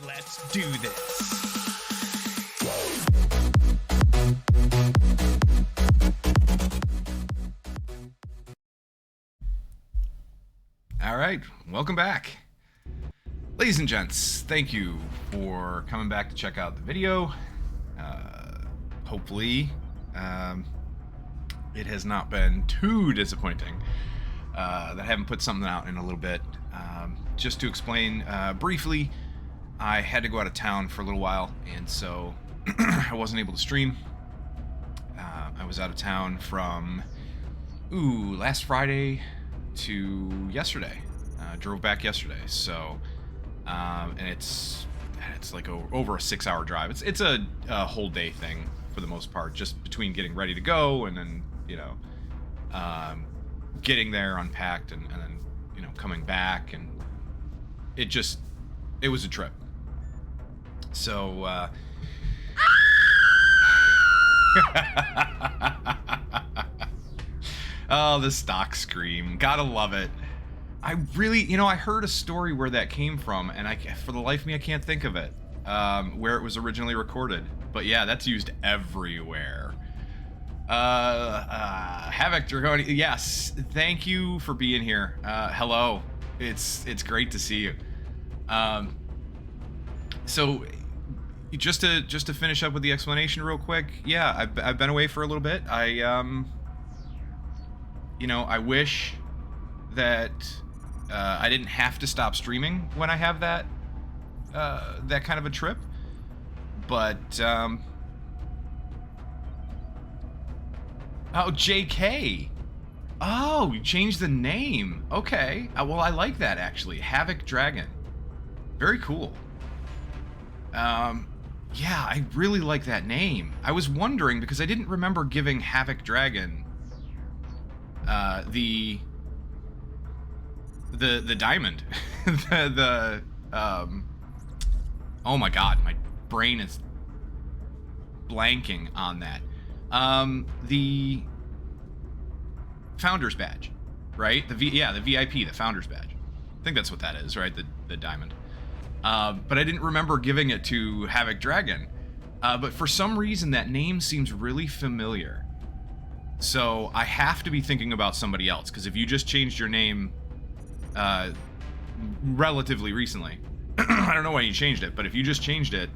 Let's do this. All right, welcome back. Ladies and gents, thank you for coming back to check out the video. Hopefully, it has not been too disappointing that I haven't put something out in a little bit. Just to explain briefly, I had to go out of town for a little while, and so I wasn't able to stream. I was out of town from last Friday to yesterday. Drove back yesterday, so and it's like over a 6-hour drive. It's a whole day thing for the most part, just between getting ready to go and then getting there unpacked and then coming back, and it was a trip. So oh, the stock scream, gotta love it. I really, I heard a story where that came from, and for the life of me, I can't think of it, where it was originally recorded. But yeah, that's used everywhere. Havoc Dragoni, yes, thank you for being here. Hello, it's great to see you. So just to finish up with the explanation real quick, yeah, I've been away for a little bit. I wish that I didn't have to stop streaming when I have that kind of a trip, but oh, JK, oh, you changed the name. Okay, well, I like that actually. Havoc Dragon, very cool. Yeah, I really like that name. I was wondering because I didn't remember giving Havoc Dragon the diamond. Oh my god, my brain is blanking on that. The Founder's Badge, right? The VIP, the Founder's Badge. I think that's what that is, right? The diamond. But I didn't remember giving it to Havoc Dragon. But for some reason, that name seems really familiar. So I have to be thinking about somebody else, because if you just changed your name relatively recently, I don't know why you changed it, but if you just changed it,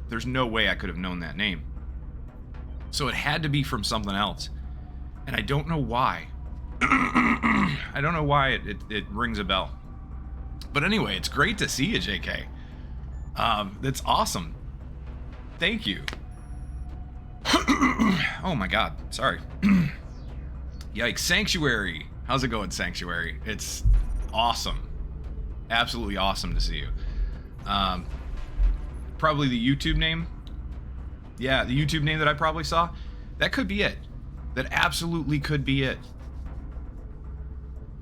there's no way I could have known that name. So it had to be from something else, and I don't know why. I don't know why it rings a bell. But anyway, it's great to see you, JK. That's awesome. Thank you. Oh my god, sorry. Yikes. Sanctuary. How's it going, Sanctuary? It's awesome. Absolutely awesome to see you. Probably the YouTube name. Yeah, the YouTube name that I probably saw. That could be it. That absolutely could be it.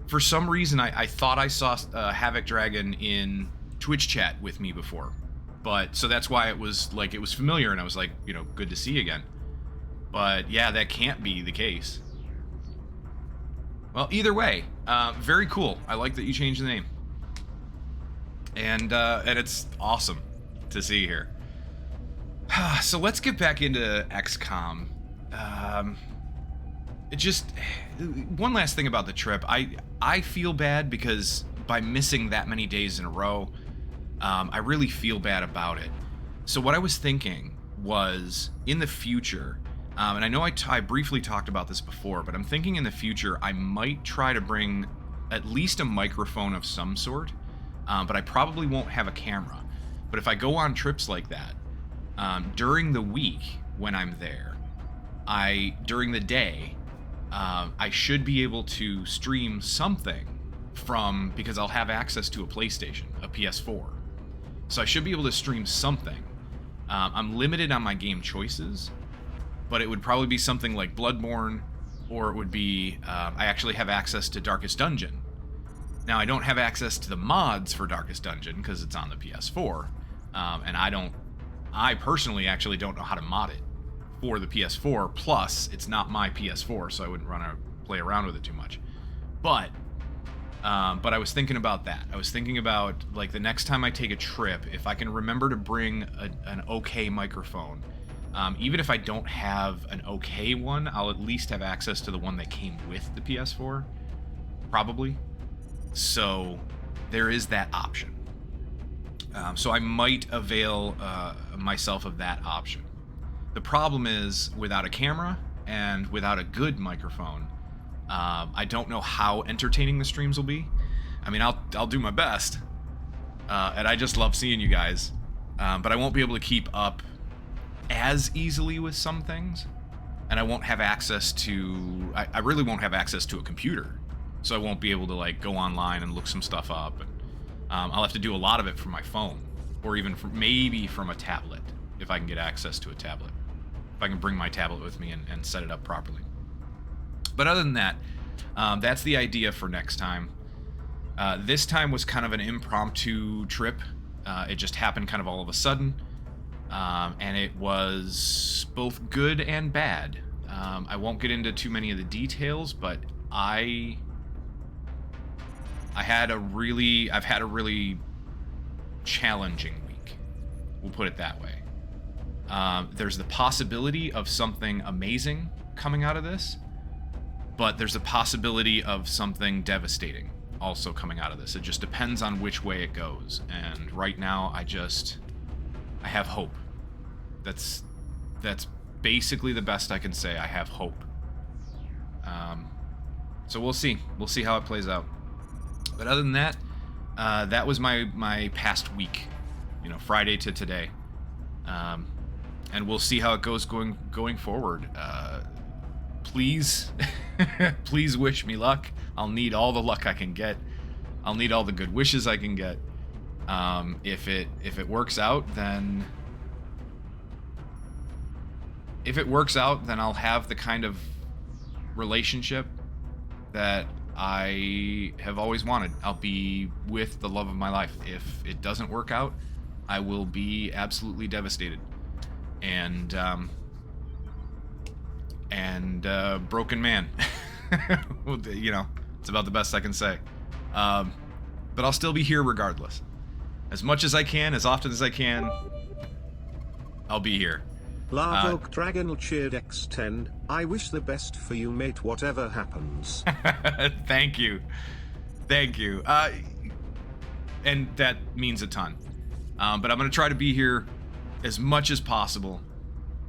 For some reason, I thought I saw Havoc Dragon in Twitch chat with me before. But, so that's why it was familiar, and I was like, good to see you again. But, yeah, that can't be the case. Well, either way, very cool. I like that you changed the name. And it's awesome to see here. So let's get back into XCOM. One last thing about the trip. I feel bad because by missing that many days in a row, I really feel bad about it. So what I was thinking was, in the future, and I know I briefly talked about this before, but I'm thinking in the future I might try to bring at least a microphone of some sort, but I probably won't have a camera. But if I go on trips like that, during the week when I'm there, during the day, I should be able to stream something because I'll have access to a PlayStation, a PS4. So I should be able to stream something. I'm limited on my game choices, but it would probably be something like Bloodborne, or it would be, I actually have access to Darkest Dungeon. Now, I don't have access to the mods for Darkest Dungeon because it's on the PS4, and I personally actually don't know how to mod it for the PS4, plus it's not my PS4, so I wouldn't play around with it too much. But But I was thinking about that. I was thinking about, like, the next time I take a trip, if I can remember to bring an okay microphone. Even if I don't have an okay one, I'll at least have access to the one that came with the PS4. Probably. So there is that option. So I might avail myself of that option. The problem is, without a camera and without a good microphone, I don't know how entertaining the streams will be. I mean, I'll do my best, and I just love seeing you guys, but I won't be able to keep up as easily with some things, and I won't have access to... I really won't have access to a computer, so I won't be able to, like, go online and look some stuff up, and I'll have to do a lot of it from my phone, or even maybe from a tablet, if I can get access to a tablet. If I can bring my tablet with me and set it up properly. But other than that, that's the idea for next time. This time was kind of an impromptu trip. It just happened kind of all of a sudden. And it was both good and bad. I won't get into too many of the details, but I've had a really challenging week. We'll put it that way. There's the possibility of something amazing coming out of this, but there's a possibility of something devastating also coming out of this. It just depends on which way it goes. And right now, I have hope. That's basically the best I can say. I have hope. So we'll see. We'll see how it plays out. But other than that, that was my past week. You know, Friday to today. And we'll see how it goes going forward. Please, please wish me luck. I'll need all the luck I can get. I'll need all the good wishes I can get. If it works out, then I'll have the kind of relationship that I have always wanted. I'll be with the love of my life. If it doesn't work out, I will be absolutely devastated. And broken man. You know, it's about the best I can say. But I'll still be here regardless. As much as I can, as often as I can, I'll be here. Larvoke Dragon cheered X10. I wish the best for you, mate, whatever happens. Thank you. Thank you. And that means a ton. But I'm going to try to be here as much as possible,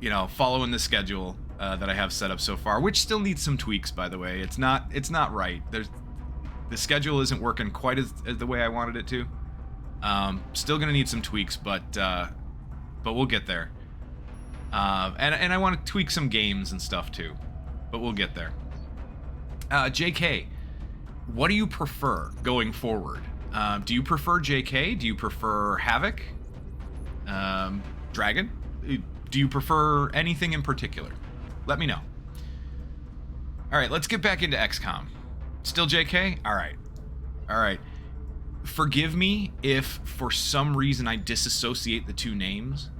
you know, following the schedule that I have set up so far, which still needs some tweaks, by the way. It's not right. The schedule isn't working quite as the way I wanted it to. Still gonna need some tweaks, but we'll get there. And I want to tweak some games and stuff too, but we'll get there. JK, what do you prefer going forward? Do you prefer JK? Do you prefer Havoc? Dragon? Do you prefer anything in particular? Let me know. Alright, let's get back into XCOM. Still JK? Alright. Forgive me if for some reason I disassociate the two names.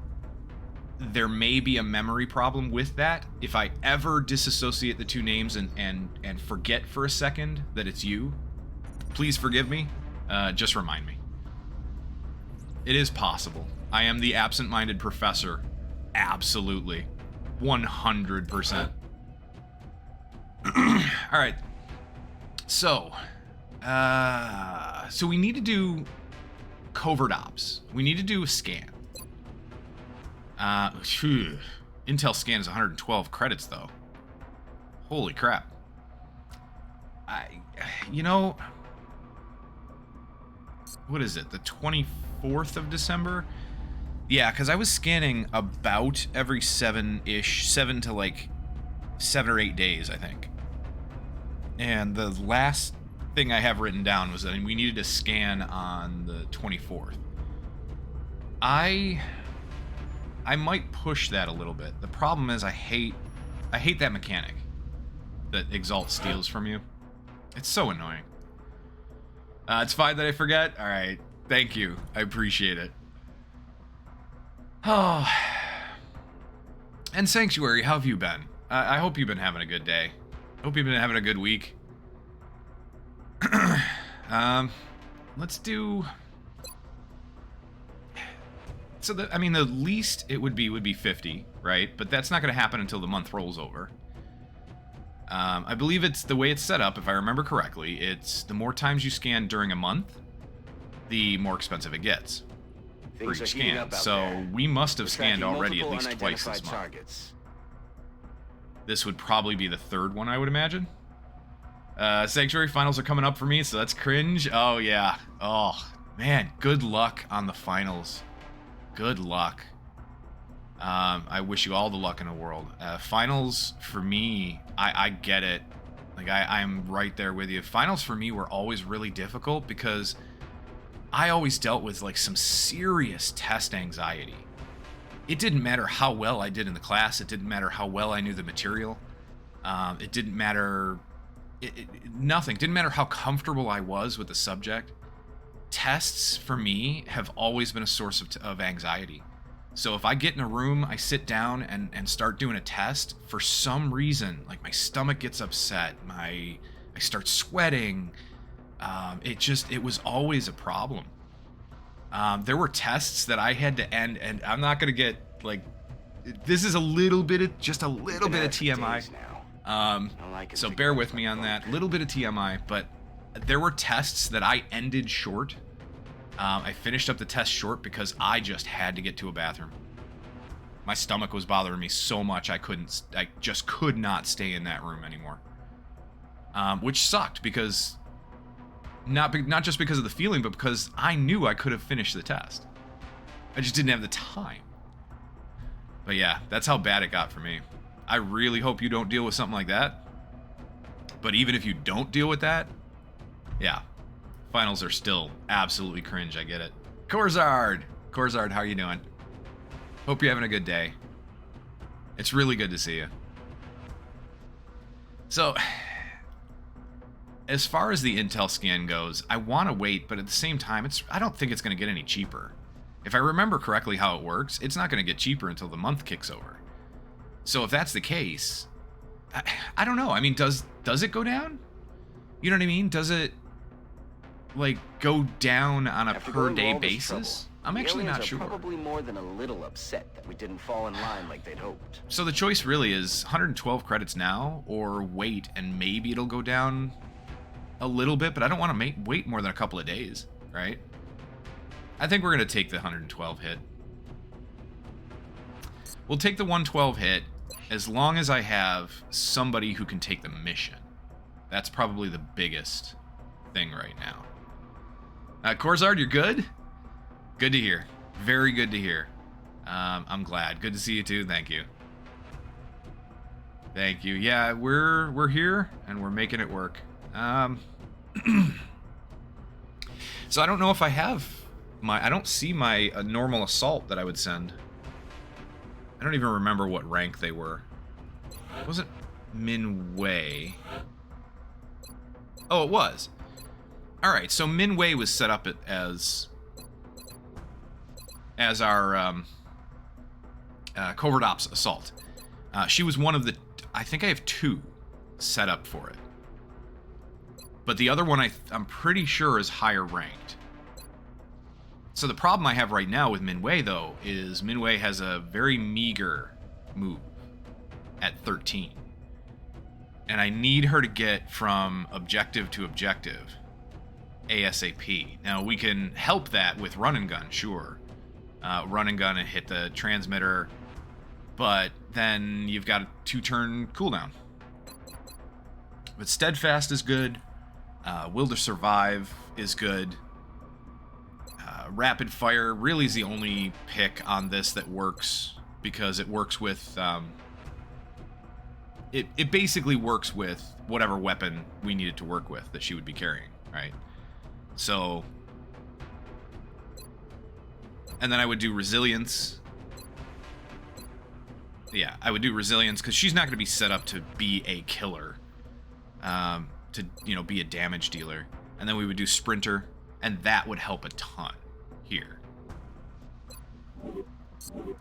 There may be a memory problem with that. If I ever disassociate the two names and forget for a second that it's you, please forgive me. Just remind me. It is possible. I am the absent-minded professor. Absolutely. 100%. Alright. So we need to do Covert Ops. We need to do a scan. Intel scan is 112 credits, though. Holy crap. You know... What is it? The 24th of December? Yeah, because I was scanning about every 7 to like 7 or 8 days, I think. And the last thing I have written down was that we needed to scan on the 24th. I might push that a little bit. The problem is I hate that mechanic that Exalt steals from you. It's so annoying. It's fine that I forget. All right. Thank you. I appreciate it. Oh. And Sanctuary, how have you been? I hope you've been having a good day. I hope you've been having a good week. Let's do... So, the least it would be 50, right? But that's not going to happen until the month rolls over. I believe it's the way it's set up, if I remember correctly. It's the more times you scan during a month, the more expensive it gets for each scan. So we must have scanned already at least twice this month. Targets. This would probably be the third one, I would imagine. Sanctuary finals are coming up for me, so that's cringe. Oh, yeah. Oh, man. Good luck on the finals. Good luck. I wish you all the luck in the world. Finals, for me, I get it. Like, I'm right there with you. Finals, for me, were always really difficult because I always dealt with, like, some serious test anxiety. It didn't matter how well I did in the class. It didn't matter how well I knew the material. It didn't matter... nothing. Didn't matter how comfortable I was with the subject. Tests, for me, have always been a source of anxiety. So if I get in a room, I sit down and start doing a test, for some reason, like, my stomach gets upset, I start sweating. It was always a problem. There were tests that I had to end, and I'm not going to get, like, this is just a little bit of TMI. So bear with me on that. Little bit of TMI, but there were tests that I ended short. I finished up the test short because I just had to get to a bathroom. My stomach was bothering me so much I just could not stay in that room anymore. Which sucked because not just because of the feeling, but because I knew I could have finished the test. I just didn't have the time. But yeah, that's how bad it got for me. I really hope you don't deal with something like that. But even if you don't deal with that, yeah, finals are still absolutely cringe. I get it. Corzard, how you doing? Hope you're having a good day. It's really good to see you. So, as far as the intel scan goes, I want to wait, but at the same time, I don't think it's going to get any cheaper. If I remember correctly how it works, it's not going to get cheaper until the month kicks over. So if that's the case, I don't know. I mean, does it go down? You know what I mean? Does it, like, go down on a per day basis? I'm actually not sure. Probably more than a little upset that we didn't fall in line like they'd hoped. So the choice really is 112 credits now, or wait and maybe it'll go down a little bit, but I don't want to wait more than a couple of days, right? I think we're going to take the 112 hit. We'll take the 112 hit as long as I have somebody who can take the mission. That's probably the biggest thing right now. Corzard, you're good? Good to hear. Very good to hear. I'm glad. Good to see you too. Thank you. Thank you. Yeah, we're here and we're making it work. So I don't know if I have I don't see my normal assault that I would send. I don't even remember what rank they were. It wasn't Min Wei. Oh, it was. Alright, so Min Wei was set up as our Covert Ops assault. She was one of the... I think I have two set up for it. But the other one I'm pretty sure is higher ranked. So the problem I have right now with Min Wei, though, is Min Wei has a very meager move at 13. And I need her to get from objective to objective ASAP. Now, we can help that with run and gun, sure. Run and gun and hit the transmitter, but then you've got a 2-turn cooldown. But Steadfast is good. Will to Survive is good. Rapid Fire really is the only pick on this that works, because it works with... It basically works with whatever weapon we need it to work with that she would be carrying, right? So... And then I would do Resilience. Yeah, I would do Resilience, because she's not going to be set up to be a killer. To, be a damage dealer. And then we would do Sprinter, and that would help a ton here.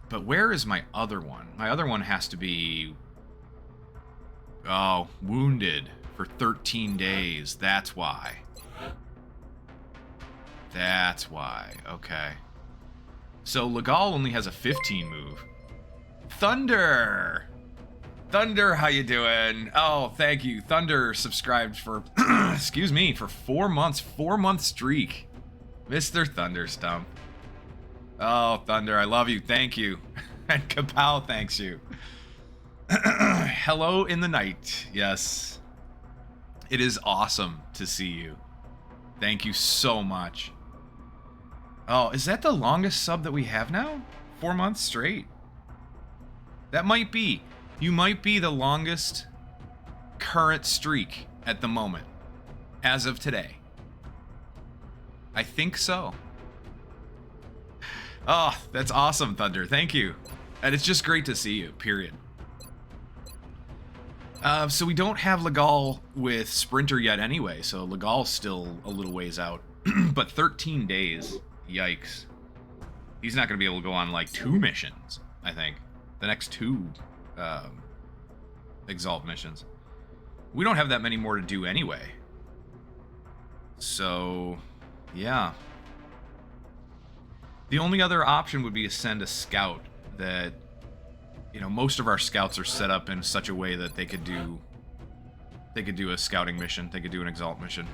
But where is my other one? My other one has to be... Oh, Wounded for 13 days. That's why. That's why. Okay. So Legal only has a 15 move. Thunder! Thunder, how you doing? Oh, thank you. Thunder subscribed for, excuse me, for 4 months. 4-month streak. Mr. Thunderstump. Oh, Thunder, I love you. Thank you. And Kapow thanks you. Hello in the night. Yes. It is awesome to see you. Thank you so much. Oh, is that the longest sub that we have now? 4 months straight? That might be. You might be the longest current streak at the moment, as of today. I think so. Oh, that's awesome, Thunder. Thank you. And it's just great to see you, period. So we don't have Legal with Sprinter yet anyway, so Legal's still a little ways out. But 13 days, yikes. He's not going to be able to go on like 2 missions, I think. The next 2 Exalt missions. We don't have that many more to do anyway. So, yeah. The only other option would be to send a scout that, you know, most of our scouts are set up in such a way that they could do a scouting mission, they could do an Exalt mission.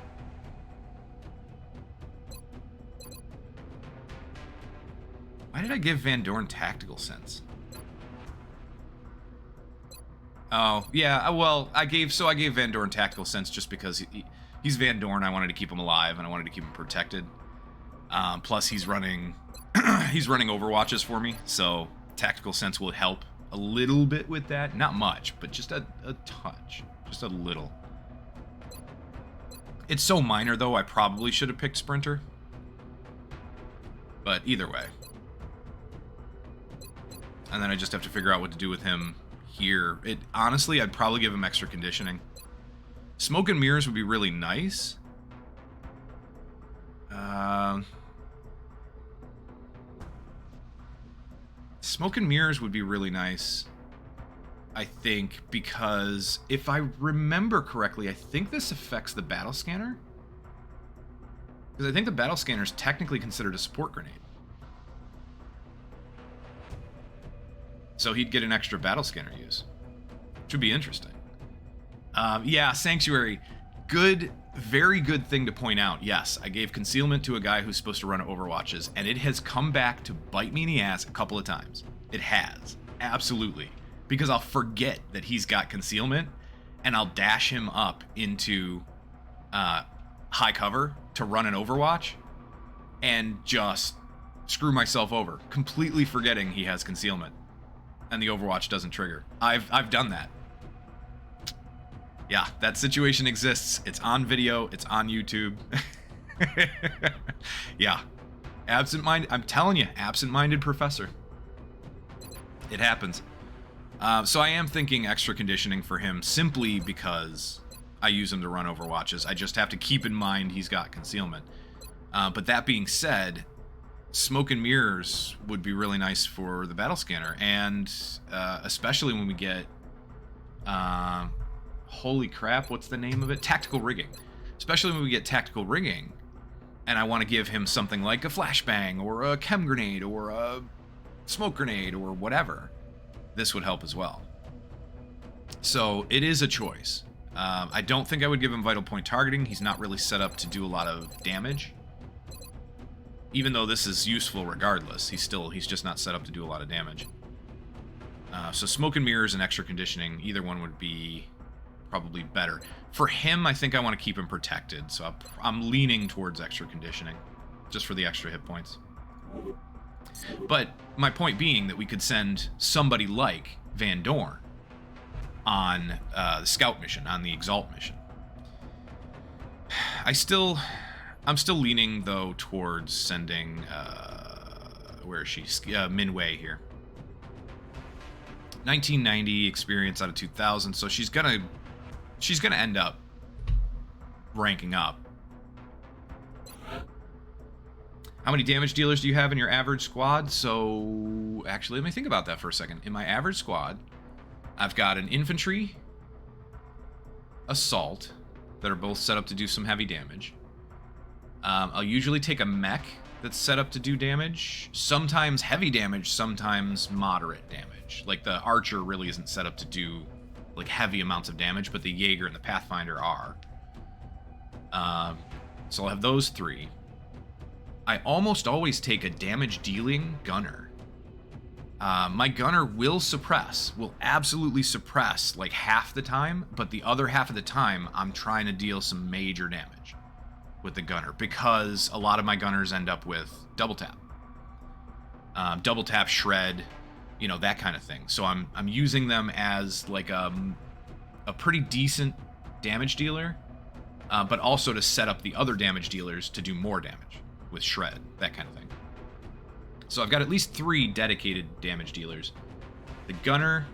Why did I give Van Dorn tactical sense? Oh, yeah, well, I gave Van Dorn tactical sense just because he's Van Dorn. I wanted to keep him alive, and I wanted to keep him protected. Plus, he's running Overwatches for me, so tactical sense will help a little bit with that. Not much, but just a touch. Just a little. It's so minor, though, I probably should have picked Sprinter. But either way. And then I just have to figure out what to do with him here. Honestly, I'd probably give him extra conditioning. Smoke and mirrors would be really nice. Smoke and mirrors would be really nice, I think, because if I remember correctly, I think this affects the battle scanner. Because I think the battle scanner is technically considered a support grenade. So he'd get an extra battle scanner use. Which would be interesting. Yeah, Sanctuary. Good, very good thing to point out. Yes, I gave concealment to a guy who's supposed to run Overwatches, and it has come back to bite me in the ass a couple of times. It has. Absolutely. Because I'll forget that he's got concealment, and I'll dash him up into high cover to run an Overwatch, and just screw myself over, completely forgetting he has concealment. And the Overwatch doesn't trigger. I've done that. Yeah, that situation exists. It's on video. It's on YouTube. Yeah. Absent-minded. I'm telling you, absent-minded professor. It happens. So I am thinking extra conditioning for him simply because I use him to run Overwatches. I just have to keep in mind he's got concealment. But that being said, smoke and mirrors would be really nice for the battle scanner, and especially when we get holy crap, what's the name of it? Tactical rigging. Especially when we get tactical rigging, and I want to give him something like a flashbang or a chem grenade or a smoke grenade or whatever. This would help as well. So it is a choice. I don't think I would give him vital point targeting. He's not really set up to do a lot of damage. Even though this is useful regardless, he's just not set up to do a lot of damage. So smoke and mirrors and extra conditioning, either one would be probably better. For him, I think I want to keep him protected, so I'm leaning towards extra conditioning, just for the extra hit points. But my point being that we could send somebody like Van Dorn on the scout mission, on the Exalt mission. I'm still leaning, though, towards sending, where is she? Min Wei here. 1990 experience out of 2000, so she's gonna end up ranking up. How many damage dealers do you have in your average squad? So, actually, let me think about that for a second. In my average squad, I've got an infantry, assault, that are both set up to do some heavy damage. I'll usually take a mech that's set up to do damage. Sometimes heavy damage, sometimes moderate damage. Like the Archer really isn't set up to do like heavy amounts of damage, but the Jaeger and the Pathfinder are. So I'll have those 3. I almost always take a damage-dealing gunner. My gunner will absolutely suppress like half the time, but the other half of the time, I'm trying to deal some major damage with the gunner, because a lot of my gunners end up with double tap. Double tap, shred, you know, that kind of thing. So I'm using them as like a pretty decent damage dealer, but also to set up the other damage dealers to do more damage with shred, that kind of thing. So I've got at least 3 dedicated damage dealers. The gunner,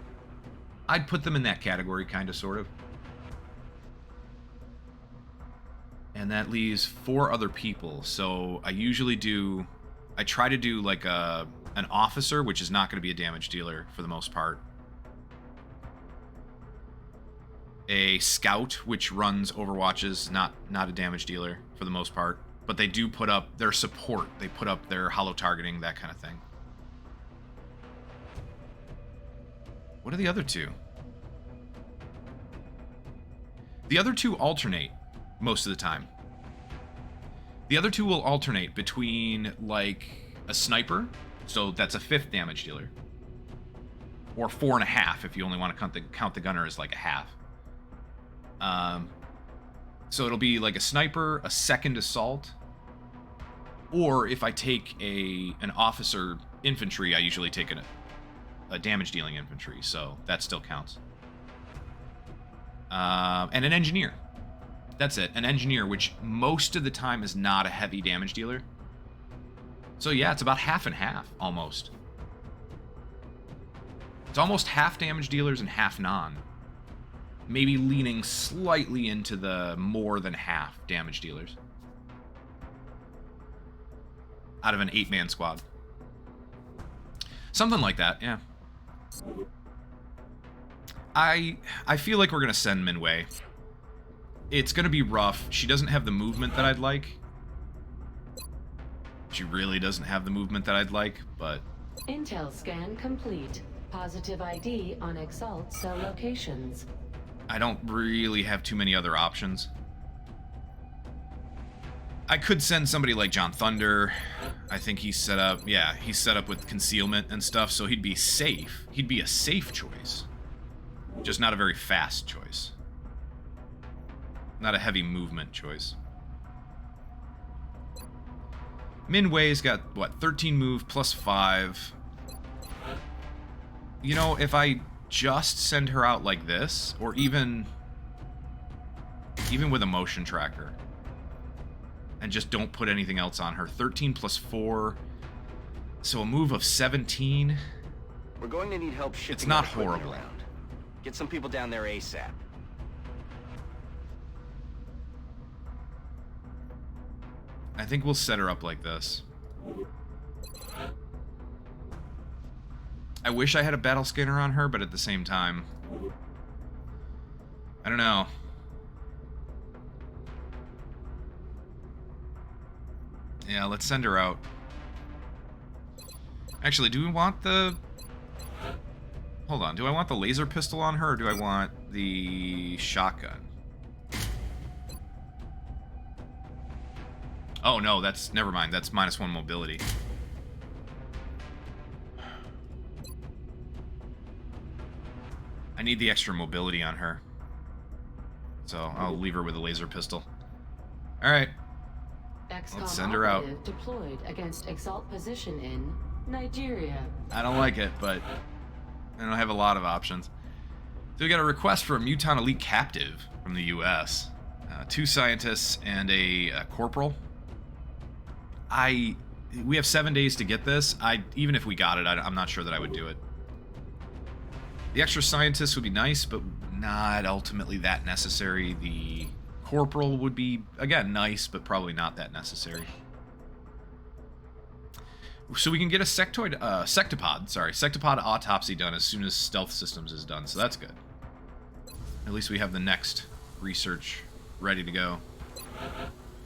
I'd put them in that category, kind of, sort of. And that leaves 4 other people. So I try to do like an officer, which is not going to be a damage dealer for the most part. A scout, which runs overwatches, not a damage dealer for the most part. But they do put up their support. They put up their hollow targeting, that kind of thing. What are the other 2? The other 2 alternate most of the time. The other 2 will alternate between, like, a sniper, so that's a 5th damage dealer, or 4.5 if you only want to count the gunner as like a half. So it'll be like a sniper, a 2nd assault, or if I take an officer infantry, I usually take a damage dealing infantry, so that still counts. And an engineer. That's it, an engineer, which most of the time is not a heavy damage dealer. So yeah, it's about half and half, almost. It's almost half damage dealers and half non. Maybe leaning slightly into the more than half damage dealers. Out of an 8-man squad. Something like that, yeah. I feel like we're going to send Minwei. It's going to be rough. She doesn't have the movement that I'd like. She really doesn't have the movement that I'd like, but... Intel scan complete. Positive ID on Exalt cell locations. I don't really have too many other options. I could send somebody like John Thunder. I think he's set up... Yeah, he's set up with concealment and stuff, so he'd be safe. He'd be a safe choice. Just not a very fast choice. Not a heavy movement choice. Minwei's got, what, 13 move plus 5. You know, if I just send her out like this, or even with a motion tracker, and just don't put anything else on her, 13 plus 4, so a move of 17. We're going to need help shipping It's not our equipment horrible. around. Get some people down there ASAP. I think we'll set her up like this. I wish I had a battle scanner on her, but at the same time, I don't know. Yeah, let's send her out. Actually, do we want the... Hold on, do I want the laser pistol on her, or do I want the shotgun? Oh no, that's... Never mind, that's -1 mobility. I need the extra mobility on her. So I'll leave her with a laser pistol. Alright. XCOM Let's send her out. operative deployed against Exalt position in Nigeria. I don't like it, but I don't have a lot of options. So we got a request for a Muton Elite Captive from the US. 2 scientists and a corporal. We have 7 days to get this. Even if we got it, I'm not sure that I would do it. The extra scientist would be nice, but not ultimately that necessary. The corporal would be, again, nice, but probably not that necessary. So we can get a sectopod autopsy done as soon as Stealth Systems is done, so that's good. At least we have the next research ready to go.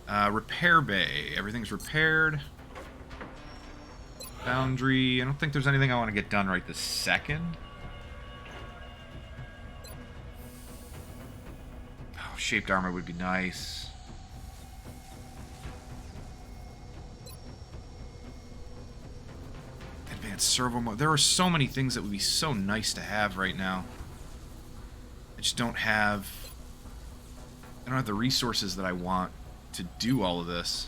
Repair bay. Everything's repaired. Boundary. I don't think there's anything I want to get done right this second. Oh, shaped armor would be nice. Advanced servo mode. There are so many things that would be so nice to have right now. I just don't have... I don't have the resources that I want to do all of this.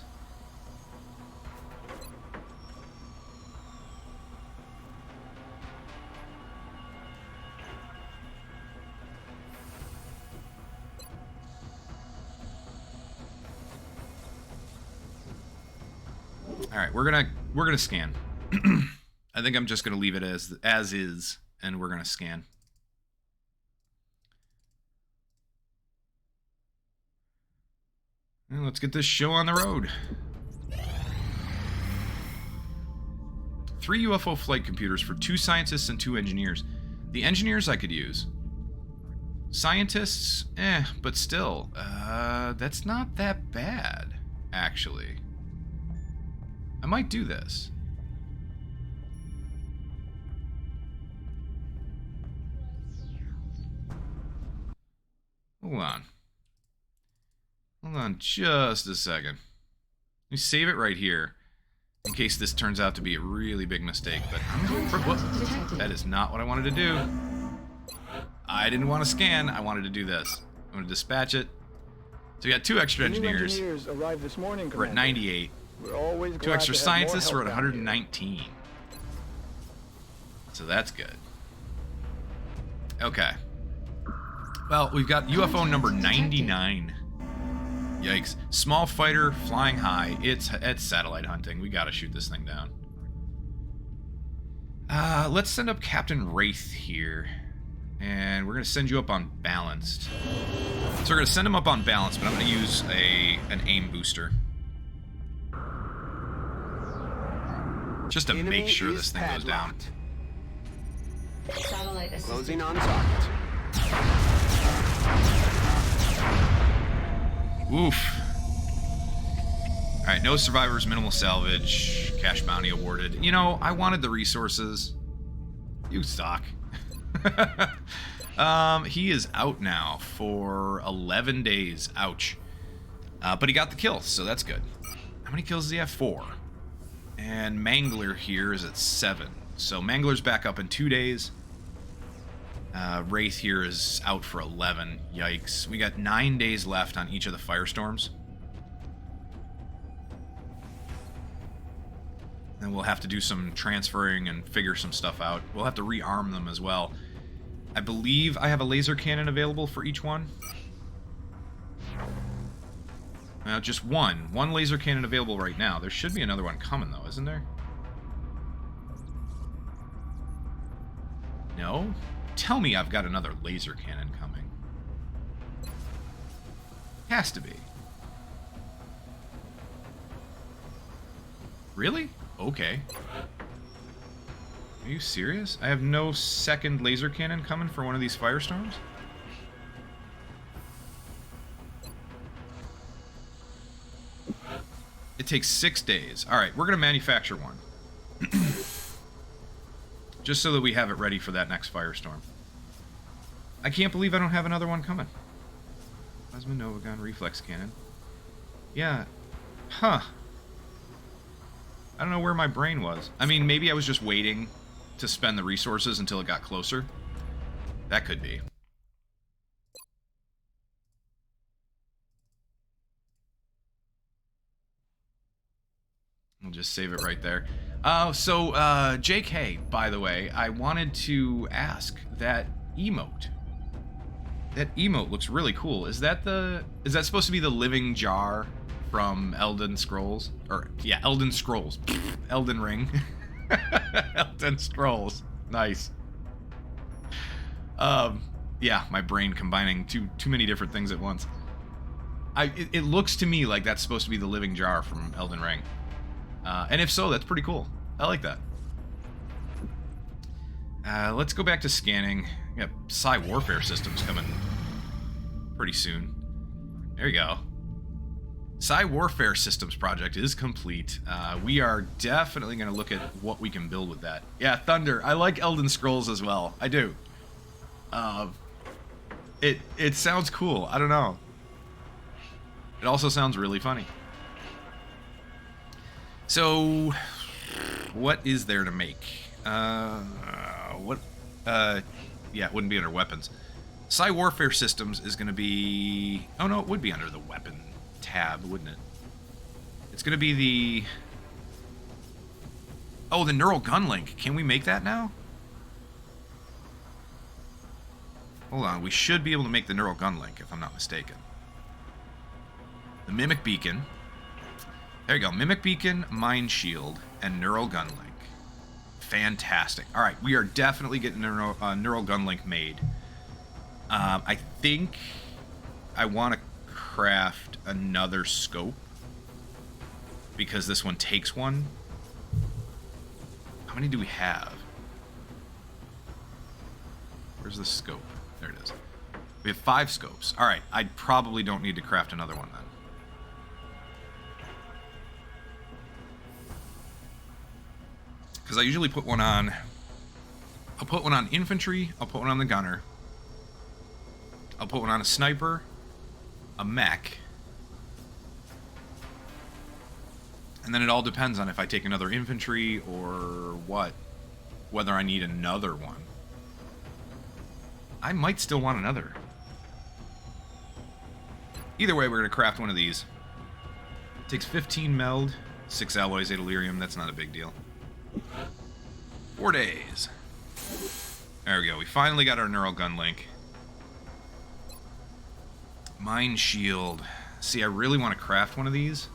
All right, we're gonna scan. I think I'm just gonna leave it as is, and we're gonna scan. And let's get this show on the road. 3 UFO flight computers for 2 scientists and 2 engineers. The engineers I could use. Scientists, but still, that's not that bad, actually. I might do this. Hold on. Hold on just a second. Let me save it right here in case this turns out to be a really big mistake. But I'm going for whoop. That is not what I wanted to do. I didn't want to scan. I wanted to do this. I'm going to dispatch it. So we got 2 extra engineers. Arrived this morning, We're at 98. We're always 2 extra scientists. We're at 119. So that's good. Okay. Well, we've got UFO number 99. Yikes. Small fighter, flying high. It's satellite hunting. We gotta shoot this thing down. Let's send up Captain Wraith here. And we're gonna send you up on balanced. So we're gonna send him up on balanced, but I'm gonna use an aim booster. Just to make sure this thing goes down. Satellite assistant. Closing on target. Oof. Alright, no survivors, minimal salvage, cash bounty awarded. You know, I wanted the resources. You suck. He is out now for 11 days. Ouch. But he got the kill, so that's good. How many kills does he have? 4. And Mangler here is at 7. So Mangler's back up in 2 days. Wraith here is out for 11. Yikes. We got 9 days left on each of the firestorms. And we'll have to do some transferring and figure some stuff out. We'll have to rearm them as well. I believe I have a laser cannon available for each one. Well, just one. One laser cannon available right now. There should be another one coming, though, isn't there? No? Tell me I've got another laser cannon coming. Has to be. Really? Okay. Are you serious? I have no second laser cannon coming for one of these firestorms? It takes 6 days. Alright, we're going to manufacture one. Just so that we have it ready for that next firestorm. I can't believe I don't have another one coming. Plasma Nova Gun, Reflex Cannon. Yeah. Huh. I don't know where my brain was. I mean, maybe I was just waiting to spend the resources until it got closer. That could be. I'll just save it right there. So, JK, by the way, I wanted to ask that emote. That emote looks really cool. Is that supposed to be the living jar from Elden Scrolls? Or, yeah, Elden Scrolls. Elden Ring. Elden Scrolls. Nice. Yeah, my brain combining too many different things at once. It looks to me like that's supposed to be the living jar from Elden Ring. And if so, that's pretty cool. I like that. Let's go back to scanning. We got Psi Warfare systems coming pretty soon. There you go. Psi Warfare Systems project is complete. We are definitely going to look at what we can build with that. Yeah, Thunder. I like Elden Scrolls as well. I do. It sounds cool. I don't know. It also sounds really funny. So, what is there to make? Yeah, it wouldn't be under weapons. Psi Warfare Systems is going to be... Oh, no, it would be under the weapon tab, wouldn't it? It's going to be the... Oh, the Neural Gun Link. Can we make that now? Hold on, we should be able to make the Neural Gun Link, if I'm not mistaken. The Mimic Beacon. There you go. Mimic Beacon, Mind Shield, and Neural Gun Link. Fantastic. Alright, we are definitely getting a Neural Gun Link made. I think I want to craft another scope, because this one takes one. How many do we have? Where's the scope? There it is. We have 5 scopes. Alright, I probably don't need to craft another one then. Because I usually put one on... I'll put one on infantry, I'll put one on the gunner, I'll put one on a sniper, a mech, and then it all depends on if I take another infantry or what, whether I need another one. I might still want another. Either way, we're going to craft one of these. It takes 15 meld, 6 alloys, 8 Illyrium. That's not a big deal. 4 days. There we go. We finally got our Neural Gun Link. Mind Shield. See, I really want to craft one of these.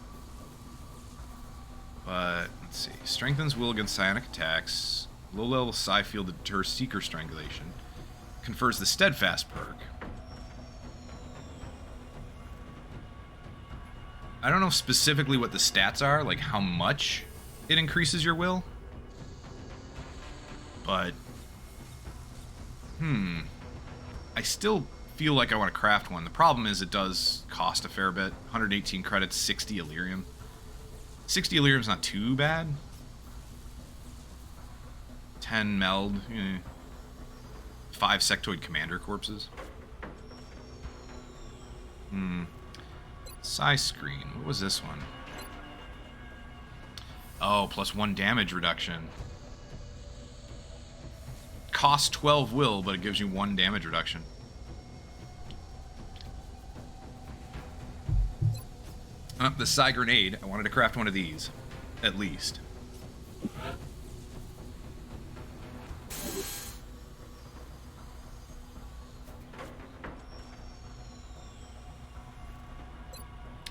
But, let's see. Strengthens will against psionic attacks. Low-level psi field to deter seeker strangulation. Confers the Steadfast perk. I don't know specifically what the stats are, like how much it increases your will. But, I still feel like I want to craft one. The problem is it does cost a fair bit. 118 credits, 60 Illyrium. 60 Illyrium's not too bad. 10 meld, 5 sectoid commander corpses. Psi screen. What was this one? Oh, plus 1 damage reduction. Costs 12 will, but it gives you 1 damage reduction. The Psi grenade. I wanted to craft one of these, at least.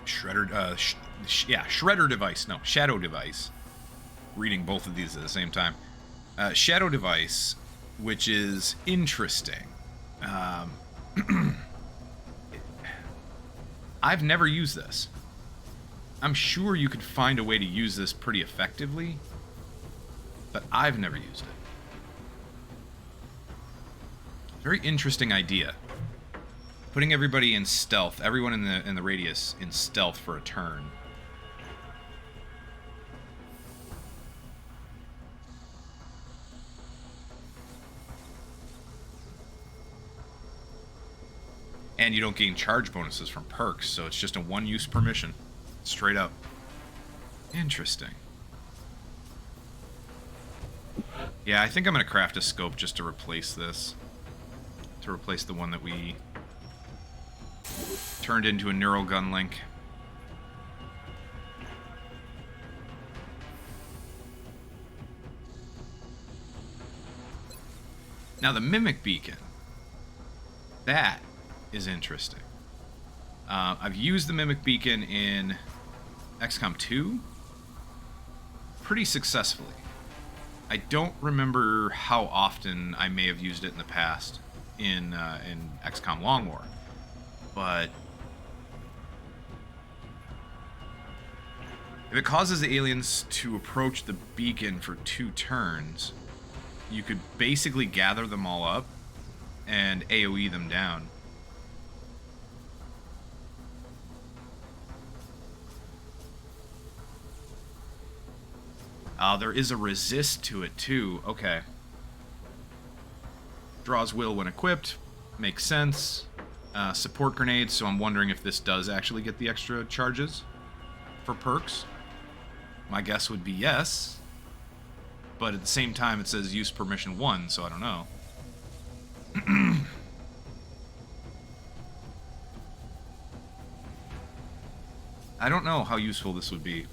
Shredder, Shredder device. No, Shadow device. Reading both of these at the same time. Shadow device, which is interesting. I've never used this. I'm sure you could find a way to use this pretty effectively, but I've never used it. Very interesting idea. Putting everybody in stealth, everyone in the radius in stealth for a turn. And you don't gain charge bonuses from perks, so it's just a one-use permission. Straight up. Interesting. Yeah, I think I'm going to craft a scope just to replace this. To replace the one that we turned into a Neural Gun Link. Now the Mimic Beacon. That is interesting. I've used the Mimic Beacon in XCOM 2 pretty successfully. I don't remember how often I may have used it in the past in XCOM Long War, but if it causes the aliens to approach the beacon for 2 turns, you could basically gather them all up and AoE them down. And you don't gain charge bonuses from perks, so it's just a one-use permission. Straight up. Interesting. Yeah, I think I'm going to craft a scope just to replace this. To replace the one that we turned into a Neural Gun Link. Now the Mimic Beacon. That is interesting. I've used the Mimic Beacon in XCOM 2 pretty successfully. I don't remember how often I may have used it in the past in XCOM Long War, but There is a resist to it, too. Okay. Draws will when equipped. Makes sense. Support grenades, so I'm wondering if this does actually get the extra charges for perks. My guess would be yes. But at the same time, it says use permission 1, so I don't know. I don't know how useful this would be.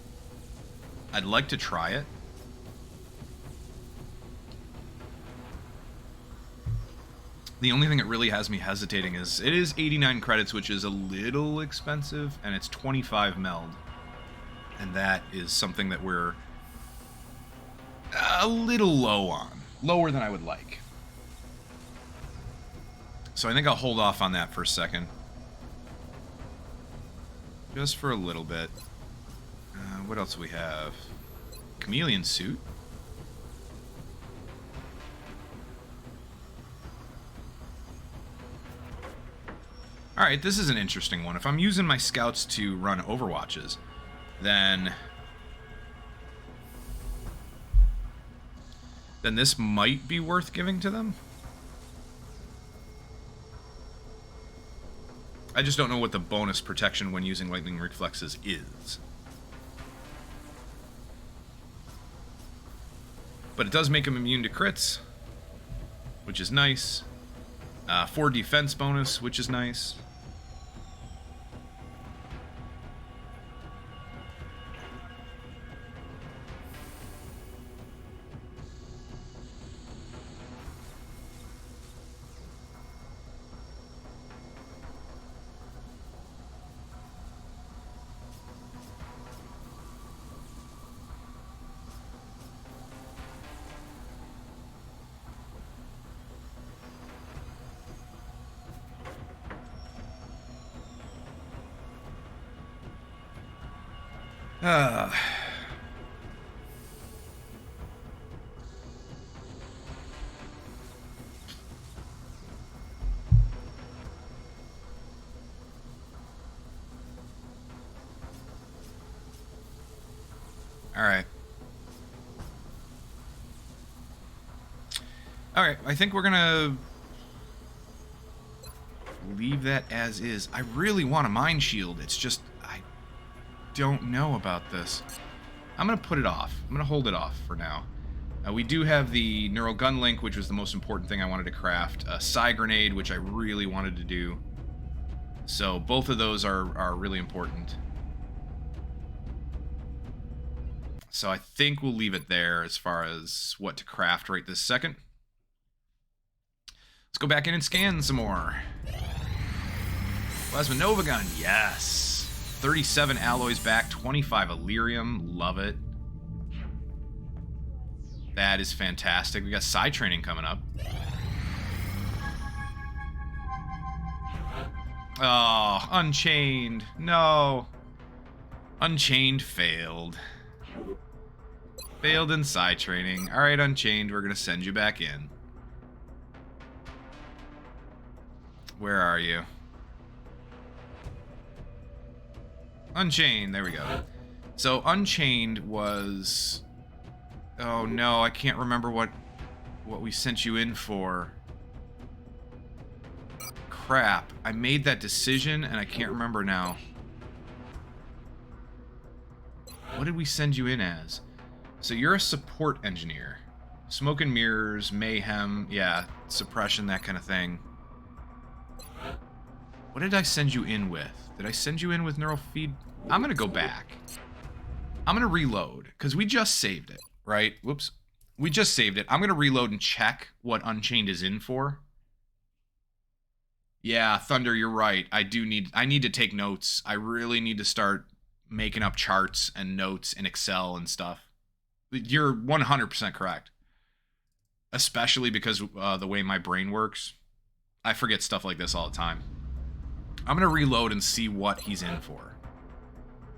I'd like to try it. The only thing that really has me hesitating is it is 89 credits, which is a little expensive, and it's 25 meld. And that is something that we're a little low on. Lower than I would like. So I think I'll hold off on that for a second. Just for a little bit. What else do we have? Chameleon Suit. Alright, this is an interesting one. If I'm using my scouts to run overwatches, then this might be worth giving to them. I just don't know what the bonus protection when using lightning reflexes is. But it does make them immune to crits, which is nice. 4 defense bonus, which is nice. Alright, I think we're gonna leave that as is. I really want a mind shield. It's just, I don't know about this. I'm gonna put it off. I'm gonna hold it off for now. We do have the neural gun link, which was the most important thing I wanted to craft. A psi grenade, which I really wanted to do. So both of those are really important. So I think we'll leave it there as far as what to craft right this second. Let's go back in and scan some more. Plasma Nova Gun, yes. 37 alloys back, 25 Illyrium, love it. That is fantastic. We got psi training coming up. Oh, Unchained, no. Unchained failed. Failed in psi training. Alright, Unchained, we're gonna send you back in. Where are you? Unchained, there we go. So Unchained was... Oh no, I can't remember what we sent you in for. Crap, I made that decision and I can't remember now. What did we send you in as? So you're a support engineer. Smoke and mirrors, mayhem, yeah, suppression, that kind of thing. What did I send you in with? Did I send you in with neural feed? I'm gonna go back. I'm gonna reload, because we just saved it, right? Whoops. We just saved it. I'm gonna reload and check what Unchained is in for. Yeah, Thunder, you're right. I need to take notes. I really need to start making up charts and notes in Excel and stuff. You're 100% correct. Especially because the way my brain works. I forget stuff like this all the time. I'm going to reload and see what he's in for.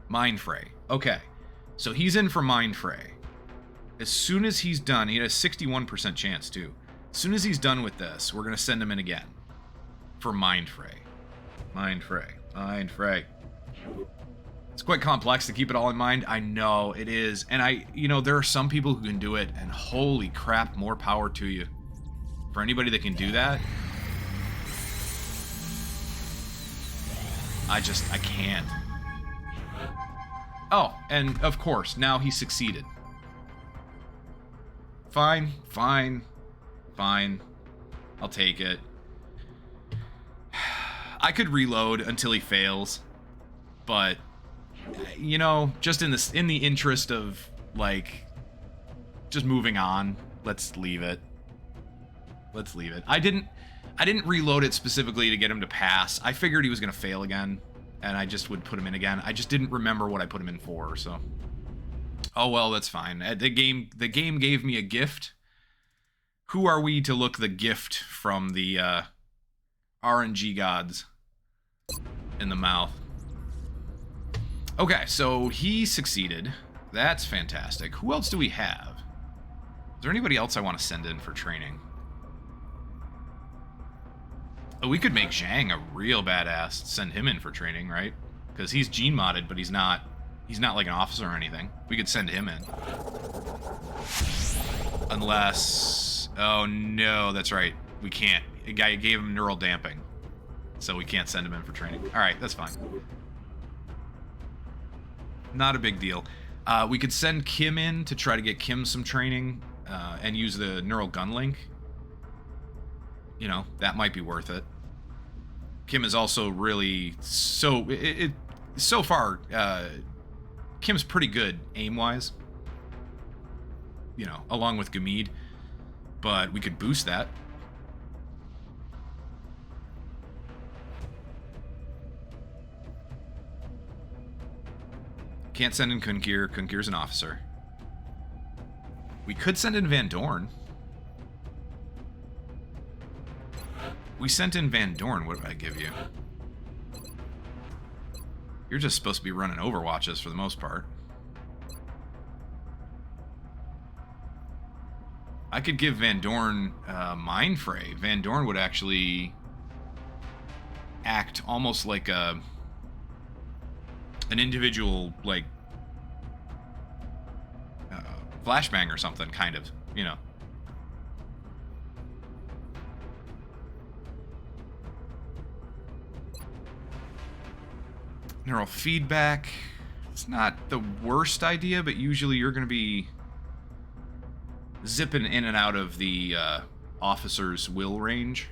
Mind Fray. Okay. So he's in for Mind Fray. As soon as he's done, he had a 61% chance too. As soon as he's done with this, we're going to send him in again. For Mind Fray. Mind Fray. Mind Fray. It's quite complex to keep it all in mind. I know it is. And there are some people who can do it, and holy crap, more power to you. For anybody that can do that, I can't. Oh, and of course, now he succeeded. Fine. I'll take it. I could reload until he fails, but just in the interest of just moving on, let's leave it. I didn't reload it specifically to get him to pass. I figured he was gonna fail again, and I just would put him in again. I just didn't remember what I put him in for, so. Oh well, that's fine. The game gave me a gift. Who are we to look the gift from the RNG gods in the mouth? Okay, so he succeeded. That's fantastic. Who else do we have? Is there anybody else I want to send in for training? Oh, we could make Zhang a real badass. Send him in for training, right? Because he's gene modded, but he's not like an officer or anything. We could send him in. Unless... Oh, no, that's right. We can't. A guy gave him neural damping. So we can't send him in for training. Alright, that's fine. Not a big deal. We could send Kim in to try to get Kim some training and use the neural gun link. That might be worth it. Kim is also really... So far, Kim's pretty good aim-wise. Along with Gamid. But we could boost that. Can't send in Kunkir. Kunkir's an officer. We could send in Van Dorn. We sent in Van Dorn. What did I give you? You're just supposed to be running Overwatches for the most part. I could give Van Dorn Mind Fray. Van Dorn would actually act almost like an individual, flashbang or something, kind of, Neural feedback. It's not the worst idea, but usually you're going to be zipping in and out of the officer's will range.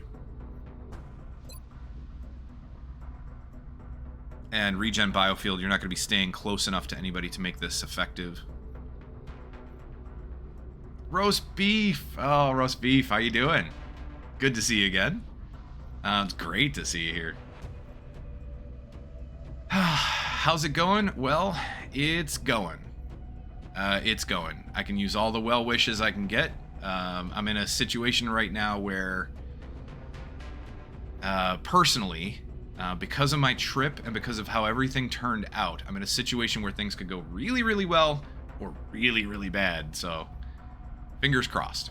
And regen biofield, you're not going to be staying close enough to anybody to make this effective. Roast beef! Oh, roast beef, how you doing? Good to see you again. It's great to see you here. How's it going? Well, it's going. It's going. I can use all the well wishes I can get. I'm in a situation right now where, personally, because of my trip and because of how everything turned out, I'm in a situation where things could go really, really well or really, really bad. So, fingers crossed.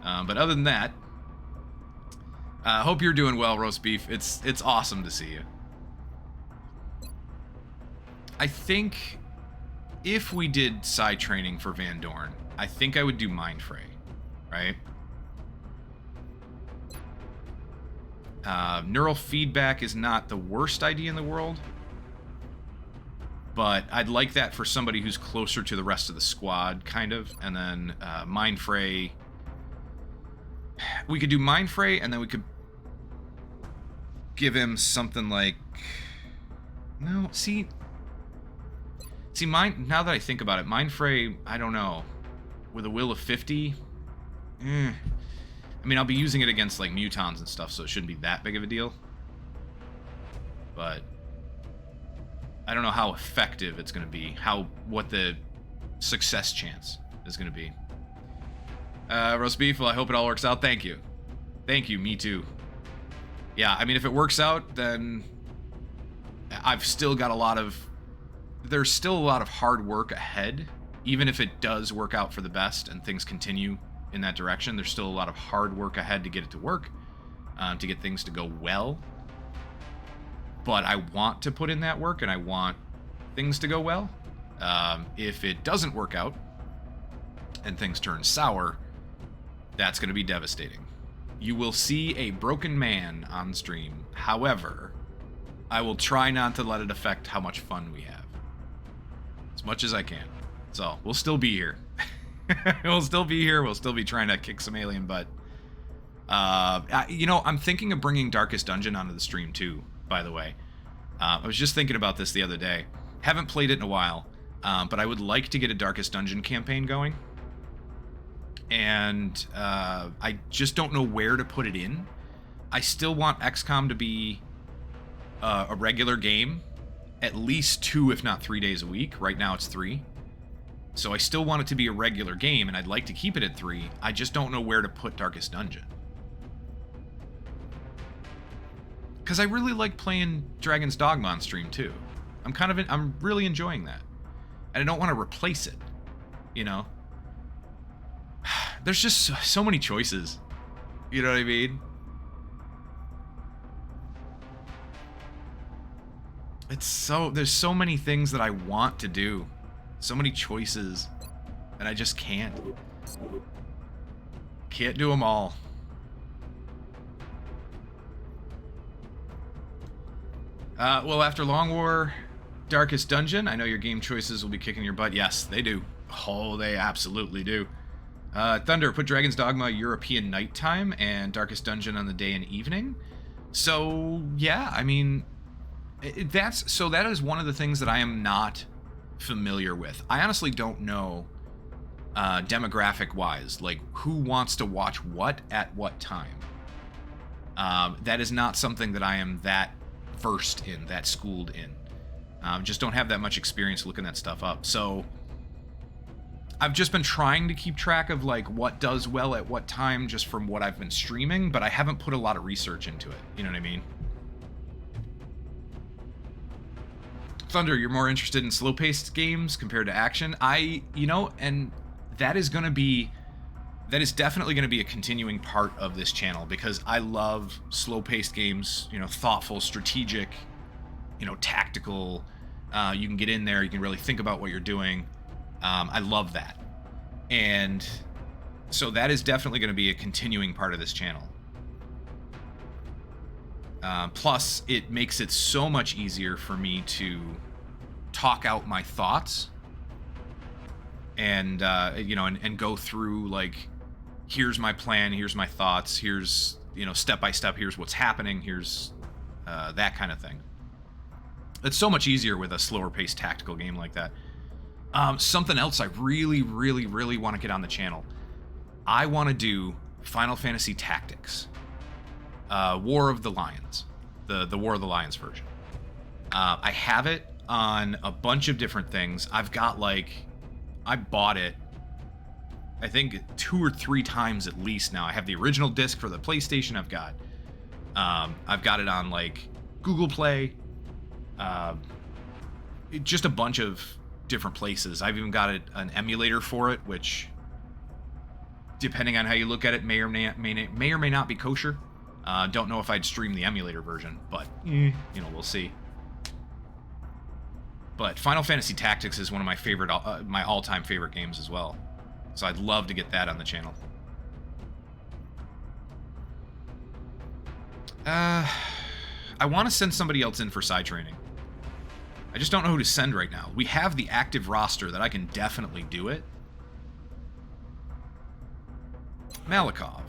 But other than that, hope you're doing well, roast beef. It's awesome to see you. I think if we did side training for Van Dorn, I think I would do Mind Fray, right? Neural feedback is not the worst idea in the world, but I'd like that for somebody who's closer to the rest of the squad, kind of. And then Mind Fray, we could do Mind Fray, and then we could give him something like... No, see, now that I think about it, Mind Fray, I don't know, with a will of 50, I mean, I'll be using it against, like, mutons and stuff, so it shouldn't be that big of a deal. But I don't know how effective it's going to be, what the success chance is going to be. Roast beef, well, I hope it all works out. Thank you. Thank you, me too. Yeah, I mean, if it works out, then I've still got there's still a lot of hard work ahead. Even if it does work out for the best and things continue in that direction, there's still a lot of hard work ahead to get it to work, to get things to go well. But I want to put in that work, and I want things to go well. If it doesn't work out and things turn sour, that's going to be devastating. You will see a broken man on stream. However, I will try not to let it affect how much fun we have. As much as I can. So, we'll still be here. We'll still be here. We'll still be trying to kick some alien butt. I'm thinking of bringing Darkest Dungeon onto the stream too, by the way. I was just thinking about this the other day. Haven't played it in a while, but I would like to get a Darkest Dungeon campaign going. And I just don't know where to put it in. I still want XCOM to be a regular game, at least 2, if not 3 days a week. Right now it's 3. So I still want it to be a regular game, and I'd like to keep it at 3. I just don't know where to put Darkest Dungeon. Because I really like playing Dragon's Dogma on stream too. I'm really enjoying that. And I don't want to replace it, you know? There's just so many choices. You know what I mean? There's so many things that I want to do. So many choices. And I just can't. Can't do them all. Well, after Long War, Darkest Dungeon, I know your game choices will be kicking your butt. Yes, they do. Oh, they absolutely do. Thunder, put Dragon's Dogma European nighttime and Darkest Dungeon on the day and evening. So, yeah, I mean, that is one of the things that I am not familiar with. I honestly don't know, demographic-wise, like, who wants to watch what at what time. That is not something that I am that versed in, that schooled in. Just don't have that much experience looking that stuff up. So I've just been trying to keep track of like what does well at what time just from what I've been streaming, but I haven't put a lot of research into it. You know what I mean? Thunder, you're more interested in slow-paced games compared to action. And that is definitely going to be a continuing part of this channel because I love slow-paced games, thoughtful, strategic, tactical. You can get in there, you can really think about what you're doing. I love that. And so that is definitely going to be a continuing part of this channel. Plus, it makes it so much easier for me to talk out my thoughts and go through, like, here's my plan, here's my thoughts, here's, step by step, here's what's happening, here's that kind of thing. It's so much easier with a slower paced tactical game like that. Something else I really, really, really want to get on the channel. I want to do Final Fantasy Tactics. War of the Lions. The War of the Lions version. I have it on a bunch of different things. I bought it, I think 2 or 3 times at least now. I have the original disc for the PlayStation. I've got it on like Google Play. Just a bunch of different places. I've even got an emulator for it, which, depending on how you look at it, may or may not be kosher. Don't know if I'd stream the emulator version, but we'll see. But Final Fantasy Tactics is one of my favorite, my all-time favorite games as well. So I'd love to get that on the channel. I want to send somebody else in for side training. I just don't know who to send right now. We have the active roster that I can definitely do it. Malikov.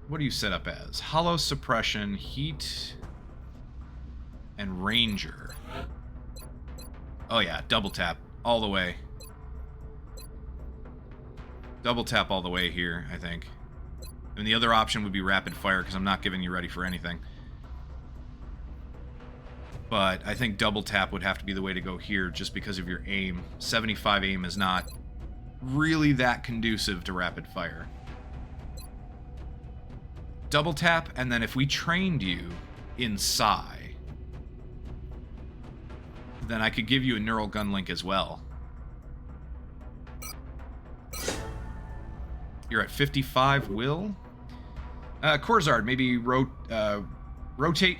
What are you set up as? Hollow Suppression, Heat, and Ranger. Oh yeah, double tap all the way. Double tap all the way here, I think. And the other option would be rapid fire, because I'm not giving you ready for anything. But I think double tap would have to be the way to go here, just because of your aim. 75 aim is not really that conducive to rapid fire. Double tap, and then if we trained you in Psi, then I could give you a neural gun link as well. You're at 55, Will. Corzard, maybe rotate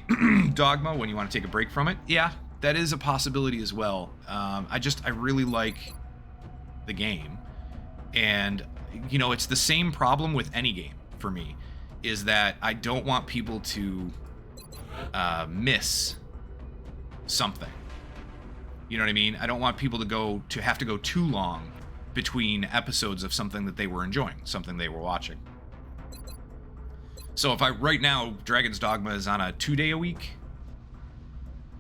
Dogma when you want to take a break from it. Yeah, that is a possibility as well. I really like the game, and you know, it's the same problem with any game for me, is that I don't want people to miss something. You know what I mean? I don't want people to have to go too long between episodes of something that they were enjoying, something they were watching. So if right now, Dragon's Dogma is on a 2-day a week.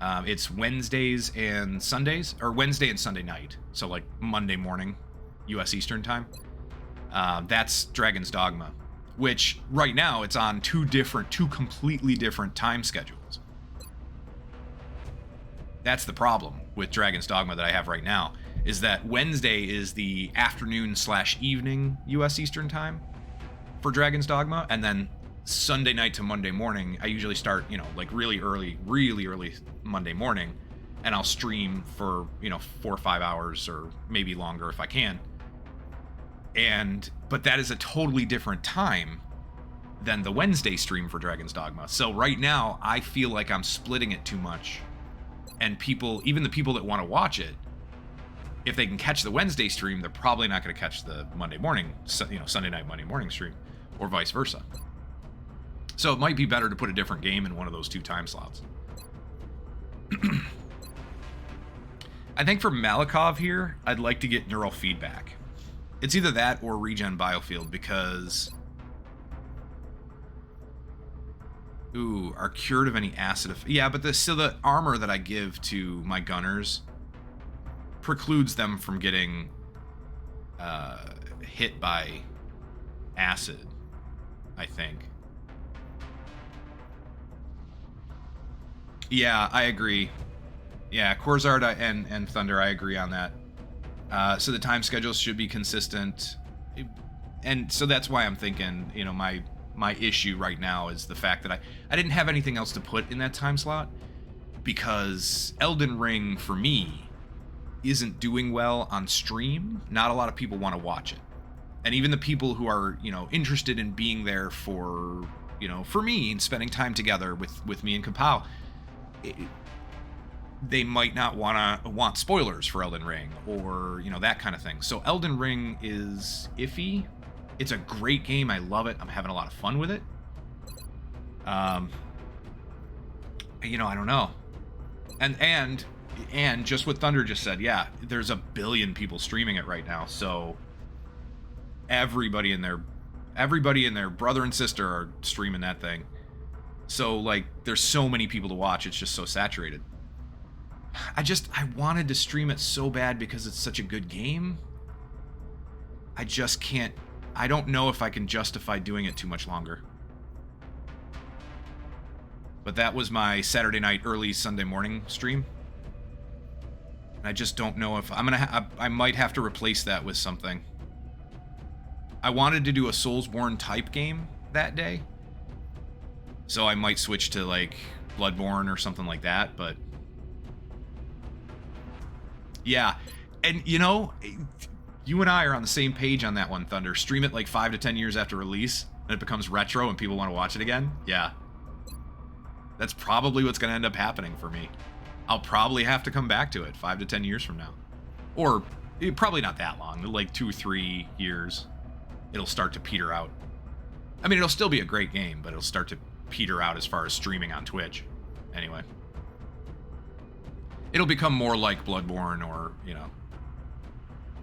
It's Wednesdays and Sundays, or Wednesday and Sunday night. So like Monday morning, US Eastern time. That's Dragon's Dogma, which right now it's on two completely different time schedules. That's the problem with Dragon's Dogma that I have right now, is that Wednesday is the afternoon/evening US Eastern time for Dragon's Dogma, and then Sunday night to Monday morning, I usually start, you know, like really early Monday morning, and I'll stream for, you know, 4 or 5 hours or maybe longer if I can. But that is a totally different time than the Wednesday stream for Dragon's Dogma. So right now, I feel like I'm splitting it too much. And people, even the people that want to watch it, if they can catch the Wednesday stream, they're probably not going to catch the Monday morning, you know, Sunday night, Monday morning stream, or vice versa. So it might be better to put a different game in one of those two time slots. I think for Malikov here, I'd like to get neural feedback. It's either that or regen biofield, because are cured of any acid yeah, but the armor that I give to my gunners precludes them from getting hit by acid, I think. Yeah, I agree. Yeah, Corzard and Thunder, I agree on that. So the time schedules should be consistent. And so that's why I'm thinking, you know, my issue right now is the fact that I didn't have anything else to put in that time slot, because Elden Ring, for me, isn't doing well on stream. Not a lot of people want to watch it. And even the people who are, you know, interested in being there for, you know, for me and spending time together with me and Kapow, they might not want spoilers for Elden Ring, or, you know, that kind of thing. So Elden Ring is iffy. It's a great game. I love it. I'm having a lot of fun with it. You know, I don't know. And just what Thunder just said, yeah, there's 1 billion people streaming it right now. So everybody and their brother and sister are streaming that thing. So like, there's so many people to watch. It's just so saturated. I wanted to stream it so bad because it's such a good game. I just can't. I don't know if I can justify doing it too much longer. But that was my Saturday night, early Sunday morning stream. And I just don't know if I might have to replace that with something. I wanted to do a Soulsborne type game that day, so I might switch to like Bloodborne or something like that. But yeah, and you know, you and I are on the same page on that one, Thunder. Stream it like 5 to 10 years after release, and it becomes retro and people want to watch it again. Yeah. That's probably what's going to end up happening for me. I'll probably have to come back to it 5 to 10 years from now. Or probably not that long, like 2 or 3 years. It'll start to peter out. I mean, it'll still be a great game, but it'll start to peter out as far as streaming on Twitch. Anyway. It'll become more like Bloodborne or, you know,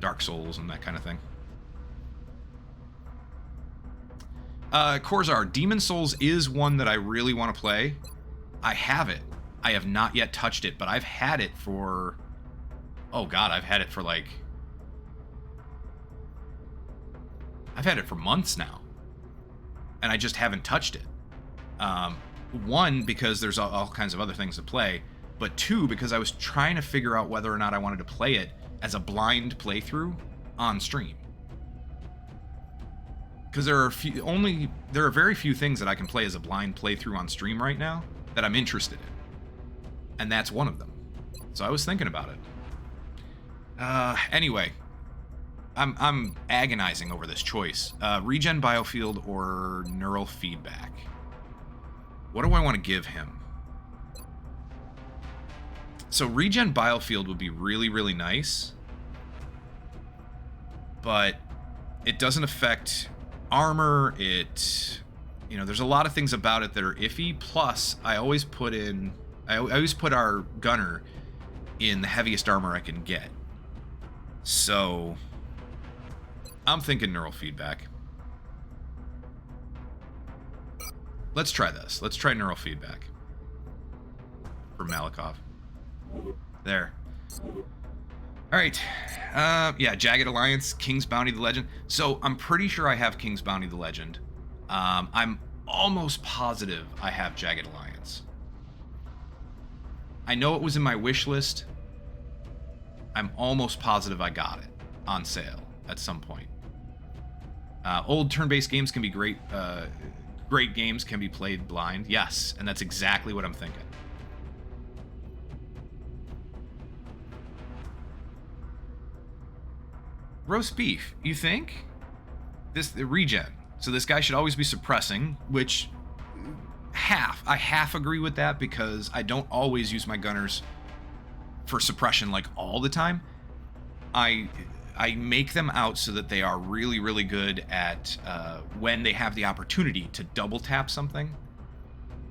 Dark Souls and that kind of thing. Corzar, Demon Souls is one that I really want to play. I have it. I have not yet touched it, but I've had it for... Oh god, I've had it for like... I've had it for months now. And I just haven't touched it. One, because there's all kinds of other things to play. But two, because I was trying to figure out whether or not I wanted to play it as a blind playthrough on stream. Because there are very few things that I can play as a blind playthrough on stream right now that I'm interested in. And that's one of them. So I was thinking about it. Anyway, I'm agonizing over this choice. Regen biofield or neural feedback. What do I want to give him? So regen biofield would be really, really nice, but it doesn't affect armor. It, there's a lot of things about it that are iffy. Plus, I always put our gunner in the heaviest armor I can get. So I'm thinking neural feedback. Let's try this. Let's try neural feedback for Malikov. There. All right. Yeah, Jagged Alliance, King's Bounty the Legend. So I'm pretty sure I have King's Bounty the Legend. I'm almost positive I have Jagged Alliance. I know it was in my wish list. I'm almost positive I got it on sale at some point. Old turn-based games can be great. Great games can be played blind. Yes, and that's exactly what I'm thinking. Roast beef, you think? The regen. So this guy should always be suppressing, which I half agree with that because I don't always use my gunners for suppression like all the time. I make them out so that they are really, really good at when they have the opportunity to double tap something,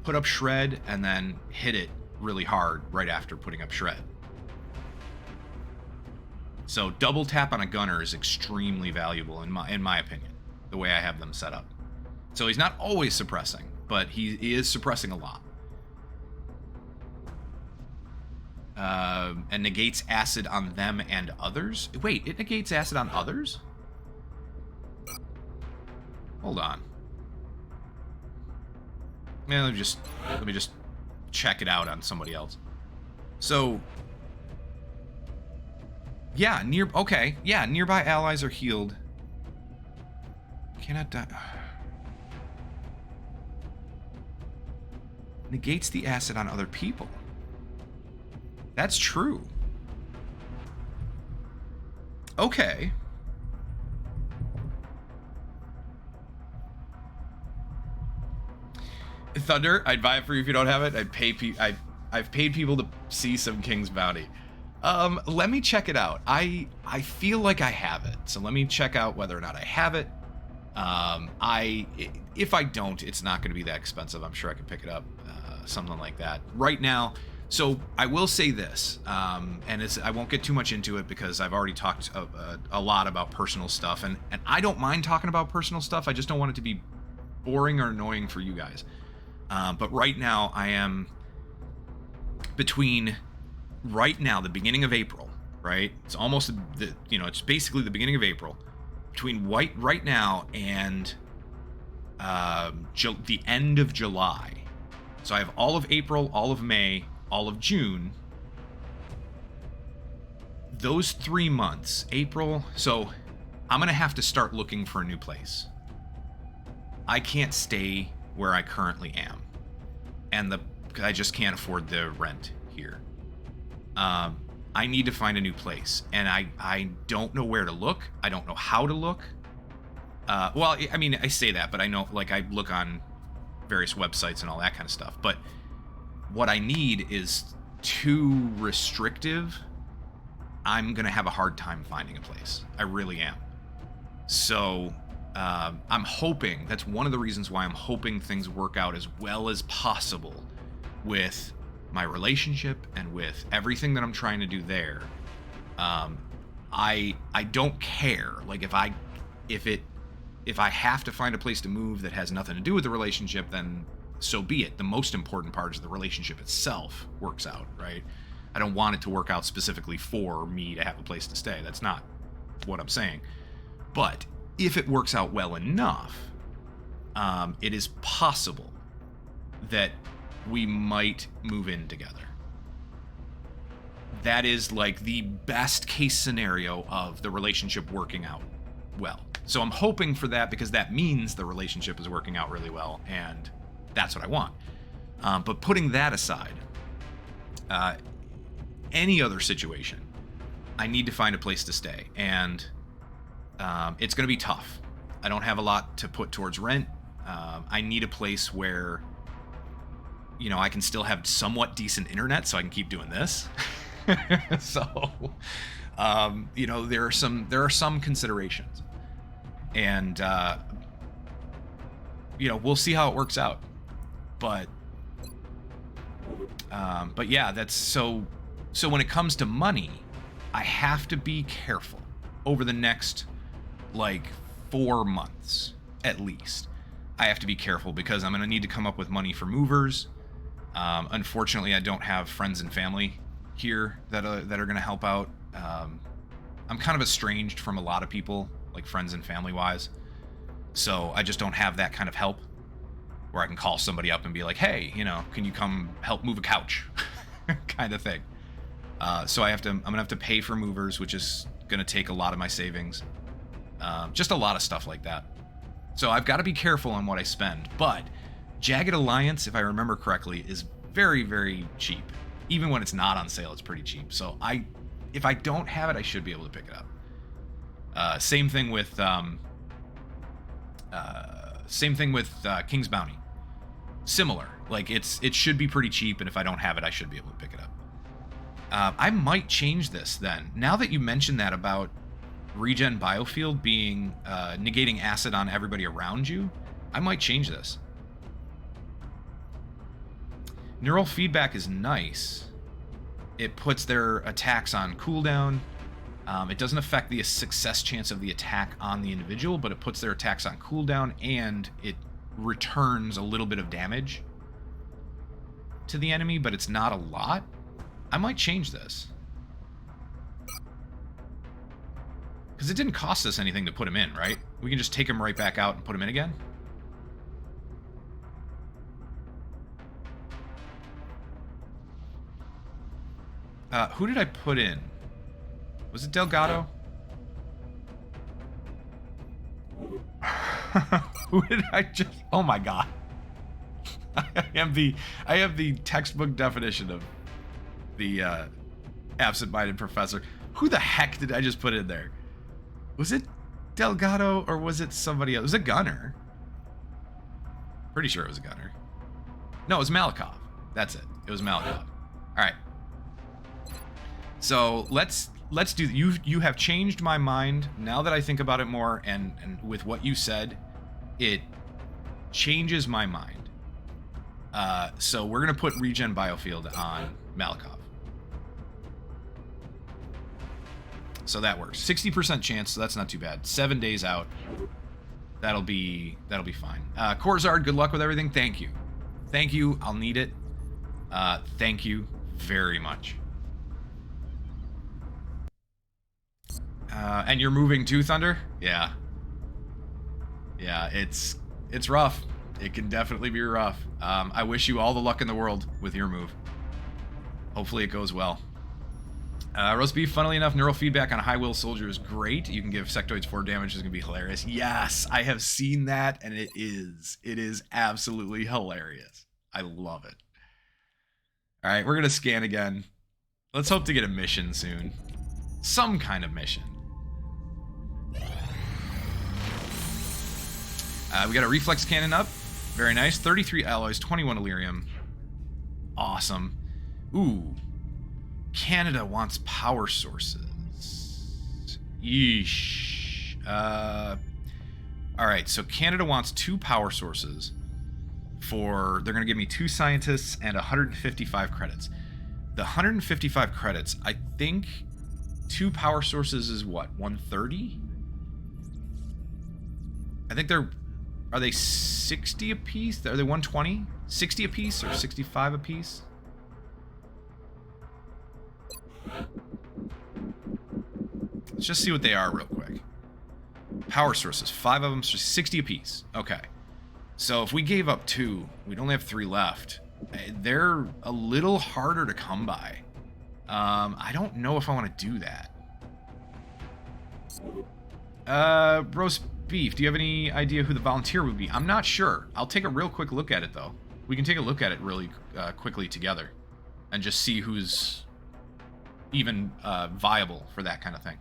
put up shred, and then hit it really hard right after putting up shred. So double tap on a gunner is extremely valuable in my opinion, the way I have them set up. So he's not always suppressing, but he is suppressing a lot. And negates acid on them and others. Wait, it negates acid on others? Hold on. Yeah, let me just check it out on somebody else. So, yeah, nearby allies are healed. Cannot die. Negates the acid on other people. That's true. Okay. Thunder, I'd buy it for you if you don't have it. I've paid people to see some King's Bounty. Let me check it out. I feel like I have it. So let me check out whether or not I have it. If I don't, it's not going to be that expensive. I'm sure I can pick it up. Something like that. Right now, so I will say this, and I won't get too much into it because I've already talked a lot about personal stuff, and I don't mind talking about personal stuff. I just don't want it to be boring or annoying for you guys. But right now, I am between the beginning of April, right? It's almost it's basically the beginning of April. Between right now and the end of July. So I have all of April, all of May, all of June. Those 3 months, April, so I'm going to have to start looking for a new place. I can't stay where I currently am. And I just can't afford the rent here. I need to find a new place. And I don't know where to look. I don't know how to look. Well, I mean, I say that, but I know, like, I look on various websites and all that kind of stuff. But what I need is too restrictive. I'm going to have a hard time finding a place. I really am. So I'm hoping, that's one of the reasons why I'm hoping things work out as well as possible with my relationship and with everything that I'm trying to do there. I don't care. Like, if I have to find a place to move that has nothing to do with the relationship, then so be it. The most important part is the relationship itself works out, right? I don't want it to work out specifically for me to have a place to stay. That's not what I'm saying. But if it works out well enough, it is possible that we might move in together. That is like the best case scenario of the relationship working out well. So I'm hoping for that because that means the relationship is working out really well, and that's what I want. But putting that aside, any other situation, I need to find a place to stay, and it's going to be tough. I don't have a lot to put towards rent. I need a place where you know, I can still have somewhat decent internet, so I can keep doing this. So, you know, there are some considerations, and you know, we'll see how it works out. But yeah, that's so when it comes to money, I have to be careful over the next like 4 months at least. I have to be careful because I'm going to need to come up with money for movers. Unfortunately, I don't have friends and family here that are going to help out. I'm kind of estranged from a lot of people, like friends and family wise. So I just don't have that kind of help where I can call somebody up and be like, hey, you know, can you come help move a couch kind of thing. So I'm going to have to pay for movers, which is going to take a lot of my savings. Just a lot of stuff like that. So I've got to be careful on what I spend. But Jagged Alliance, if I remember correctly, is very, very cheap. Even when it's not on sale, it's pretty cheap. So if I don't have it, I should be able to pick it up. Same thing with King's Bounty. Similar. Like it should be pretty cheap, and if I don't have it, I should be able to pick it up. I might change this then. Now that you mentioned that about regen biofield being negating acid on everybody around you, I might change this. Neural feedback is nice. It puts their attacks on cooldown. It doesn't affect the success chance of the attack on the individual, but it puts their attacks on cooldown, and it returns a little bit of damage to the enemy, but it's not a lot. I might change this. Because it didn't cost us anything to put him in, right? We can just take him right back out and put him in again. Who did I put in? Was it Delgado? Who did I just... Oh my god. I have the textbook definition of the absent-minded professor. Who the heck did I just put in there? Was it Delgado or was it somebody else? It was a gunner. Pretty sure it was a gunner. No, it was Malikov. That's it. It was Malikov. All right. So let's do. You have changed my mind now that I think about it more, and with what you said, it changes my mind. So we're gonna put regen biofield on Malikov. So that works. 60% chance, so that's not too bad. 7 days out. That'll be fine. Corzard, good luck with everything. Thank you. Thank you. I'll need it. Thank you very much. And you're moving too, Thunder? Yeah. Yeah, it's rough. It can definitely be rough. I wish you all the luck in the world with your move. Hopefully it goes well. Roast beef, funnily enough, neural feedback on a high will soldier is great. You can give sectoids 4 damage, it's gonna be hilarious. Yes, I have seen that, and it is absolutely hilarious. I love it. All right, we're gonna scan again. Let's hope to get a mission soon. Some kind of mission. We got a reflex cannon up. Very nice. 33 alloys, 21 Elerium. Awesome. Ooh. Canada wants power sources. Yeesh. Alright, so Canada wants 2 power sources for... They're going to give me 2 scientists and 155 credits. The 155 credits, I think 2 power sources is what? 130? I think they're... Are they 60 apiece? Are they 120? 60 apiece or 65 apiece? Let's just see what they are real quick. Power sources, 5 of them, so 60 apiece. Okay. So if we gave up 2, we'd only have 3 left. They're a little harder to come by. I don't know if I want to do that. Roast beef, do you have any idea who the volunteer would be? I'm not sure. I'll take a real quick look at it, though. We can take a look at it really quickly together and just see who's even viable for that kind of thing.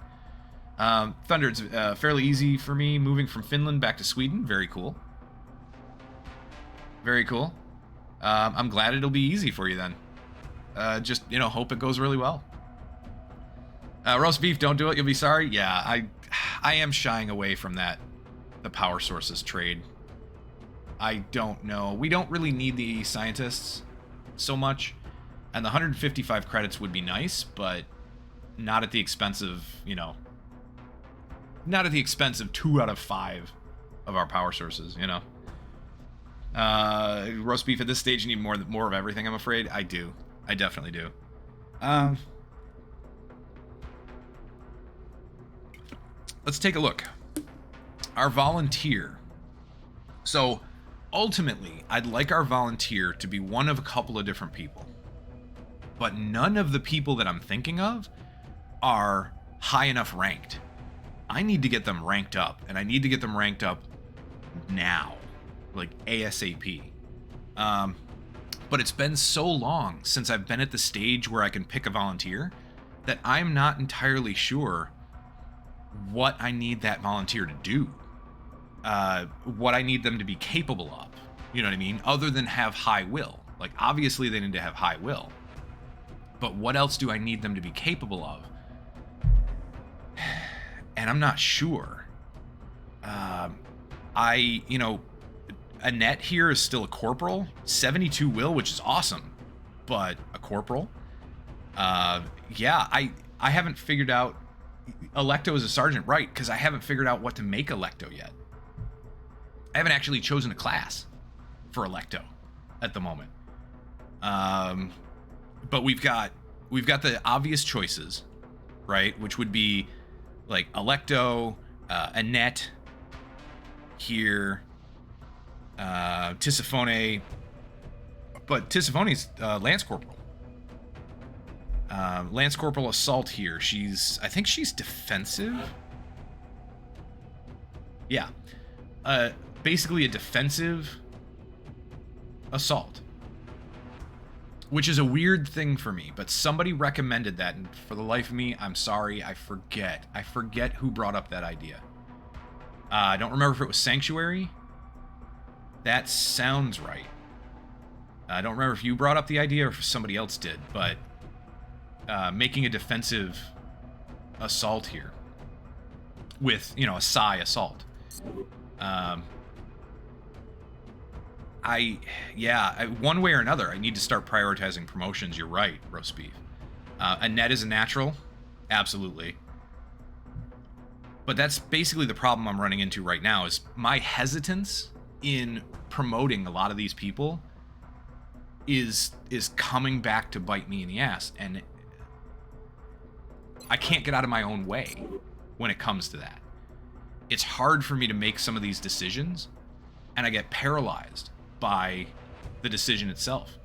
Thunder, it's fairly easy for me moving from Finland back to Sweden. Very cool. Very cool. I'm glad it'll be easy for you then. Just, hope it goes really well. Roast beef, don't do it, you'll be sorry. Yeah, I am shying away from that, the power sources trade. I don't know. We don't really need the scientists so much. And the 155 credits would be nice, but not at the expense of, not at the expense of 2 out of 5 of our power sources, Roast beef, at this stage, you need more of everything, I'm afraid. I do. I definitely do. Let's take a look. Our volunteer. So, ultimately, I'd like our volunteer to be one of a couple of different people. But none of the people that I'm thinking of are high enough ranked. I need to get them ranked up, and I need to get them ranked up now. Like ASAP. But it's been so long since I've been at the stage where I can pick a volunteer that I'm not entirely sure what I need that volunteer to do. What I need them to be capable of. You know what I mean? Other than have high will. Like, obviously they need to have high will. But what else do I need them to be capable of? And I'm not sure. Annette here is still a corporal. 72 will, which is awesome. But a corporal? Yeah, I haven't figured out... Electo is a sergeant, right, because I haven't figured out what to make Electo yet. I haven't actually chosen a class for Electo at the moment. But we've got the obvious choices, right? Which would be like Electo, Annette here, Tisiphone, but Tisiphone's Lance Corporal. Lance Corporal Assault here. I think she's defensive. Yeah. Basically a defensive assault. Which is a weird thing for me, but somebody recommended that, and for the life of me, I'm sorry, I forget. I forget who brought up that idea. I don't remember if it was Sanctuary. That sounds right. I don't remember if you brought up the idea or if somebody else did, but making a defensive assault here with, a psi assault. One way or another, I need to start prioritizing promotions. You're right, Roast Beef. Annette is a natural. Absolutely. But that's basically the problem I'm running into right now, is my hesitance in promoting a lot of these people is coming back to bite me in the ass. And I can't get out of my own way when it comes to that. It's hard for me to make some of these decisions, and I get paralyzed by the decision itself.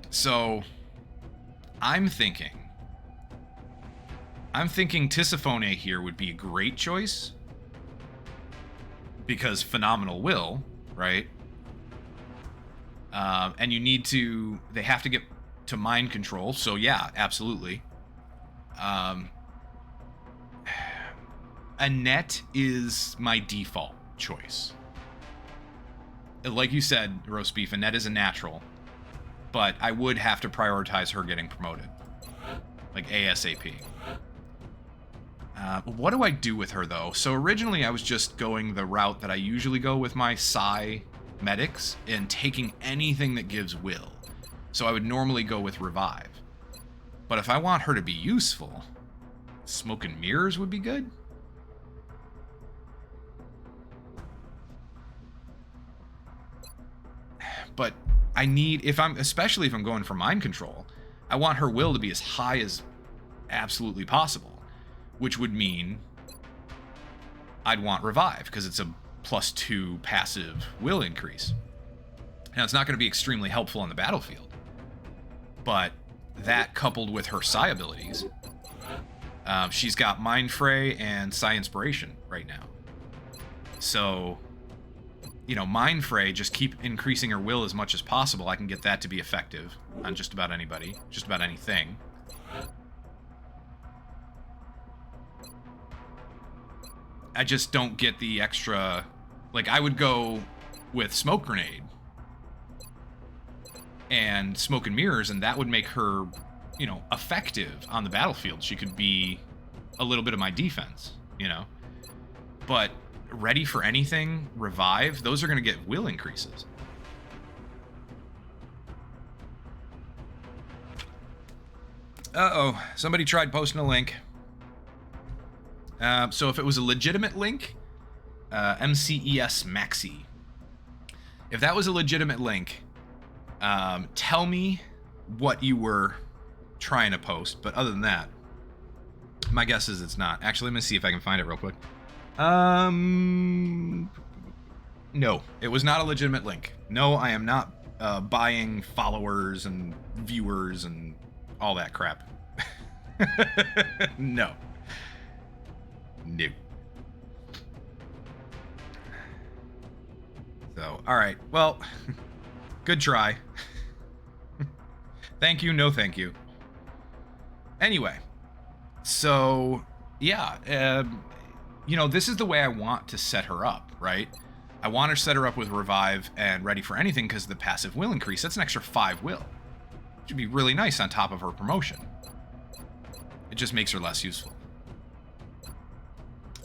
So I'm thinking Tisiphone here would be a great choice because phenomenal will, right? And they have to get to mind control. So yeah, absolutely. Annette is my default choice. Like you said, Roast Beef, Annette is a natural, but I would have to prioritize her getting promoted, like ASAP. What do I do with her, though? So originally I was just going the route that I usually go with my psi medics and taking anything that gives will. So I would normally go with Revive. But if I want her to be useful, Smoke and Mirrors would be good. But I need, especially if I'm going for mind control, I want her will to be as high as absolutely possible, which would mean I'd want Revive because it's a +2 passive will increase. Now, it's not going to be extremely helpful on the battlefield, but that coupled with her psi abilities, she's got Mind Fray and Psi Inspiration right now. So, Mind Fray, just keep increasing her will as much as possible. I can get that to be effective on just about anybody, just about anything. I just don't get the extra... Like, I would go with smoke grenade and smoke and mirrors, and that would make her, you know, effective on the battlefield. She could be a little bit of my defense, you know. But ready for anything, revive, those are going to get will increases. Uh-oh, somebody tried posting a link. So if it was a legitimate link, MCES Maxi. If that was a legitimate link, tell me what you were trying to post. But other than that, my guess is it's not. Actually, let me see if I can find it real quick. No, it was not a legitimate link. No, I am not buying followers and viewers and all that crap. No. No. So, alright. Well, good try. Thank you, no thank you. Anyway. So, yeah. You know, this is the way I want to set her up, right? I want to set her up with Revive and Ready for Anything because the passive will increase. That's an extra 5 will. Which would be really nice on top of her promotion. It just makes her less useful.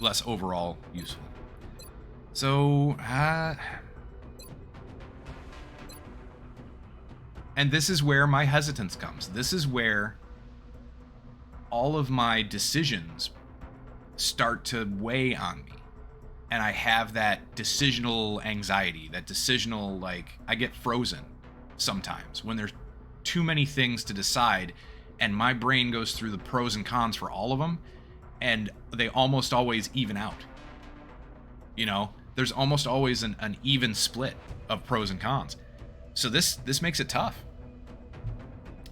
Less overall useful. So, and this is where my hesitance comes. This is where all of my decisions start to weigh on me. And I have that decisional anxiety, that decisional, like, I get frozen sometimes when there's too many things to decide, and my brain goes through the pros and cons for all of them, and they almost always even out. You know, there's almost always an even split of pros and cons. So this makes it tough.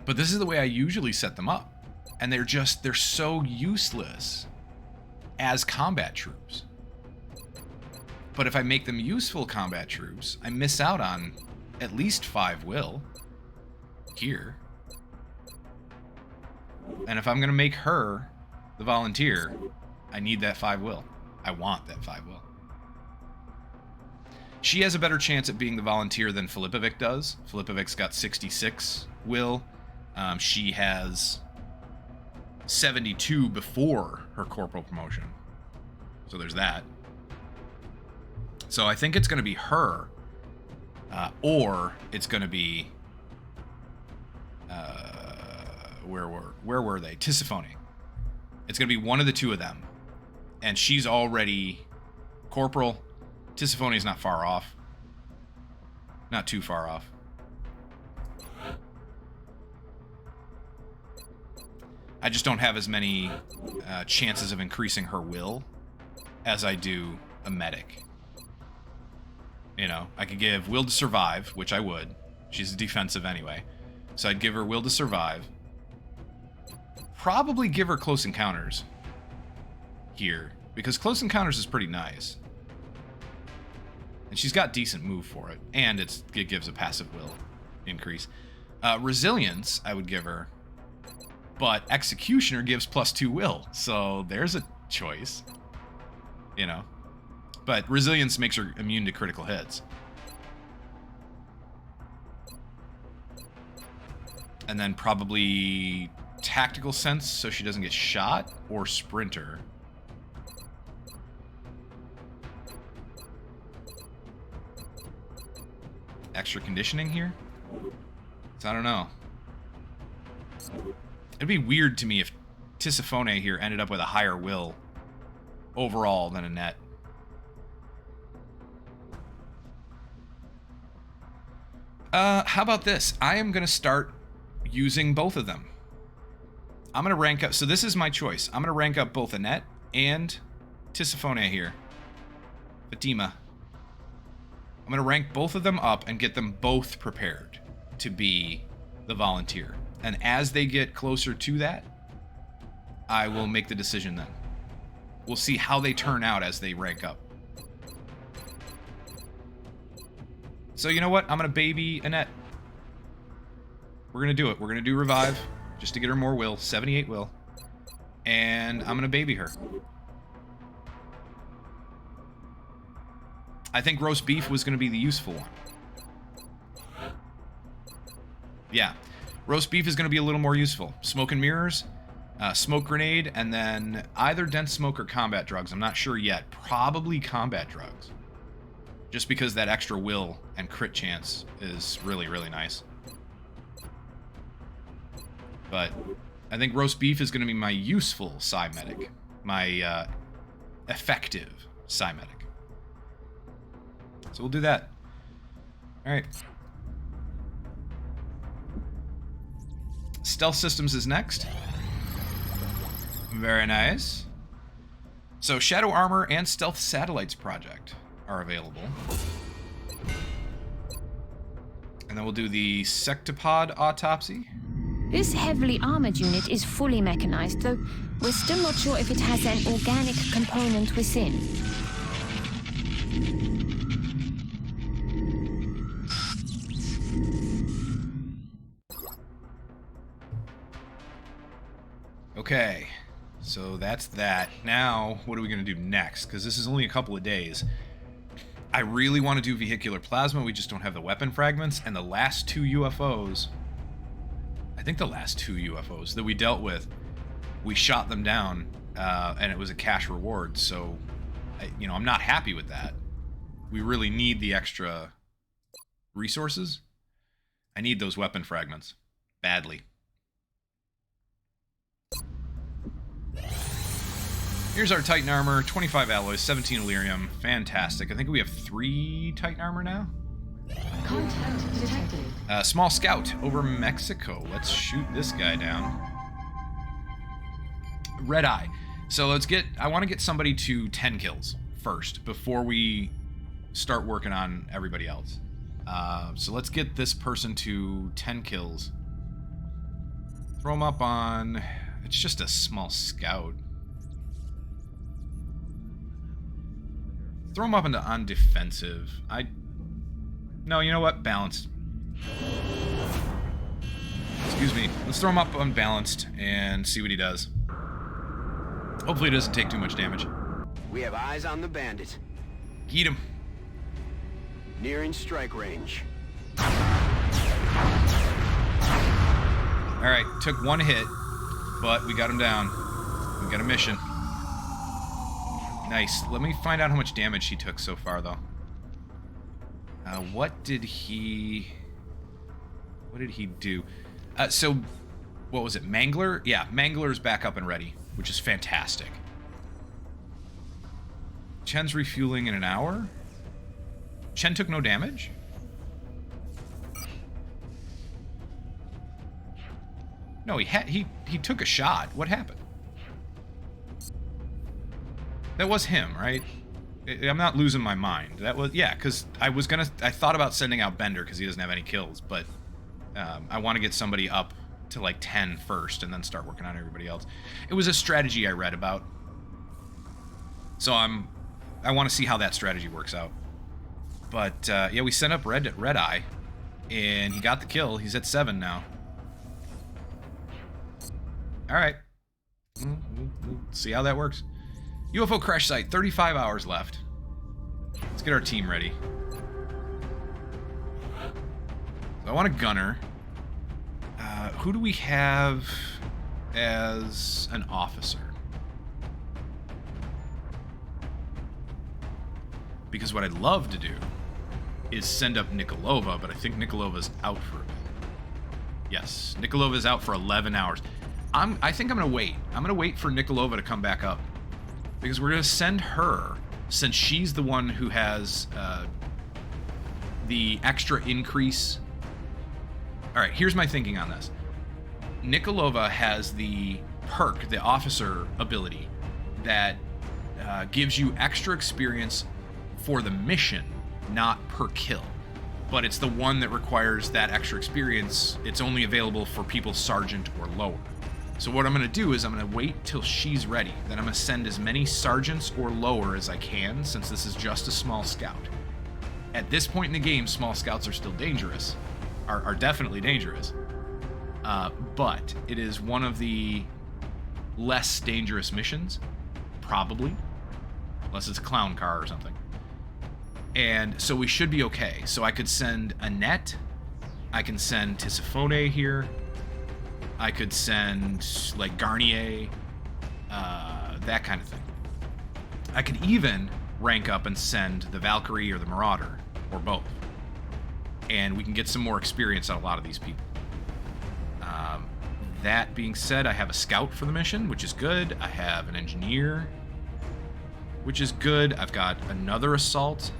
But this is the way I usually set them up. And they're so useless as combat troops. But if I make them useful combat troops, I miss out on at least 5 will here. And if I'm going to make her the volunteer, I need that 5 will. I want that 5 will. She has a better chance at being the volunteer than Filipovic does. Filipovic's got 66 will. She has 72 before her corporal promotion. So there's that. So I think it's going to be her, or it's going to be where were they? Tisiphone. It's going to be one of the two of them, and she's already corporal. Tisiphone's not far off, not too far off. I just don't have as many chances of increasing her will as I do a medic. You know, I could give will to survive, which I would. She's defensive anyway. So I'd give her will to survive. Probably give her close encounters here, because close encounters is pretty nice. And she's got decent move for it. And it gives a passive will increase. Resilience, I would give her. But Executioner gives +2 will. So there's a choice. You know. But Resilience makes her immune to critical hits. And then probably Tactical Sense so she doesn't get shot. Or Sprinter. Extra conditioning here? So I don't know. It'd be weird to me if Tisiphone here ended up with a higher will overall than Annette. How about this? I am going to start using both of them. I'm going to rank up... So this is my choice. I'm going to rank up both Annette and Tisiphone here. Fatima. I'm going to rank both of them up and get them both prepared to be the volunteer. And as they get closer to that, I will make the decision then. We'll see how they turn out as they rank up. So you know what? I'm going to baby Annette. We're going to do it. We're going to do Revive just to get her more will. 78 will. And I'm going to baby her. I think roast beef was going to be the useful one. Yeah. Roast beef is going to be a little more useful. Smoke and mirrors, smoke grenade, and then either dense smoke or combat drugs. I'm not sure yet. Probably combat drugs. Just because that extra will and crit chance is really, really nice. But I think roast beef is going to be my useful Psy-Medic. My effective Psy-Medic. So we'll do that. Alright. Stealth systems is next. Very nice. So Shadow Armor and Stealth Satellites project are available. And then we'll do the Sectopod Autopsy. This heavily armored unit is fully mechanized, though we're still not sure if it has an organic component within. Okay, so that's that. Now, what are we going to do next? Because this is only a couple of days. I really want to do vehicular plasma. We just don't have the weapon fragments. And the last two UFOs, I think the last two UFOs that we dealt with, we shot them down, and it was a cash reward. So, I'm not happy with that. We really need the extra resources. I need those weapon fragments badly. Here's our Titan armor, 25 alloys, 17 Illyrium. Fantastic. I think we have 3 Titan armor now. Contact detected. Small scout over Mexico. Let's shoot this guy down. Red Eye. So I want to get somebody to 10 kills first before we start working on everybody else. So let's get this person to 10 kills. Throw him up on... It's just a small scout. Throw him up on defensive. No, you know what? Balanced. Excuse me. Let's throw him up unbalanced and see what he does. Hopefully he doesn't take too much damage. We have eyes on the bandit. Eat him. Nearing strike range. Alright, took one hit, but we got him down. We got a mission. Nice. Let me find out how much damage he took so far, though. What did he do? So, what was it? Mangler? Yeah, Mangler's back up and ready, which is fantastic. Chen's refueling in an hour? Chen took no damage? No, he took a shot. What happened? That was him, right? I'm not losing my mind. That was, yeah, because I thought about sending out Bender because he doesn't have any kills, but I want to get somebody up to like 10 first and then start working on everybody else. It was a strategy I read about. So I want to see how that strategy works out. But yeah, we sent up Red Eye and he got the kill. He's at 7 now. All right. We'll see how that works. UFO crash site, 35 hours left. Let's get our team ready. So I want a gunner. Who do we have as an officer? Because what I'd love to do is send up Nikolova, but I think Nikolova's out for a bit. Yes, Nikolova's out for 11 hours. I think I'm going to wait. I'm going to wait for Nikolova to come back up. Because we're going to send her, since she's the one who has the extra increase. Alright, here's my thinking on this. Nikolova has the perk, the officer ability, that gives you extra experience for the mission, not per kill. But it's the one that requires that extra experience. It's only available for people sergeant or lower. So what I'm going to do is I'm going to wait till she's ready. Then I'm going to send as many sergeants or lower as I can, since this is just a small scout. At this point in the game, small scouts are still dangerous. Are definitely dangerous. But it is one of the less dangerous missions. Probably. Unless it's a clown car or something. And so we should be okay. So I could send Annette. I can send Tisiphone here. I could send, like, Garnier. That kind of thing. I could even rank up and send the Valkyrie or the Marauder, or both. And we can get some more experience on a lot of these people. That being said, I have a scout for the mission, which is good. I have an engineer, which is good. I've got another assault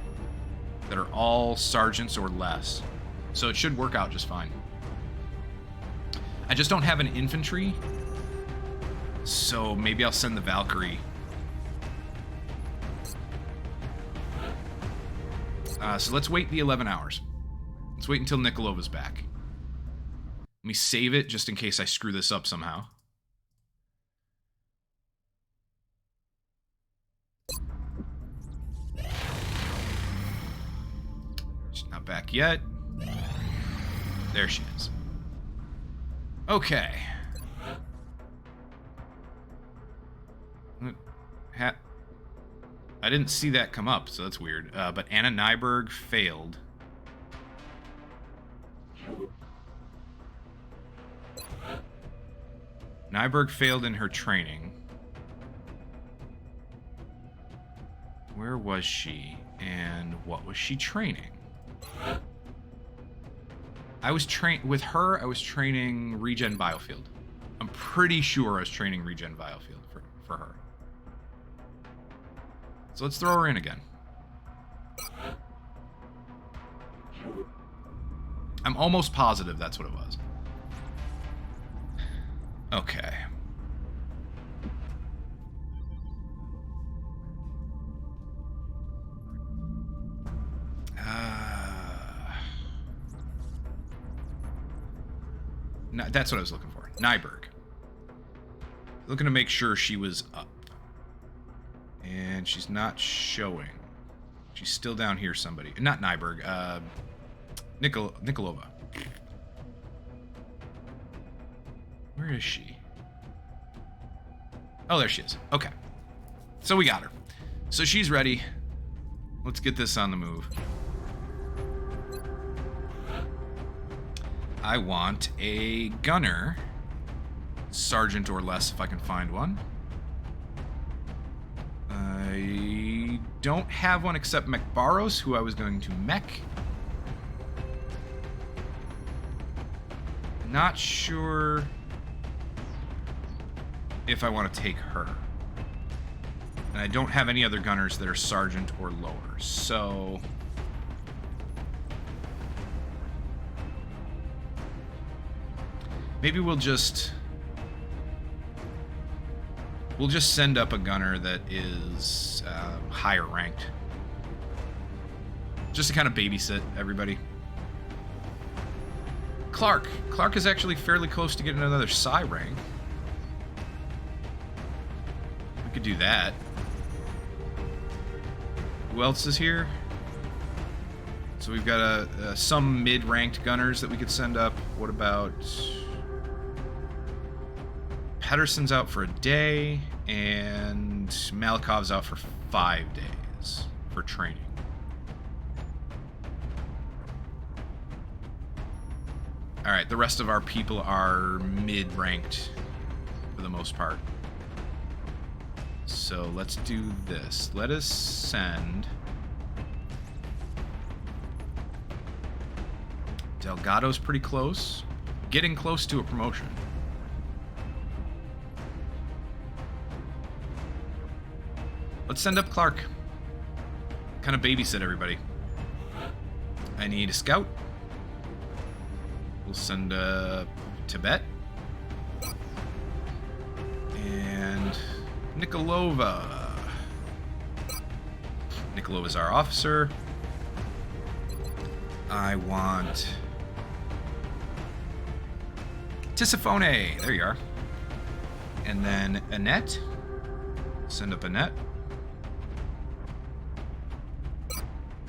that are all sergeants or less. So it should work out just fine. I just don't have an infantry, so maybe I'll send the Valkyrie. So let's wait the 11 hours. Let's wait until Nikolova's back. Let me save it just in case I screw this up somehow. She's not back yet. There she is. Okay. I didn't see that come up, so that's weird. But Anna Nyberg failed. Nyberg failed in her training. Where was she? And what was she training? I was with her, I was training Regen Biofield. I'm pretty sure I was training Regen Biofield for her. So let's throw her in again. I'm almost positive that's what it was. Okay. No, that's what I was looking for. Nyberg. Looking to make sure she was up. And she's not showing. She's still down here, somebody. Not Nyberg. Nikolova. Where is she? Oh, there she is. Okay. So we got her. So she's ready. Let's get this on the move. I want a gunner. Sergeant or less if I can find one. I don't have one except Mech Barros, who I was going to mech. Not sure if I want to take her. And I don't have any other gunners that are sergeant or lower, so... maybe we'll just send up a gunner that is higher ranked. Just to kind of babysit everybody. Clark is actually fairly close to getting another psi rank. We could do that. Who else is here? So we've got some mid-ranked gunners that we could send up. What about... Pedersen's out for a day, and Malakov's out for 5 days for training. Alright, the rest of our people are mid-ranked for the most part. So let's do this. Let us send... Delgado's pretty close. Getting close to a promotion. Let's send up Clark. Kind of babysit everybody. I need a scout. We'll send Tibet. And Nikolova. Nikolova's our officer. I want Tisiphone. There you are. And then Annette. Send up Annette.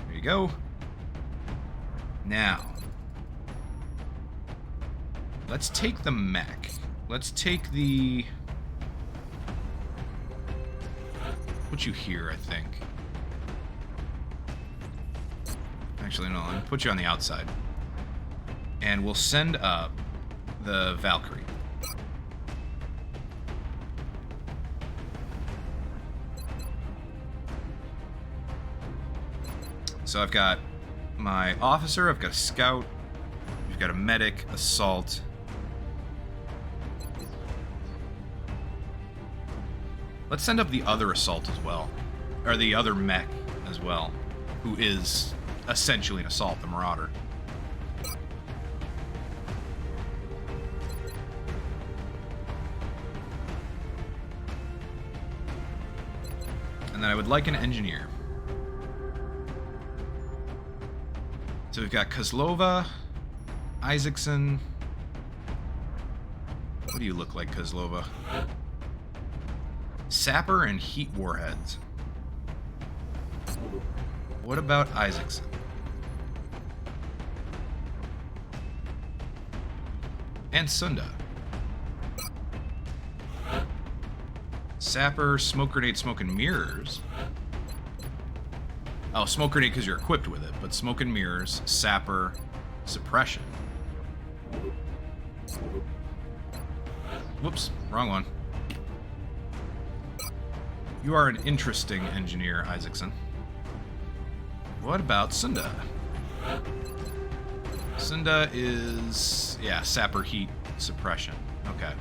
There you go. Now, let's take the mech. Let's take the... Put you here, I think. Actually, no, let me put you on the outside. And we'll send up the Valkyrie. So I've got my officer, I've got a scout, we've got a medic, assault. Let's send up the other assault as well. Or the other mech as well, who is essentially an assault, the Marauder. And then I would like an engineer. So we've got Kozlova, Isaacson. What do you look like, Kozlova? Sapper and heat warheads. What about Isaacson? And Sunda. Sapper, smoke grenade, smoke and mirrors. Oh, smoke grenade because you're equipped with it, but smoke and mirrors, sapper, suppression. Whoops, wrong one. You are an interesting engineer, Isaacson. What about Sunda? Sunda is, yeah, sapper, heat, suppression. Okay.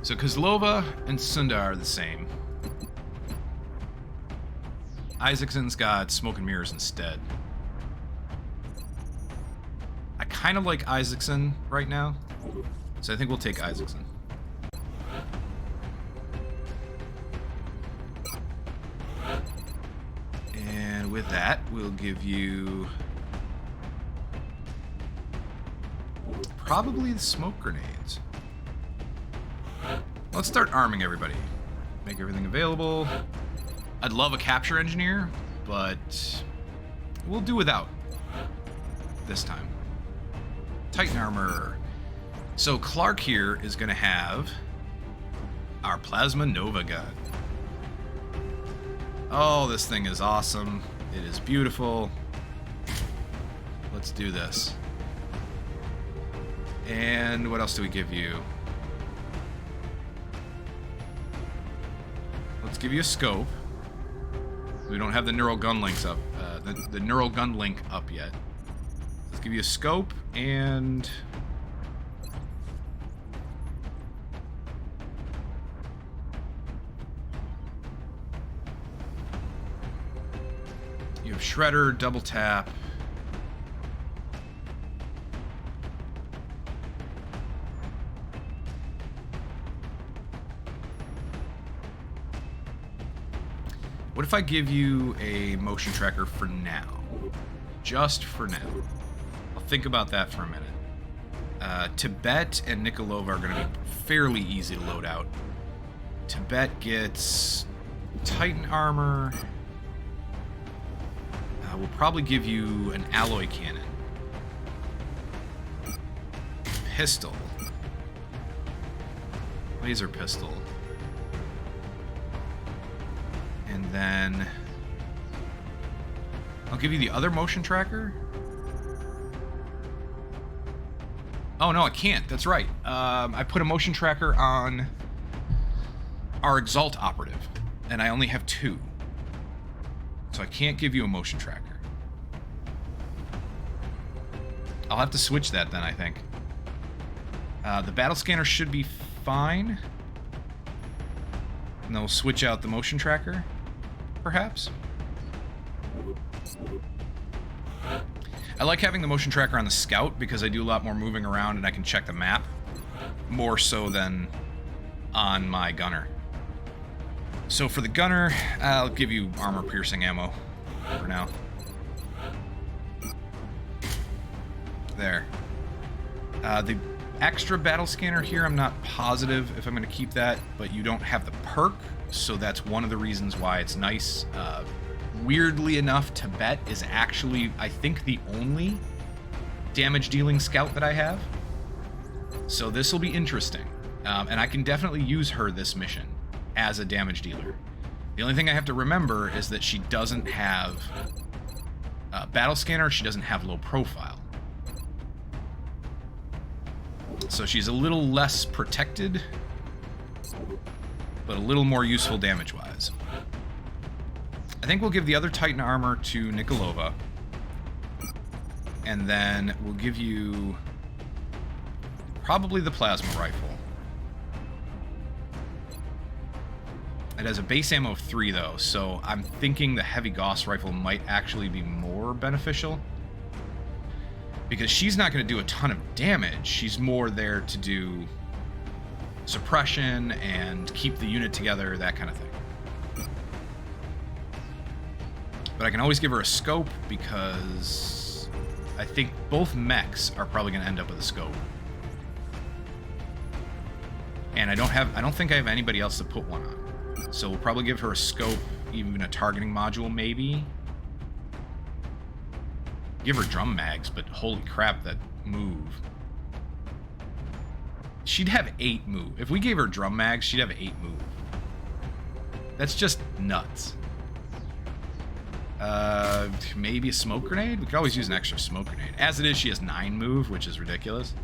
So Kozlova and Sunda are the same. Isaacson's got smoke and mirrors instead. I kind of like Isaacson right now, so I think we'll take Isaacson. And with that, we'll give you probably the smoke grenades. Let's start arming everybody. Make everything available. I'd love a capture engineer, but we'll do without this time. Titan armor. So Clark here is going to have our Plasma Nova gun. Oh, this thing is awesome. It is beautiful. Let's do this. And what else do we give you? Let's give you a scope. We don't have the neural gun links up, the neural gun link up yet. Let's give you a scope and you have Shredder, double tap. What if I give you a motion tracker for now? Just for now. I'll think about that for a minute. Tibet and Nikolova are going to be fairly easy to load out. Tibet gets Titan armor. We'll probably give you an alloy cannon. Pistol. Laser pistol. And then I'll give you the other motion tracker. Oh no, I can't. That's right. I put a motion tracker on our Exalt operative, and I only have 2. So I can't give you a motion tracker. I'll have to switch that then, I think. The battle scanner should be fine. And then we'll switch out the motion tracker, perhaps. I like having the motion tracker on the Scout because I do a lot more moving around and I can check the map more so than on my gunner. So for the gunner, I'll give you armor-piercing ammo for now. There. The extra battle scanner here, I'm not positive if I'm going to keep that, but you don't have the perk, so that's one of the reasons why it's nice. Weirdly enough, Tibet is actually, I think, the only damage-dealing scout that I have. So this will be interesting. And I can definitely use her this mission as a damage dealer. The only thing I have to remember is that she doesn't have battle scanner, she doesn't have low profile. So she's a little less protected, but a little more useful damage-wise. I think we'll give the other Titan armor to Nikolova. And then we'll give you probably the plasma rifle. It has a base ammo of 3, though, so I'm thinking the heavy Gauss rifle might actually be more beneficial. Because she's not going to do a ton of damage. She's more there to do suppression and keep the unit together, that kind of thing. But I can always give her a scope because I think both mechs are probably going to end up with a scope. And I don't think I have anybody else to put one on. So we'll probably give her a scope, even a targeting module, maybe. Give her drum mags, but holy crap, that move. She'd have 8 move. If we gave her drum mags, she'd have 8 move. That's just nuts. Maybe a smoke grenade? We could always use an extra smoke grenade. As it is, she has 9 move, which is ridiculous.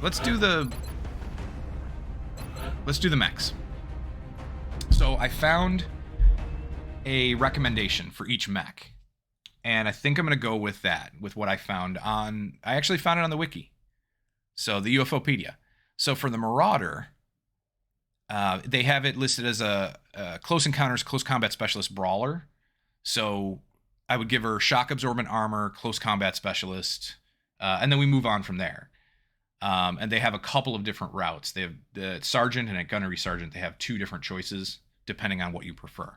Let's do the mechs. So I found a recommendation for each mech, and I think I'm going to go with that, with what I found on... I actually found it on the wiki. So the UFOpedia. So for the Marauder, they have it listed as a close encounters, close combat specialist brawler. So I would give her shock absorbent armor, close combat specialist, and then we move on from there. And they have a couple of different routes. They have the sergeant and a gunnery sergeant. They have 2 different choices depending on what you prefer.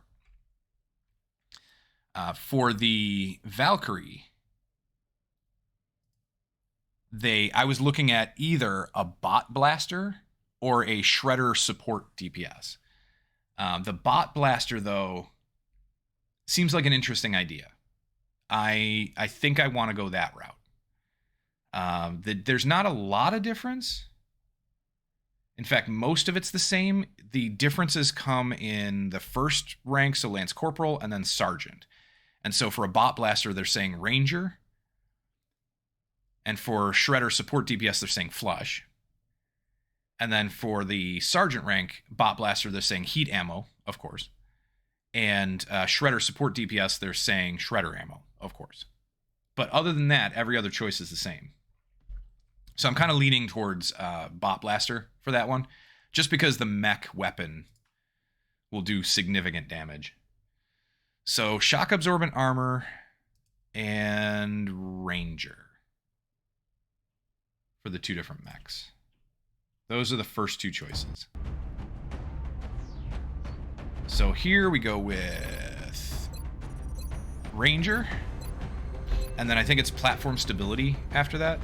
For the Valkyrie, I was looking at either a bot blaster or a shredder support DPS. The bot blaster, though, seems like an interesting idea. I think I want to go that route. There's not a lot of difference. In fact, most of it's the same. The differences come in the first rank, so Lance Corporal, and then Sergeant. And so for a bot blaster, they're saying Ranger. And for Shredder support DPS, they're saying Flush. And then for the Sergeant rank bot blaster, they're saying Heat Ammo, of course. And Shredder support DPS, they're saying Shredder Ammo, of course. But other than that, every other choice is the same. So I'm kind of leaning towards bot blaster for that one, just because the mech weapon will do significant damage. So shock absorbent armor and Ranger for the 2 different mechs. Those are the first 2 choices. So here we go with Ranger, and then I think it's platform stability after that.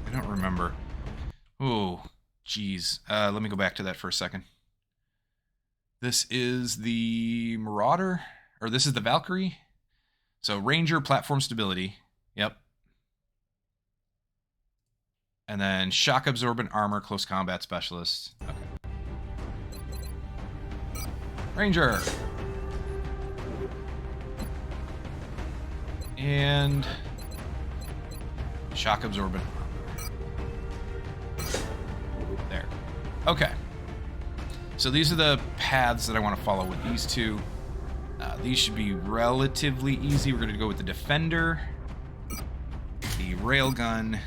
I don't remember. Oh, geez. Let me go back to that for a second. This is the Marauder, or this is the Valkyrie. So Ranger, platform stability. Yep. And then shock absorbent armor, close combat specialist. Okay. Ranger. And shock absorbent armor. There. Okay. So these are the paths that I want to follow with these 2. These should be relatively easy. We're going to go with the Defender, the Railgun.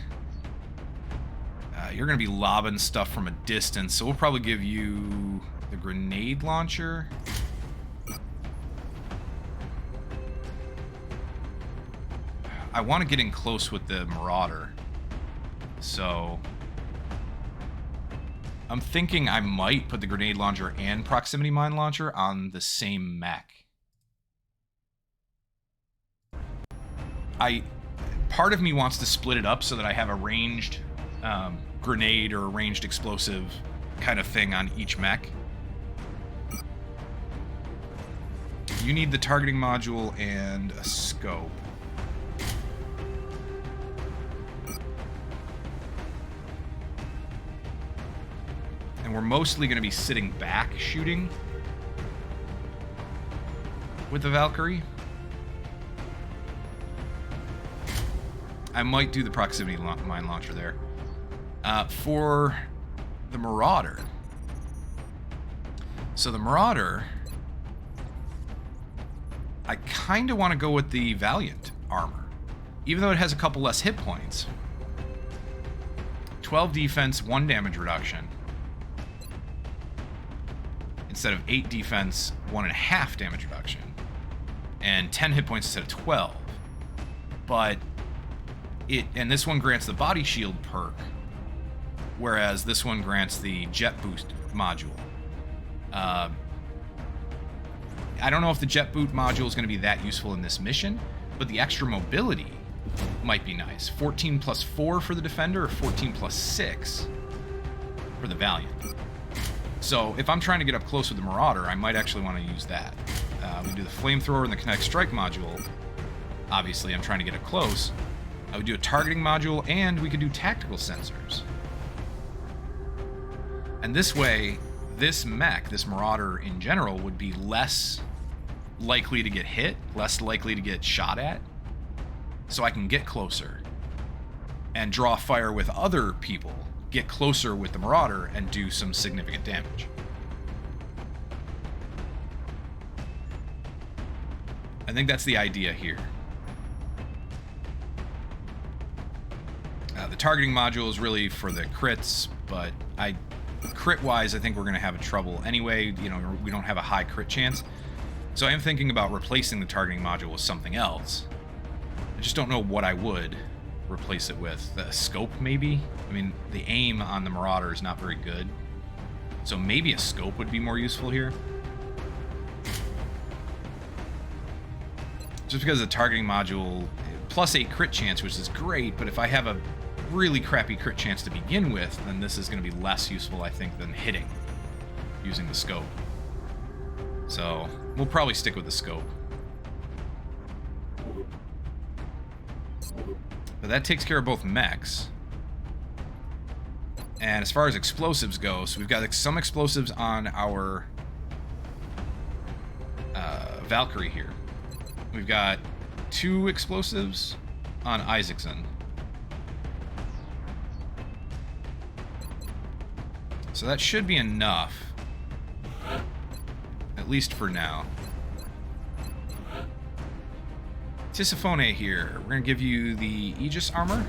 You're going to be lobbing stuff from a distance, so we'll probably give you the Grenade Launcher. I want to get in close with the Marauder, so I'm thinking I might put the Grenade Launcher and Proximity Mine Launcher on the same mech. Part of me wants to split it up so that I have a ranged grenade or a ranged explosive kind of thing on each mech. You need the targeting module and a scope. And we're mostly going to be sitting back shooting with the Valkyrie. I might do the proximity mine launcher there. For the Marauder. So the Marauder, I kind of want to go with the Valiant armor, even though it has a couple less hit points. 12 defense, 1 damage reduction. Instead of 8 defense, 1.5 damage reduction. And 10 hit points instead of 12. But and this one grants the body shield perk, whereas this one grants the jet boost module. I don't know if the jet boot module is going to be that useful in this mission, but the extra mobility might be nice. 14 plus 4 for the Defender, or 14 plus 6 for the Valiant. So if I'm trying to get up close with the Marauder, I might actually want to use that. We do the Flamethrower and the Kinetic Strike module. Obviously, I'm trying to get up close. I would do a targeting module, and we could do tactical sensors. And this way, this mech, this Marauder in general, would be less likely to get hit, less likely to get shot at, so I can get closer and draw fire with other people, get closer with the Marauder, and do some significant damage. I think that's the idea here. The targeting module is really for the crits, but crit-wise, I think we're going to have trouble anyway. You know, we don't have a high crit chance. So I am thinking about replacing the targeting module with something else. I just don't know what I would replace it with. The scope, maybe? I mean, the aim on the Marauder is not very good. So maybe a scope would be more useful here. Just because the targeting module, plus 8 crit chance, which is great, but if I have a really crappy crit chance to begin with, then this is going to be less useful, I think, than hitting using the scope. So we'll probably stick with the scope. But that takes care of both mechs. And as far as explosives go, so we've got some explosives on our Valkyrie here. We've got 2 explosives on Isaacson. So that should be enough, at least for now. Tisiphone here. We're going to give you the Aegis armor,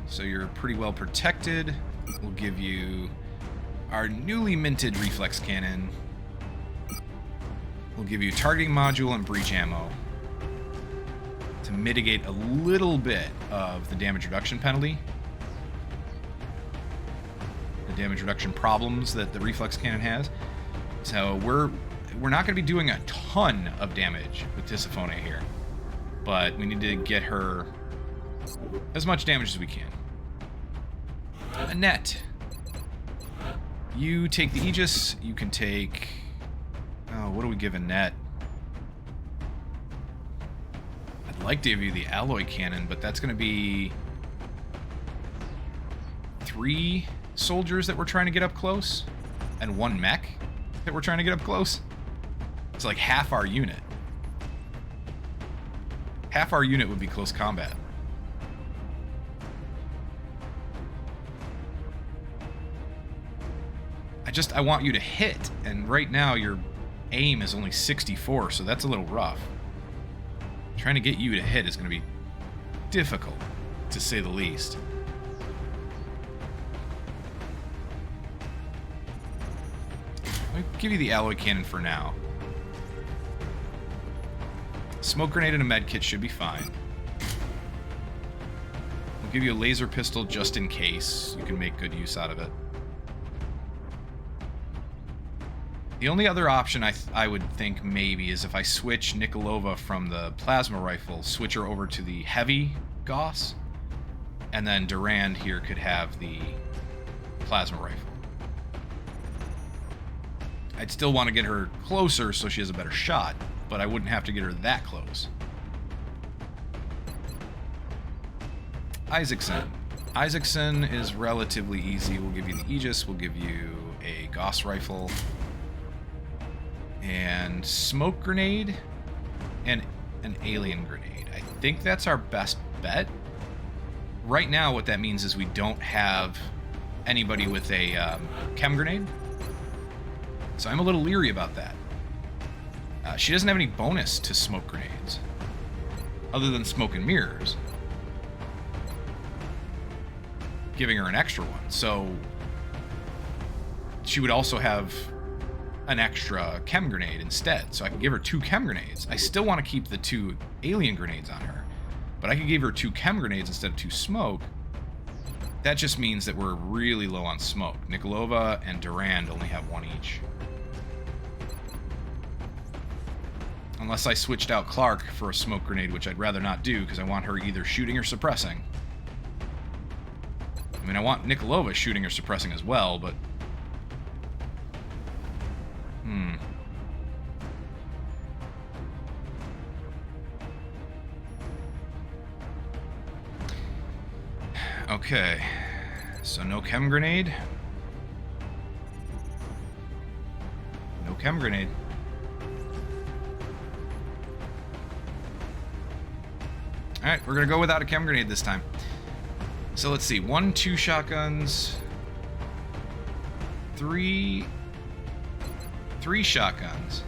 so you're pretty well protected. We'll give you our newly minted reflex cannon. We'll give you targeting module and breach ammo to mitigate a little bit of the damage reduction penalty. Damage reduction problems that the reflex cannon has. So we're not going to be doing a ton of damage with Tisiphone here, but we need to get her as much damage as we can. Annette, you take the Aegis. You can take... Oh, what do we give Annette? I'd like to give you the alloy cannon, but that's going to be 3 soldiers that we're trying to get up close, and 1 mech that we're trying to get up close. It's like half our unit. Half our unit would be close combat. I want you to hit, and right now your aim is only 64, so that's a little rough. Trying to get you to hit is going to be difficult, to say the least. I'll give you the alloy cannon for now. Smoke grenade and a med kit should be fine. We'll give you a laser pistol just in case. You can make good use out of it. The only other option I would think maybe is if I switch Nikolova from the plasma rifle, switch her over to the heavy Gauss, and then Durand here could have the plasma rifle. I'd still want to get her closer so she has a better shot, but I wouldn't have to get her that close. Isaacson. Isaacson is relatively easy. We'll give you the Aegis. We'll give you a Gauss rifle. And smoke grenade. And an alien grenade. I think that's our best bet. Right now, what that means is we don't have anybody with a chem grenade. So I'm a little leery about that. She doesn't have any bonus to smoke grenades. Other than smoke and mirrors. Giving her an extra one. So she would also have an extra chem grenade instead. So I can give her 2 chem grenades. I still want to keep the 2 alien grenades on her. But I could give her 2 chem grenades instead of 2 smoke. That just means that we're really low on smoke. Nikolova and Durand only have 1 each. Unless I switched out Clark for a smoke grenade, which I'd rather not do, because I want her either shooting or suppressing. I mean, I want Nikolova shooting or suppressing as well, but... Okay. So no chem grenade. No chem grenade. Alright, we're gonna go without a chem grenade this time. So let's see, 1, 2 shotguns, 3 shotguns.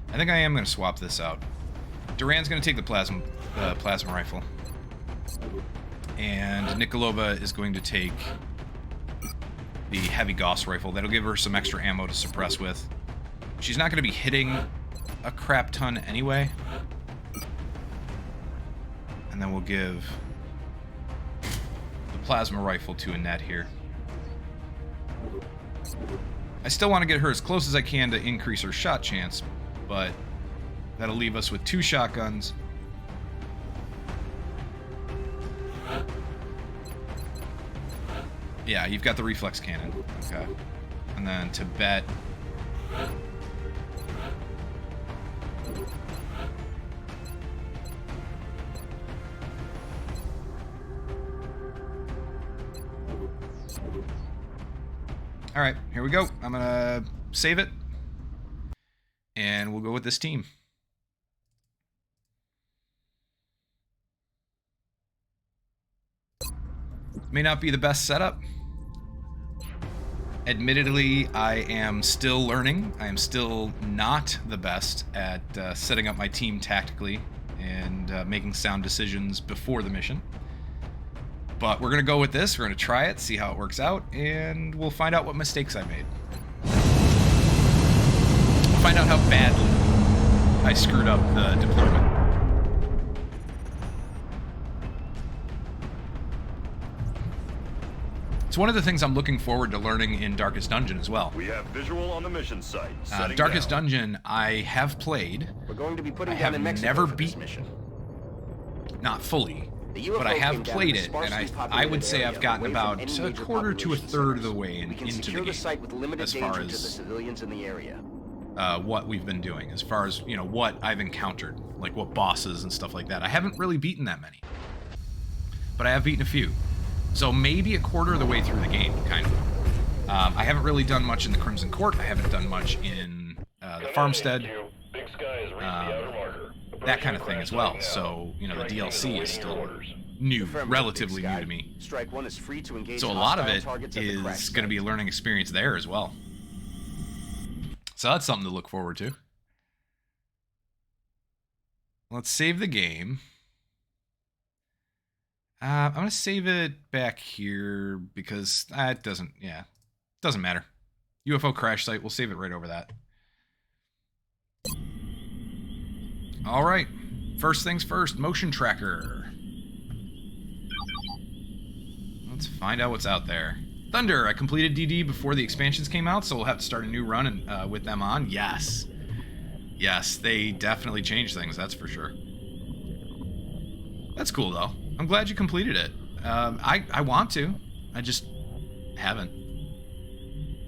I think I am going to swap this out. Durand's going to take the plasma rifle. And Nikolova is going to take the heavy Gauss rifle. That'll give her some extra ammo to suppress with. She's not going to be hitting a crap ton anyway. And then we'll give the plasma rifle to Annette here. I still want to get her as close as I can to increase her shot chance, but that'll leave us with 2 shotguns. Yeah, you've got the reflex cannon. Okay. And then Tibet. Alright, here we go. I'm gonna save it. And we'll go with this team. May not be the best setup. Admittedly, I am still learning. I am still not the best at setting up my team tactically and making sound decisions before the mission. But we're going to go with this. We're going to try it, see how it works out, and we'll find out what mistakes I made. We'll find out how badly I screwed up the deployment. It's one of the things I'm looking forward to learning in Darkest Dungeon as well. We have visual on the mission site. Darkest Dungeon, I have played. We're going to be putting I down have in Mexico never for this beaten, mission. not fully, The UFO but I came have down played in a it, and sparsely I populated would say area, I've gotten away from about any a major quarter to a population third of centers. the way We can into the secure the game, site with limited as far danger to the as civilians in the area. what we've been doing, as far as, you know, what I've encountered, like what bosses and stuff like that. I haven't really beaten that many, but I have beaten a few. So maybe a quarter of the way through the game, kind of. I haven't really done much in the Crimson Court. I haven't done much in the Farmstead. That kind of thing as well. So, you know, the DLC is still new, relatively new to me. Strike One is free to engage So a lot of hostile it targets at the crash is going to be a site. learning experience there as well. So that's something to look forward to. Let's save the game. I'm going to save it back here because it doesn't matter. UFO crash site, we'll save it right over that. All right, first things first, motion tracker. Let's find out what's out there. Thunder, I completed DD before the expansions came out, so we'll have to start a new run and, with them on. Yes. Yes, they definitely changed things, that's for sure. That's cool, though. I'm glad you completed it. I want to. I just haven't.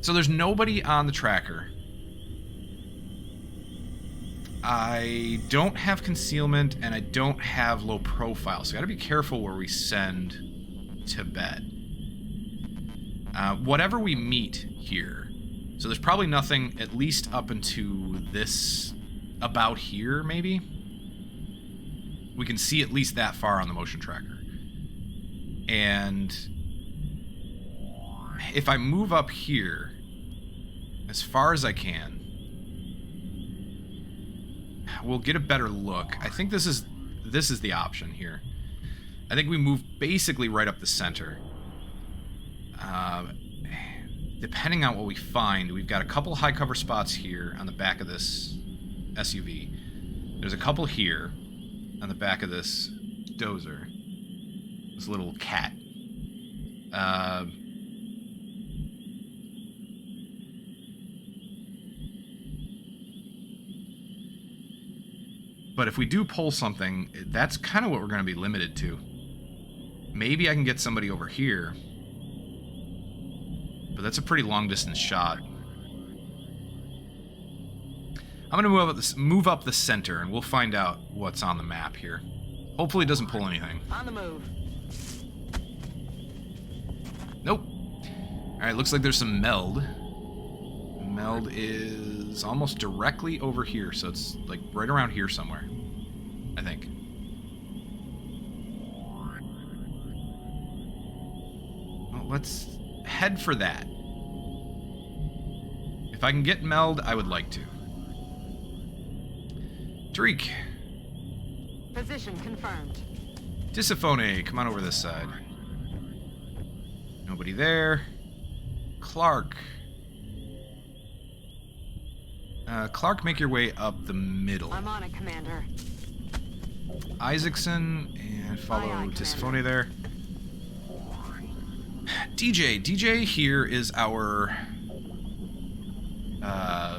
So there's nobody on the tracker. I don't have concealment, and I don't have low profile, so I gotta be careful where we send to bed. Whatever we meet here. So there's probably nothing, at least up into this, about here, maybe? We can see at least that far on the motion tracker. And if I move up here, as far as I can, we'll get a better look. I think this is the option here. I think we move basically right up the center. Depending on what we find, we've got a couple high cover spots here on the back of this SUV. There's a couple here on the back of this dozer. This little cat. But if we do pull something, that's kind of what we're going to be limited to. Maybe I can get somebody over here. But that's a pretty long distance shot. I'm going to move up the center, and we'll find out what's on the map here. Hopefully it doesn't pull anything. On the move. Nope. Alright, looks like there's some meld. Meld is almost directly over here, so it's like right around here somewhere, I think. Well, let's head for that. If I can get meld, I would like to. Tariq. Position confirmed. Tisiphone, come on over this side. Nobody there. Clark. Clark, make your way up the middle. I'm on it, Commander. Isaacson, and follow Aye, Tisiphone there. DJ here is our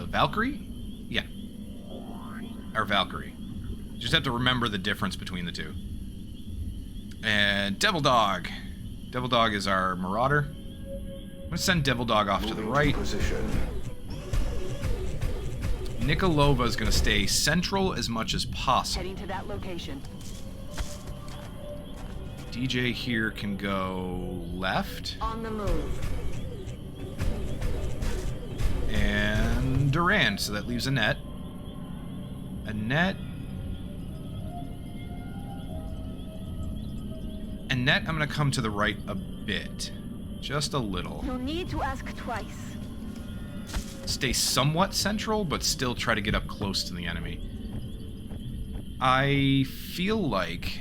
Valkyrie? Yeah. Our Valkyrie. Just have to remember the difference between the two. And Devil Dog. Devil Dog is our Marauder. I'm going to send Devil Dog off to the right. Position. Nikolova is going to stay central as much as possible. Heading to that location. DJ here can go left. On the move. And Durand, so that leaves Annette. Annette, I'm going to come to the right a bit. Just a little. No need to ask twice. Stay somewhat central, but still try to get up close to the enemy. I feel like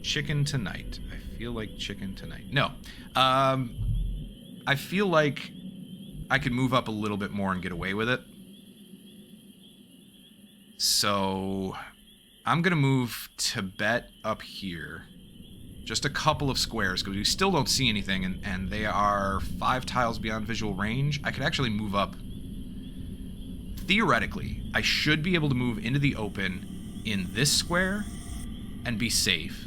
chicken tonight. I feel like chicken tonight. No. I feel like I could move up a little bit more and get away with it. So I'm going to move Tibet up here. Just a couple of squares, because we still don't see anything, and they are 5 tiles beyond visual range. I could actually move up. Theoretically, I should be able to move into the open in this square and be safe.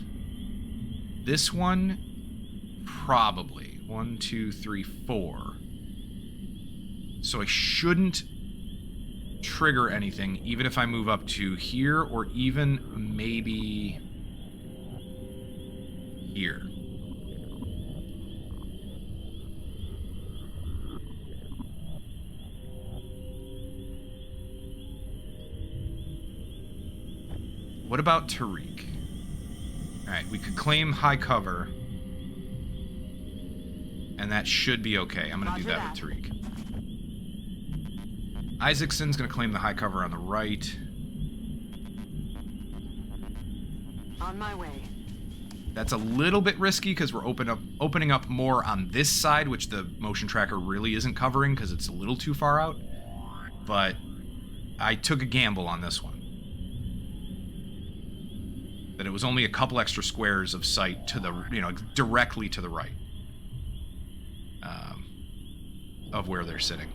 This one, probably. 1, 2, 3, 4. So I shouldn't trigger anything, even if I move up to here, or even maybe here. What about Tariq? Alright, we could claim high cover, and that should be okay. I'm going to do that with Tariq. Isaacson's going to claim the high cover on the right. On my way. That's a little bit risky because we're opening up more on this side, which the motion tracker really isn't covering because it's a little too far out. But I took a gamble on this one. That it was only a couple extra squares of sight to the, directly to the right of where they're sitting.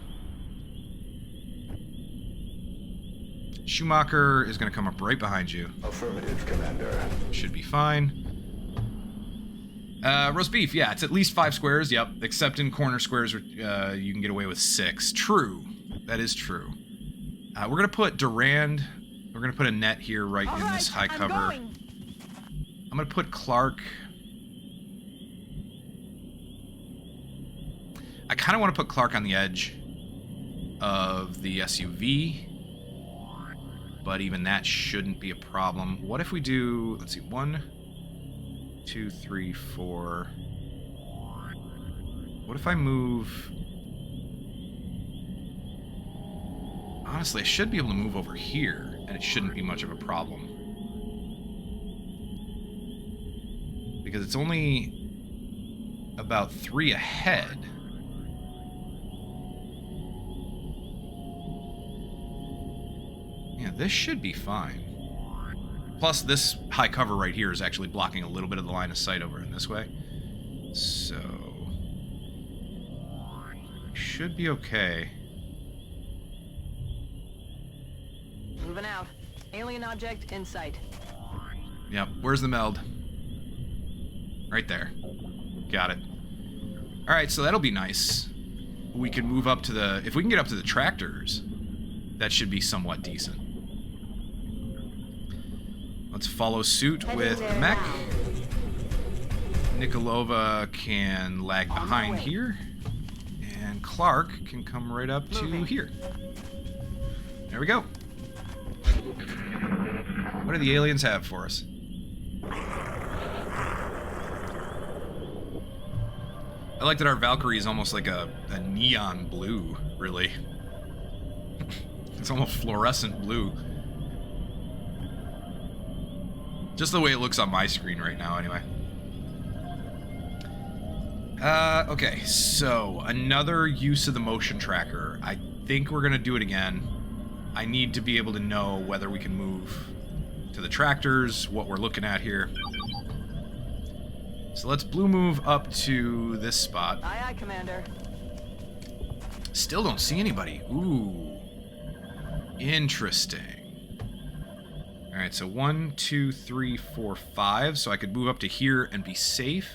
Schumacher is going to come up right behind you. Affirmative, Commander. Should be fine. Roast beef, yeah, it's at least 5 squares, yep. Except in corner squares, you can get away with 6. True. That is true. We're going to put Durand, we're going to put a net here right in this high cover. I'm going to put Clark. I kind of want to put Clark on the edge of the SUV. But even that shouldn't be a problem. What if we do, let's see, 1, 2, 3, 4. What if I move... Honestly, I should be able to move over here, and it shouldn't be much of a problem. Because it's only about 3 ahead. Yeah, this should be fine. Plus, this high cover right here is actually blocking a little bit of the line of sight over in this way. So... should be okay. Moving out. Alien object in sight. Yep, where's the meld? Right there. Got it. Alright, so that'll be nice. We can move up to the... if we can get up to the tractors, that should be somewhat decent. Let's follow suit with the mech. Nikolova can lag behind here. And Clark can come right up to here. There we go. What do the aliens have for us? I like that our Valkyrie is almost like a neon blue, really. It's almost fluorescent blue. Just the way it looks on my screen right now, anyway. Okay, so another use of the motion tracker. I think we're gonna do it again. I need to be able to know whether we can move to the tractors, what we're looking at here. So let's blue move up to this spot. Aye, aye, Commander. Still don't see anybody. Ooh. Interesting. Alright, so 1, 2, 3, 4, 5. So I could move up to here and be safe.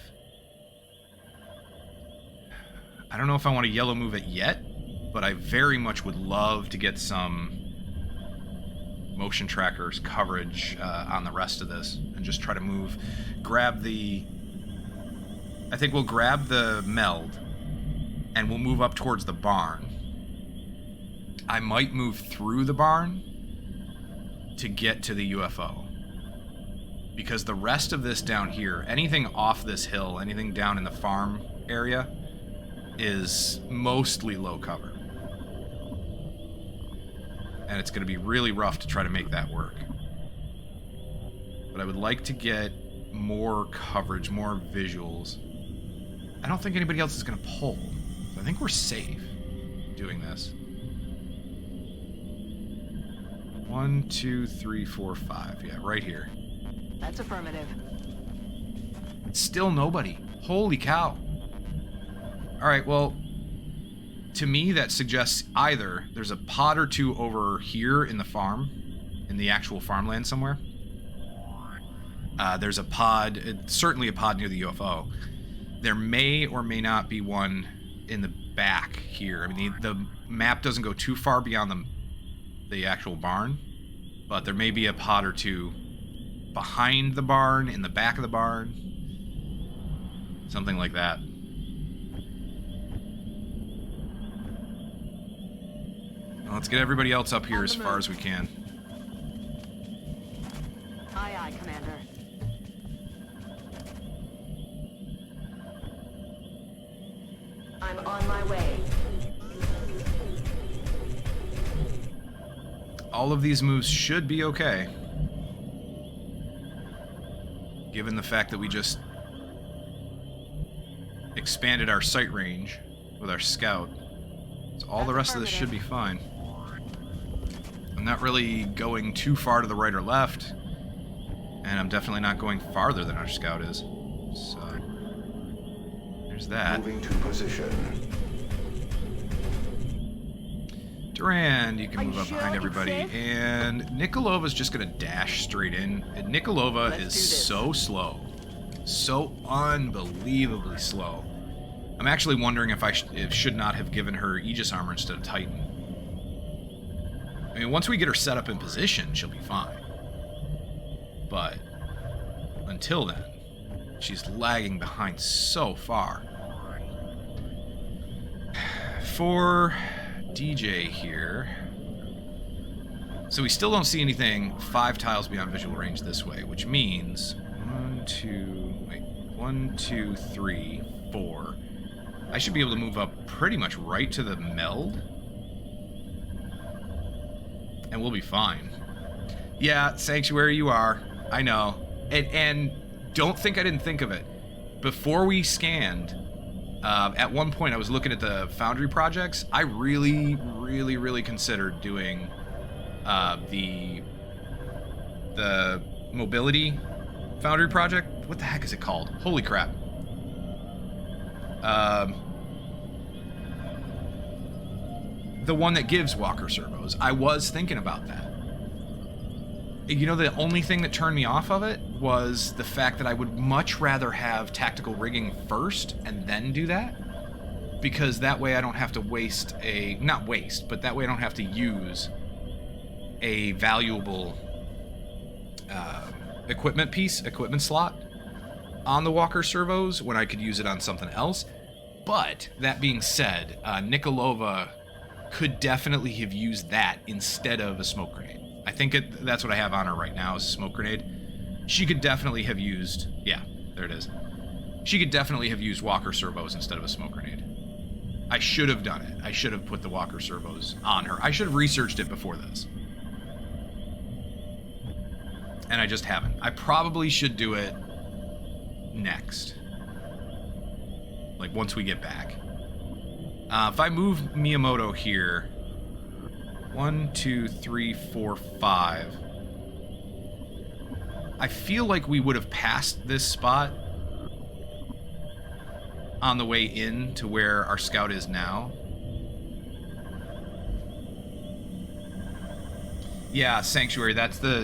I don't know if I want to yellow move it yet, but I very much would love to get some motion trackers coverage on the rest of this and just try to move. Grab the... I think we'll grab the meld and we'll move up towards the barn. I might move through the barn to get to the UFO. Because the rest of this down here, anything off this hill, anything down in the farm area, is mostly low cover. And it's going to be really rough to try to make that work. But I would like to get more coverage, more visuals. I don't think anybody else is going to pull. So I think we're safe doing this. 1, 2, 3, 4, 5. Yeah, right here. That's affirmative. Still nobody. Holy cow. Alright, well, to me that suggests either there's a pod or two over here in the farm, in the actual farmland somewhere. There's a pod, certainly a pod near the UFO. There may or may not be one in the back here. I mean, the map doesn't go too far beyond the actual barn, but there may be a pod or two behind the barn, in the back of the barn. Something like that. Well, let's get everybody else up here as far as we can. Aye, aye, Commander. I'm on my way. All of these moves should be okay. Given the fact that we just expanded our sight range with our scout. So all the rest of this should be fine. I'm not really going too far to the right or left. And I'm definitely not going farther than our scout is. So there's that. Moving to position. Strand, you can move up behind everybody. And Nikolova's just going to dash straight in. And Nikolova is so slow. So unbelievably slow. I'm actually wondering if I should not have given her Aegis armor instead of Titan. I mean, once we get her set up in position, she'll be fine. But until then, she's lagging behind so far. For DJ here, so we still don't see anything 5 tiles beyond visual range this way, which means 1, 2, 3, 4. I should be able to move up pretty much right to the meld, and we'll be fine. Yeah, Sanctuary, you are. I know. And don't think I didn't think of it. Before we scanned, at one point I was looking at the Foundry projects. I really considered doing the mobility Foundry project. What the heck is it called? Holy crap. The one that gives walker servos. I was thinking about that. You know, the only thing that turned me off of it was the fact that I would much rather have tactical rigging first and then do that. Because that way I don't have to waste not waste, but that way I don't have to use a valuable equipment slot on the walker servos when I could use it on something else. But that being said, Nikolova could definitely have used that instead of a smoke grenade. I think that's what I have on her right now is a smoke grenade. She could definitely have used, yeah, there it is. She could definitely have used walker servos instead of a smoke grenade. I should have done it. I should have put the walker servos on her. I should have researched it before this. And I just haven't. I probably should do it next. Like once we get back. If I move Miyamoto here, 1, 2, 3, 4, 5. I feel like we would have passed this spot on the way in to where our scout is now. Yeah, Sanctuary,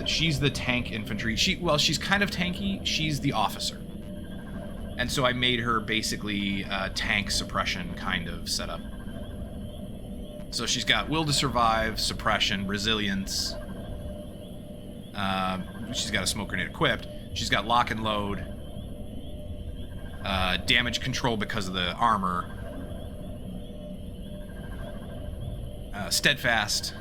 she's the tank infantry. She's kind of tanky. She's the officer. And so I made her basically tank suppression kind of setup. So she's got will to survive, suppression, resilience. She's got a smoke grenade equipped. She's got lock and load. Damage control because of the armor. Steadfast.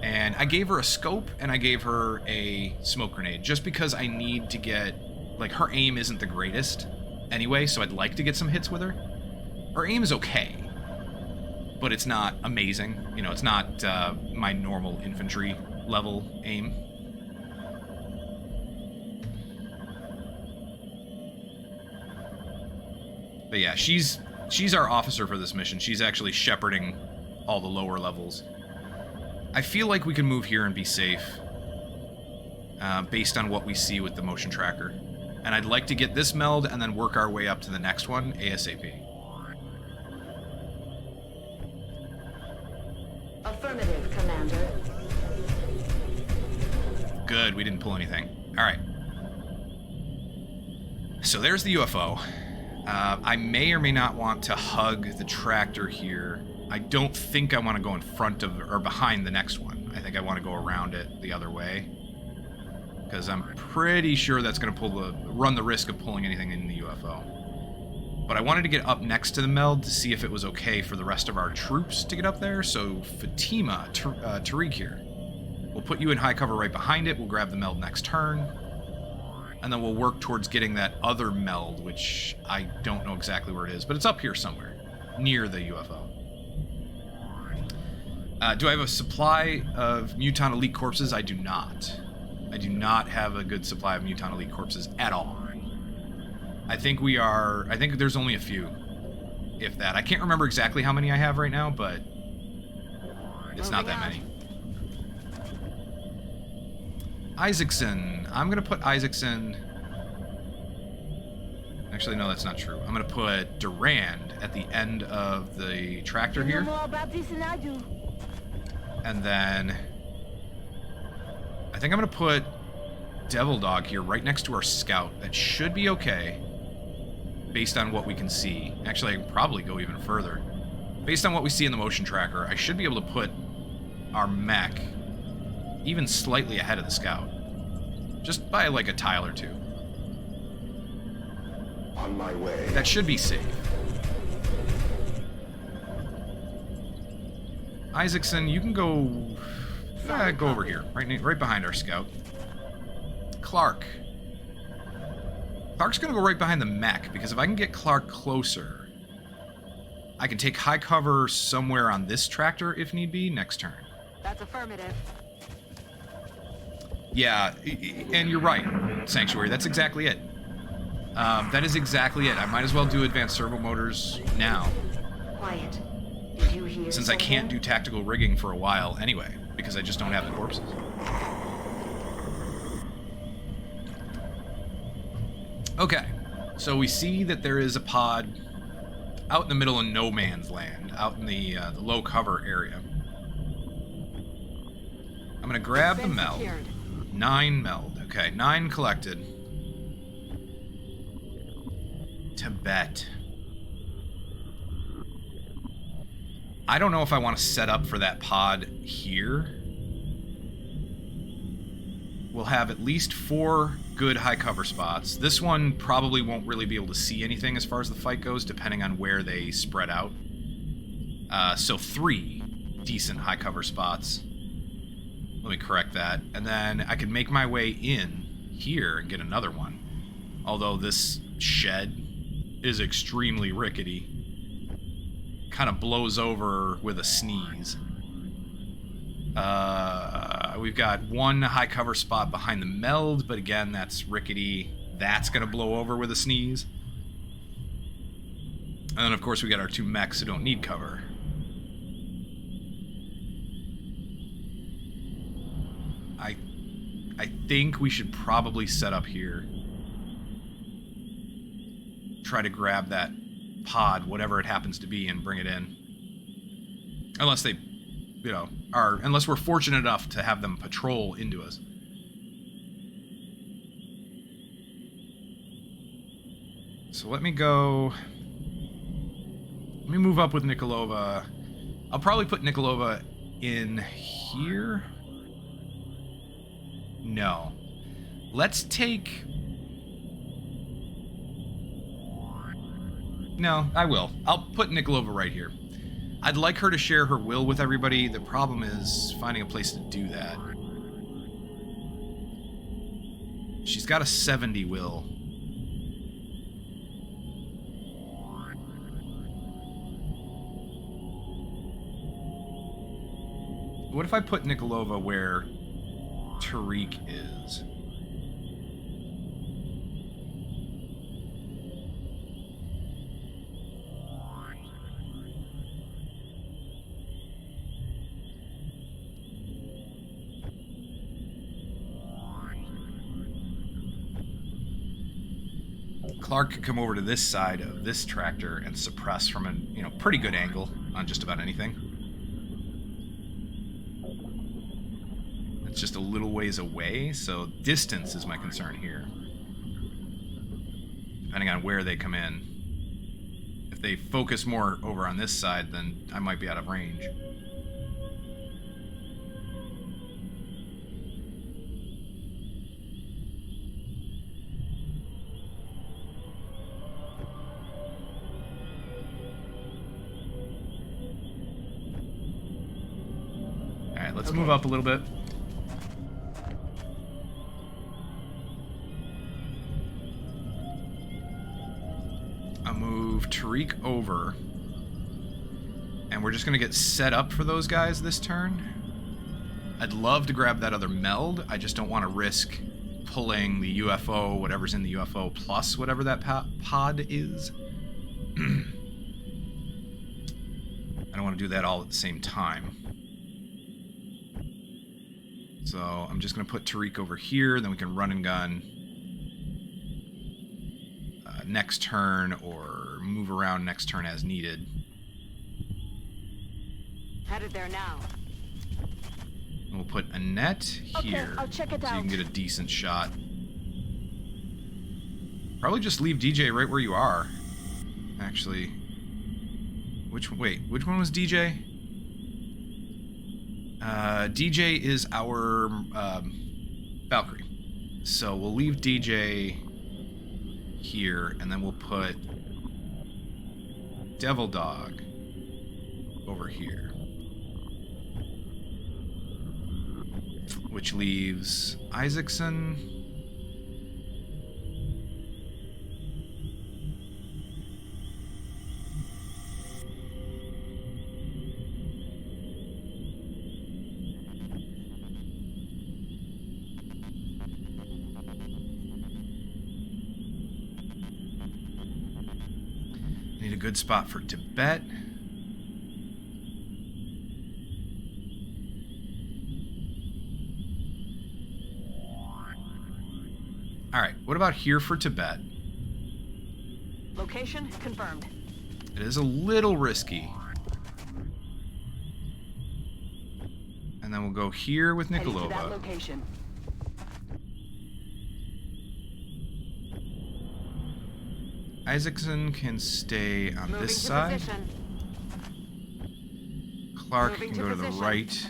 And I gave her a scope and I gave her a smoke grenade just because I need to get, like, her aim isn't the greatest anyway, so I'd like to get some hits with her. Her aim is okay, but it's not amazing. You know, it's not my normal infantry level aim. But yeah, she's our officer for this mission. She's actually shepherding all the lower levels. I feel like we can move here and be safe based on what we see with the motion tracker. And I'd like to get this meld and then work our way up to the next one ASAP. Affirmative, Commander. Good, we didn't pull anything. Alright. So there's the UFO. I may or may not want to hug the tractor here. I don't think I want to go in front of or behind the next one. I think I want to go around it the other way. Because I'm pretty sure that's going to run the risk of pulling anything in the UFO. But I wanted to get up next to the meld to see if it was okay for the rest of our troops to get up there. So Fatima, Tariq here. We'll put you in high cover right behind it. We'll grab the meld next turn. And then we'll work towards getting that other meld, which I don't know exactly where it is, but it's up here somewhere, near the UFO. Do I have a supply of Muton Elite corpses? I do not. I do not have a good supply of Muton Elite corpses at all. I think there's only a few, if that. I can't remember exactly how many I have right now, but it's not that many. Isaacson. I'm going to put Isaacson Actually, no, that's not true. I'm going to put Durand at the end of the tractor here. more about this than I do. And then I think I'm going to put Devil Dog here right next to our scout. That should be okay based on what we can see. Actually, I can probably go even further. Based on what we see in the motion tracker, I should be able to put our mech even slightly ahead of the scout. Just by like a tile or two. On my way. That should be safe. Isaacson, you can go go over here, right behind our scout. Clark's gonna go right behind the mech, because if I can get Clark closer, I can take high cover somewhere on this tractor if need be next turn. That's affirmative. Yeah, and you're right, Sanctuary. That's exactly it. That is exactly it. I might as well do advanced servo motors now, Quiet. Did you hear since I can't do tactical rigging for a while anyway, because I just don't have the corpses. Okay, so we see that there is a pod out in the middle of no man's land, out in the low cover area. I'm gonna grab the meld. 9 meld. Okay, 9 collected. Tibet. I don't know if I want to set up for that pod here. We'll have at least 4 good high cover spots. This one probably won't really be able to see anything as far as the fight goes, depending on where they spread out. So 3 decent high cover spots. Let me correct that. And then I could make my way in here and get another one. Although this shed is extremely rickety. Kind of blows over with a sneeze. We've got 1 high cover spot behind the meld, but again, that's rickety. That's going to blow over with a sneeze. And then, of course, we got our 2 mechs who don't need cover. I think we should probably set up here. Try to grab that pod, whatever it happens to be, and bring it in. Unless they, unless we're fortunate enough to have them patrol into us. So let me move up with Nikolova. I'll probably put Nikolova in here. No. Let's take... No, I will. I'll put Nikolova right here. I'd like her to share her will with everybody. The problem is finding a place to do that. She's got a 70 will. What if I put Nikolova where Tariq is? Clark could come over to this side of this tractor and suppress from a pretty good angle on just about anything. It's just a little ways away, so distance is my concern here. Depending on where they come in. If they focus more over on this side, then I might be out of range. Alright, let's move up a little bit. I'll move Tariq over. And we're just going to get set up for those guys this turn. I'd love to grab that other meld. I just don't want to risk pulling the UFO, whatever's in the UFO, plus whatever that pod is. I don't want to do that all at the same time. So I'm just going to put Tariq over here, then we can run and gun next turn or move around next turn as needed. Headed there now. And we'll put a net here I'll check it so you out. can get a decent shot. Probably just leave DJ right where you are. Actually, which one was DJ? DJ is our Valkyrie. So we'll leave DJ here, and then we'll put Devil Dog over here. Which leaves Isaacson. Need a good spot for Tibet. Alright, what about here for Tibet? Location confirmed. It is a little risky. And then we'll go here with Heading to that Nikolova. location. Isaacson can stay on Moving this to side. position. Clark Moving can to go to the position. right.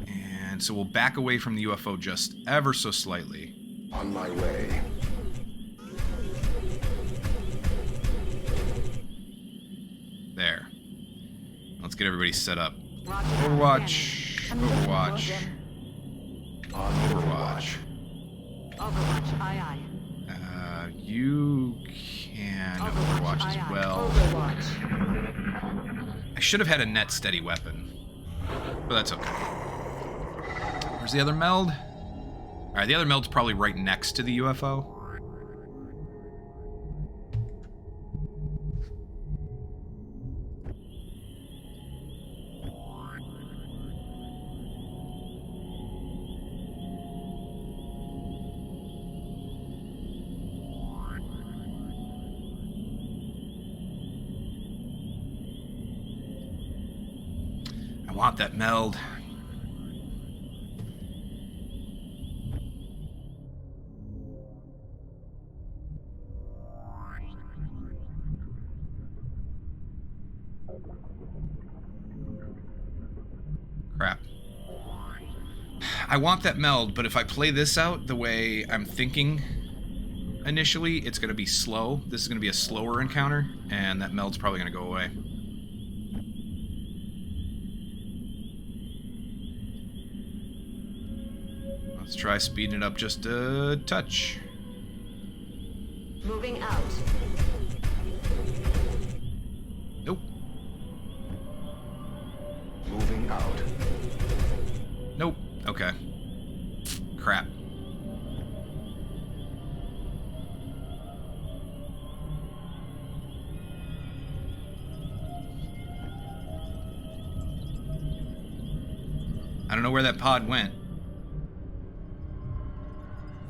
And so we'll back away from the UFO just ever so slightly. On my way. There. Let's get everybody set up. Roger that. Overwatch. Scanning. Overwatch. Overwatch. Overwatch, aye aye. You can Overwatch aye, as aye. well. Overwatch. I should have had a net steady weapon. But that's okay. Where's the other meld? Alright, the other meld's probably right next to the UFO. I want that meld. Crap. I want that meld, but if I play this out the way I'm thinking initially, it's going to be slow. This is going to be a slower encounter, and that meld's probably going to go away. Let's try speeding it up just a touch. Moving out. Nope. Moving out. Nope. Okay. Crap. I don't know where that pod went.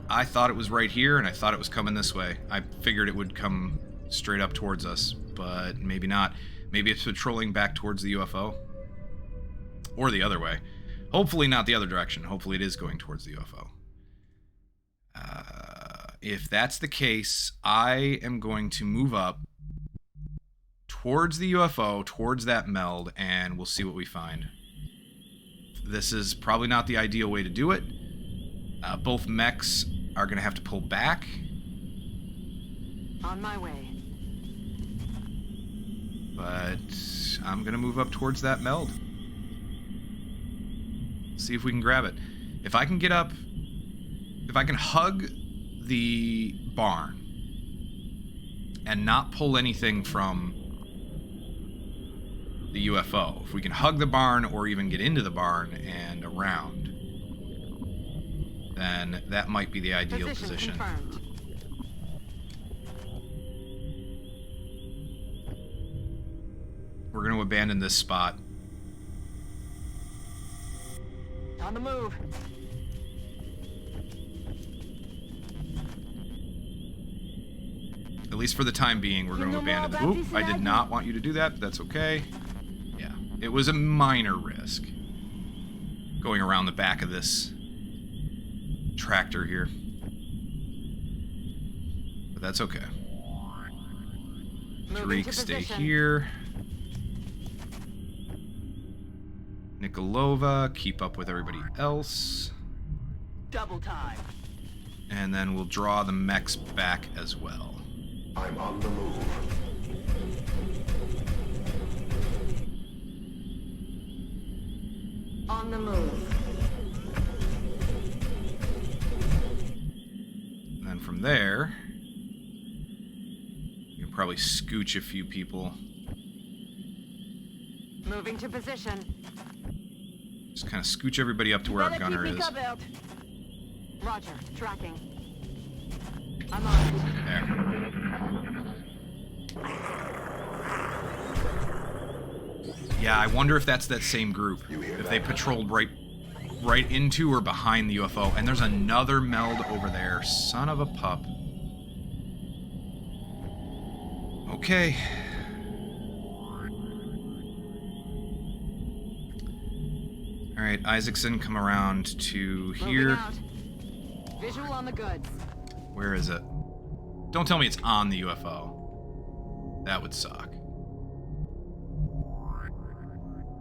I thought it was right here, and I thought it was coming this way. I figured it would come straight up towards us, but maybe not. Maybe it's patrolling back towards the UFO. Or the other way. Hopefully not the other direction. Hopefully it is going towards the UFO. If that's the case, I am going to move up towards the UFO, towards that meld, and we'll see what we find. This is probably not the ideal way to do it. Both mechs are going to have to pull back. On my way. But I'm going to move up towards that meld. See if we can grab it. If I can get up, if I can hug the barn and not pull anything from the UFO, if we can hug the barn or even get into the barn and around, then that might be the ideal position. Confirmed. We're going to abandon this spot. On the move. I 'll At least for the time being, we're going to abandon the... Oop, I did not want you to do that, but that's okay. Yeah, it was a minor risk. Going around the back of this tractor here. But that's okay. Tariq, stay here. Nikolova, keep up with everybody else. Double time. And then we'll draw the mechs back as well. I'm on the move. On the move. And then from there, you can probably scooch a few people. Moving to position. Just kind of scooch everybody up to where our gunner is. Roger, tracking. I'm on it. There. Yeah, I wonder if that's that same group. If they patrolled right into or behind the UFO. And there's another meld over there. Son of a pup. Okay. Alright, Isaacson, come around to here. Visual on the goods. Where is it? Don't tell me it's on the UFO. That would suck.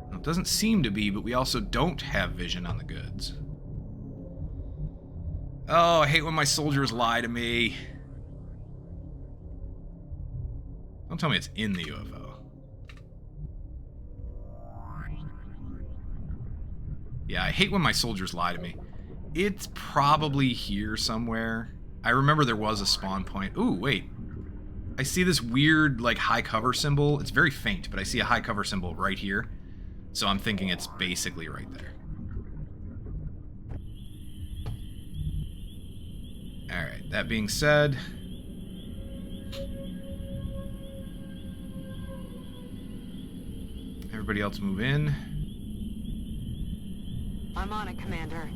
Well, it doesn't seem to be, but we also don't have vision on the goods. Oh, I hate when my soldiers lie to me. Don't tell me it's in the UFO. Yeah, I hate when my soldiers lie to me. It's probably here somewhere. I remember there was a spawn point. Ooh, wait. I see this weird, like, high cover symbol. It's very faint, but I see a high cover symbol right here. So I'm thinking it's basically right there. Alright, that being said... everybody else move in. I'm on it, Commander.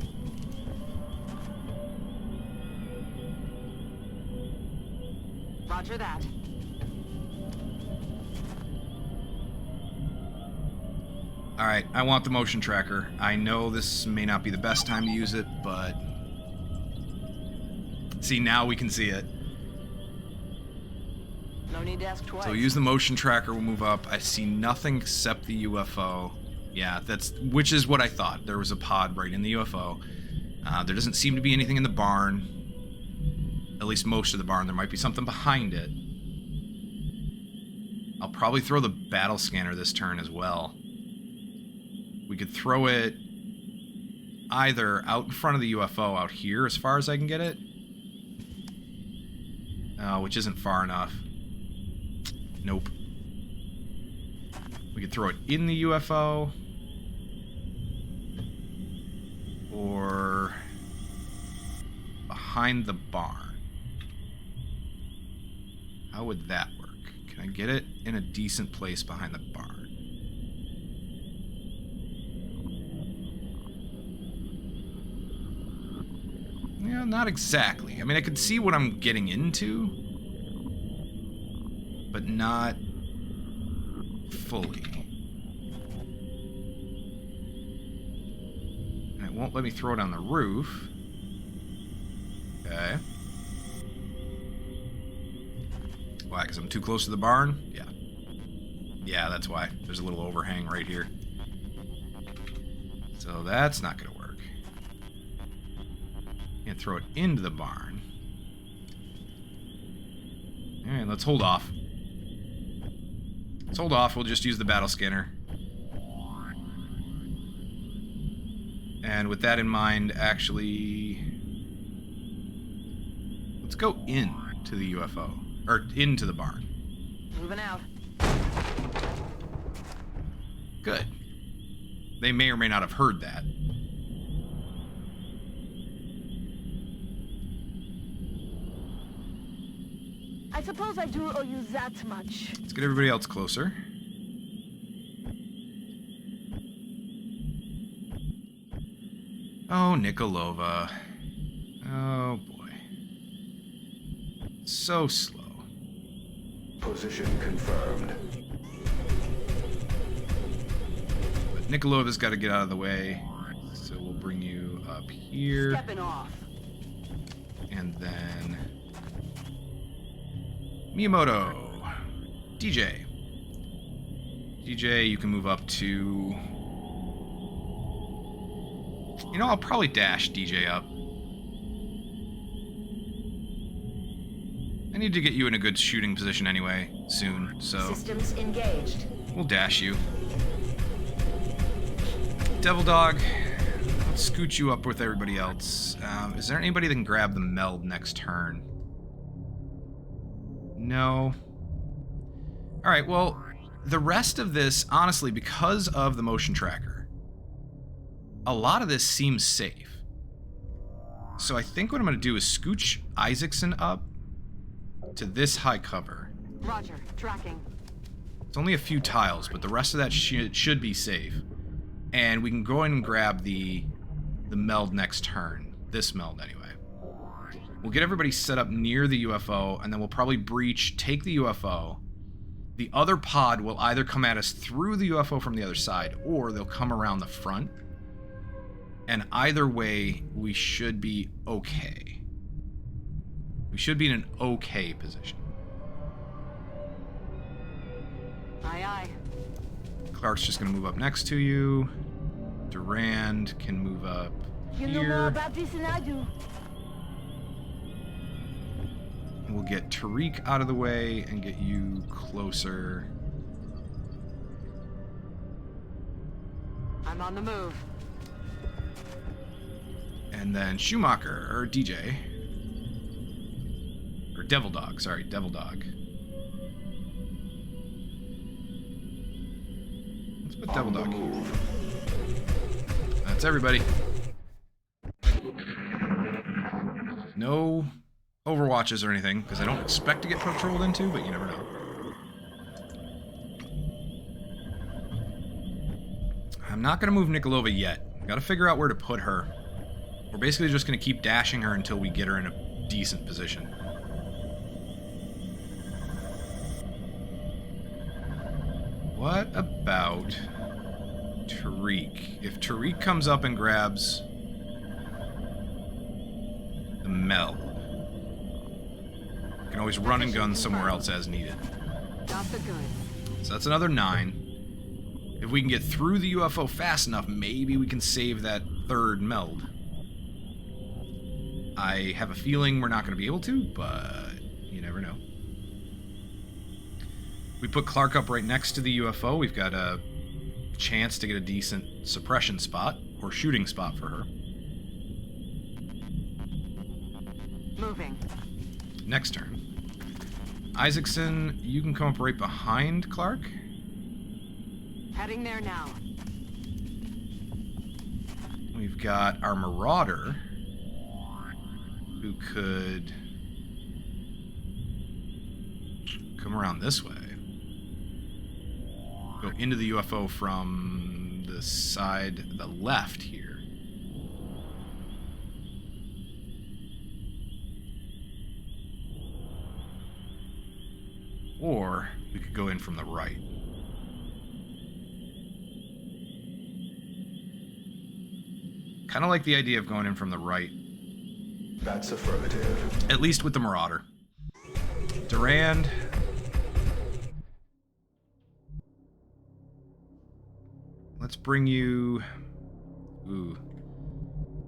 Roger that. Alright, I want the motion tracker. I know this may not be the best time to use it, but... see, now we can see it. No need to ask twice. So use the motion tracker, we'll move up. I see nothing except the UFO. Yeah, which is what I thought. There was a pod right in the UFO. There doesn't seem to be anything in the barn. At least most of the barn. There might be something behind it. I'll probably throw the battle scanner this turn as well. We could throw it either out in front of the UFO out here as far as I can get it. Which isn't far enough. Nope. We could throw it in the UFO. Or behind the barn. How would that work? Can I get it in a decent place behind the barn? Yeah, not exactly. I mean, I could see what I'm getting into, but not fully. And it won't let me throw it on the roof. Okay. Why? Because I'm too close to the barn? Yeah. Yeah, that's why. There's a little overhang right here. So that's not going to work. Can't throw it into the barn. Alright, let's hold off. Let's hold off. We'll just use the battle scanner. And with that in mind, actually... let's go into the UFO. Or into the barn. Moving out. Good. They may or may not have heard that. I suppose I do owe you that much. Let's get everybody else closer. Oh, Nikolova. Oh, boy. So slow. Position confirmed. But Nikolova's got to get out of the way. So we'll bring you up here. Stepping off. And then Miyamoto. DJ. DJ, you can move up to... You know, I'll probably dash DJ up. I need to get you in a good shooting position anyway, soon, so... Systems engaged. We'll dash you. Devil Dog, let's scoot you up with everybody else. Is there anybody that can grab the meld next turn? No. Alright, well, the rest of this, honestly, because of the motion tracker, a lot of this seems safe. So I think what I'm going to do is scooch Isaacson up to this high cover. Roger. Tracking. It's only a few tiles, but the rest of that should be safe. And we can go in and grab the meld next turn. This meld, anyway. We'll get everybody set up near the UFO, and then we'll probably breach, take the UFO. The other pod will either come at us through the UFO from the other side, or they'll come around the front. And either way, we should be okay. We should be in an okay position. Aye, aye. Clark's just going to move up next to you. Durand can move up You here. know more about this than I do. We'll get Tariq out of the way and get you closer. I'm on the move. And then Schumacher, or DJ. Or Devil Dog, sorry, Devil Dog. Let's put Devil Dog here. That's everybody. No overwatches or anything, because I don't expect to get patrolled into, but you never know. I'm not going to move Nikolova yet. Got to figure out where to put her. We're basically just going to keep dashing her until we get her in a decent position. What about Tariq? If Tariq comes up and grabs the meld, we can always run and gun somewhere else as needed. Got the goods. So that's another 9. If we can get through the UFO fast enough, maybe we can save that third meld. I have a feeling we're not going to be able to, but you never know. We put Clark up right next to the UFO. We've got a chance to get a decent suppression spot, or shooting spot for her. Moving. Next turn. Isaacson, you can come up right behind Clark. Heading there now. We've got our Marauder, who could come around this way. Go into the UFO from the side, the left here. Or we could go in from the right. Kind of like the idea of going in from the right. That's affirmative. At least with the Marauder. Durand. Let's bring you... Ooh.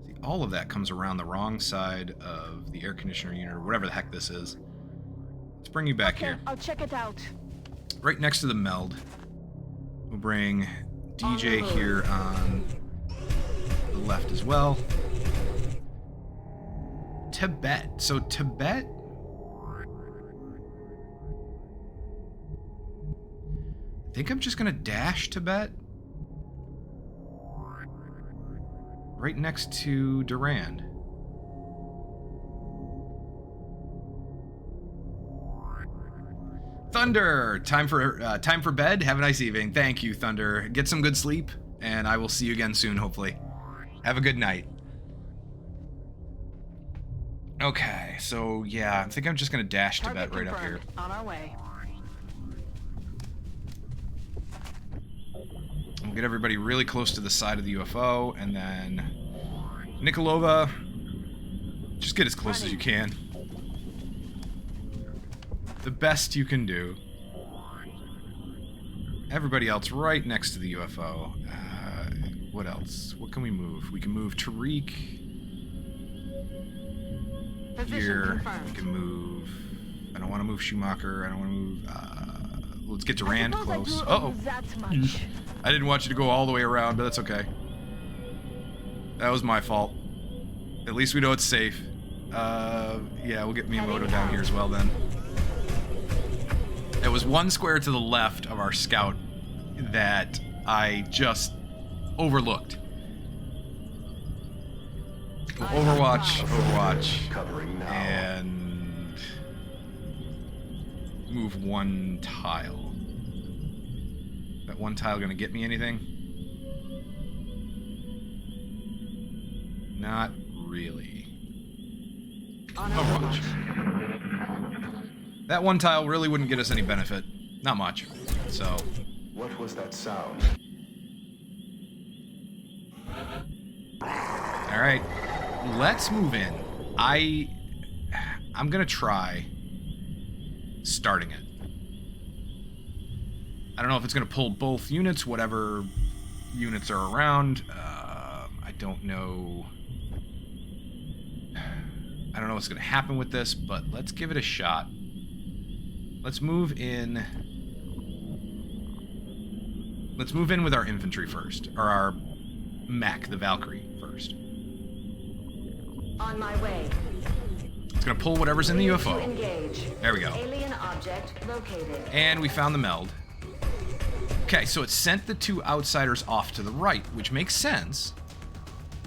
See, all of that comes around the wrong side of the air conditioner unit, or whatever the heck this is. Let's bring you back here. I'll check it out. Right next to the meld. We'll bring DJ here on the left as well. Tibet. So Tibet... I think I'm just gonna dash Tibet. Right next to Durand. Thunder! Time for bed. Have a nice evening. Thank you, Thunder. Get some good sleep, and I will see you again soon, hopefully. Have a good night. Okay, so yeah, I think I'm just gonna dash Tibet right up here. On our way. We'll get everybody really close to the side of the UFO, and then Nikolova, just get as close as you can. The best you can do. Everybody else right next to the UFO. What else? What can we move? We can move Tariq. Here. We can move... I don't want to move Schumacher. I don't want to move... let's get Durand close. Uh-oh. I didn't want you to go all the way around, but that's okay. That was my fault. At least we know it's safe. Yeah, we'll get Miyamoto down here as well then. It was one square to the left of our scout that I just overlooked. So Overwatch, Covering now. and move one tile. That one tile gonna get me anything? Not really. Overwatch. That one tile really wouldn't get us any benefit. Not much. So. What was that sound? Alright. Let's move in. I'm gonna try starting it. I don't know if it's gonna pull both units, whatever units are around. I don't know. I don't know what's gonna happen with this, but let's give it a shot. Let's move in. Let's move in with our infantry first, or our mech, the Valkyrie, first. On my way. It's gonna pull whatever's in the UFO. Engage. There we go. Alien object located. And we found the meld. Okay, so it sent the two outsiders off to the right, which makes sense.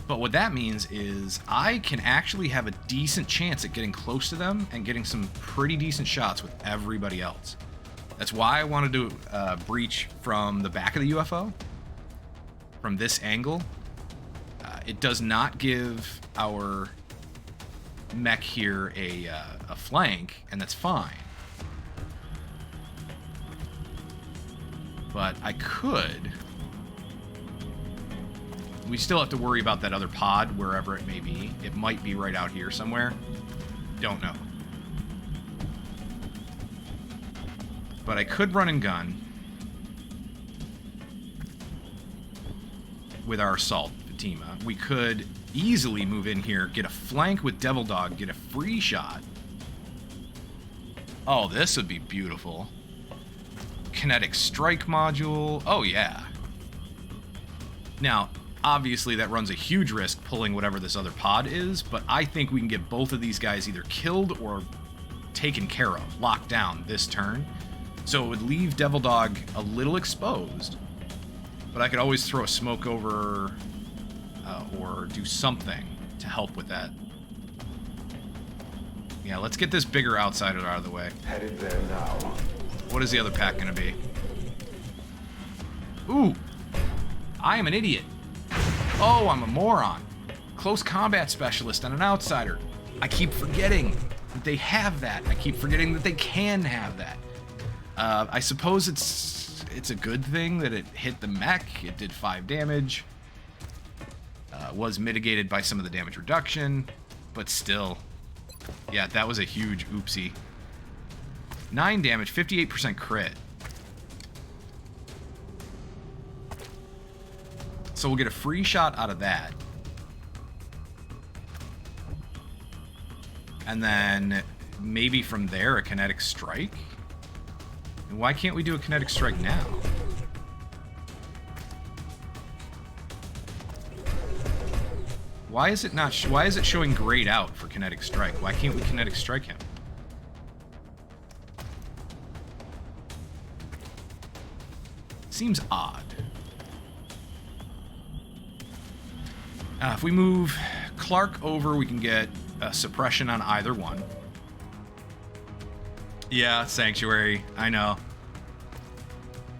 But what that means is I can actually have a decent chance at getting close to them and getting some pretty decent shots with everybody else. That's why I wanted to breach from the back of the UFO, from this angle. It does not give our mech here a flank, and that's fine. But I could... We still have to worry about that other pod, wherever it may be. It might be right out here somewhere. Don't know. But I could run and gun with our assault, Fatima. We could easily move in here, get a flank with Devil Dog, get a free shot. Oh, this would be beautiful. Kinetic strike module. Oh, yeah. Now, obviously that runs a huge risk pulling whatever this other pod is, but I think we can get both of these guys either killed or taken care of, locked down this turn. So it would leave Devil Dog a little exposed, but I could always throw a smoke over or do something to help with that. Yeah, let's get this bigger outsider out of the way. Headed there now. What is the other pack gonna be? Ooh! I am an idiot. Oh, I'm a moron. Close combat specialist and an outsider. I keep forgetting that they have that. I keep forgetting that they can have that. I suppose it's a good thing that it hit the mech. It did 5 damage. Was mitigated by some of the damage reduction, but still. Yeah, that was a huge oopsie. 9 damage, 58% crit. So we'll get a free shot out of that. And then maybe from there a kinetic strike? And why can't we do a kinetic strike now? Why is it not? Why is it showing grayed out for kinetic strike? Why can't we kinetic strike him? Seems odd. If we move Clark over, we can get a suppression on either one. Yeah, Sanctuary. I know.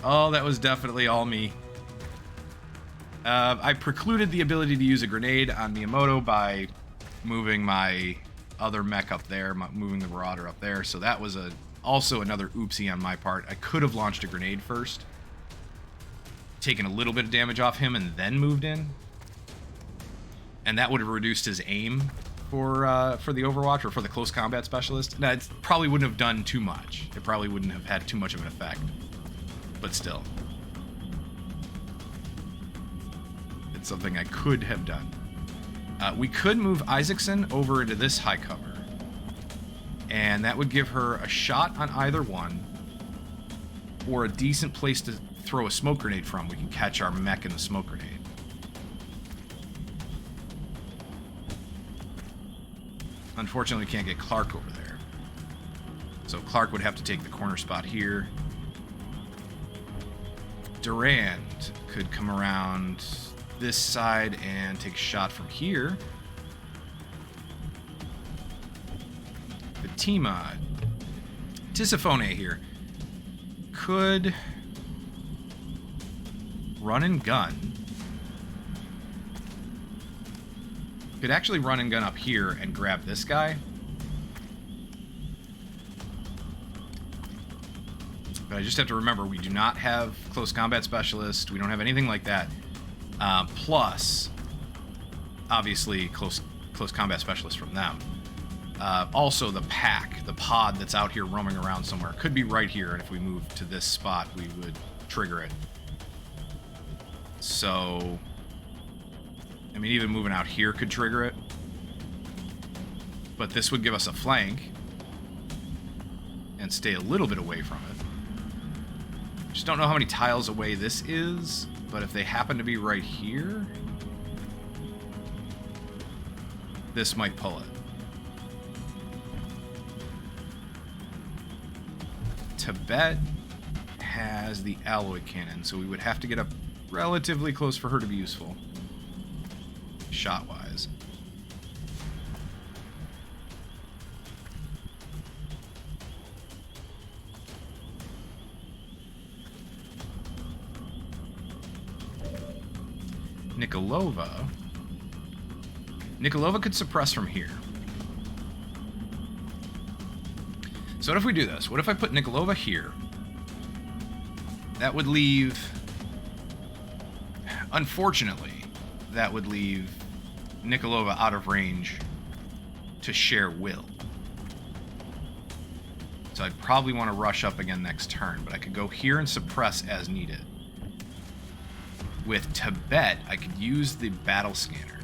Oh, that was definitely all me. I precluded the ability to use a grenade on Miyamoto by moving my other mech up there, moving the Marauder up there, so that was also another oopsie on my part. I could have launched a grenade first. taken a little bit of damage off him and then moved in. And that would have reduced his aim for the Overwatch or for the close combat specialist. Now, it probably wouldn't have done too much. It probably wouldn't have had too much of an effect. But still. It's something I could have done. We could move Isaacson over into this high cover. And that would give her a shot on either one. Or a decent place to throw a smoke grenade from. We can catch our mech in the smoke grenade. Unfortunately, we can't get Clark over there. So Clark would have to take the corner spot here. Durand could come around this side and take a shot from here. Fatima. Tisiphone here. Could run and gun. Could actually run and gun up here and grab this guy. But I just have to remember, we do not have close combat specialist. We don't have anything like that. Plus, obviously, close combat specialist from them. Also, the pack, the pod that's out here roaming around somewhere, could be right here. And if we move to this spot, we would trigger it. So, I mean, even moving out here could trigger it. But this would give us a flank and stay a little bit away from it. Just don't know how many tiles away this is, but if they happen to be right here, this might pull it. Tibet has the alloy cannon, so we would have to get up relatively close for her to be useful. Shot-wise. Nikolova could suppress from here. So what if we do this? What if I put Nikolova here? That would leave... Unfortunately, that would leave Nikolova out of range to share Will. So I'd probably want to rush up again next turn, but I could go here and suppress as needed. With Tibet, I could use the battle scanner.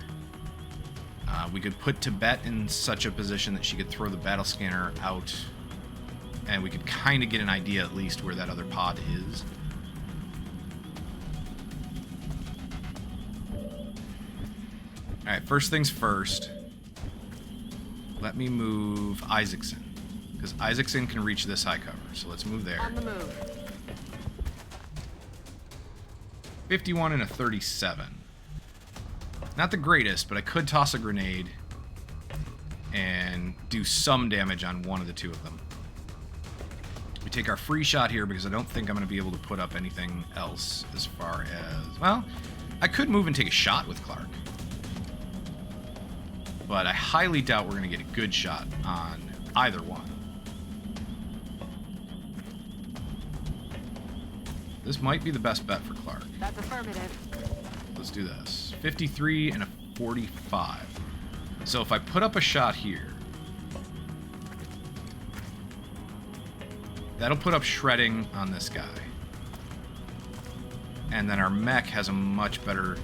We could put Tibet in such a position that she could throw the battle scanner out, and we could kind of get an idea at least where that other pod is. Alright, first things first. Let me move Isaacson, because Isaacson can reach this high cover, so let's move there. On the move. 51 and a 37. Not the greatest, but I could toss a grenade and do some damage on one of the two of them. We take our free shot here because I don't think I'm going to be able to put up anything else as far as... Well, I could move and take a shot with Clark. But I highly doubt we're going to get a good shot on either one. This might be the best bet for Clark. That's affirmative. Let's do this. 53 and a 45. So if I put up a shot here, that'll put up shredding on this guy. And then our mech has a much better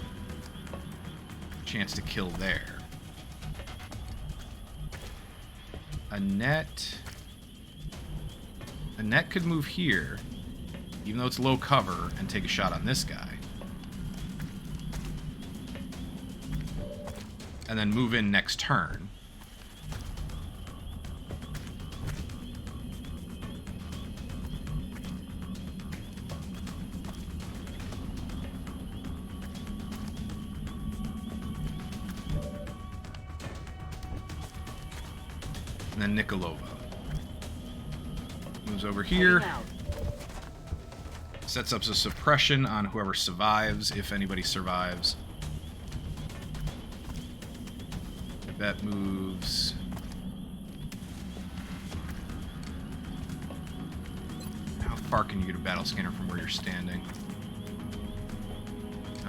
chance to kill there. Annette could move here, even though it's low cover, and take a shot on this guy. And then move in next turn. And then Nikolova moves over here. Sets up a suppression on whoever survives, if anybody survives. That moves. How far can you get a battle scanner from where you're standing?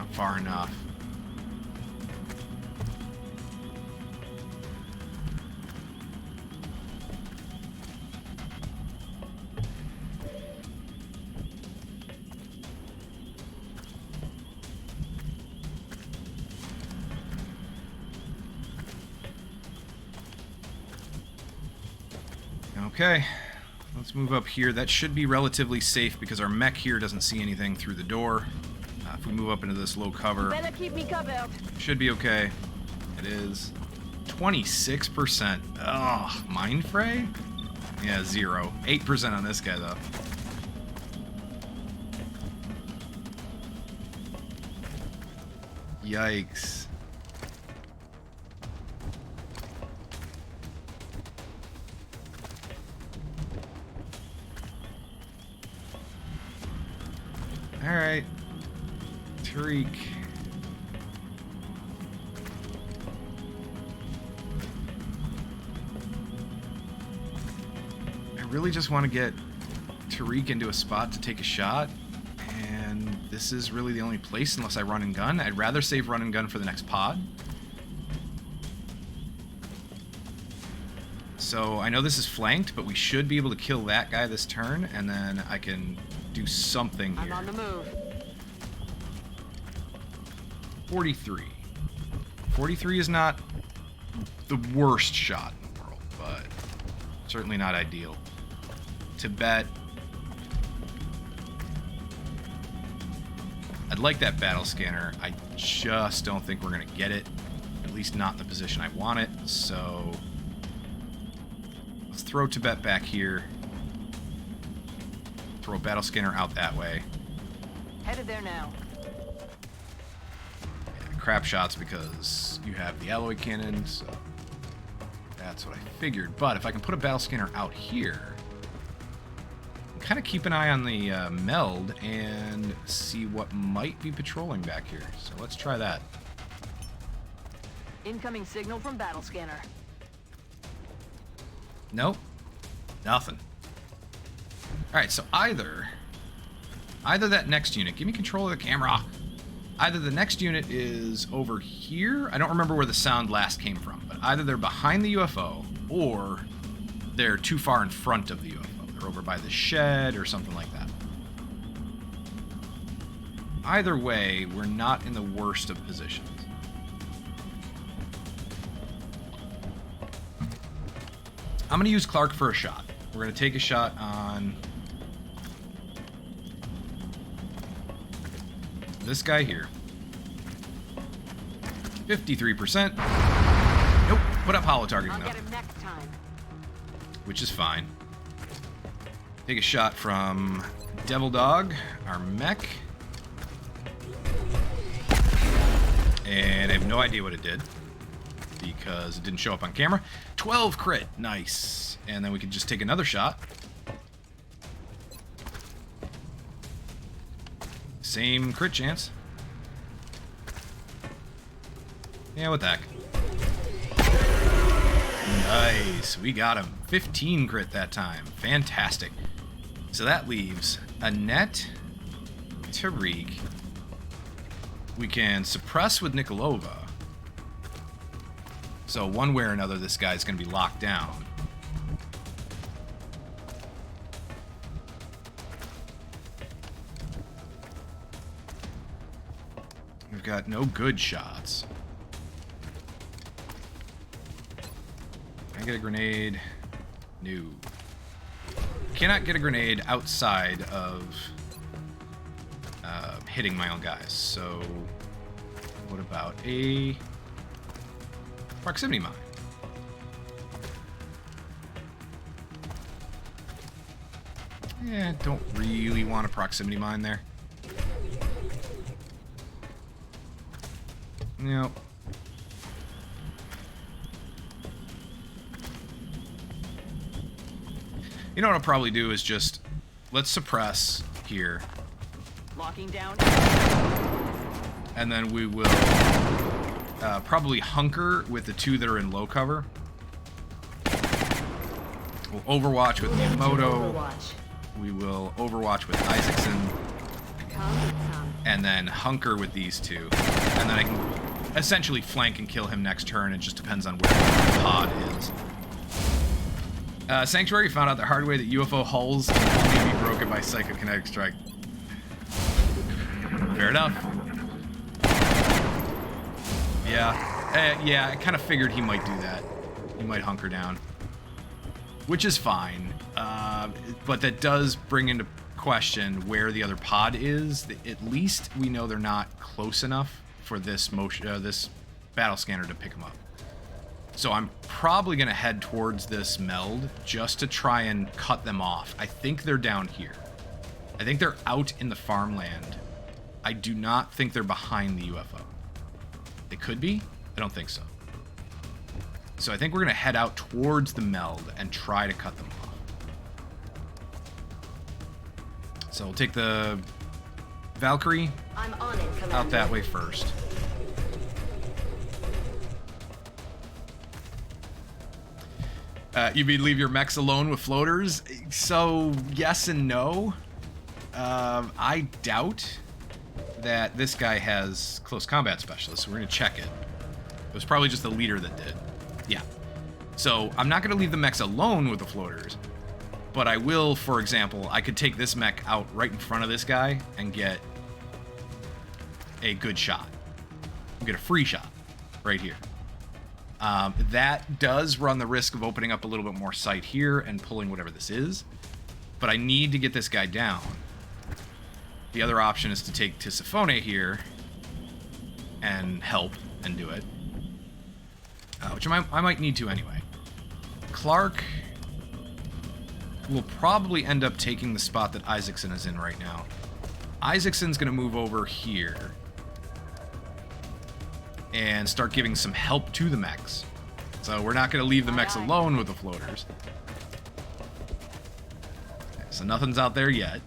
Not far enough. Okay, let's move up here. That should be relatively safe because our mech here doesn't see anything through the door. If we move up into this low cover, Better keep me covered. should be okay. It is 26%. Oh, mind fray? Yeah, 0. 8% on this guy though. Yikes. Alright. Tariq. I really just want to get Tariq into a spot to take a shot, and this is really the only place unless I run and gun. I'd rather save run and gun for the next pod. So I know this is flanked, but we should be able to kill that guy this turn, and then I can do something here. I'm on the move. 43. 43 is not the worst shot in the world, but certainly not ideal. Tibet. I'd like that battle scanner. I just don't think we're going to get it. At least not in the position I want it. So let's throw Tibet back here. Throw a battle scanner out that way. Headed there now. Crap shots because you have the alloy cannon, so that's what I figured. But if I can put a battle scanner out here, kind of keep an eye on the meld and see what might be patrolling back here. So let's try that. Incoming signal from battle scanner. Nope, nothing. All right, so either that next unit, give me control of the camera. Either the next unit is over here. I don't remember where the sound last came from, but either they're behind the UFO or they're too far in front of the UFO. They're over by the shed or something like that. Either way, we're not in the worst of positions. I'm going to use Clark for a shot. We're going to take a shot on this guy here. 53%. Nope. Put up hollow targeting I'll though. get him next time. Which is fine. Take a shot from Devil Dog, our mech. And I have no idea what it did because it didn't show up on camera. 12 crit. Nice. And then we can just take another shot. Same crit chance. Yeah, what the heck. Nice. We got him. 15 crit that time. Fantastic. So that leaves Annette, Tariq. We can suppress with Nikolova. So one way or another, this guy's going to be locked down. We've got no good shots. Can I get a grenade? No. Cannot get a grenade outside of hitting my own guys. So what about a proximity mine? Yeah, don't really want a proximity mine there. Nope. You know what I'll probably do is just let's suppress here. Locking down. And then we will probably hunker with the two that are in low cover. We'll overwatch with Miyamoto. Overwatch. We will overwatch with Isaacson. Come with some. and then hunker with these two. And then I can essentially flank and kill him next turn. It just depends on where the pod is. Sanctuary found out the hard way that UFO hulls can only be broken by psychokinetic strike. Fair enough. Yeah, I kind of figured he might do that. He might hunker down. Which is fine. But that does bring into question where the other pod is. At least we know they're not close enough for this this battle scanner to pick them up. So I'm probably going to head towards this meld just to try and cut them off. I think they're down here. I think they're out in the farmland. I do not think they're behind the UFO. They could be. I don't think so. So I think we're going to head out towards the meld and try to cut them off. So we'll take the Valkyrie I'm on it, Commander. out that way first. You mean leave your mechs alone with floaters? So, yes and no. I doubt that this guy has close combat specialists, so we're going to check it. It was probably just the leader that did. Yeah. So, I'm not going to leave the mechs alone with the floaters, but I will, for example, I could take this mech out right in front of this guy and get a good shot. Get a free shot right here. That does run the risk of opening up a little bit more sight here and pulling whatever this is, but I need to get this guy down. The other option is to take Tisiphone here and help and do it, which I might need to anyway. Clark will probably end up taking the spot that Isaacson is in right now. Isaacson's going to move over here and start giving some help to the mechs. So we're not going to leave the mechs alone with the floaters. Okay, so nothing's out there yet.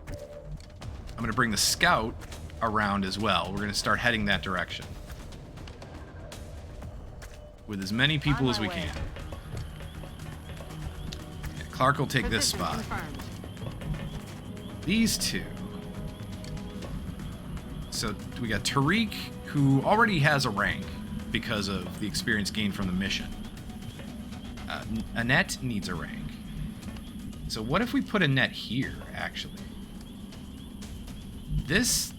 I'm going to bring the scout around as well. We're going to start heading that direction with as many people as we can. Okay, Clark will take this spot. These two. So we got Tariq, who already has a rank because of the experience gained from the mission. Annette needs a rank. So what if we put Annette here, actually? This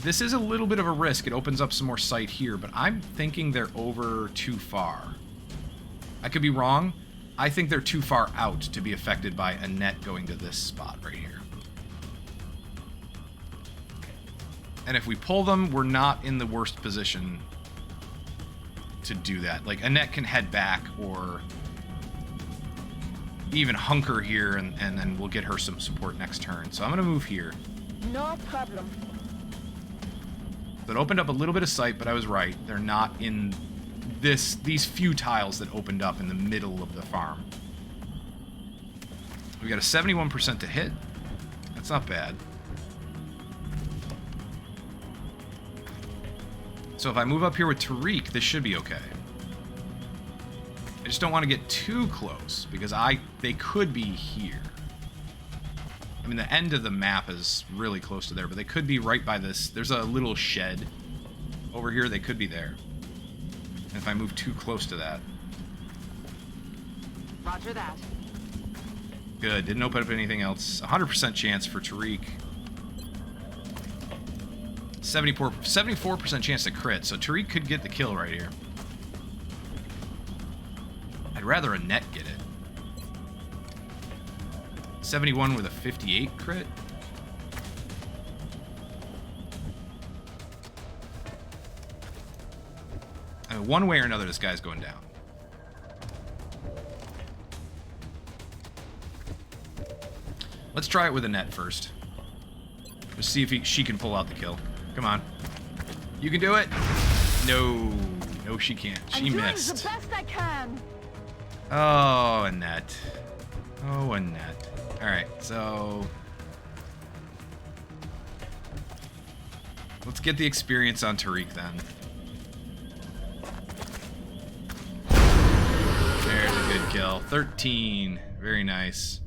is a little bit of a risk. It opens up some more sight here, but I'm thinking they're over too far. I could be wrong. I think they're too far out to be affected by Annette going to this spot right here. And if we pull them, we're not in the worst position to do that. Like, Annette can head back or even hunker here, and then we'll get her some support next turn. So I'm going to move here. No problem. So it opened up a little bit of sight, but I was right. They're not in these few tiles that opened up in the middle of the farm. We got a 71% to hit. That's not bad. So if I move up here with Tariq, this should be okay. I just don't want to get too close, because they could be here. I mean, the end of the map is really close to there, but they could be right by this. There's a little shed over here. They could be there. And if I move too close to that. Roger that. Good. Didn't open up anything else. 100% chance for Tariq. 74% chance to crit, so Tariq could get the kill right here. I'd rather Annette get it. 71 with a 58 crit. I mean, one way or another, this guy's going down. Let's try it with Annette first. Let's see if she can pull out the kill. Come on. You can do it. No. No, she can't. She missed. I'm doing the best I can. Oh, Annette. Oh, Annette. Alright, so let's get the experience on Tariq then. There's a good kill. 13. Very nice.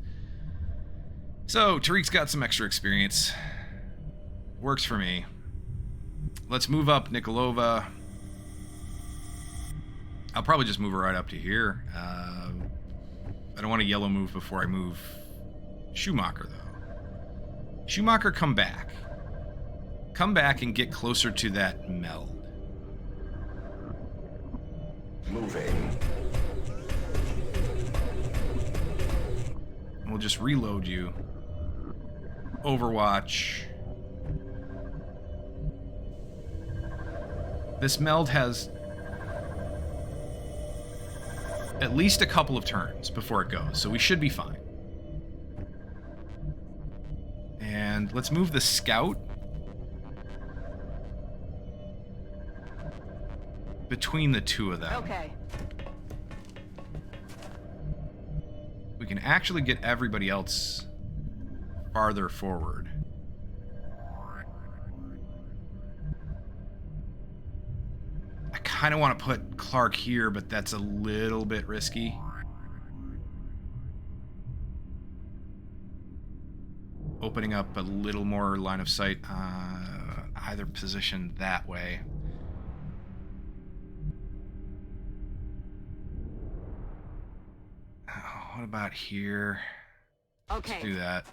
So, Tariq's got some extra experience. Works for me. Let's move up Nikolova. I'll probably just move her right up to here. I don't want to yellow move before I move Schumacher, though. Schumacher, come back. Come back and get closer to that meld. Moving. And we'll just reload you. Overwatch. This meld has at least a couple of turns before it goes, so we should be fine. And let's move the scout between the two of them. Okay. We can actually get everybody else farther forward. I kind of want to put Clark here, but that's a little bit risky. Opening up a little more line of sight, either position that way. What about here? Okay. Let's do that.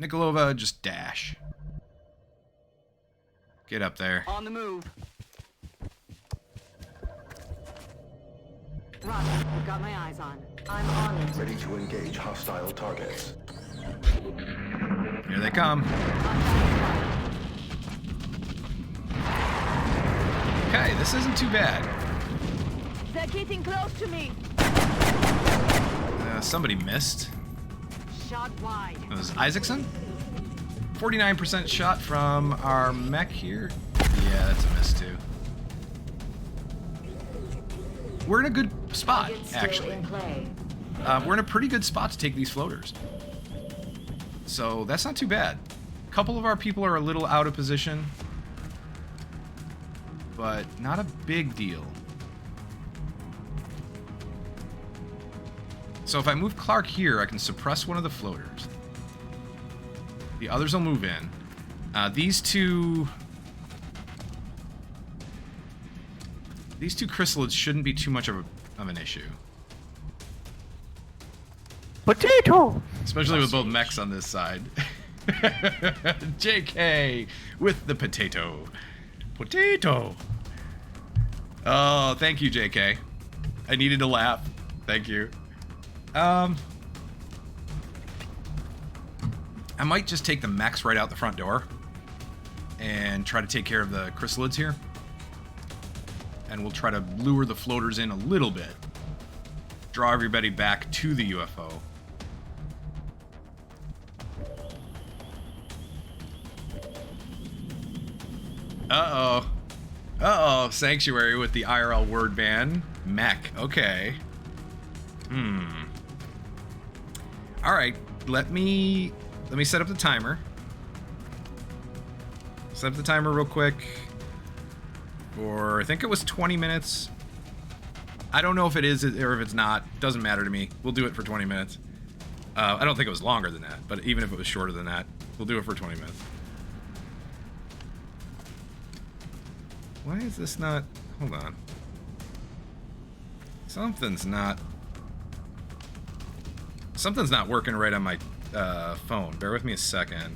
Nikolova, just dash. Get up there. On the move. Roger. Got my eyes on. I'm on it. Ready to engage hostile targets. Here they come. Okay, this isn't too bad. They're getting close to me. Somebody missed. Shot wide. It was Isaacson? 49% shot from our mech here. Yeah, that's a miss too. We're in a good spot, Target still actually. in play. We're in a pretty good spot to take these floaters. So that's not too bad. A couple of our people are a little out of position, but not a big deal. So if I move Clark here, I can suppress one of the floaters. The others will move in. These two chrysalids shouldn't be too much of an issue. Potato! Especially with both mechs on this side. JK with the potato. Potato. Oh, thank you, JK. I needed to laugh. Thank you. I might just take the mechs right out the front door and try to take care of the chrysalids here. And we'll try to lure the floaters in a little bit. Draw everybody back to the UFO. Uh-oh. Uh-oh. Sanctuary with the IRL word ban. Mech. Okay. Alright. Let me set up the timer. Set up the timer real quick. For, I think it was 20 minutes. I don't know if it is or if it's not. Doesn't matter to me. We'll do it for 20 minutes. I don't think it was longer than that, but even if it was shorter than that, we'll do it for 20 minutes. Why is this not... Hold on. Something's not working right on my phone. Bear with me a second.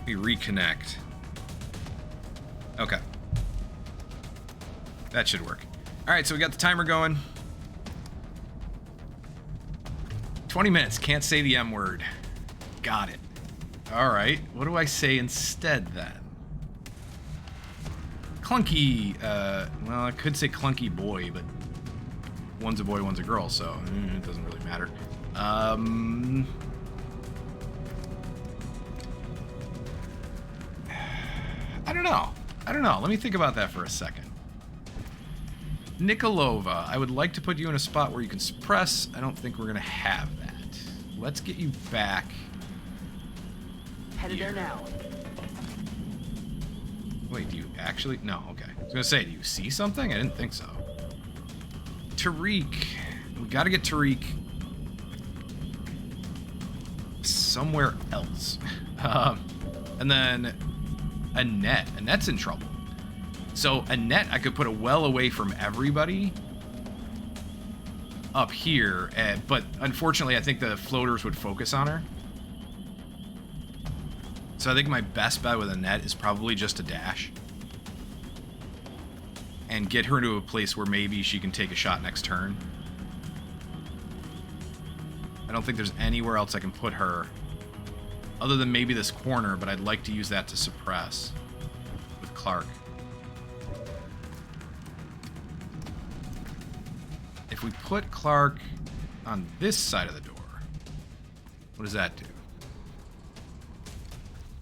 Let me reconnect. Okay. That should work. Alright, so we got the timer going. 20 minutes. Can't say the M word. Got it. Alright. What do I say instead then? Clunky. Well, I could say clunky boy, but one's a boy, one's a girl, so it doesn't really matter. I don't know. Let me think about that for a second. Nikolova, I would like to put you in a spot where you can suppress. I don't think we're going to have that. Let's get you back. Headed there now. Wait, do you actually? No, okay. I was going to say, do you see something? I didn't think so. Tariq. We gotta get Tariq somewhere else. And then Annette. Annette's in trouble. So Annette, I could put well away from everybody up here, but unfortunately I think the floaters would focus on her. So I think my best bet with Annette is probably just to dash. And get her into a place where maybe she can take a shot next turn. I don't think there's anywhere else I can put her other than maybe this corner, but I'd like to use that to suppress with Clark. If we put Clark on this side of the door, what does that do?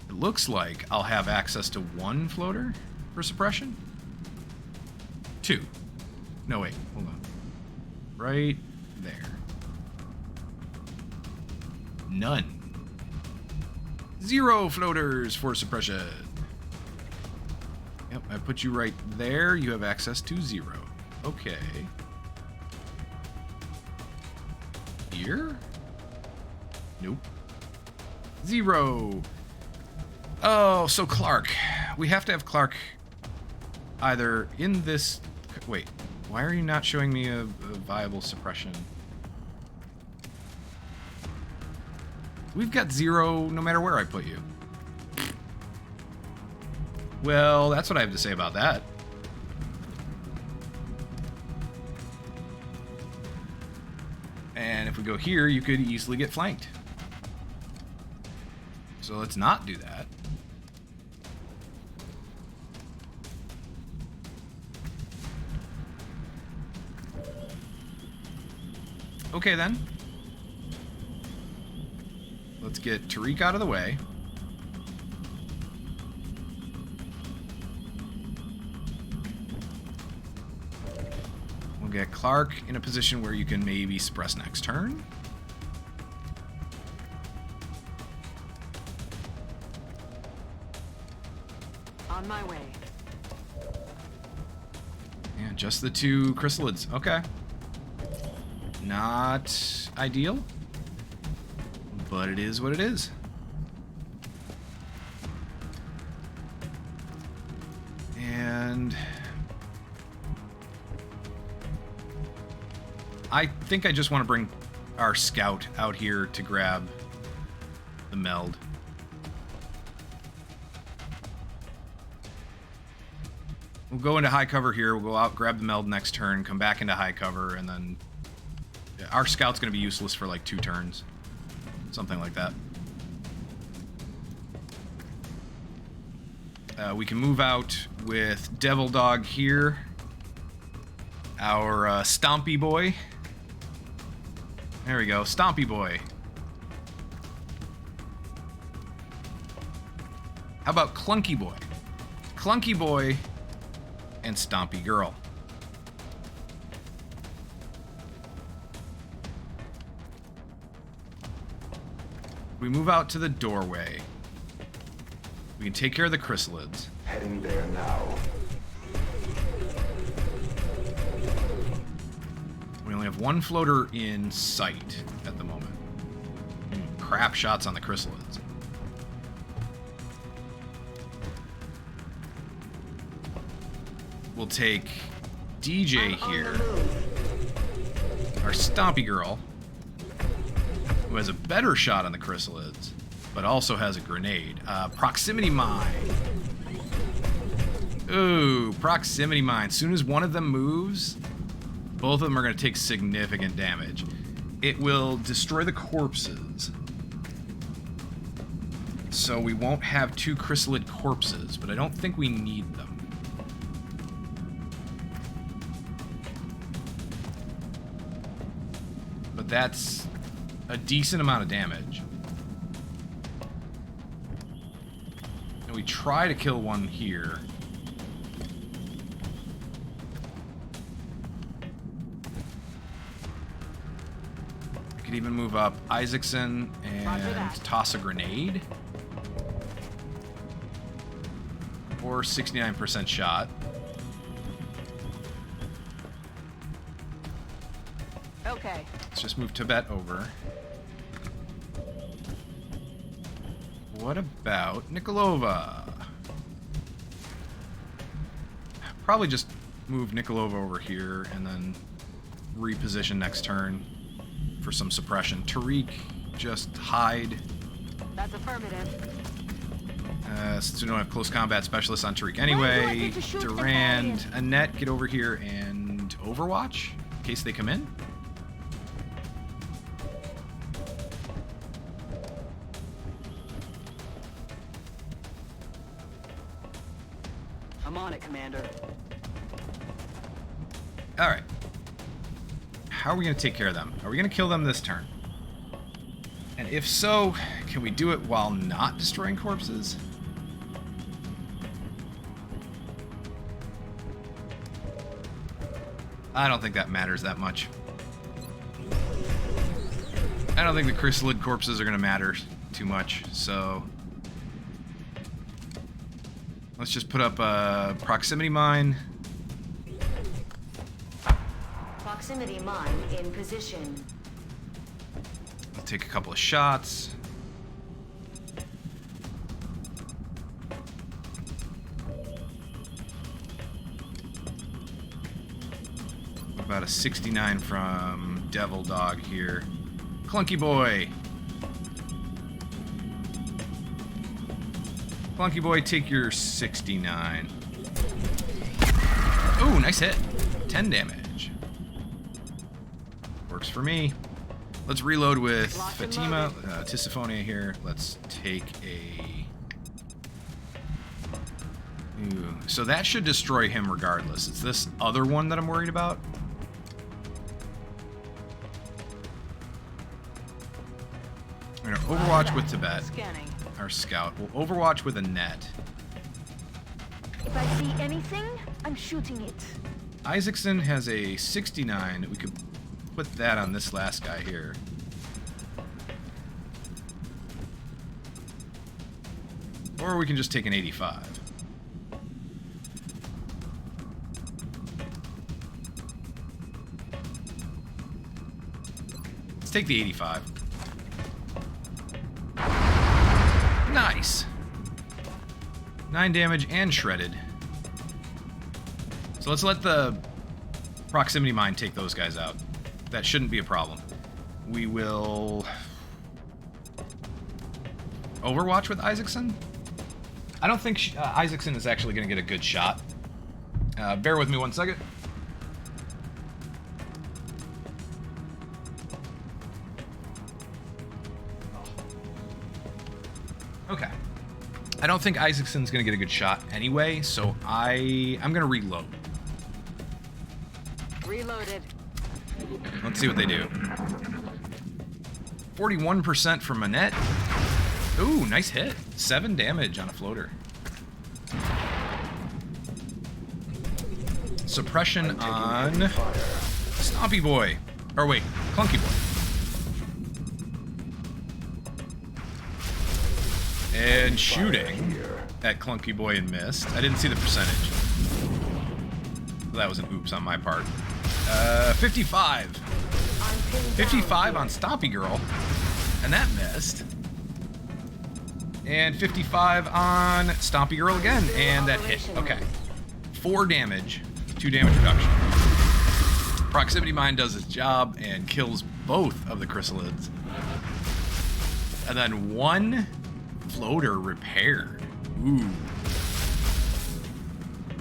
It looks like I'll have access to one floater for suppression. 2. No, wait, hold on. Right there. None. 0 floaters for suppression. Yep, I put you right there. You have access to 0. Okay. Here? Nope. 0. Oh, so Clark. We have to have Clark either in this... Wait, why are you not showing me a viable suppression? We've got 0 no matter where I put you. Well, that's what I have to say about that. And if we go here, you could easily get flanked. So let's not do that. Okay, then. Let's get Tariq out of the way. We'll get Clark in a position where you can maybe suppress next turn. On my way. Yeah, just the 2 chrysalids. Okay. Not ideal, but it is what it is. And I think I just want to bring our scout out here to grab the meld. We'll go into high cover here. We'll go out, grab the meld next turn, come back into high cover, and then our scout's going to be useless for like 2 turns. Something like that. We can move out with Devil Dog here. Our Stompy Boy. There we go, Stompy Boy. How about Clunky Boy? Clunky Boy and Stompy Girl. We move out to the doorway. We can take care of the chrysalids. Heading there now. We only have 1 floater in sight at the moment. Crap shots on the chrysalids. We'll take DJ here. Our Stompy Girl, who has a better shot on the chrysalids, but also has a grenade. Proximity mine. Ooh, proximity mine. As soon as one of them moves, both of them are going to take significant damage. It will destroy the corpses. So we won't have 2 chrysalid corpses, but I don't think we need them. But that's a decent amount of damage. And we try to kill one here. I could even move up Isaacson and toss a grenade. Or 69% shot. Okay. Let's just move Tibet over. What about Nikolova? Probably just move Nikolova over here and then reposition next turn for some suppression. Tariq, just hide. That's affirmative. Since we don't have close combat specialists on Tariq anyway. Durand, Annette, get over here and Overwatch in case they come in. I'm on it, Commander. Alright. How are we going to take care of them? Are we going to kill them this turn? And if so, can we do it while not destroying corpses? I don't think that matters that much. I don't think the chrysalid corpses are going to matter too much, so... Let's just put up a proximity mine. Proximity mine in position. I'll take a couple of shots. About a 69 from Devil Dog here. Clunky Boy. Clunky Boy, take your 69. Ooh, nice hit. 10 damage. Works for me. Let's reload with Fatima, Tisiphone here. Let's take a... Ooh, so that should destroy him regardless. It's this other one that I'm worried about. We're gonna Overwatch with Tibet. Scanning. Our scout. We'll Overwatch with a net. If I see anything, I'm shooting it. Isaacson has a 69. We could put that on this last guy here. Or we can just take an 85. Let's take the 85. Nice. 9 damage and shredded. So let's let the proximity mine take those guys out. That shouldn't be a problem. We will Overwatch with Isaacson. I don't think Isaacson is actually going to get a good shot. Bear with me one second. Okay. I don't think Isaacson's going to get a good shot anyway, so I'm going to reload. Reloaded. Let's see what they do. 41% from Manette. Ooh, nice hit. 7 damage on a floater. Suppression on Stompy Boy. Or wait, Clunky Boy. And shooting at Clunky Boy and missed. I didn't see the percentage. That was an oops on my part. 55. 55 on Stompy Girl. And that missed. And 55 on Stompy Girl again. And that hit. Okay. 4 damage. 2 damage reduction. Proximity Mine does its job and kills both of the chrysalids. And then 1 floater repaired. Ooh.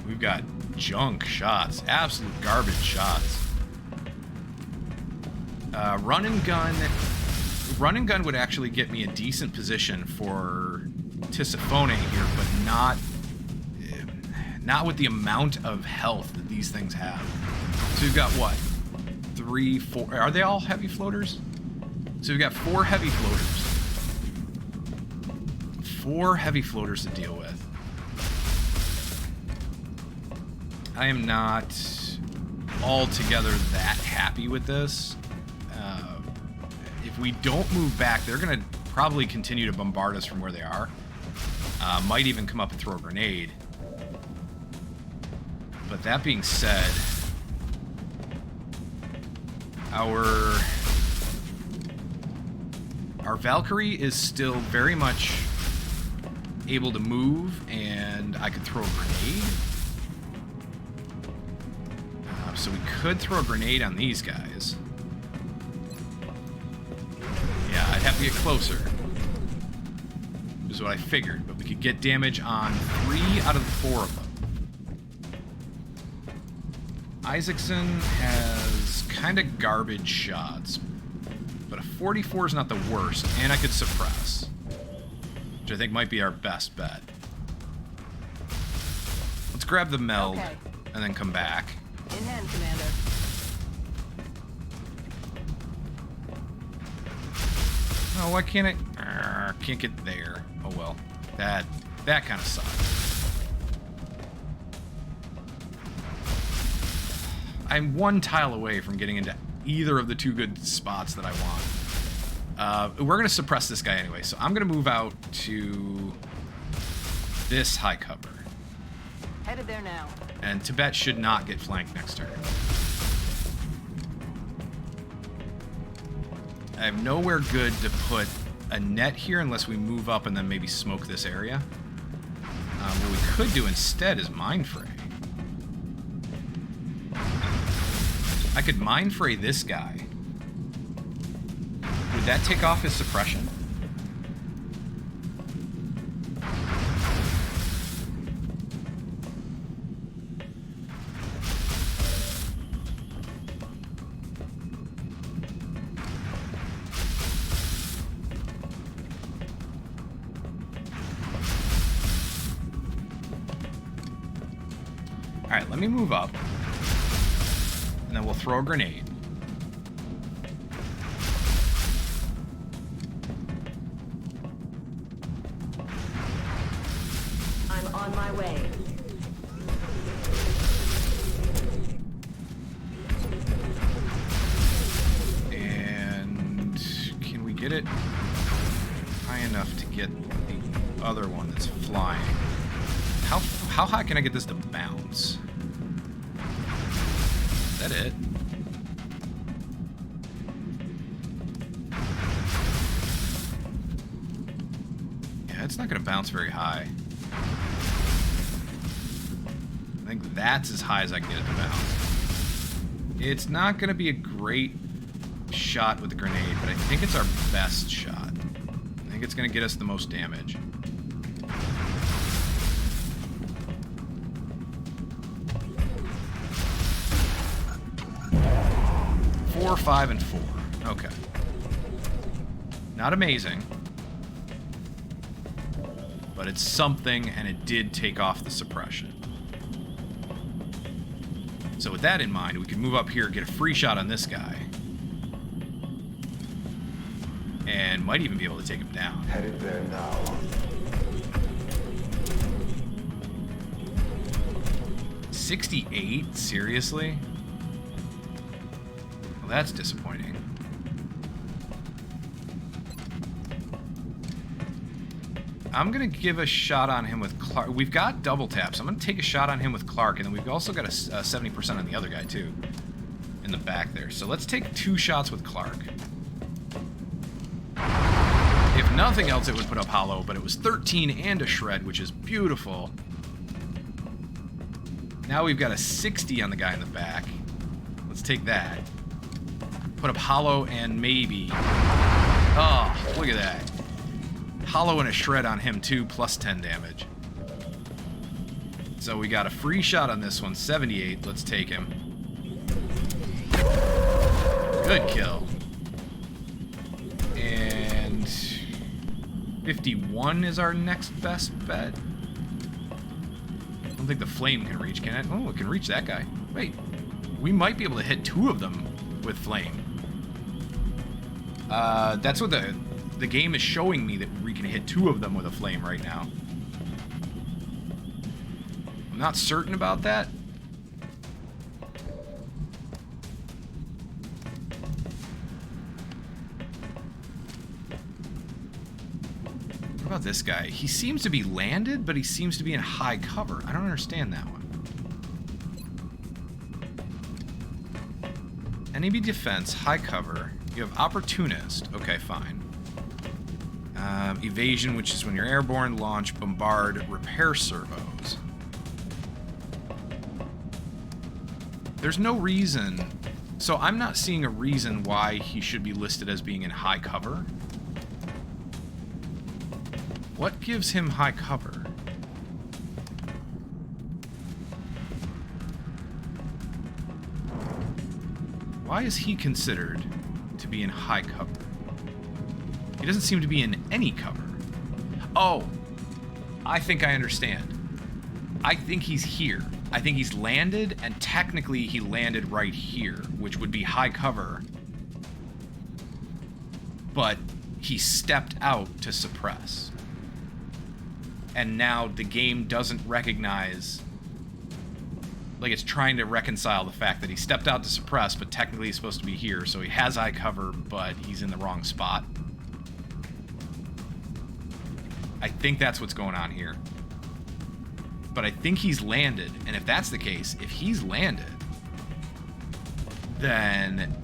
We've got junk shots. Absolute garbage shots. Run and gun. Run and gun would actually get me a decent position for Tisiphone here, but not with the amount of health that these things have. So we've got what? 3, 4. Are they all heavy floaters? So we've got 4 heavy floaters. 4 heavy floaters to deal with. I am not altogether that happy with this. If we don't move back, they're going to probably continue to bombard us from where they are. Might even come up and throw a grenade. But that being said, Our Valkyrie is still very much able to move, and I could throw a grenade. So we could throw a grenade on these guys. Yeah, I'd have to get closer. Is what I figured, but we could get damage on 3 out of the 4 of them. Isaacson has kind of garbage shots, but a 44 is not the worst, and I could suppress, which I think might be our best bet. Let's grab the meld and then come back. In hand, Commander. Oh, why can't I? Can't get there. Oh well, that kind of sucks. I'm 1 tile away from getting into either of the 2 good spots that I want. We're gonna suppress this guy anyway, so I'm gonna move out to this high cover. Headed there now. And Tibet should not get flanked next turn. I have nowhere good to put a net here unless we move up and then maybe smoke this area. What we could do instead is Mind Fray. I could Mind Fray this guy. Would that take off his suppression? Alright, let me move up. And then we'll throw a grenade. I'm on my way. And can we get it high enough to get the other one that's flying? How high can I get this to bounce? Is that it? Yeah, it's not going to bounce very high. I think that's as high as I can get it to bounce. It's not going to be a great shot with the grenade, but I think it's our best shot. I think it's going to get us the most damage. 4, 5, and 4. Okay. Not amazing. But it's something, and it did take off the suppression. So with that in mind, we can move up here, get a free shot on this guy. And might even be able to take him down. Headed there now. $68? Seriously? Well, that's disappointing. I'm going to give a shot on him with Clark. We've got double taps. I'm going to take a shot on him with Clark, and then we've also got a 70% on the other guy, too. In the back there. So let's take 2 shots with Clark. If nothing else, it would put up Hollow, but it was 13 and a shred, which is beautiful. Now we've got a 60 on the guy in the back. Let's take that. Put up Hollow and maybe... Oh, look at that. Hollow and a shred on him too, plus 10 damage. So we got a free shot on this one, 78. Let's take him. Good kill. And 51 is our next best bet. I don't think the flame can reach, can it? Oh, it can reach that guy. Wait, we might be able to hit 2 of them with flame. That's what the game is showing me, that we can hit 2 of them with a flame right now. I'm not certain about that. What about this guy? He seems to be landed, but he seems to be in high cover. I don't understand that one. Enemy defense, high cover. You have opportunist. Okay, fine. Evasion, which is when you're airborne. Launch, bombard, repair servos. There's no reason. So I'm not seeing a reason why he should be listed as being in high cover. What gives him high cover? Why is he considered to be in high cover? He doesn't seem to be in any cover. Oh, I think I understand. I think he's here. I think he's landed, and technically he landed right here, which would be high cover. But he stepped out to suppress. And now the game doesn't recognize... Like, it's trying to reconcile the fact that he stepped out to suppress, but technically he's supposed to be here, so he has eye cover, but he's in the wrong spot. I think that's what's going on here. But I think he's landed, and if that's the case, if he's landed, then,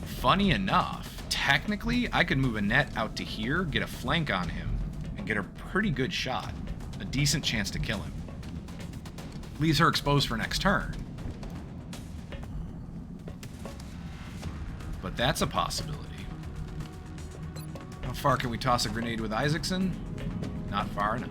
funny enough, technically, I could move a net out to here, get a flank on him, and get a pretty good shot. A decent chance to kill him. Leaves her exposed for next turn. But that's a possibility. How far can we toss a grenade with Isaacson? Not far enough.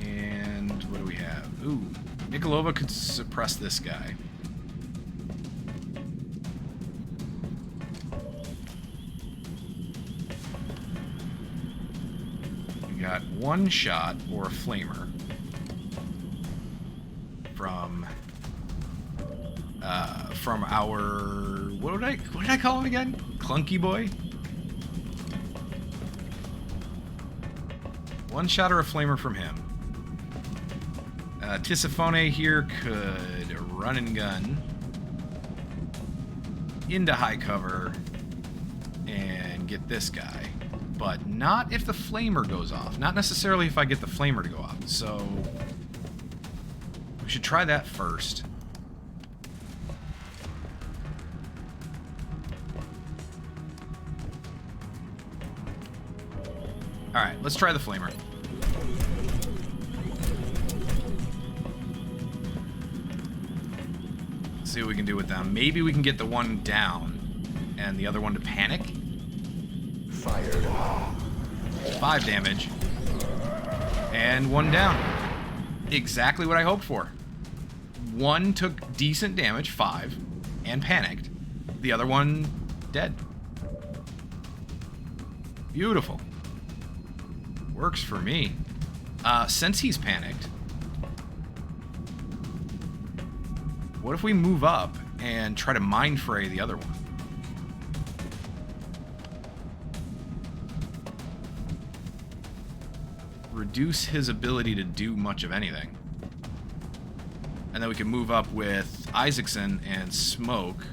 And what do we have? Ooh, Nikolova could suppress this guy. Got one shot or a flamer from our what did I call him again? Clunky boy. One shot or a flamer from him. Tissafone here could run and gun into high cover and get this guy. But not if the flamer goes off. Not necessarily if I get the flamer to go off. So we should try that first. Alright, let's try the flamer. See what we can do with them. Maybe we can get the one down and the other one to panic. Fired. 5 damage. And one down. Exactly what I hoped for. One took decent damage, 5, and panicked. The other one, dead. Beautiful. Works for me. Since he's panicked, what if we move up and try to mind fray the other one? Reduce his ability to do much of anything. And then we can move up with Isaacson and smoke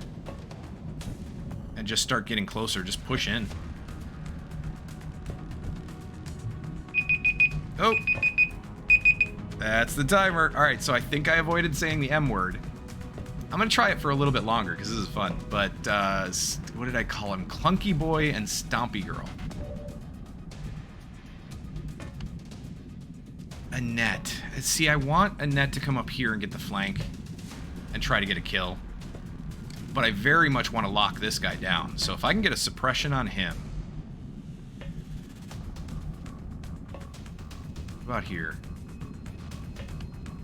and just start getting closer. Just push in. Oh! That's the timer. Alright, so I think I avoided saying the M word. I'm gonna try it for a little bit longer because this is fun. But, what did I call him? Clunky Boy and Stompy Girl. Annette. See, I want Annette to come up here and get the flank and try to get a kill. But I very much want to lock this guy down. So if I can get a suppression on him. What about here?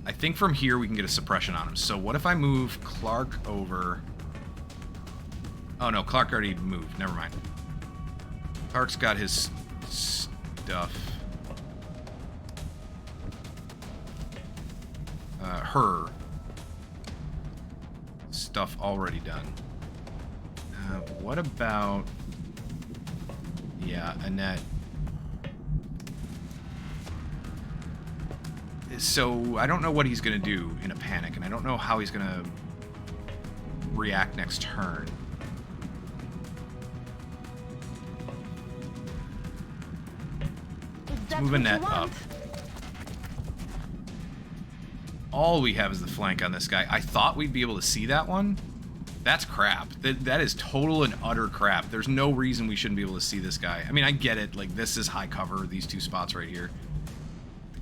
I think from here we can get a suppression on him. So what if I move Clark over? Oh no, Clark already moved. Never mind. Clark's got his stuff. Her stuff already done. What about... Yeah, Annette. So, I don't know what he's going to do in a panic, and I don't know how he's going to react next turn. Let's move Annette up. all we have is the flank on this guy. I thought we'd be able to see that one. That's crap. That is total and utter crap. There's no reason we shouldn't be able to see this guy. I mean, I get it. Like, this is high cover, these two spots right here.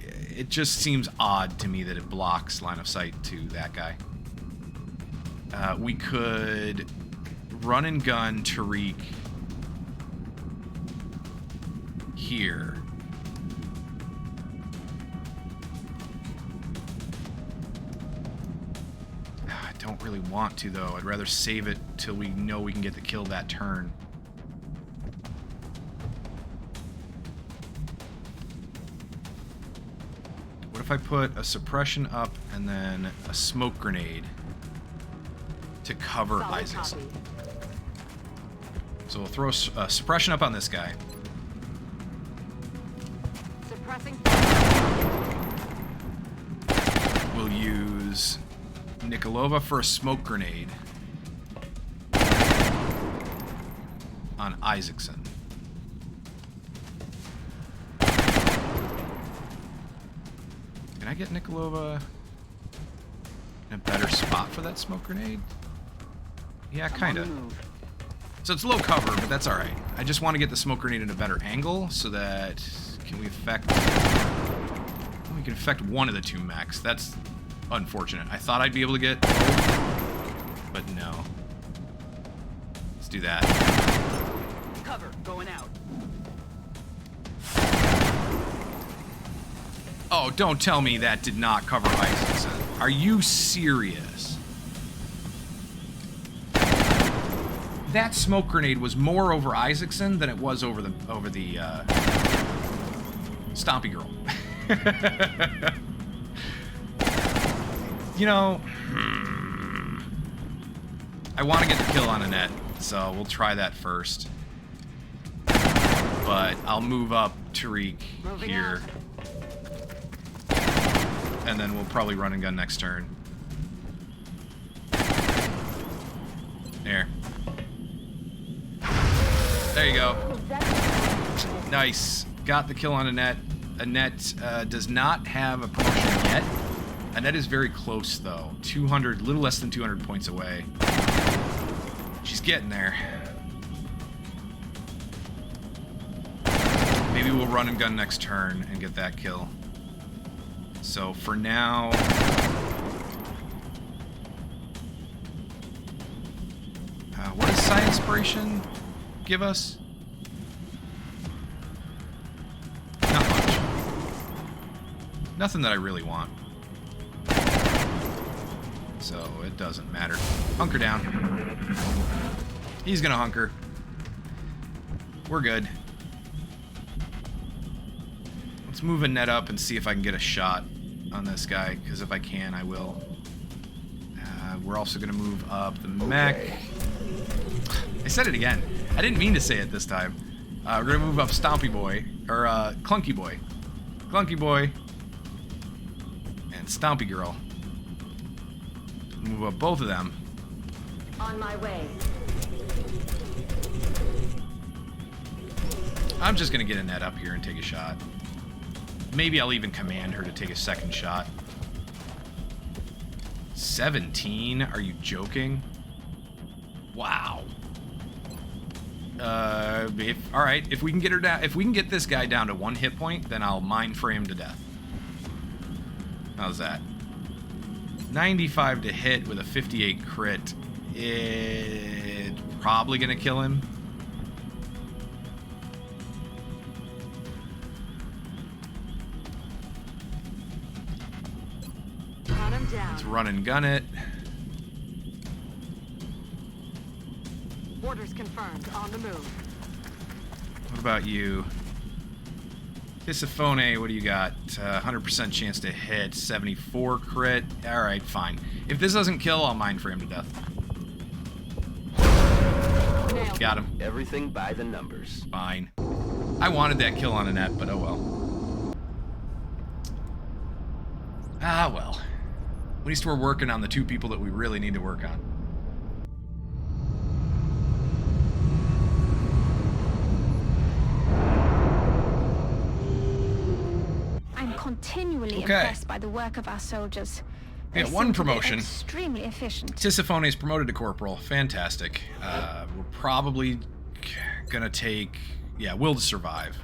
It just seems odd to me that it blocks line of sight to that guy. We could run and gun Tariq here. I don't really want to, though. I'd rather save it till we know we can get the kill that turn. What if I put a suppression up and then a smoke grenade to cover Isaacson? So we'll throw a suppression up on this guy. Suppressing. We'll use Nikolova for a smoke grenade on Isaacson. Can I get Nikolova in a better spot for that smoke grenade? Yeah, kind of. So it's low cover, but that's all right. I just want to get the smoke grenade in a better angle so that we can affect one of the two mechs. That's unfortunate. I thought I'd be able to get both, but no. Let's do that. Cover going out. Oh, don't tell me that did not cover Isaacson. Are you serious? That smoke grenade was more over Isaacson than it was over the Stompy Girl. You know, I want to get the kill on Annette, so we'll try that first. But I'll move up Tariq here. And then we'll probably run and gun next turn. There. There you go. Nice. Got the kill on Annette. Annette does not have a promotion yet. Annette is very close, though. 200, a little less than 200 points away. She's getting there. Maybe we'll run and gun next turn and get that kill. So for now... what does Psi Inspiration give us? Not much. Nothing that I really want. So it doesn't matter. Hunker down. He's gonna hunker. We're good. Let's move Annette up and see if I can get a shot on this guy, because if I can, I will. We're also gonna move up the mech. I said it again. I didn't mean to say it this time. We're gonna move up Stompy Boy, or Clunky Boy. Clunky Boy. And Stompy Girl. Move up both of them. On my way. I'm just gonna get Annette up here and take a shot. Maybe I'll even command her to take a second shot. 17? Are you joking? Wow. All right. If we can get her down, if we can get this guy down to 1 hit point, then I'll mind frame to death. How's that? 95 to hit with a 58 crit. It's probably gonna kill him. Let's run and gun it. Orders confirmed. On the move. What about you? Pisifone, what do you got? 100% chance to hit. 74 crit. Alright, fine. If this doesn't kill, I'll mind frame to death. Got him. Everything by the numbers. Fine. I wanted that kill on Annette, but oh well. Ah, well. At least we're working on the two people that we really need to work on. I'm continually Okay. impressed by the work of our soldiers. Yeah, They one seem to be promotion. extremely efficient. Tisiphone is promoted to corporal. Fantastic. We're probably gonna take, Will to Survive.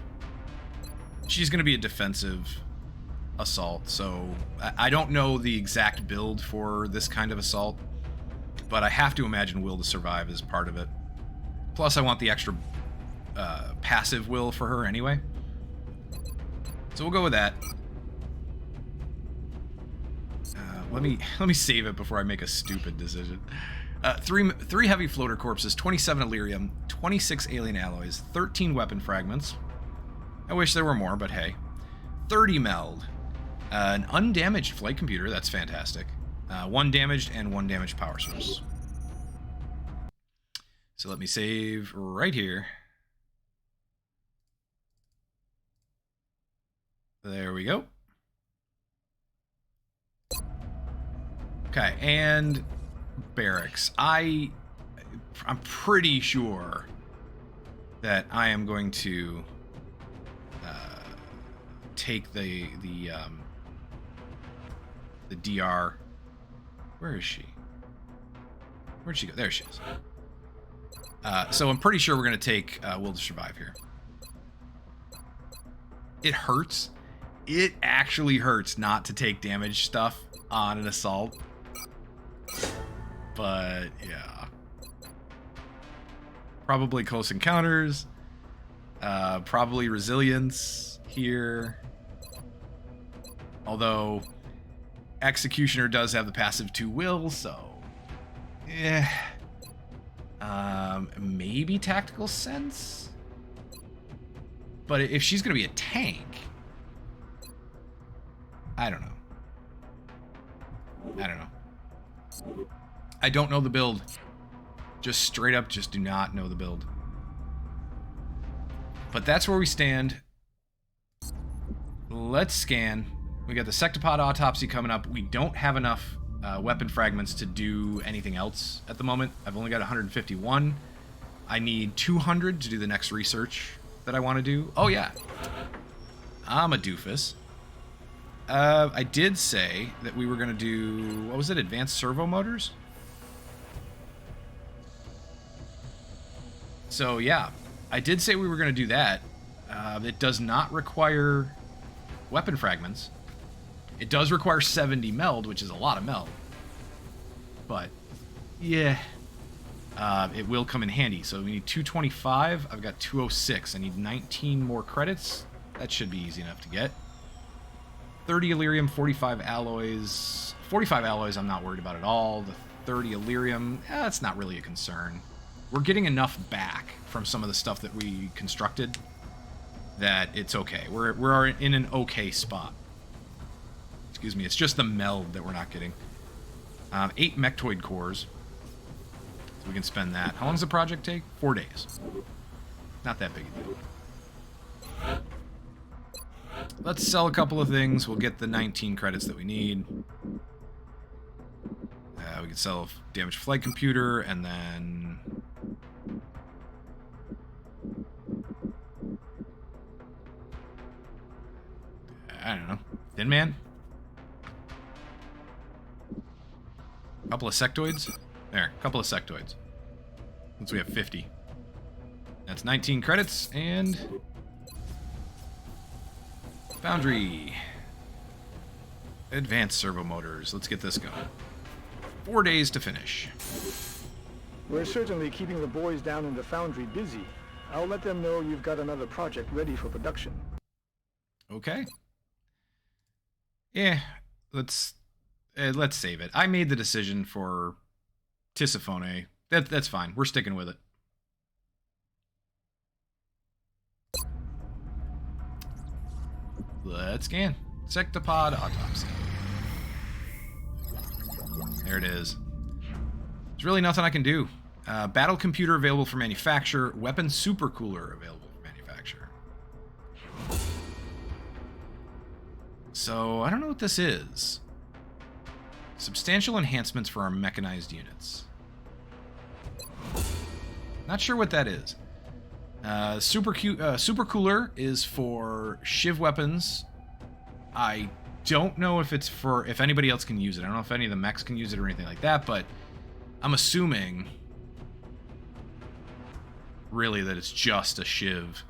She's gonna be a defensive assault, so I don't know the exact build for this kind of assault, but I have to imagine Will to Survive is part of it. Plus, I want the extra passive will for her anyway. So we'll go with that. Let me save it before I make a stupid decision. Three heavy floater corpses, 27 Illyrium, 26 alien alloys, 13 weapon fragments. I wish there were more, but hey. 30 meld. An undamaged flight computer, that's fantastic. 1 damaged and 1 damaged power source. So let me save right here. There we go. Okay, and barracks. I'm pretty sure that I am going to take the DR. Where is she? Where'd she go? There she is. So I'm pretty sure we're going to take Will to Survive here. It hurts. It actually hurts not to take damage stuff on an assault. But, yeah. Probably close encounters. Probably resilience here. Although, Executioner does have the passive 2 will, so... yeah. Maybe tactical sense? But if she's going to be a tank... I don't know. I don't know the build. Just straight up, just do not know the build. But that's where we stand. Let's scan. We got the Sectopod autopsy coming up. We don't have enough weapon fragments to do anything else at the moment. I've only got 151. I need 200 to do the next research that I want to do. Oh, yeah. I'm a doofus. I did say that we were going to do... what was it? Advanced servo motors? So, yeah. I did say we were going to do that. It does not require weapon fragments. It does require 70 meld, which is a lot of meld. But, yeah. It will come in handy. So we need 225. I've got 206. I need 19 more credits. That should be easy enough to get. 30 Illyrium, 45 alloys. 45 alloys I'm not worried about at all. The 30 Illyrium, that's not really a concern. We're getting enough back from some of the stuff that we constructed that it's okay. We're in an okay spot. Excuse me, it's just the meld that we're not getting. 8 mechtoid cores. So we can spend that. How long does the project take? 4 days. Not that big a deal. Let's sell a couple of things. We'll get the 19 credits that we need. We can sell a damaged flight computer, and then... I don't know. Thin Man? A couple of sectoids? There, a couple of sectoids. Once we have 50. That's 19 credits, and... Foundry. Advanced servo motors. Let's get this going. 4 days to finish. We're certainly keeping the boys down in the foundry busy. I'll let them know you've got another project ready for production. Okay. Yeah, let's save it. I made the decision for Tisiphone. That's fine. We're sticking with it. Let's scan. Sectopod autopsy. There it is. There's really nothing I can do. Battle computer available for manufacture. Weapon supercooler available for manufacture. So, I don't know what this is. Substantial enhancements for our mechanized units. Not sure what that is. Supercooler is for Shiv weapons. I don't know if it's if anybody else can use it. I don't know if any of the mechs can use it or anything like that, but I'm assuming really that it's just a Shiv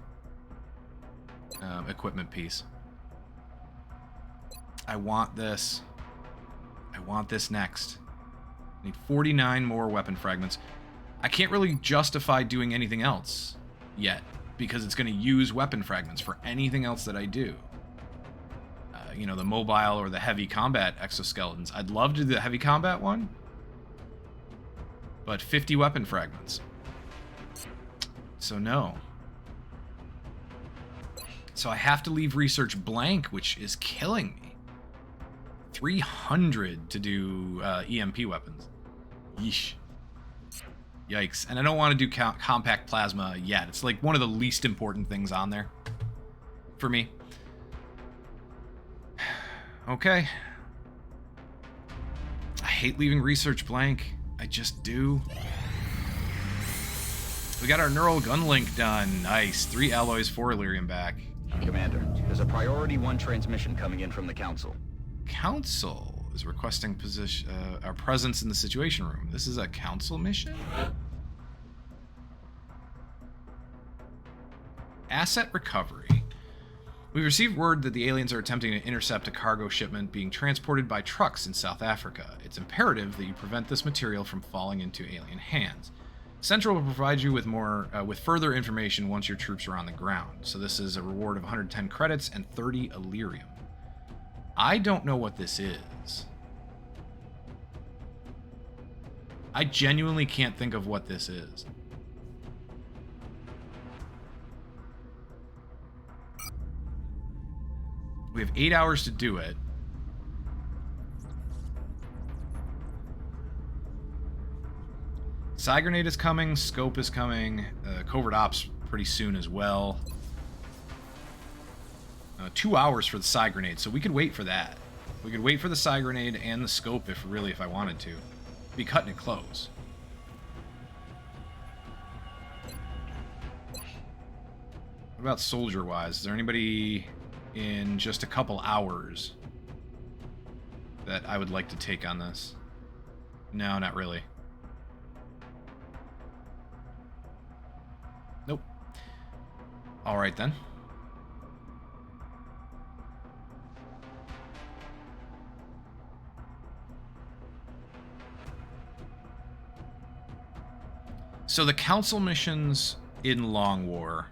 equipment piece. I want this. I want this next. I need 49 more weapon fragments. I can't really justify doing anything else yet, because it's going to use weapon fragments for anything else that I do. You know, the mobile or the heavy combat exoskeletons. I'd love to do the heavy combat one, but 50 weapon fragments. So no. So I have to leave research blank, which is killing me. 300 to do EMP weapons. Yeesh. Yikes. And I don't want to do compact plasma yet. It's like one of the least important things on there for me. Okay. I hate leaving research blank. I just do. We got our neural gun link done. Nice. 3 alloys, 4 Illyrium back. Commander, there's a priority 1 transmission coming in from the Council. Council is requesting our presence in the Situation Room. This is a Council mission? Asset recovery. We received word that the aliens are attempting to intercept a cargo shipment being transported by trucks in South Africa. It's imperative that you prevent this material from falling into alien hands. Central will provide you with further information once your troops are on the ground. So this is a reward of 110 credits and 30 Illyrium. I don't know what this is. I genuinely can't think of what this is. We have 8 hours to do it. Psy Grenade is coming, Scope is coming, Covert Ops pretty soon as well. 2 hours for the Psy Grenade, so we could wait for that. We could wait for the Psy Grenade and the Scope if I wanted to. Be cutting it close. What about soldier-wise? Is there anybody in just a couple hours that I would like to take on this? No, not really. Nope. Alright then. So the council missions in Long War,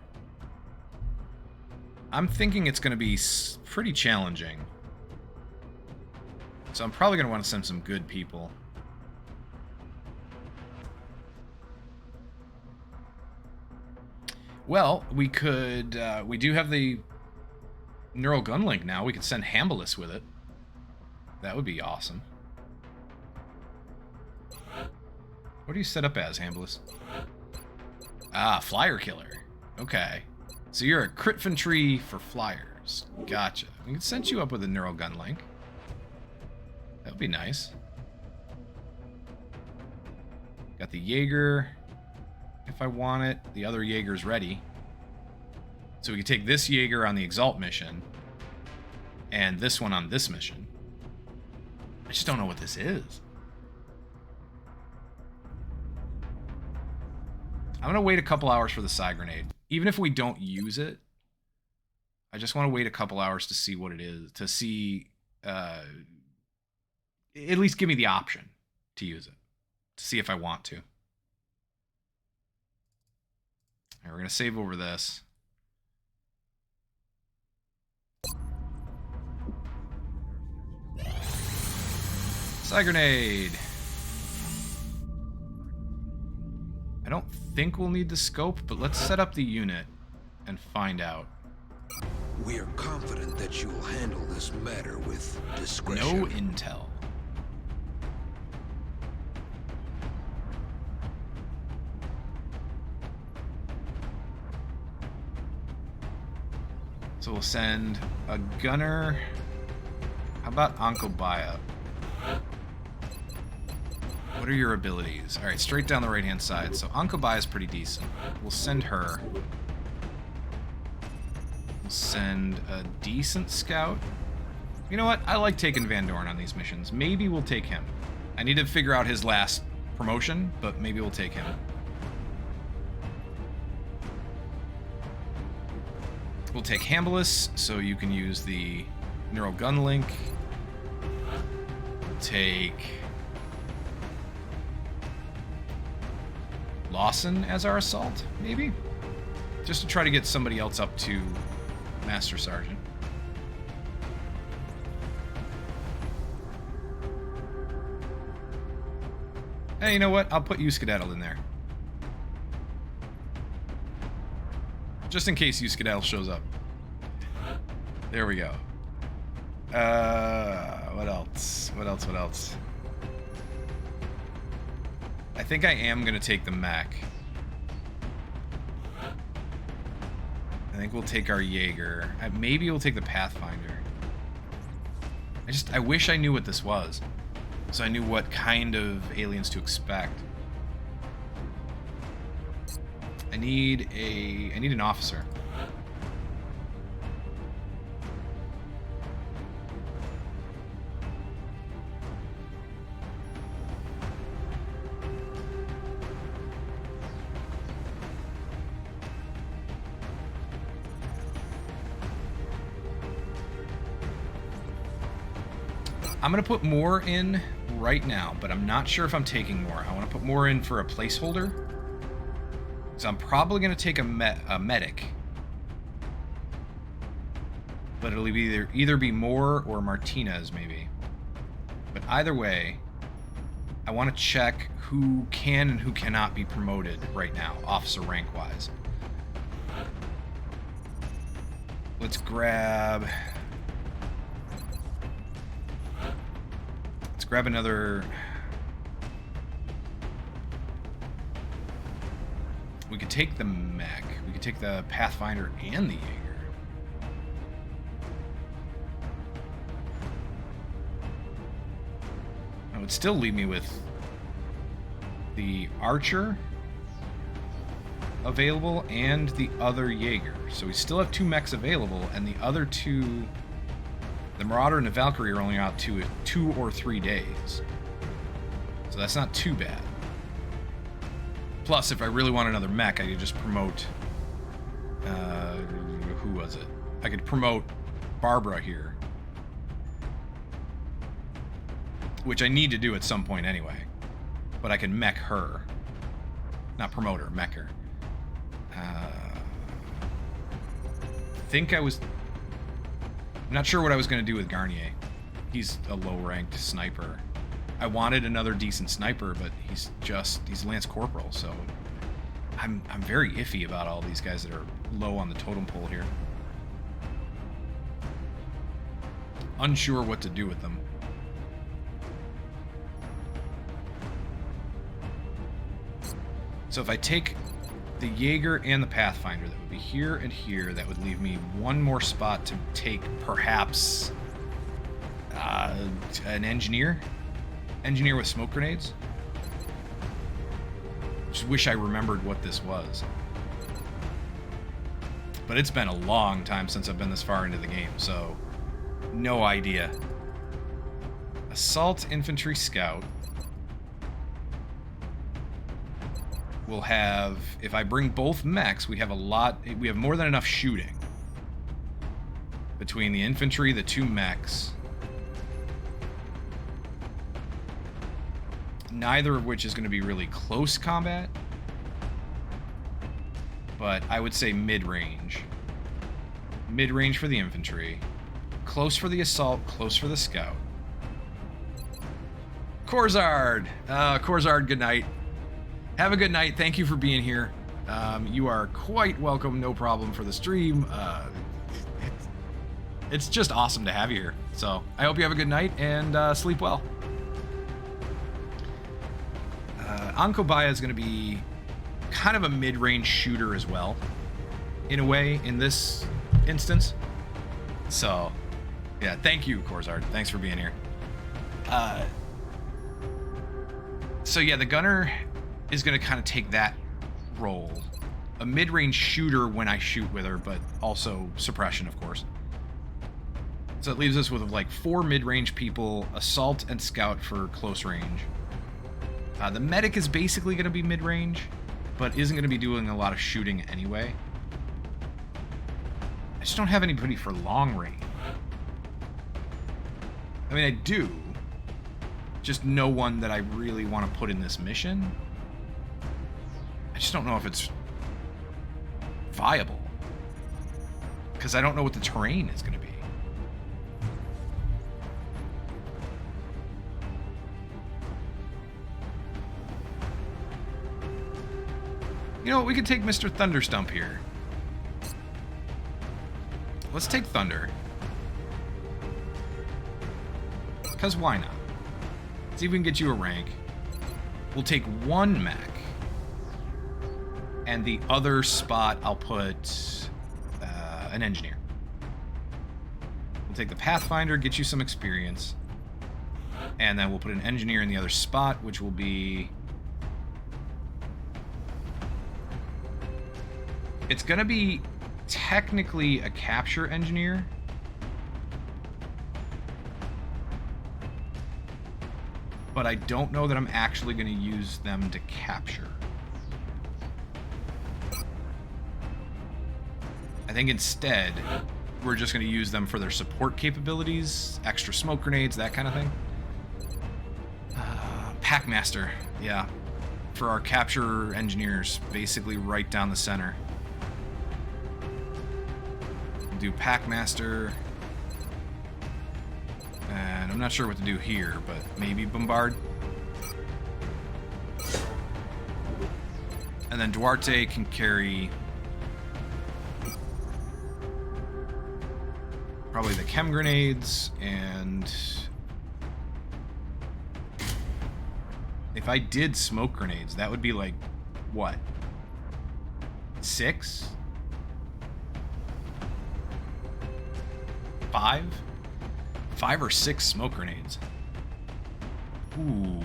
I'm thinking it's going to be pretty challenging. So I'm probably going to want to send some good people. Well, we could, we do have the neural gun link now. We could send Hambalus with it. That would be awesome. What do you set up as, Hambalus? Ah, Flyer Killer. Okay. So you're a crit infantry for flyers. Gotcha. We can set you up with a neural gun link. That would be nice. Got the Jaeger, if I want it. The other Jaeger's ready. So we can take this Jaeger on the Exalt mission, and this one on this mission. I just don't know what this is. I'm going to wait a couple hours for the Psy Grenade. Even if we don't use it, I just want to wait a couple hours to see what it is. To see, at least give me the option to use it. To see if I want to. All right, we're going to save over this. Psy Grenade. I don't think we'll need the scope, but let's set up the unit and find out. We are confident that you will handle this matter with discretion. No intel. So we'll send a gunner. How about Ankobaya? What are your abilities? Alright, straight down the right-hand side. So Ankobaya is pretty decent. We'll send her. We'll send a decent scout. You know what? I like taking Van Dorn on these missions. Maybe we'll take him. I need to figure out his last promotion, but maybe we'll take him. We'll take Hambalus, so you can use the neural gun link. We'll take Lawson as our assault, maybe? Just to try to get somebody else up to Master Sergeant. Hey, you know what? I'll put Euskadetl in there. Just in case Euskadetl shows up. There we go. What else? What else? What else? I think I am going to take the mech. I think we'll take our Jaeger. Maybe we'll take the Pathfinder. I wish I knew what this was. So I knew what kind of aliens to expect. I need an officer. I'm going to put more in right now, but I'm not sure if I'm taking more. I want to put more in for a placeholder. So I'm probably going to take a medic. But it'll either be Moore or Martinez, maybe. But either way, I want to check who can and who cannot be promoted right now, officer rank-wise. Let's grab another. We could take the mech. We could take the Pathfinder and the Jaeger. That would still leave me with the Archer available and the other Jaeger. So we still have 2 mechs available, and the other 2, the Marauder and the Valkyrie, are only out 2 or 3 days. So that's not too bad. Plus, if I really want another mech, I could just promote... who was it? I could promote Barbara here. Which I need to do at some point anyway. But I can mech her. Not promote her, mech her. I think I was... I'm not sure what I was going to do with Garnier. He's a low-ranked sniper. I wanted another decent sniper, but he's Lance Corporal, so I'm very iffy about all these guys that are low on the totem pole here. Unsure what to do with them. So if I take the Jaeger and the Pathfinder, that would be here and here. That would leave me one more spot to take, perhaps, an engineer. Engineer with smoke grenades. Just wish I remembered what this was. But it's been a long time since I've been this far into the game, so no idea. Assault Infantry Scout. We'll have, if I bring both mechs, we have more than enough shooting. Between the infantry, the 2 mechs. Neither of which is going to be really close combat. But I would say mid-range. Mid-range for the infantry. Close for the assault, close for the scout. Corzard! Corzard, good night. Have a good night. Thank you for being here. You are quite welcome. No problem for the stream. It's just awesome to have you here. So I hope you have a good night and sleep well. Ankobaya is going to be kind of a mid-range shooter as well, in a way, in this instance. So, yeah, thank you, Corzard. Thanks for being here. So yeah, the gunner is going to kind of take that role. A mid-range shooter when I shoot with her, but also suppression, of course. So it leaves us with like 4 mid-range people, assault and scout for close range. The medic is basically going to be mid-range, but isn't going to be doing a lot of shooting anyway. I just don't have anybody for long range. I mean, I do. Just no one that I really want to put in this mission. I just don't know if it's viable. Because I don't know what the terrain is going to be. You know what? We could take Mr. Thunderstump here. Let's take Thunder. Because why not? See if we can get you a rank. We'll take 1 mech. And the other spot, I'll put an engineer. We'll take the Pathfinder, get you some experience. And then we'll put an engineer in the other spot, which will be... It's going to be technically a capture engineer. But I don't know that I'm actually going to use them to capture. I think instead, we're just going to use them for their support capabilities, extra smoke grenades, that kind of thing. Packmaster, yeah. For our capture engineers, basically right down the center. We'll do Packmaster. And I'm not sure what to do here, but maybe Bombard. And then Duarte can carry probably the chem grenades, and if I did smoke grenades, that would be like, what? 6? 5? 5 or 6 smoke grenades. Ooh.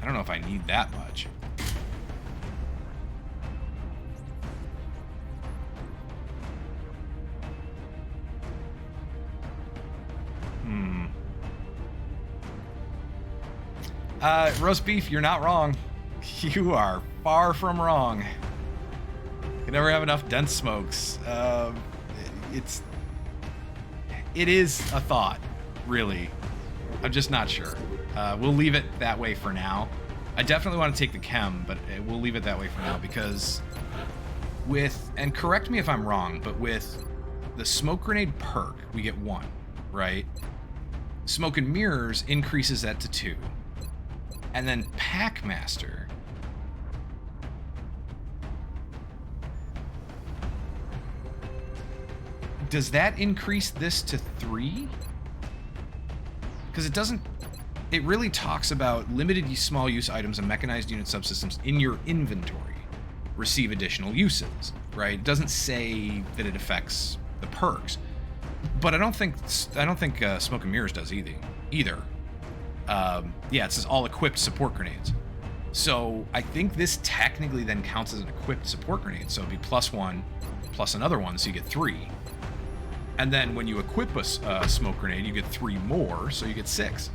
I don't know if I need that much. Roast beef, you're not wrong. You are far from wrong. You never have enough dense smokes. It is a thought, really. I'm just not sure. We'll leave it that way for now. I definitely want to take the chem, but we'll leave it that way for now because with, and correct me if I'm wrong, but with the smoke grenade perk, we get 1, right? Smoke and mirrors increases that to 2. And then Packmaster does that increase this to 3? Because it doesn't. It really talks about limited small use items and mechanized unit subsystems in your inventory receive additional uses, right? It doesn't say that it affects the perks, but I don't think Smoke and Mirrors does either. Yeah, it says all equipped support grenades. So I think this technically then counts as an equipped support grenade. So it'd be +1 plus another one, so you get 3. And then when you equip a smoke grenade, you get 3 more, so you get 6.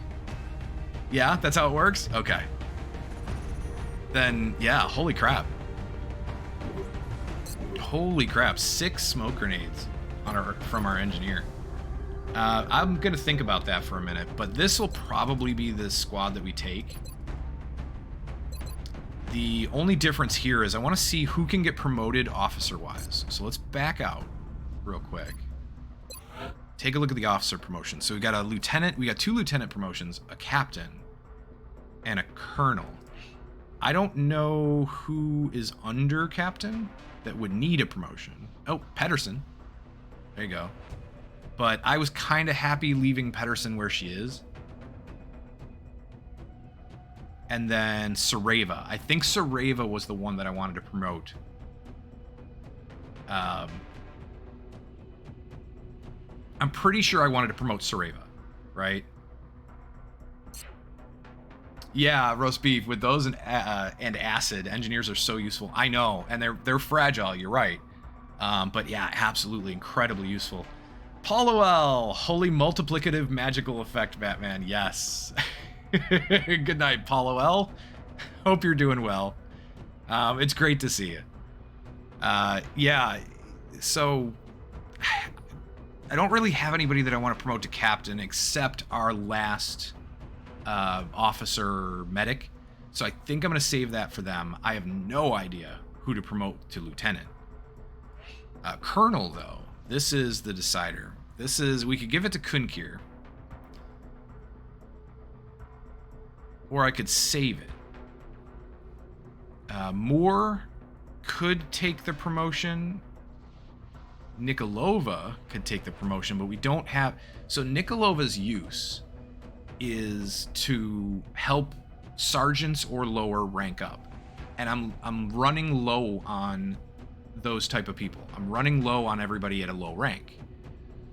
Yeah, that's how it works? Okay. Then, yeah, holy crap. Holy crap, 6 smoke grenades from our engineer. I'm going to think about that for a minute, but this will probably be the squad that we take. The only difference here is I want to see who can get promoted officer-wise. So let's back out real quick. Take a look at the officer promotion. So we got a lieutenant, we got 2 lieutenant promotions, a captain, and a colonel. I don't know who is under captain that would need a promotion. Oh, Pedersen. There you go. But I was kind of happy leaving Pedersen where she is. And then Sareva. I think Sareva was the one that I wanted to promote. I'm pretty sure I wanted to promote Sareva, right? Yeah, roast beef with those and acid. Engineers are so useful. I know, and they're fragile. You're right. But yeah, absolutely incredibly useful. Paulo L, holy multiplicative magical effect, Batman. Yes. Good night, Paulo L. Hope you're doing well. It's great to see you. Yeah. So I don't really have anybody that I want to promote to captain except our last officer medic. So I think I'm going to save that for them. I have no idea who to promote to lieutenant. Colonel, though, this is the decider. We could give it to Kunkir. Or I could save it. Moore could take the promotion. Nikolova could take the promotion, but we don't have... So Nikolova's use is to help sergeants or lower rank up. And I'm running low on those type of people. I'm running low on everybody at a low rank.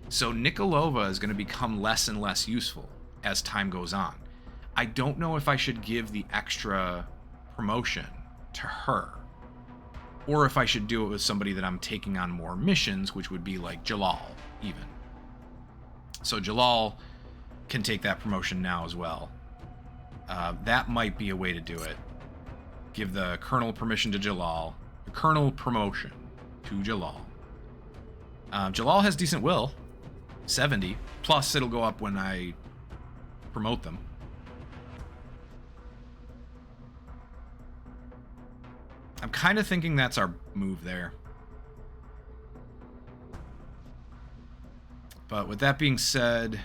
So Nikolova is going to become less and less useful as time goes on. I don't know if I should give the extra promotion to her, or if I should do it with somebody that I'm taking on more missions, which would be like Jalal, even. So Jalal can take that promotion now as well. That might be a way to do it. Give the Colonel permission to Jalal. The Colonel promotion to Jalal. Jalal has decent will. 70. Plus, it'll go up when I promote them. I'm kind of thinking that's our move there. But with that being said,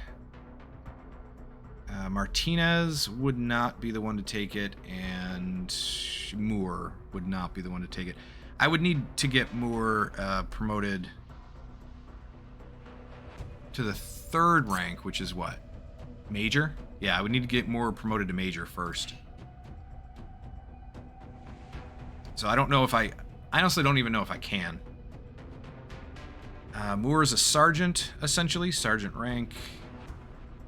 Martinez would not be the one to take it, and Moore would not be the one to take it. I would need to get Moore promoted to the 3rd rank, which is what? Major? Yeah, I would need to get Moore promoted to Major first. So I don't know if I honestly don't even know if I can. Moore is a sergeant, essentially. Sergeant rank.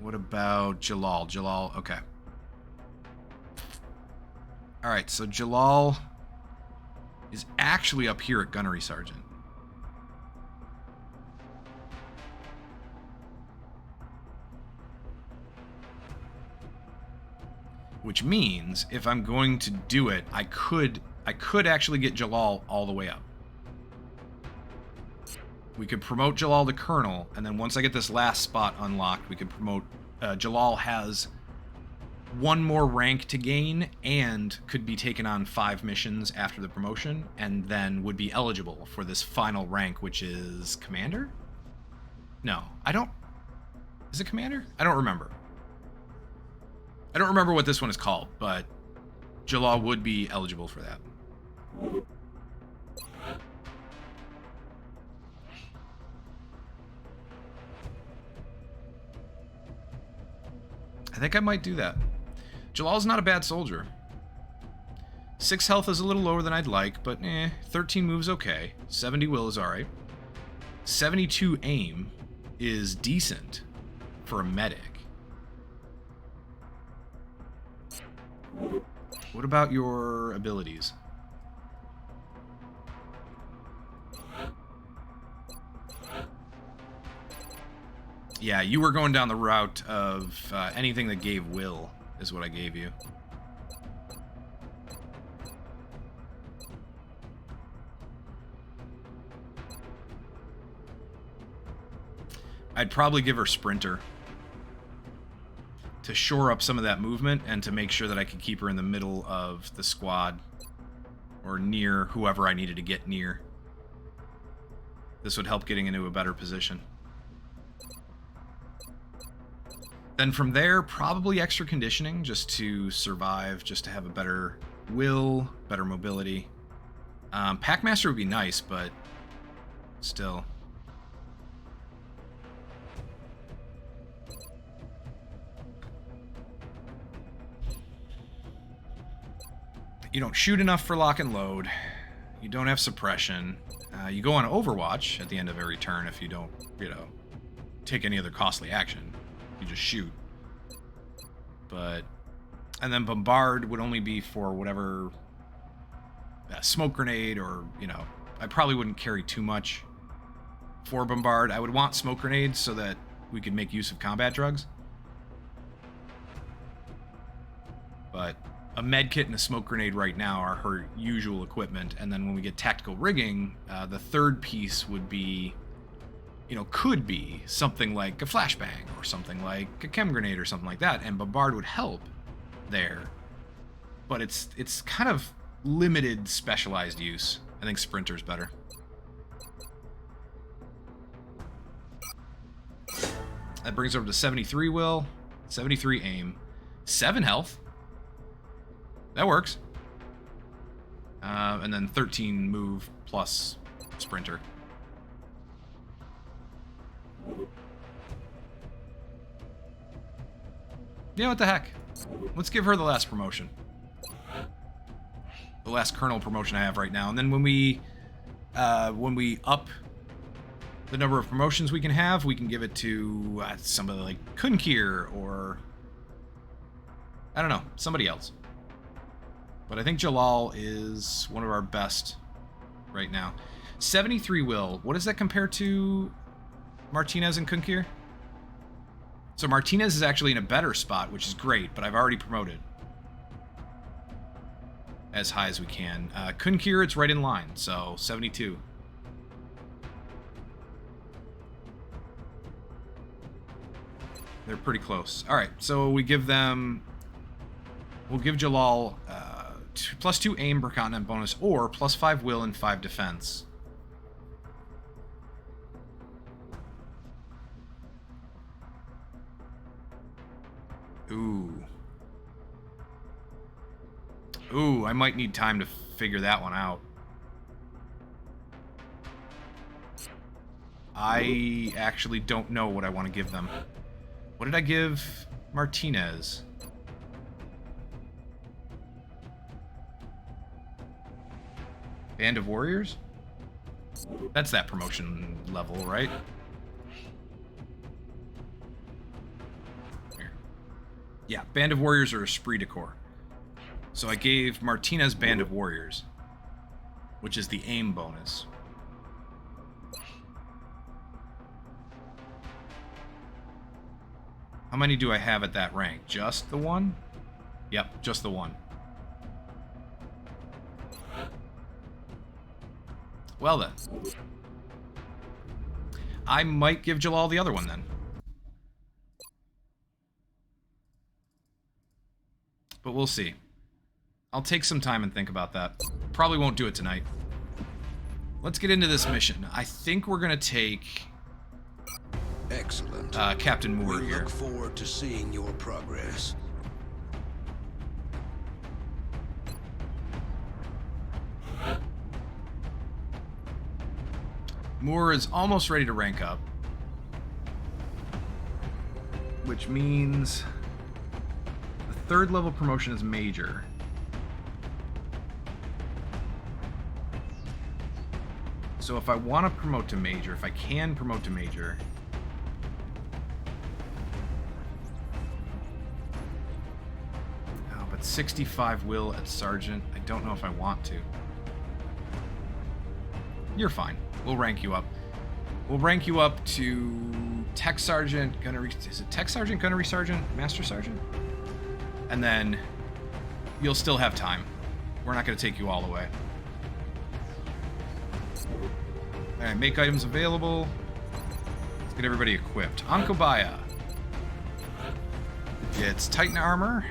What about Jalal? Jalal, okay. Alright, so Jalal is actually up here at Gunnery Sergeant. Which means, if I'm going to do it, I could actually get Jalal all the way up. We could promote Jalal to Colonel, and then once I get this last spot unlocked, we could promote... Jalal has one more rank to gain, and could be taken on 5 missions after the promotion, and then would be eligible for this final rank, which is Commander? No, I don't... Is it Commander? I don't remember. I don't remember what this one is called, but Jalal would be eligible for that. I think I might do that. Jalal's not a bad soldier. 6 health is a little lower than I'd like, but 13 moves okay. 70 will is alright. 72 aim is decent for a medic. What about your abilities? Yeah, you were going down the route of anything that gave will, is what I gave you. I'd probably give her Sprinter to shore up some of that movement and to make sure that I could keep her in the middle of the squad or near whoever I needed to get near. This would help getting into a better position. Then from there, probably extra conditioning just to survive, just to have a better will, better mobility. Packmaster would be nice, but still. You don't shoot enough for lock and load. You don't have suppression. You go on Overwatch at the end of every turn if you don't, take any other costly action. You just shoot. But And then Bombard would only be for whatever smoke grenade or, you know, I probably wouldn't carry too much for Bombard. I would want smoke grenades so that we could make use of combat drugs. But a med kit and a smoke grenade right now are her usual equipment. And then when we get tactical rigging, the third piece would be, you know, could be something like a flashbang or something like a chem grenade or something like that. And Bombard would help there. But it's kind of limited specialized use. I think Sprinter's better. That brings over to 73 will, 73 aim, 7 health. That works. And then 13 move plus Sprinter. Yeah, what the heck? Let's give her the last promotion. The last Colonel promotion I have right now. And then when we up the number of promotions we can give it to somebody like Kunkir or, I don't know, somebody else. But I think Jalal is one of our best right now. 73 will. What does that compare to Martinez and Kunkir? So Martinez is actually in a better spot, which is great, but I've already promoted as high as we can. Kunkir, it's right in line, so 72. They're pretty close. All right, so we give them... We'll give Jalal +2 aim per continent bonus, or +5 will and 5 defense. Ooh. Ooh, I might need time to figure that one out. I actually don't know what I want to give them. What did I give Martinez? Band of Warriors? That's that promotion level, right? Here. Yeah, Band of Warriors or Esprit de Corps. So I gave Martinez Band of Warriors, which is the aim bonus. How many do I have at that rank? Just the one? Yep, just the one. Well then. I might give Jalal the other one then. But we'll see. I'll take some time and think about that. Probably won't do it tonight. Let's get into this mission. I think we're gonna take... Excellent. Captain Moore We here. look forward to seeing your progress. Moore is almost ready to rank up. Which means the 3rd level promotion is Major. So if I want to promote to Major, if I can promote to Major... Oh, but 65 will at Sergeant. I don't know if I want to. You're fine. We'll rank you up. We'll rank you up to Tech Sergeant, Gunnery... Is it Tech Sergeant, Gunnery Sergeant, Master Sergeant? And then you'll still have time. We're not going to take you all the way. Alright, make items available. Let's get everybody equipped. Ankobaya gets Titan armor.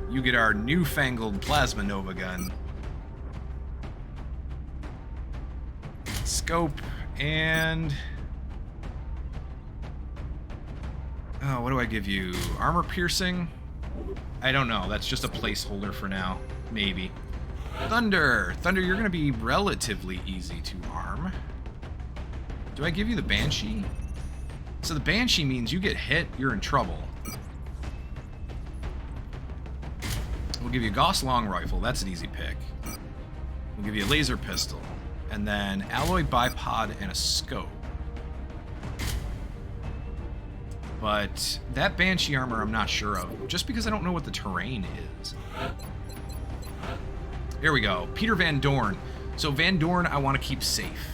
You get our newfangled Plasma Nova gun. Scope and... Oh, what do I give you? Armor piercing? I don't know. That's just a placeholder for now. Maybe. Thunder! Thunder, you're going to be relatively easy to arm. Do I give you the Banshee? So the Banshee means you get hit, you're in trouble. We'll give you a Gauss long rifle. That's an easy pick. We'll give you a laser pistol. And then alloy bipod and a scope. But that Banshee armor I'm not sure of, just because I don't know what the terrain is. Here we go. Peter Van Dorn. So Van Dorn I want to keep safe.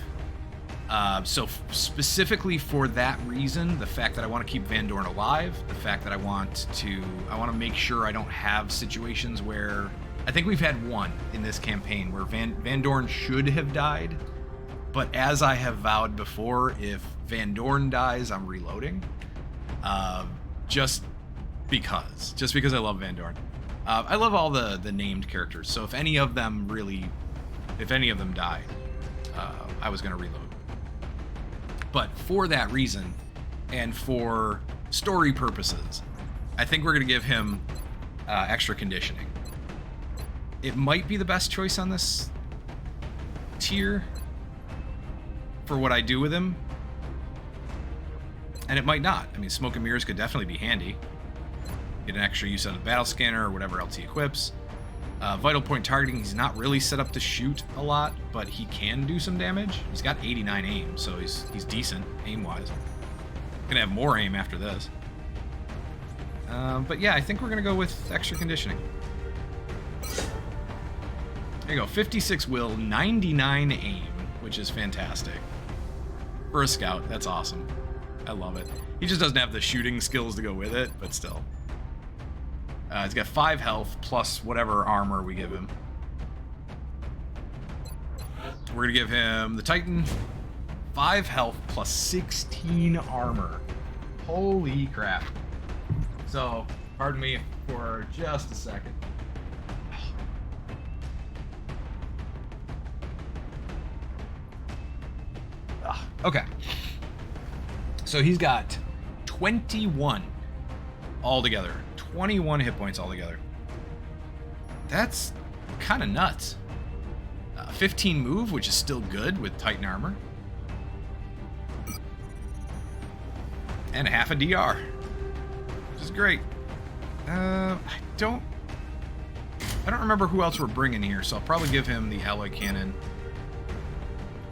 So specifically for that reason, the fact that I want to keep Van Dorn alive, the fact that I want to make sure I don't have situations where, I think we've had one in this campaign where Van Dorn should have died, but as I have vowed before, if Van Dorn dies, I'm reloading. Just because I love Van Dorn. I love all the named characters, so if any of them die, I was going to reload. But for that reason, and for story purposes, I think we're going to give him extra conditioning. It might be the best choice on this tier for what I do with him, and it might not. I mean, Smoke and Mirrors could definitely be handy. Get an extra use out of the battle scanner or whatever else he equips. Vital point targeting, he's not really set up to shoot a lot, but he can do some damage. He's got 89 aim, so he's decent aim-wise. Gonna have more aim after this. But yeah, I think we're gonna go with extra conditioning. There you go, 56 will, 99 aim, which is fantastic. For a scout, that's awesome. I love it. He just doesn't have the shooting skills to go with it, but still. He's got 5 health plus whatever armor we give him. We're gonna give him the Titan, 5 health plus 16 armor. Holy crap. So, pardon me for just a second. Okay. So he's got 21 altogether. 21 hit points altogether. That's kind of nuts. 15 move, which is still good with Titan armor. And half a DR, which is great. I don't remember who else we're bringing here, so I'll probably give him the alloy cannon,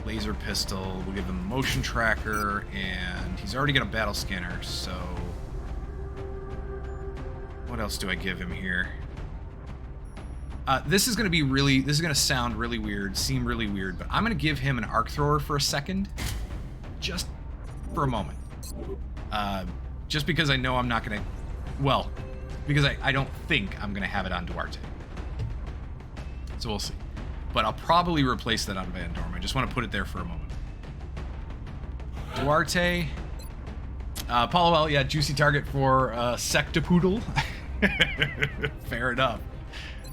laser pistol. We'll give him the motion tracker, and he's already got a battle scanner, so what else do I give him here? This is going to sound really weird, seem really weird, but I'm going to give him an arc thrower for a second, just for a moment. Just because I know I'm not going to, well, because I don't think I'm going to have it on Duarte. So we'll see. But I'll probably replace that on Van Dorn. I just want to put it there for a moment. Duarte. Paulo, yeah, juicy target for Sectapoodle. Fair enough.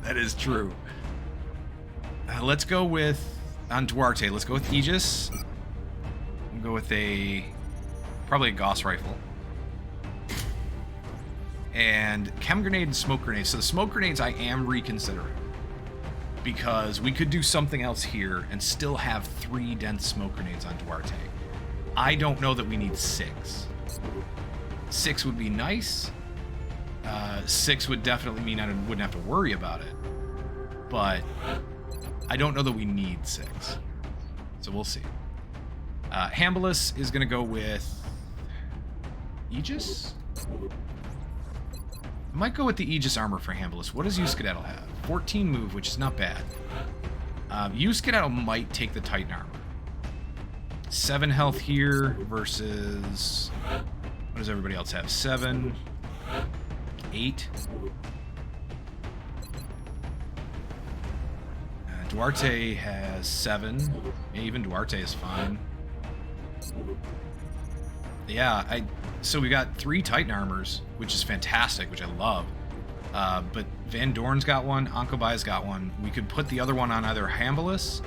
That is true. Let's go with, on Duarte, let's go with Aegis. We'll go with probably a Gauss rifle. And chem grenade and smoke grenades. So the smoke grenades I am reconsidering, because we could do something else here and still have 3 dense smoke grenades on Duarte. I don't know that we need 6. 6 would be nice. 6 would definitely mean I wouldn't have to worry about it. But I don't know that we need 6. So we'll see. Hambalus is going to go with Aegis? I might go with the Aegis armor for Hambalus. What does Euskadetl have? 14 move, which is not bad. Euskadetl might take the Titan armor. 7 health here versus... what does everybody else have? 7... 8. Duarte has 7. Yeah, even Duarte is fine. Yeah, so we got 3 Titan armors, which is fantastic, which I love. But Van Dorn's got one, Ankobai's got one. We could put the other one on either Hambalus,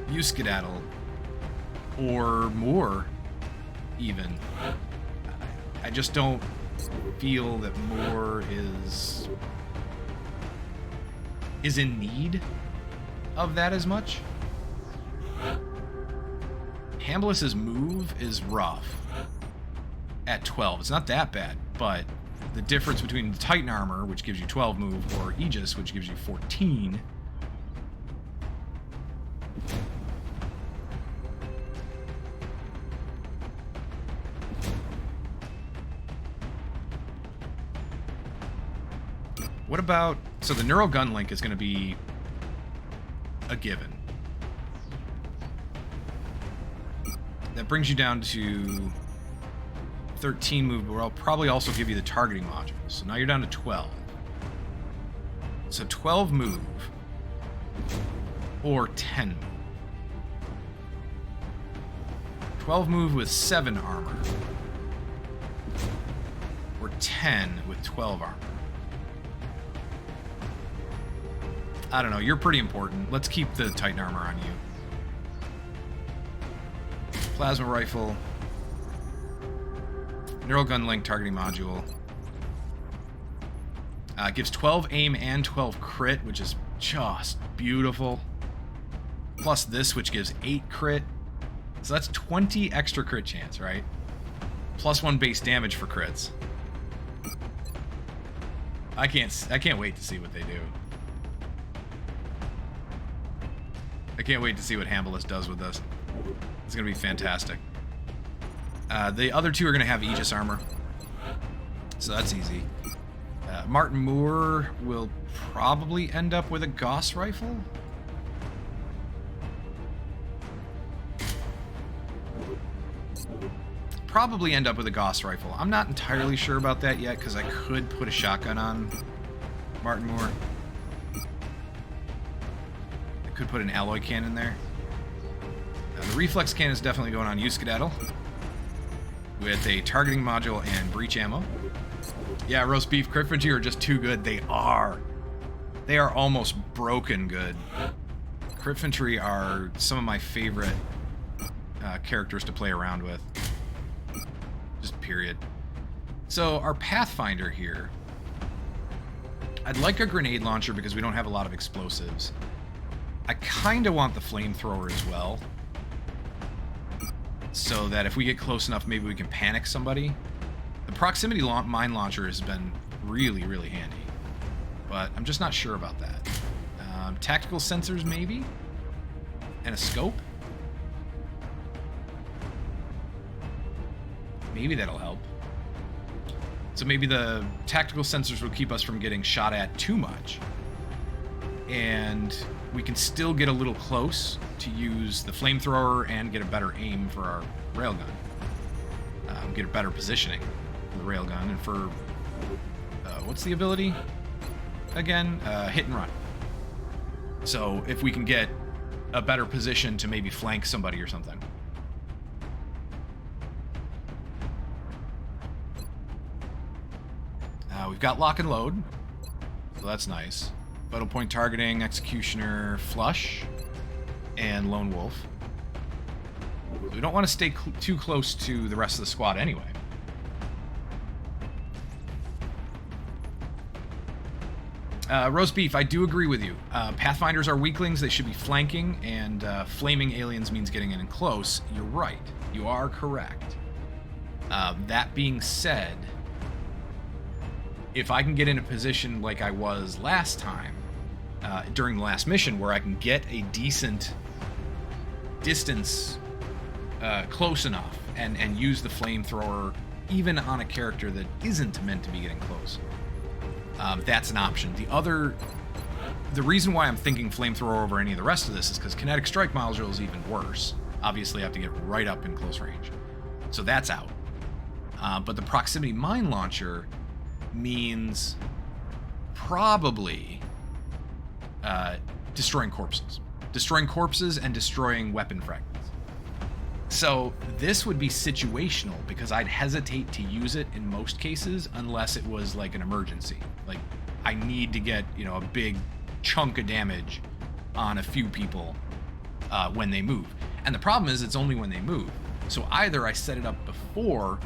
Euskadetl, or Moore, even. I just don't feel that Moore is in need of that as much. Hambalus's move is rough at 12. It's not that bad, but the difference between the Titan armor, which gives you 12 move, or Aegis, which gives you 14, What about... So the neural gun link is going to be a given. That brings you down to 13 move, but I'll probably also give you the targeting module. So now you're down to 12. So 12 move or 10 move. 12 move with 7 armor or 10 with 12 armor. I don't know, you're pretty important. Let's keep the Titan armor on you. Plasma rifle. Neural gun link targeting module. Gives 12 aim and 12 crit, which is just beautiful. Plus this, which gives 8 crit. So that's 20 extra crit chance, right? Plus 1 base damage for crits. I can't wait to see what they do. I can't wait to see what Hambless does with this. It's going to be fantastic. The other two are going to have Aegis armor. So that's easy. Martin Moore will probably end up with a Gauss rifle. Probably end up with a Gauss rifle. I'm not entirely sure about that yet because I could put a shotgun on Martin Moore. I could put an alloy cannon there. The reflex cannon is definitely going on Euskaddle with a targeting module and breach ammo. Yeah, roast beef, crit infantry are just too good. They are. They are almost broken good. Crit infantry are some of my favorite characters to play around with. Just period. So our Pathfinder here, I'd like a grenade launcher because we don't have a lot of explosives. I kind of want the flamethrower as well, so that if we get close enough, maybe we can panic somebody. The proximity mine launcher has been really, really handy, but I'm just not sure about that. Tactical sensors, maybe? And a scope? Maybe that'll help. So maybe the tactical sensors will keep us from getting shot at too much, and we can still get a little close to use the flamethrower and get a better aim for our railgun. Get a better positioning for the railgun, and for what's the ability again? Hit and run. So if we can get a better position to maybe flank somebody or something. We've got lock and load, so that's nice. Vital point targeting, executioner, flush, and lone wolf. We don't want to stay too close to the rest of the squad anyway. Roast beef, I do agree with you. Pathfinders are weaklings, they should be flanking, and flaming aliens means getting in close. You're right. You are correct. That being said, if I can get in a position like I was last time, during the last mission, where I can get a decent distance close enough and use the flamethrower even on a character that isn't meant to be getting close, that's an option. The reason why I'm thinking flamethrower over any of the rest of this is because kinetic strike module is even worse. Obviously, I have to get right up in close range, so that's out. But the proximity mine launcher means probably destroying corpses and destroying weapon fragments. So this would be situational because I'd hesitate to use it in most cases unless it was like an emergency. Like I need to get, a big chunk of damage on a few people when they move. And the problem is it's only when they move. So either I set it up before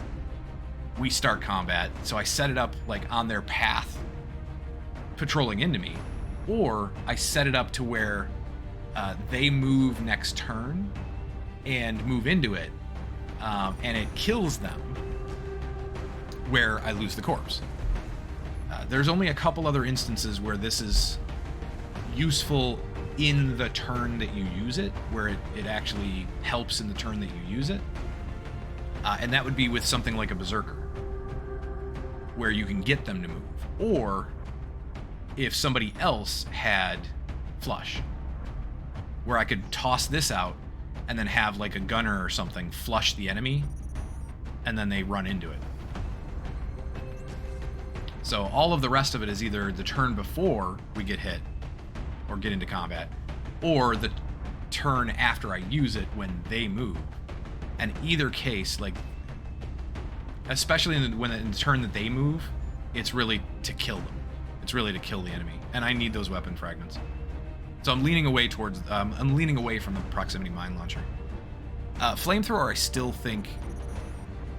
we start combat, so I set it up like on their path patrolling into me, or I set it up to where they move next turn and move into it, and it kills them where I lose the corpse. There's only a couple other instances where this is useful in the turn that you use it, where it actually helps in the turn that you use it, and that would be with something like a berserker, where you can get them to move, or if somebody else had flush, where I could toss this out and then have like a gunner or something flush the enemy, and then they run into it. So all of the rest of it is either the turn before we get hit or get into combat, or the turn after I use it when they move. And either case, like, especially in the turn that they move, it's really to kill them. It's really to kill the enemy, and I need those weapon fragments. So I'm leaning away towards. I'm leaning away from the proximity mine launcher. Flamethrower, I still think.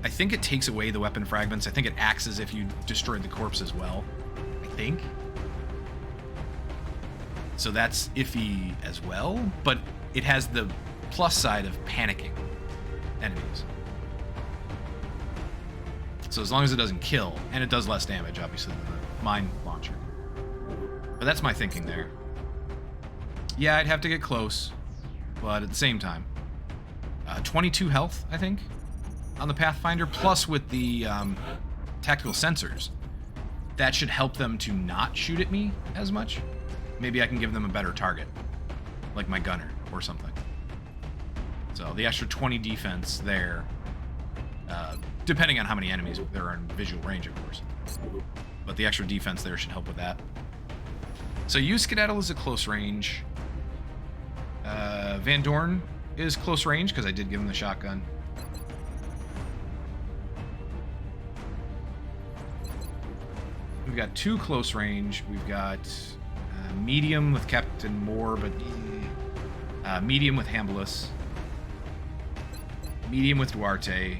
I think it takes away the weapon fragments. I think it acts as if you destroyed the corpse as well. I think. So that's iffy as well, but it has the plus side of panicking enemies. So as long as it doesn't kill, and it does less damage, obviously, than the mine launcher. But that's my thinking there. Yeah, I'd have to get close, but at the same time. 22 health, I think, on the Pathfinder, plus with the tactical sensors. That should help them to not shoot at me as much. Maybe I can give them a better target, like my gunner or something. So the extra 20 defense there, depending on how many enemies there are in visual range, of course. But the extra defense there should help with that. So use Skedaddle as a close range. Van Dorn is close range because I did give him the shotgun. We've got 2 close range. We've got medium with Captain Moore, but medium with Hambless, medium with Duarte,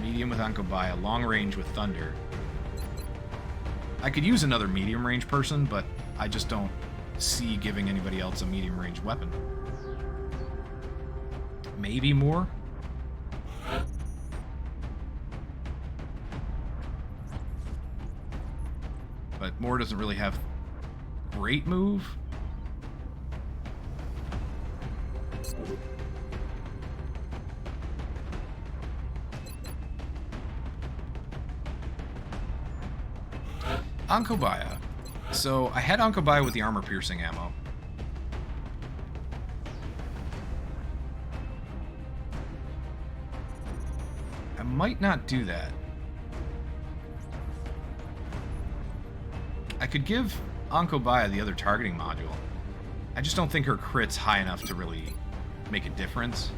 medium with Ankobaya, long range with Thunder. I could use another medium range person, but I just don't see giving anybody else a medium range weapon. Maybe more? But Moore doesn't really have great move. Ankobaya. So I had Ankobaya with the armor-piercing ammo. I might not do that. I could give Ankobaya the other targeting module. I just don't think her crit's high enough to really make a difference.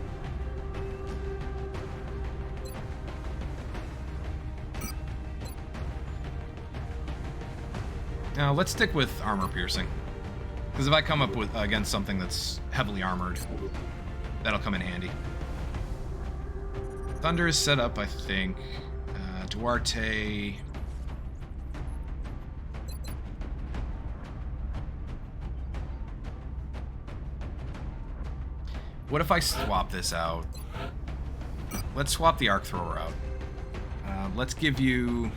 Now, let's stick with armor piercing. Because if I come up with against something that's heavily armored, that'll come in handy. Thunder is set up, I think. Duarte. What if I swap this out? Let's swap the arc thrower out. Let's give you...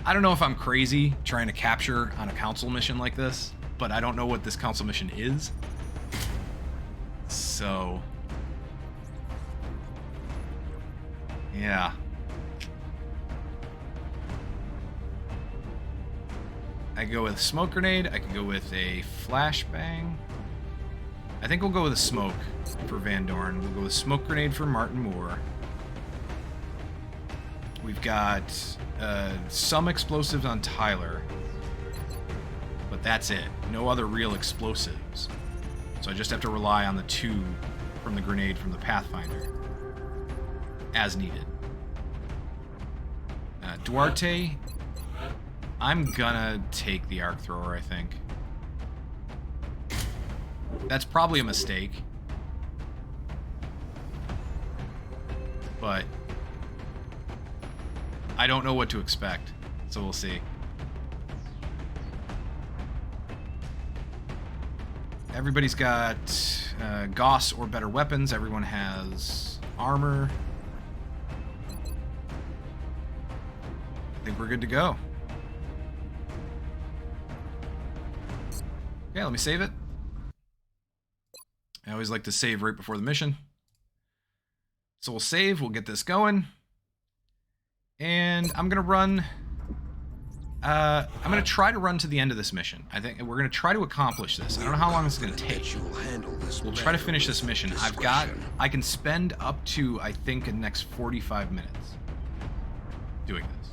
I don't know if I'm crazy trying to capture on a council mission like this, but I don't know what this council mission is. So... yeah. I could go with a smoke grenade. I could go with a flashbang. I think we'll go with a smoke for Van Dorn. We'll go with smoke grenade for Martin Moore. We've got some explosives on Tyler, but that's it. No other real explosives. So I just have to rely on the 2 from the grenade from the Pathfinder as needed. Duarte, I'm gonna take the arc thrower, I think. That's probably a mistake, but I don't know what to expect, so we'll see. Everybody's got Gauss or better weapons. Everyone has armor. I think we're good to go. Okay, let me save it. I always like to save right before the mission. So we'll save, we'll get this going. And I'm gonna run. I'm gonna try to run to the end of this mission. I think we're gonna try to accomplish this. I don't know how long it's gonna take. We'll try to finish this mission. I can spend up to, I think, in the next 45 minutes doing this.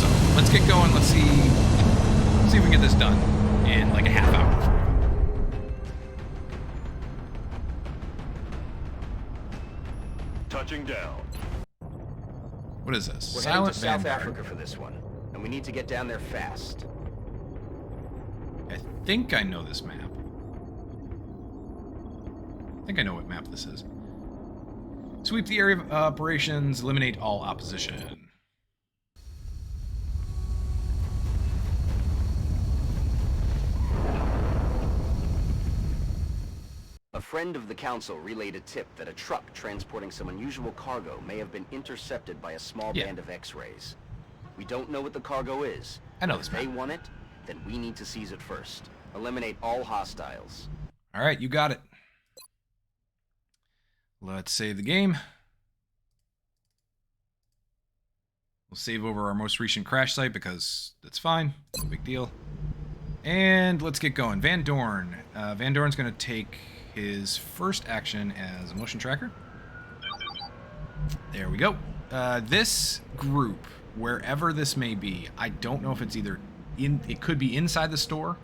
So let's get going. Let's see if we can get this done in like a half hour. Touching down. What is this? We're heading to South Africa for this one, and we need to get down there fast. I think I know this map. I think I know what map this is. Sweep the area of operations, eliminate all opposition. A friend of the council relayed a tip that a truck transporting some unusual cargo may have been intercepted by a small band of X-rays. We don't know what the cargo is. I know this If they want it, then we need to seize it first. Eliminate all hostiles. All right, you got it. Let's save the game. We'll save over our most recent crash site because that's fine. No big deal. And let's get going. Van Dorn. Van Dorn's going to take his first action as a motion tracker. There we go. This group, wherever this may be, I don't know if it's either it could be inside the store,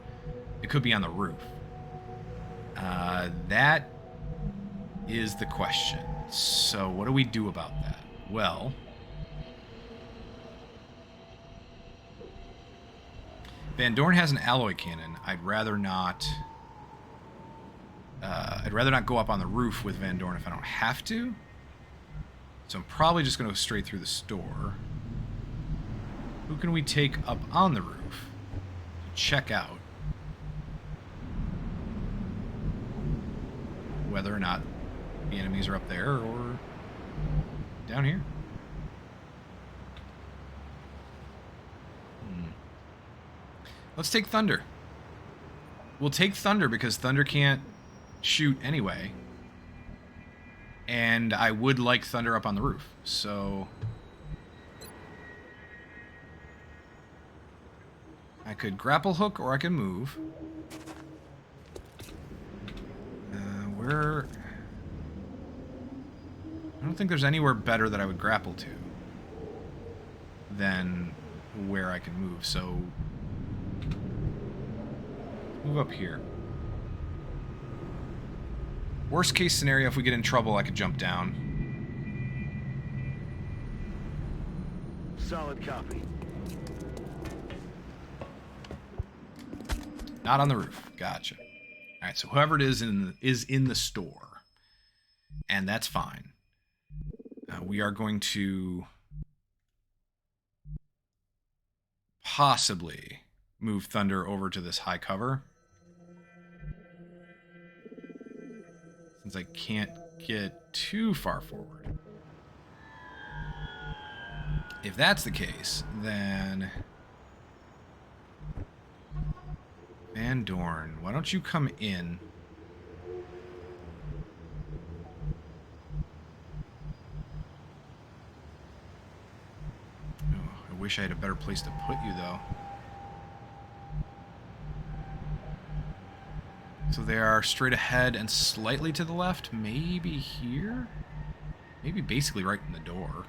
it could be on the roof. That is the question. So what do we do about that? Well, Van Dorn has an alloy cannon. I'd rather not go up on the roof with Van Dorn if I don't have to. So I'm probably just going to go straight through the store. Who can we take up on the roof to check out whether or not the enemies are up there or down here? Let's take Thunder. We'll take Thunder because Thunder can't shoot anyway. And I would like Thunder up on the roof. So I could grapple hook or I can move. Where? I don't think there's anywhere better that I would grapple to than where I can move. So move up here. Worst case scenario, if we get in trouble, I could jump down. Solid copy. Not on the roof. Gotcha. All right, so whoever it is in the store, and that's fine. We are going to possibly move Thunder over to this high cover. Since I can't get too far forward. If that's the case, then Van Dorn, why don't you come in? Oh, I wish I had a better place to put you, though. So they are straight ahead and slightly to the left. Maybe here? Maybe basically right in the door.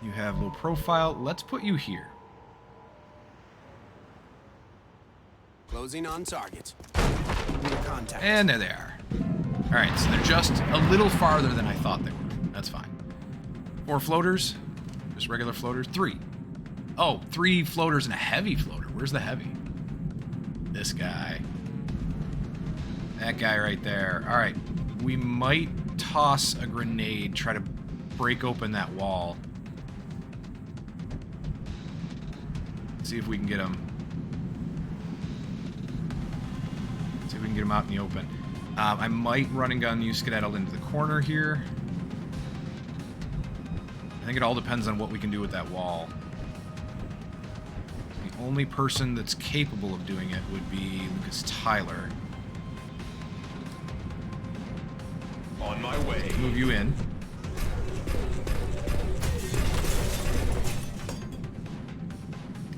You have low profile. Let's put you here. Closing on target. Contact. And there they are. Alright, so they're just a little farther than I thought they were. That's fine. 4 floaters. Just regular floaters. 3. Oh, 3 floaters and a heavy floater. Where's the heavy? This guy. That guy right there. Alright. We might toss a grenade, try to break open that wall. See if we can get him. See if we can get him out in the open. I might run and gun use skedaddle into the corner here. I think it all depends on what we can do with that wall. The only person that's capable of doing it would be Lucas Tyler. On my way. Move you in.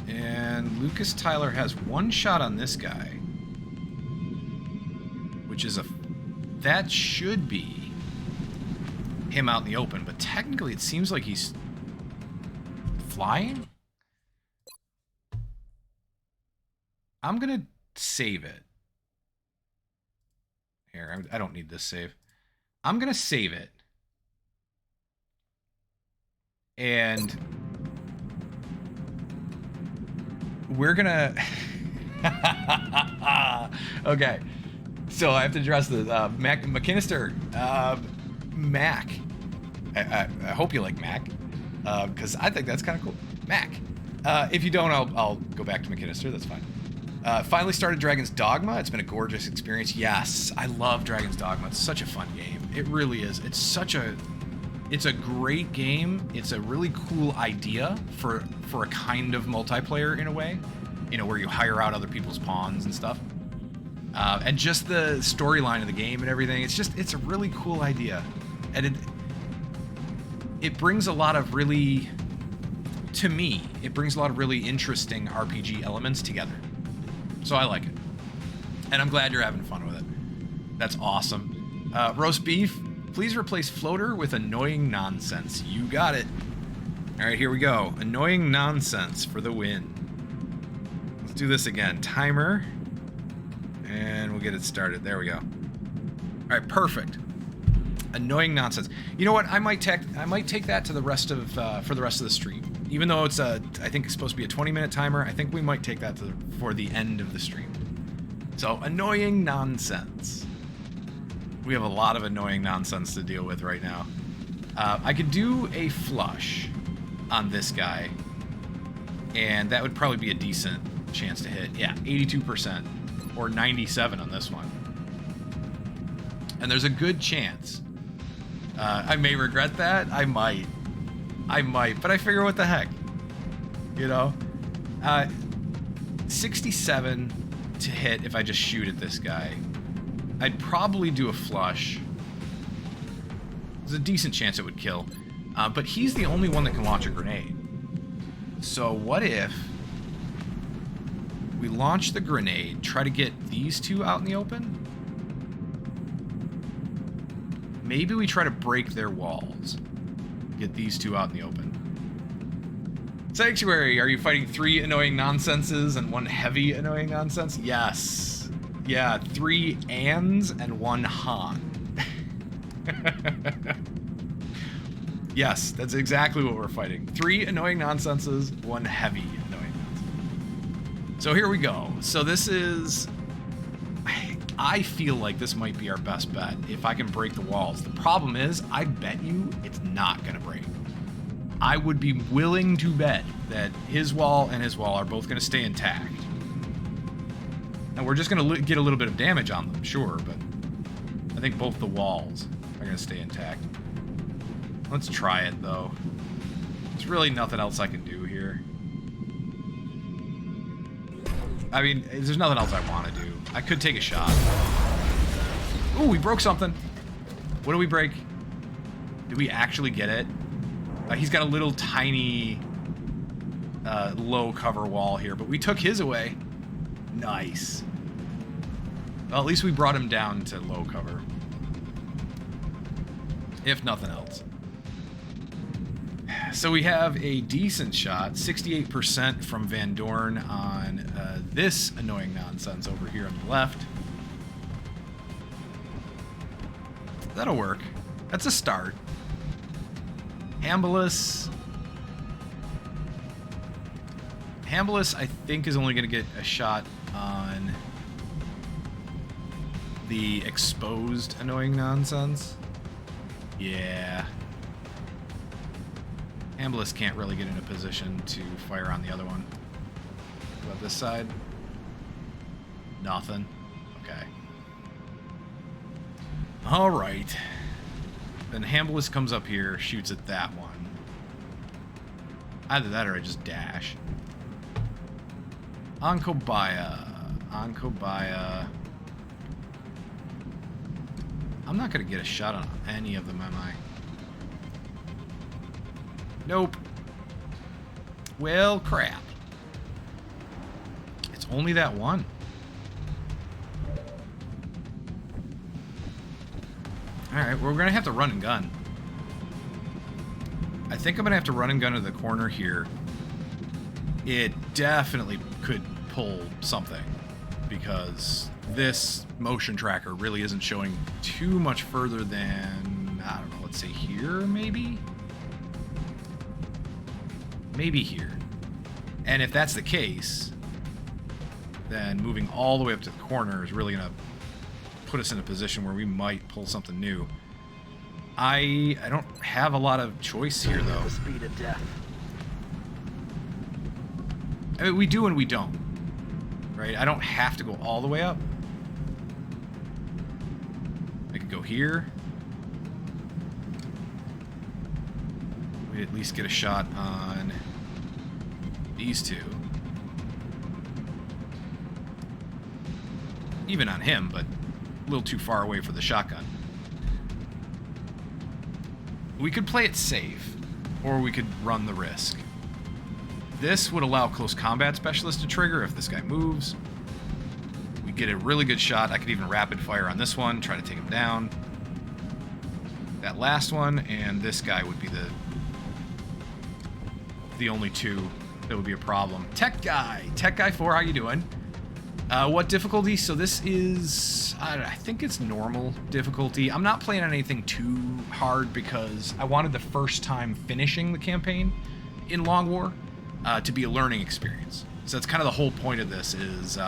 And Lucas Tyler has one shot on this guy. Which is that should be him out in the open, but technically it seems like he's flying? I'm gonna save it. Here, I don't need this save. I'm gonna save it. And we're gonna... Okay. So I have to address the Mac McKinnister. Mac. I hope you like Mac. Because I think that's kind of cool. Mac. If you don't, I'll go back to McKinnister. That's fine. Finally started Dragon's Dogma. It's been a gorgeous experience. Yes, I love Dragon's Dogma. It's such a fun game. It really is. It's a great game. It's a really cool idea for a kind of multiplayer in a way. You know, where you hire out other people's pawns and stuff. And just the storyline of the game and everything. It's a really cool idea. And it brings a lot of really, to me, it brings a lot of really interesting RPG elements together. So I like it. And I'm glad you're having fun with it. That's awesome. Roast beef, please replace floater with annoying nonsense. You got it. All right, here we go. Annoying nonsense for the win. Let's do this again. Timer. And we'll get it started. There we go. All right, perfect. Annoying nonsense. You know what? I might take that to the rest of for the rest of the stream. Even though it's I think it's supposed to be a 20-minute timer, I think we might take that for the end of the stream. So, annoying nonsense. We have a lot of annoying nonsense to deal with right now. I could do a flush on this guy, and that would probably be a decent chance to hit. Yeah, 82%. Or 97 on this one. And there's a good chance. I may regret that. I might. But I figure what the heck. You know? 67 to hit if I just shoot at this guy. I'd probably do a flush. There's a decent chance it would kill. But he's the only one that can launch a grenade. So what if we launch the grenade, try to get these two out in the open? Maybe we try to break their walls. Get these two out in the open. Sanctuary, are you fighting 3 annoying nonsenses and 1 heavy annoying nonsense? Yes. Yeah, 3 ands and 1 Han. Yes, that's exactly what we're fighting. 3 annoying nonsenses, 1 heavy annoying nonsense. So here we go. So this is... I feel like this might be our best bet if I can break the walls. The problem is, I bet you it's not going to break. I would be willing to bet that his wall and his wall are both going to stay intact. And we're just going to get a little bit of damage on them, sure, but I think both the walls are going to stay intact. Let's try it, though. There's really nothing else I can do here. I mean, there's nothing else I want to do. I could take a shot. Ooh, we broke something. What do we break? Did we actually get it? He's got a little tiny low cover wall here, but we took his away. Nice. Well, at least we brought him down to low cover. If nothing else. So we have a decent shot, 68% from Van Dorn on this annoying nonsense over here on the left. That'll work. That's a start. Hambolus, I think, is only going to get a shot on the exposed annoying nonsense. Yeah. Hambolus can't really get in a position to fire on the other one. What about this side? Nothing. Okay. Alright. Then Hambolus comes up here, shoots at that one. Either that or I just dash. Ankobaya. I'm not going to get a shot on any of them, am I? Nope. Well, crap. It's only that one. Alright, we're going to have to run and gun. I think I'm going to have to run and gun to the corner here. It definitely could pull something, because this motion tracker really isn't showing too much further than, I don't know, let's say here, maybe? Maybe here. And if that's the case, then moving all the way up to the corner is really going to put us in a position where we might pull something new. I don't have a lot of choice here, though. The speed of death. I mean, we do and we don't, right? I don't have to go all the way up. I could go here. We'd at least get a shot on these two. Even on him, but a little too far away for the shotgun. We could play it safe, or we could run the risk. This would allow Close Combat Specialist to trigger if this guy moves. We get a really good shot. I could even rapid fire on this one, try to take him down. That last one, and this guy would be the only two that would be a problem. Tech Guy 4, how you doing? What difficulty? So this is, I think it's normal difficulty. I'm not playing on anything too hard because I wanted the first time finishing the campaign in Long War to be a learning experience. So that's kind of the whole point of this, is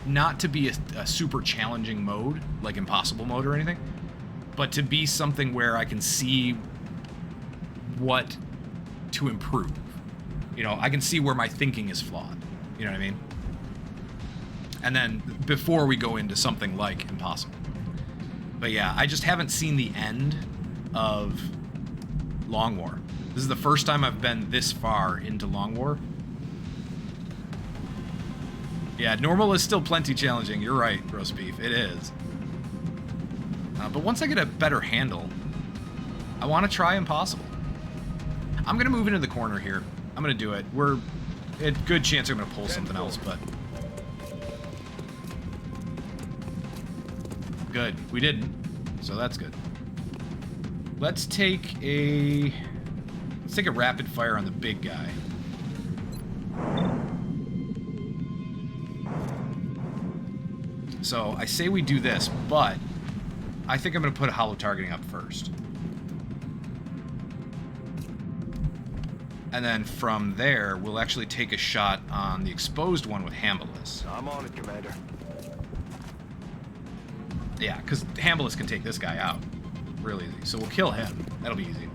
not to be a super challenging mode, like impossible mode or anything, but to be something where I can see what to improve. You know, I can see where my thinking is flawed. You know what I mean? And then before we go into something like impossible. But yeah, I just haven't seen the end of Long War. This is the first time I've been this far into Long War. Yeah, normal is still plenty challenging. You're right, roast beef. It is. But once I get a better handle, I want to try impossible. I'm going to move into the corner here. I'm going to do it. We're a good chance I'm going to pull something else, but... Good. We didn't. So that's good. Let's take a rapid fire on the big guy. So I say we do this, but I think I'm going to put hollow targeting up first. And then from there, we'll actually take a shot on the exposed one with Hambless. I'm on it, Commander. Yeah, because Hambless can take this guy out real easy. So we'll kill him. That'll be easy.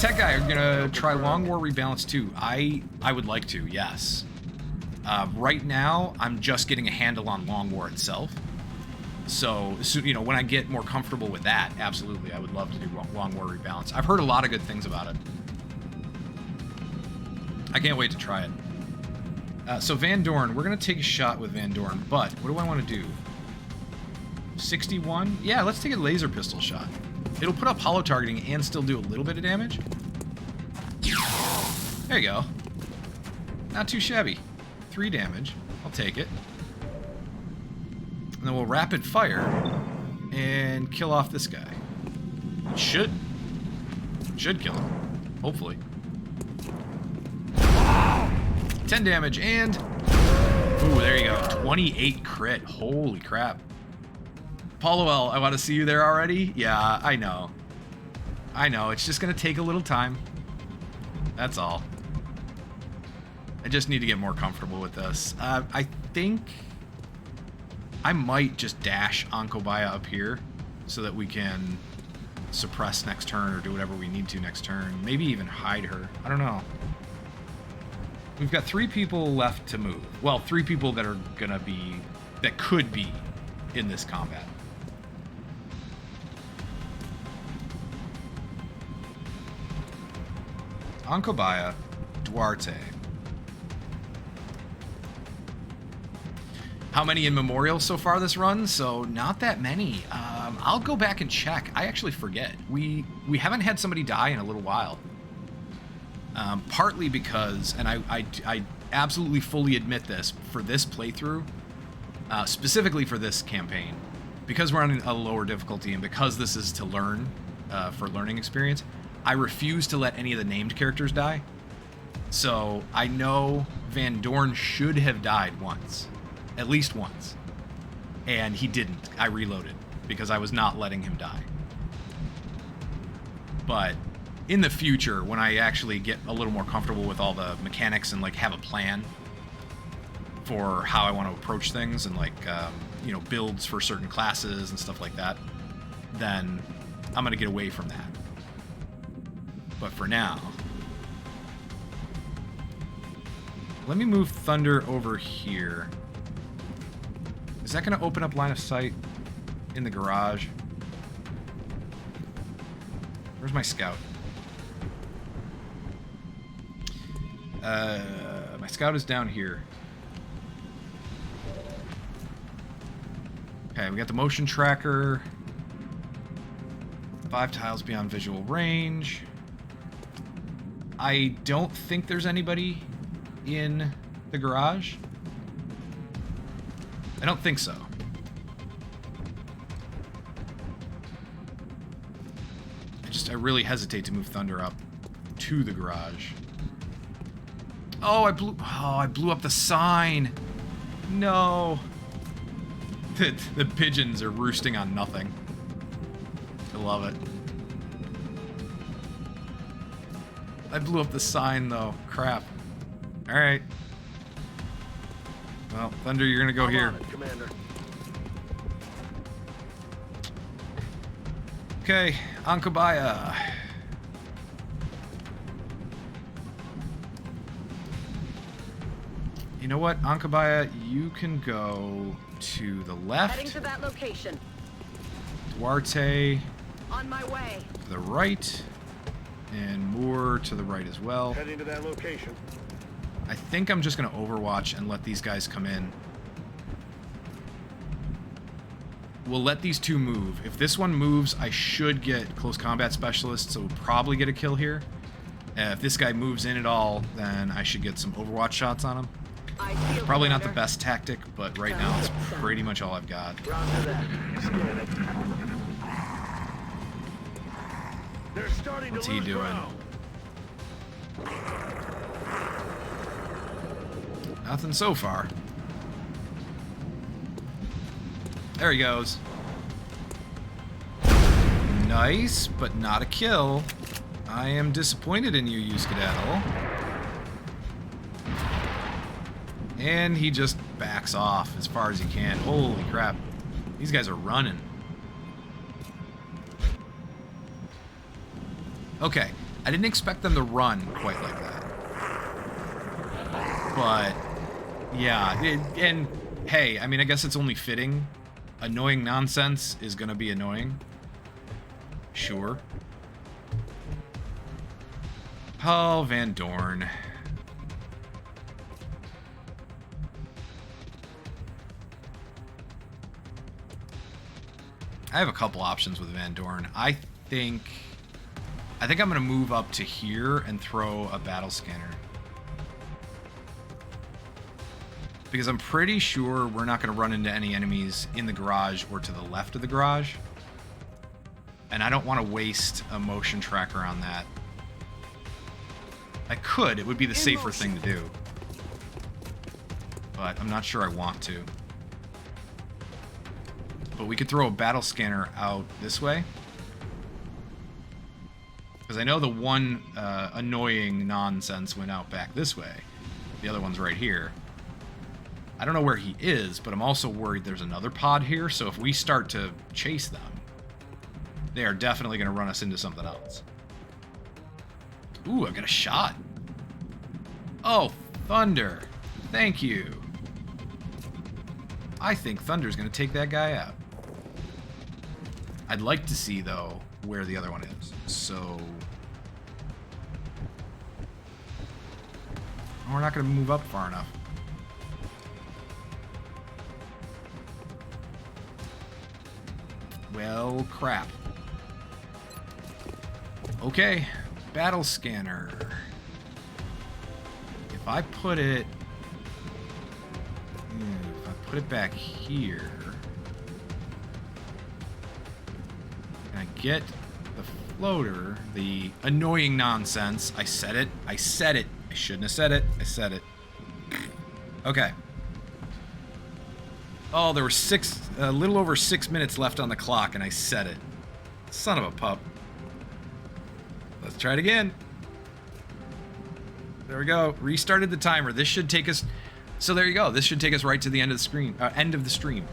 Tech Guy, are you going to try Long War Rebalance too? I would like to, yes. Right now, I'm just getting a handle on Long War itself. So, you know, when I get more comfortable with that, absolutely, I would love to do Long War Rebalance. I've heard a lot of good things about it. I can't wait to try it. So Van Dorn, we're going to take a shot with Van Dorn, but what do I want to do? 61? Yeah, let's take a laser pistol shot. It'll put up hollow targeting and still do a little bit of damage. There you go. Not too shabby. 3 damage. I'll take it. And then we'll rapid fire and kill off this guy. Should kill him. Hopefully. 10 damage and... Ooh, there you go. 28 crit. Holy crap. Paulo L, I want to see you there already? Yeah, I know. I know, it's just going to take a little time. That's all. I just need to get more comfortable with this. I think I might just dash Ankobaya up here so that we can suppress next turn or do whatever we need to next turn. Maybe even hide her. I don't know. We've got 3 people left to move. Well, 3 people that are going to be... that could be in this combat. Ankobaya, Duarte. how many in Memorial so far this run, so not that many. I'll go back and check. I actually forget. We haven't had somebody die in a little while. Partly because, and I absolutely fully admit this, for this playthrough, specifically for this campaign, because we're on a lower difficulty and because this is to learn, for learning experience, I refuse to let any of the named characters die. So I know Van Dorn should have died once. At least once. And he didn't. I reloaded because I was not letting him die. But in the future, when I actually get a little more comfortable with all the mechanics and like have a plan for how I want to approach things and like, you know, builds for certain classes and stuff like that, then I'm going to get away from that. But for now, let me move Thunder over here. Is that going to open up line of sight in the garage? Where's my scout? My scout is down here. Okay, we got the motion tracker. 5 tiles beyond visual range. I don't think there's anybody in the garage. I don't think so. I really hesitate to move Thunder up to the garage. Oh, I blew up the sign. No. The pigeons are roosting on nothing. I love it. I blew up the sign though. Crap. All right. Well, Thunder, you're gonna go here. On it, Commander. Okay, Ankabaya. You know what, Ankabaya, you can go to the left. Heading to that location. Duarte On my way. to the right, and Moore to the right as well. Heading to that location. I think I'm just going to overwatch and let these guys come in. We'll let these two move. If this one moves, I should get close combat specialists, so we'll probably get a kill here. If this guy moves in at all, then I should get some overwatch shots on him. Probably not the best tactic, but right now it's pretty much all I've got. What's he doing? Nothing so far. There he goes. Nice, but not a kill. I am disappointed in you, Euskadadel. And he just backs off as far as he can. Holy crap. These guys are running. Okay, I didn't expect them to run quite like that. But, yeah, and hey, I mean, I guess it's only fitting. Annoying nonsense is gonna be annoying. Sure. Oh, Van Dorn. I have a couple options with Van Dorn. I think I'm gonna move up to here and throw a battle scanner. Because I'm pretty sure we're not gonna run into any enemies in the garage or to the left of the garage. And I don't want to waste a motion tracker on that. I could, it would be the safer thing to do. But I'm not sure I want to. But we could throw a battle scanner out this way. Because I know the one annoying nonsense went out back this way. The other one's right here. I don't know where he is, but I'm also worried there's another pod here, so if we start to chase them, they are definitely going to run us into something else. Ooh, I got a shot. Oh, Thunder. Thank you. I think Thunder's going to take that guy out. I'd like to see, though, where the other one is. So... we're not going to move up far enough. Well, crap. Okay, battle scanner. If I put it back here, and I get the floater, the annoying nonsense. I said it. I shouldn't have said it. I said it. Okay. Oh, there were a little over 6 minutes left on the clock, and I said it. Son of a pup. Let's try it again. There we go. Restarted the timer. This should take us... So there you go. This should take us right to the end of the screen. End of the stream.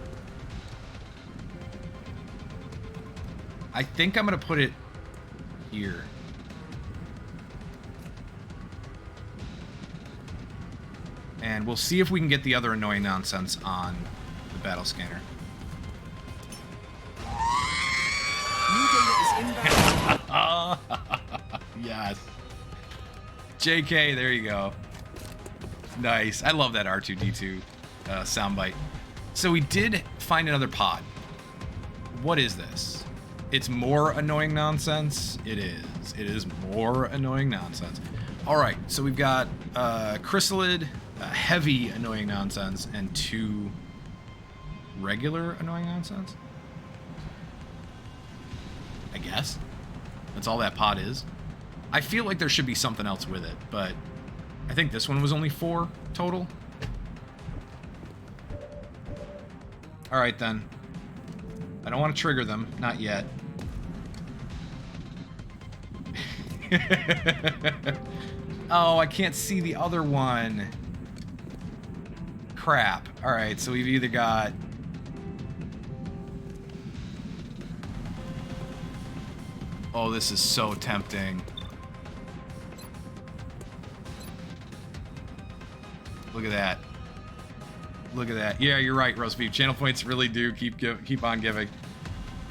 I think I'm going to put it here. And we'll see if we can get the other annoying nonsense on the battle scanner. New data is inbound. Yes. JK, there you go. Nice. I love that R2-D2 soundbite. So we did find another pod. What is this? It's more annoying nonsense. It is. It is more annoying nonsense. All right. So we've got Chrysalid, heavy annoying nonsense, and 2 regular annoying nonsense. I guess. That's all that pod is. I feel like there should be something else with it, but I think this one was only 4 total. Alright then. I don't want to trigger them. Not yet. Oh, I can't see the other one. Crap. Alright, so we've either got... Oh, this is so tempting. Look at that. Look at that. Yeah, you're right, roast beef. Channel points really do keep on giving.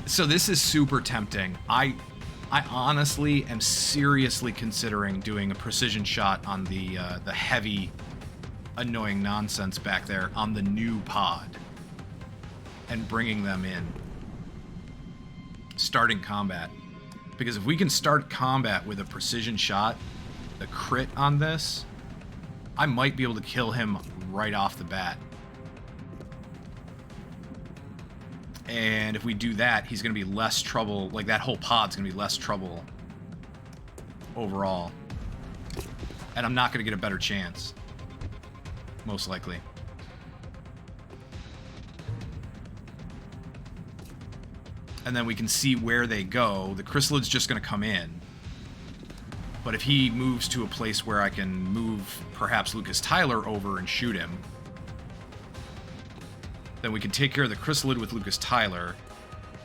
So this is super tempting. I honestly am seriously considering doing a precision shot on the heavy, annoying nonsense back there on the new pod and bringing them in. Starting combat. Because if we can start combat with a precision shot, the crit on this, I might be able to kill him right off the bat. And if we do that, he's going to be less trouble. Like, that whole pod's going to be less trouble overall. And I'm not going to get a better chance. Most likely. And then we can see where they go. The Chrysalid's just going to come in. But if he moves to a place where I can move perhaps Lucas Tyler over and shoot him, then we can take care of the Chrysalid with Lucas Tyler.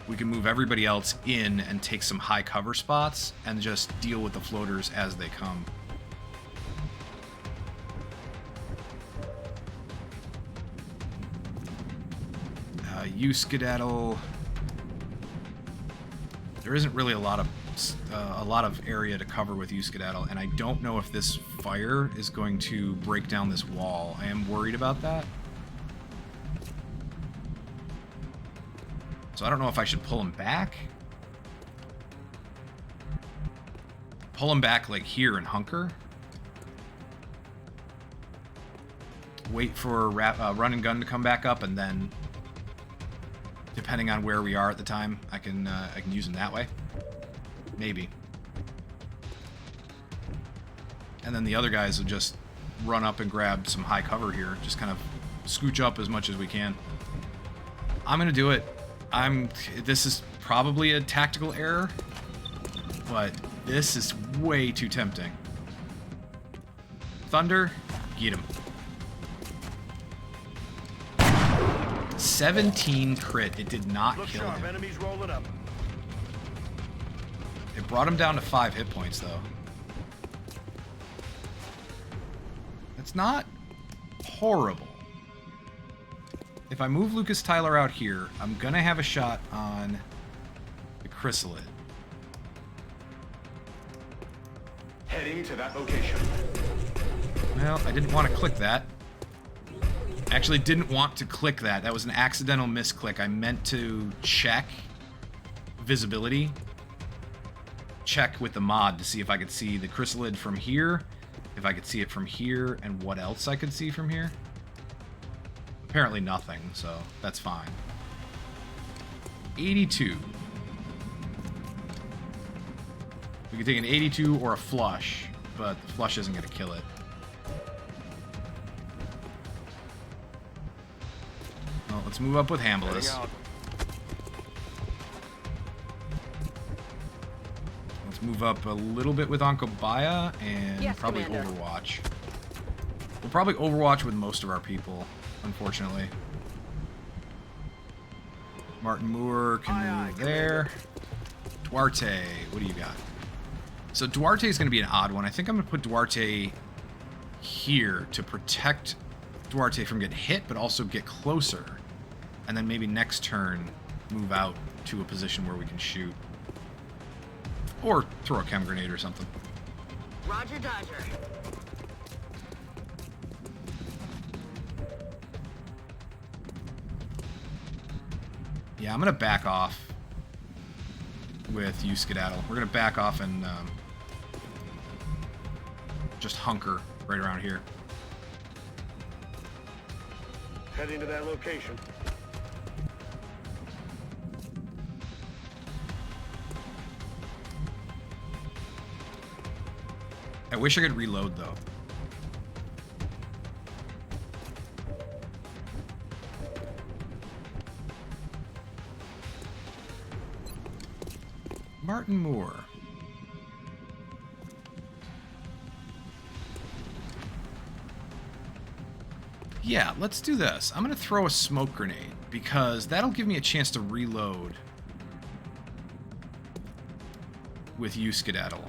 We can move everybody else in and take some high cover spots and just deal with the floaters as they come. You skedaddle. There isn't really a lot of area to cover with you skedaddle, and I don't know if this fire is going to break down this wall. I am worried about that. So I don't know if I should pull him back. Pull him back like here and hunker. Wait for run and gun to come back up, and then, depending on where we are at the time, I can use him that way. Maybe. And then the other guys will just run up and grab some high cover here. Just kind of scooch up as much as we can. I'm gonna do it. This is probably a tactical error, but this is way too tempting. Thunder, get him. 17 crit. It did not kill him. Enemies rolling up. It brought him down to 5 hit points, though. It's not horrible. If I move Lucas Tyler out here, I'm gonna have a shot on the Chrysalid. Heading to that location. Well, I didn't want to click that. Actually, didn't want to click that. That was an accidental misclick. I meant to check visibility check with the mod to see if I could see the chrysalid from here, if I could see it from here, and what else I could see from here. Apparently nothing, so that's fine. 82. We could take an 82 or a flush, but the flush isn't going to kill it. Well, let's move up with Hambless. Let's move up a little bit with Onkobaya and Yes, probably Commander. Overwatch. We'll probably Overwatch with most of our people, unfortunately. Martin Moore can move there. Duarte, what do you got? So Duarte is going to be an odd one. I think I'm going to put Duarte here to protect Duarte from getting hit, but also get closer. And then maybe next turn move out to a position where we can shoot. Or throw a chem grenade or something. Roger, Dodger. Yeah, I'm going to back off with you, Skedaddle. We're going to back off and just hunker right around here. Heading to that location. I wish I could reload, though. Martin Moore. Yeah, let's do this. I'm going to throw a smoke grenade because that'll give me a chance to reload with you, Skedaddle.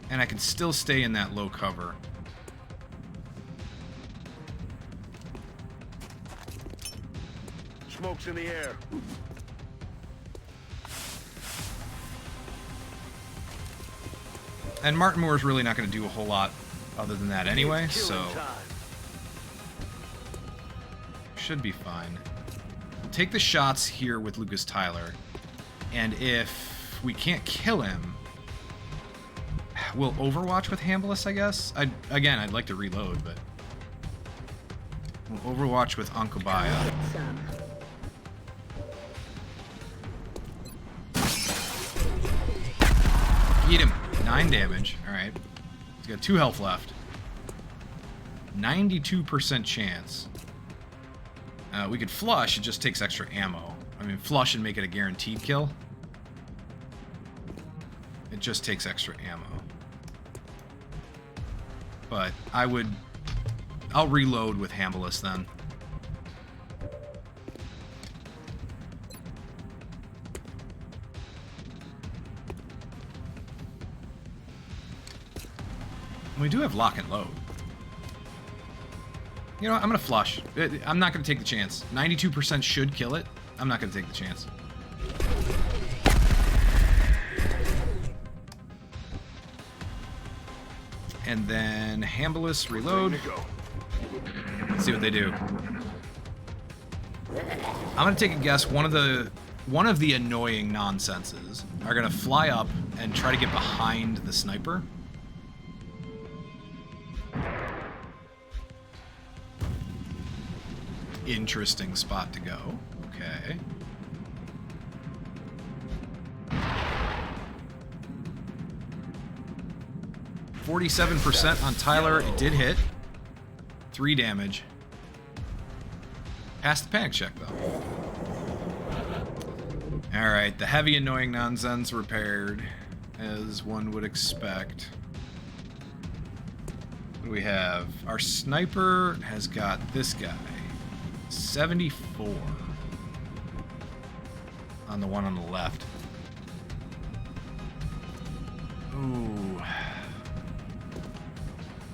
And I can still stay in that low cover. Smoke's in the air. And Martin Moore is really not going to do a whole lot other than that anyway, so should be fine. We'll take the shots here with Lucas Tyler, and if we can't kill him, we'll Overwatch with Hambless, I guess. I'd like to reload, but we'll Overwatch with Onkobaya. Eat him. 9 damage. Alright. He's got 2 health left. 92% chance. We could flush, it just takes extra ammo. I mean, flush and make it a guaranteed kill. It just takes extra ammo. But I'll reload with Hambless then. We do have lock and load. You know what? I'm going to flush. I'm not going to take the chance. 92% should kill it. I'm not going to take the chance. And then Hambless reload. Let's see what they do. I'm going to take a guess. One of the annoying nonsenses are going to fly up and try to get behind the sniper. Interesting spot to go. Okay. %47% on Tyler. It did hit. 3 damage. Passed the panic check, though. Alright, the heavy annoying nonsense repaired, as one would expect. What do we have? Our sniper has got this guy. 74 on the one on the left. Ooh.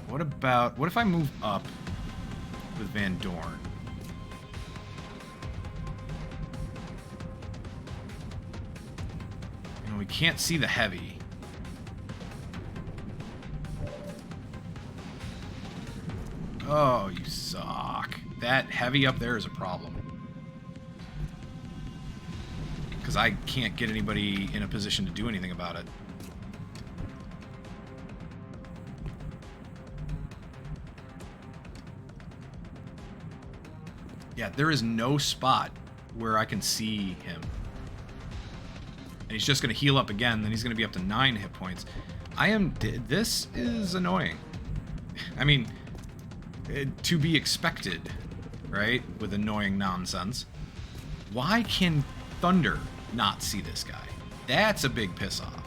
What if I move up with Van Dorn? You know, we can't see the heavy. Oh, you suck. that heavy up there is a problem. Because I can't get anybody in a position to do anything about it. Yeah, there is no spot where I can see him. And he's just going to heal up again, then he's going to be up to 9 hit points. This is annoying. I mean, to be expected, right? With annoying nonsense. Why can Thunder not see this guy? That's a big piss off.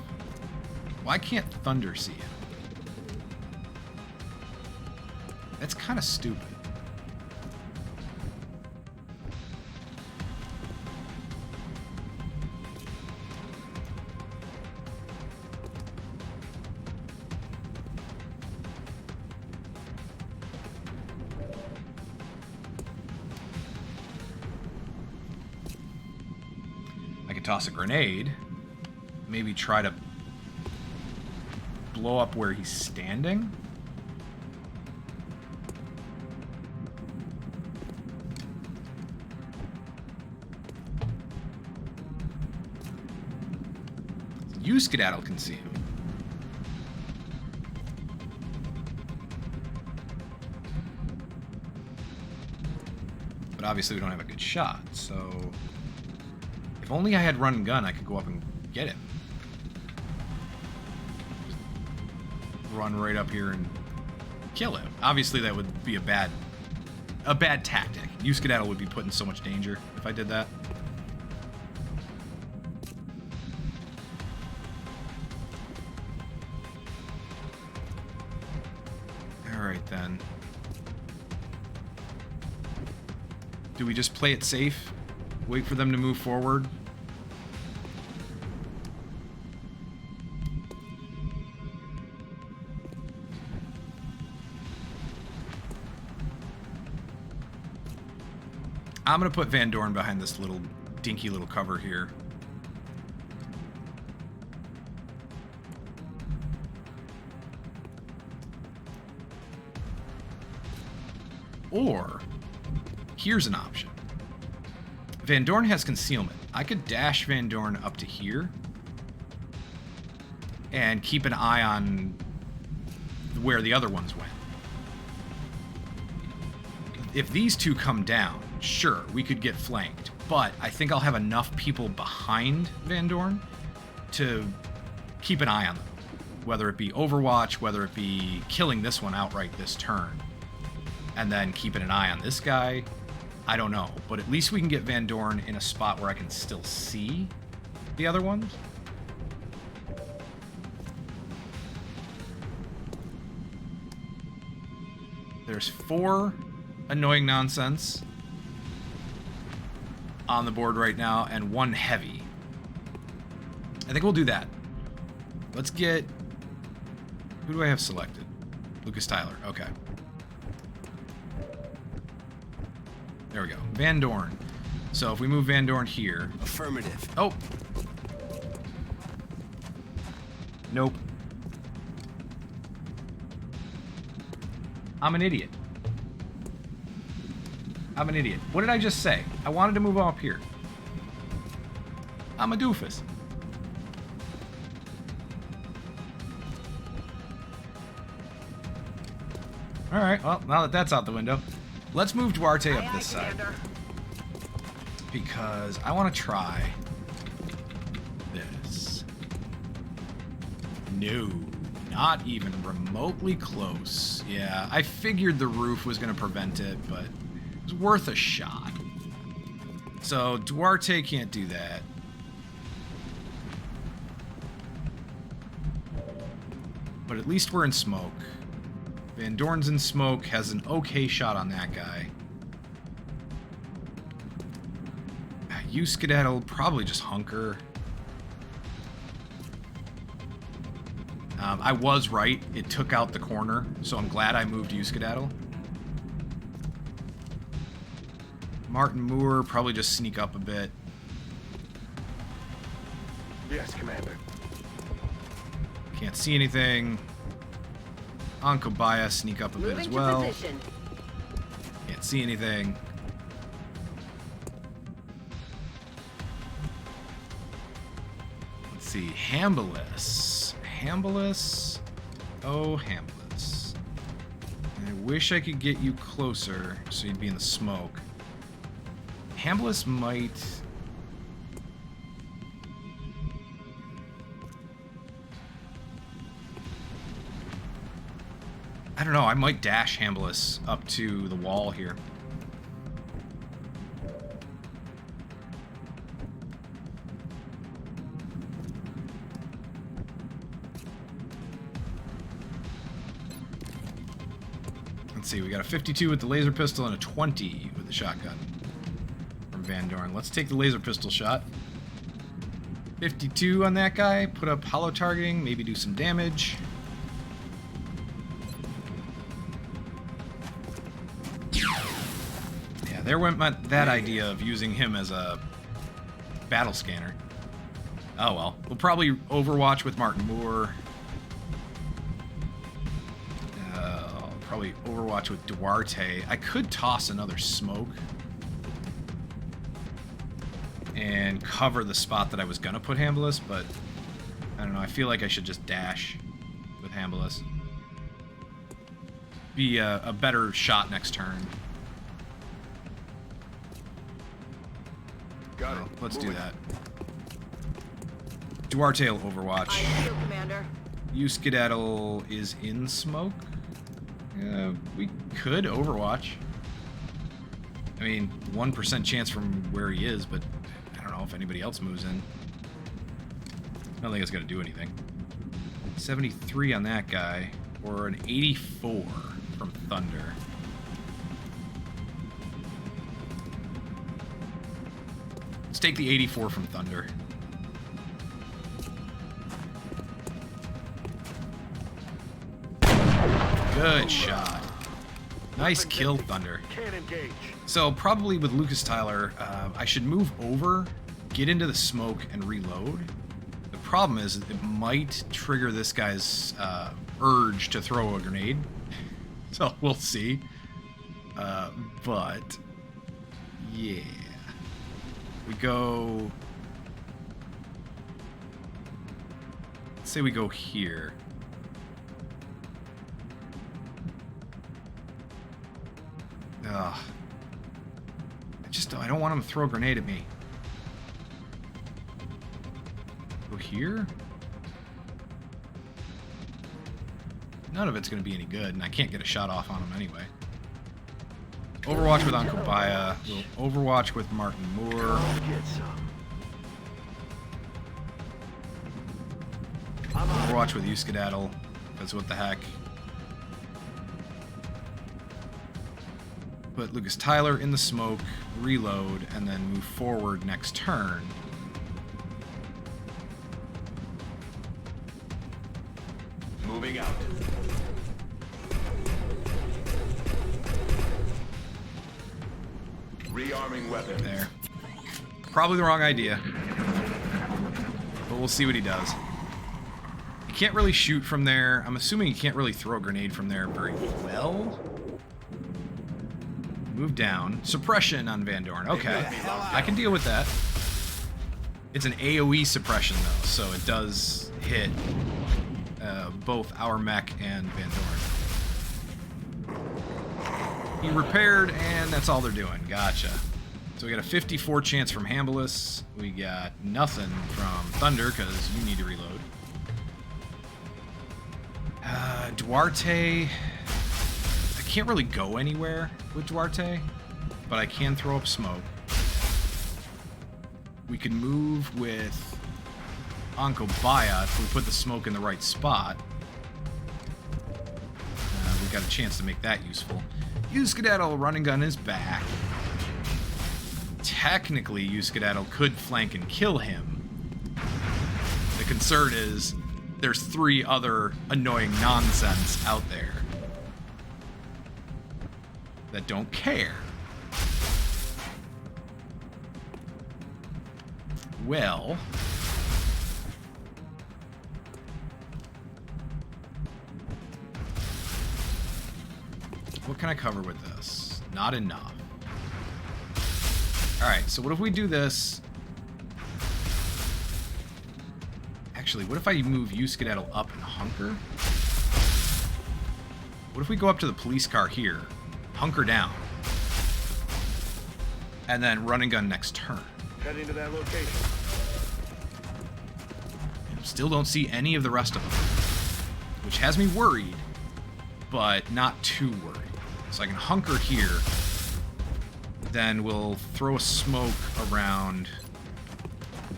Why can't Thunder see him? That's kind of stupid. Toss a grenade, maybe try to blow up where he's standing. Skedaddle can see him. But obviously we don't have a good shot, so if only I had run and gun, I could go up and get him. Run right up here and kill him. Obviously, that would be a bad tactic. Skedaddle would be put in so much danger if I did that. All right then. Do we just play it safe? Wait for them to move forward? I'm going to put Van Dorn behind this little dinky little cover here. Or, here's an option. Van Dorn has concealment. I could dash Van Dorn up to here and keep an eye on where the other ones went. If these two come down, sure, we could get flanked, but I think I'll have enough people behind Van Dorn to keep an eye on them. Whether it be Overwatch, whether it be killing this one outright this turn, and then keeping an eye on this guy. I don't know, but at least we can get Van Dorn in a spot where I can still see the other ones. There's 4 annoying nonsense on the board right now, and 1 heavy. I think we'll do that. Let's get... Who do I have selected? Lucas Tyler. Okay. There we go. Van Dorn. So if we move Van Dorn here... Affirmative. Oh! Nope. I'm an idiot. I'm an idiot. What did I just say? I wanted to move up here. I'm a doofus. Alright, well, now that that's out the window, let's move Duarte up this side. Because I want to try this. No, not even remotely close. Yeah, I figured the roof was going to prevent it, but it was worth a shot. So Duarte can't do that. But at least we're in smoke. Van Dorn's in smoke, has an okay shot on that guy. Skedaddle probably just hunker. I was right. It took out the corner, so I'm glad I moved Skedaddle. Martin Moore probably just sneak up a bit. Yes, Commander. Can't see anything. On Kobaya, sneak up a bit as well. Can't see anything. Let's see. Hambolus. Hambolus. Oh, Hambolus. I wish I could get you closer so you'd be in the smoke. Hambolus might... I don't know, I might dash Hambolus up to the wall here. Let's see, we got a 52 with the laser pistol and a 20 with the shotgun from Van Dorn. Let's take the laser pistol shot. 52 on that guy, put up hollow targeting, maybe do some damage. There went that idea of using him as a battle scanner. Oh well. We'll probably Overwatch with Martin Moore. Probably Overwatch with Duarte. I could toss another smoke and cover the spot that I was gonna put Hambolus, but I don't know. I feel like I should just dash with Hambolus. Be a better shot next turn. Got it. Let's do that. Duarte will Overwatch. Commander. You Skedaddle is in smoke. We could Overwatch. I mean, 1% chance from where he is, but I don't know if anybody else moves in. I don't think it's going to do anything. 73 on that guy, or an 84 from Thunder. Let's take the 84 from Thunder. Good shot. Nice kill, Thunder. Can't engage. So probably with Lucas Tyler, I should move over, get into the smoke, and reload. The problem is it might trigger this guy's urge to throw a grenade. So we'll see. But yeah. We go... Let's say we go here. Ugh. I don't want him to throw a grenade at me. Go here? None of it's going to be any good, and I can't get a shot off on him anyway. Overwatch with Ankobaya. We'll Overwatch with Martin Moore. Overwatch with you, Skedaddle. That's what the heck. Put Lucas Tyler in the smoke, reload, and then move forward next turn. Moving out. Rearming weapons. There. Probably the wrong idea. But we'll see what he does. He can't really shoot from there. I'm assuming he can't really throw a grenade from there very well. Move down. Suppression on Van Dorn. Okay. I can deal with that. It's an AoE suppression, though, so it does hit both our mech and Van Dorn. He repaired, and that's all they're doing. Gotcha. So we got a 54 chance from Hambolus. We got nothing from Thunder, because you need to reload. Duarte... I can't really go anywhere with Duarte, but I can throw up smoke. We can move with Ankobaya if we put the smoke in the right spot. We've got a chance to make that useful. Skedaddle running gun is back. Technically, Skedaddle could flank and kill him. The concern is there's 3 other annoying nonsense out there that don't care. Well... what can I cover with this? Not enough. Alright, so what if we do this? Actually, what if I move you, Skedaddle, up and hunker? What if we go up to the police car here, hunker down, and then run and gun next turn? Heading to that location. Still don't see any of the rest of them, which has me worried, but not too worried. So I can hunker here, then we'll throw a smoke around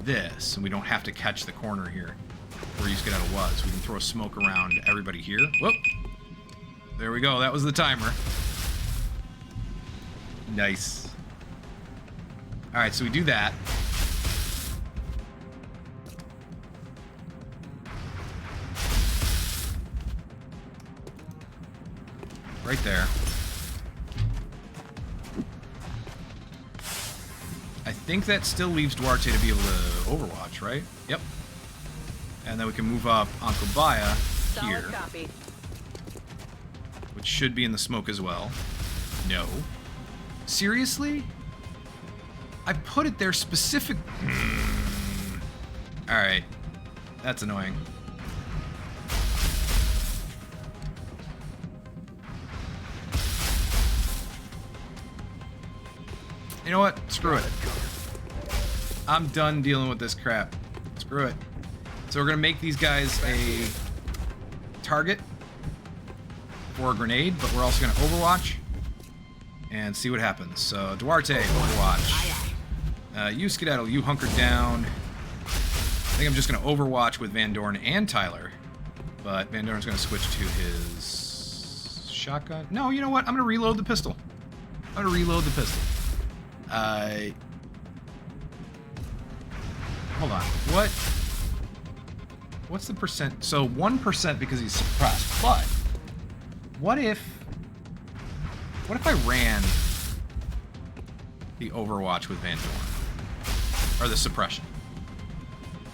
this, and we don't have to catch the corner here where Skedaddle was. We can throw a smoke around everybody here. Whoop! There we go. That was the timer. Nice. All right, so we do that. Right there. I think that still leaves Duarte to be able to overwatch, right? Yep. And then we can move up Uncle Baya here. Solid copy. Which should be in the smoke as well. No. Seriously? I put it there specific... Alright. That's annoying. You know what? Screw it. I'm done dealing with this crap. Screw it. So we're going to make these guys a target for a grenade, but we're also going to overwatch and see what happens. So Duarte, overwatch. You, Skedaddle, you hunker down. I think I'm just going to overwatch with Van Dorn and Tyler, but Van Dorn's going to switch to his shotgun. No, you know what? I'm going to reload the pistol. I'm going to reload the pistol. Hold on. What's the percent? So 1% because he's suppressed. But what if I ran the Overwatch with Van Dorn? Or the suppression?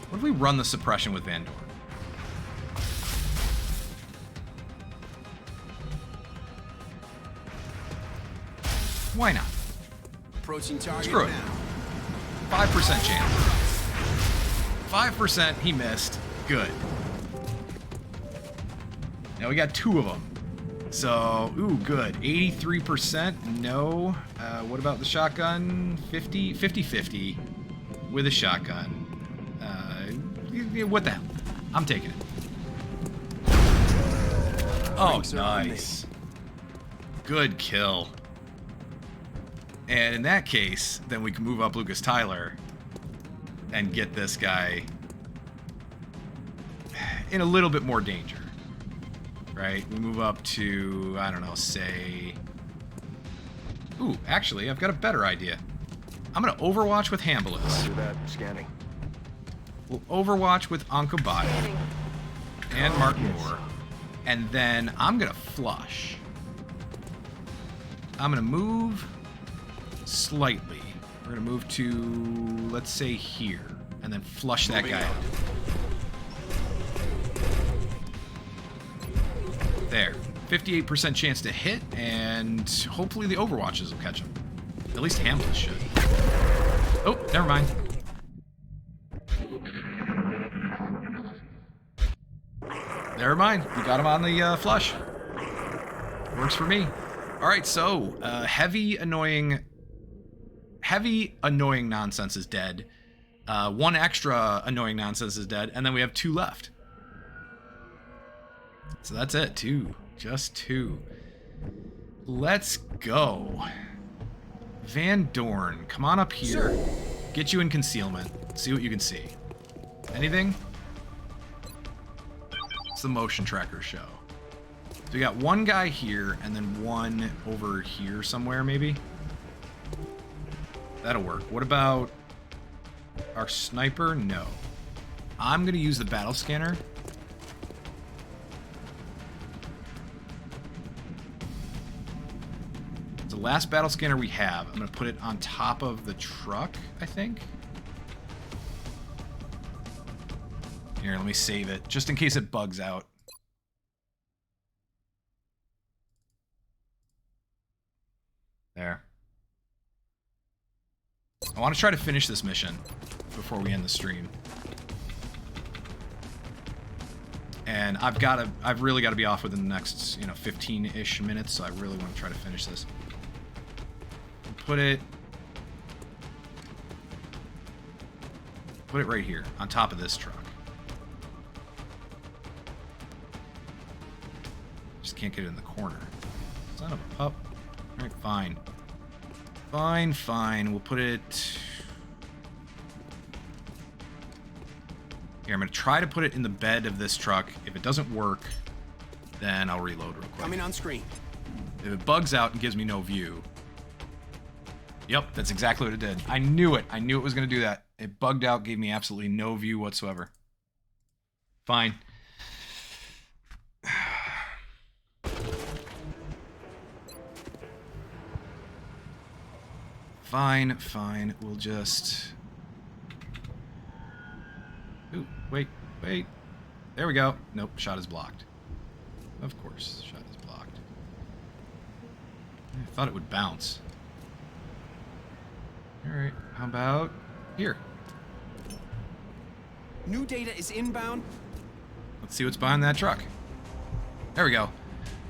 What if we run the suppression with Van Dorn? Why not? Approaching target. Screw it. 5% chance. 5%, he missed. Good. Now we got 2 of them. So, ooh, good. 83%, no. What about the shotgun? 50-50 with a shotgun. What the hell? I'm taking it. Oh, nice. Good kill. And in that case, then we can move up Lucas Tyler and get this guy in a little bit more danger. Right? We move up to, I don't know, say... Ooh, actually, I've got a better idea. I'm going to overwatch with Hambulis. Do that. Scanning. We'll overwatch with Ankobaya and Martin Moore. And then I'm going to flush. I'm going to move slightly. We're going to move to, let's say, here. And then flush that guy out. There. 58% chance to hit, and hopefully the Overwatches will catch him. At least Hamlet should. Oh, never mind. Never mind. We got him on the flush. Works for me. Alright, so, heavy annoying nonsense is dead. 1 extra annoying nonsense is dead, and then we have 2 left. So that's it, 2. Just 2. Let's go. Van Dorn, come on up here. Sir. Get you in concealment. See what you can see. Anything? It's the motion tracker show. So we got 1 guy here, and then 1 over here somewhere, maybe? That'll work. What about our sniper? No. I'm going to use the battle scanner. The last battle scanner we have, I'm going to put it on top of the truck, I think. Here, let me save it, just in case it bugs out. There. I want to try to finish this mission before we end the stream. And I've really got to be off within the next, 15-ish minutes, so I really want to try to finish this. Put it right here, on top of this truck. Just can't get it in the corner. Son of a pup. Alright, fine. Fine. We'll put it... Here, I'm going to try to put it in the bed of this truck. If it doesn't work, then I'll reload real quick. Coming on screen. If it bugs out and gives me no view... Yep, that's exactly what it did. I knew it. I knew it was going to do that. It bugged out, gave me absolutely no view whatsoever. Fine. Fine. We'll just... Ooh, wait. There we go. Nope, shot is blocked. Of course, shot is blocked. I thought it would bounce. Alright, how about here? New data is inbound. Let's see what's behind that truck. There we go.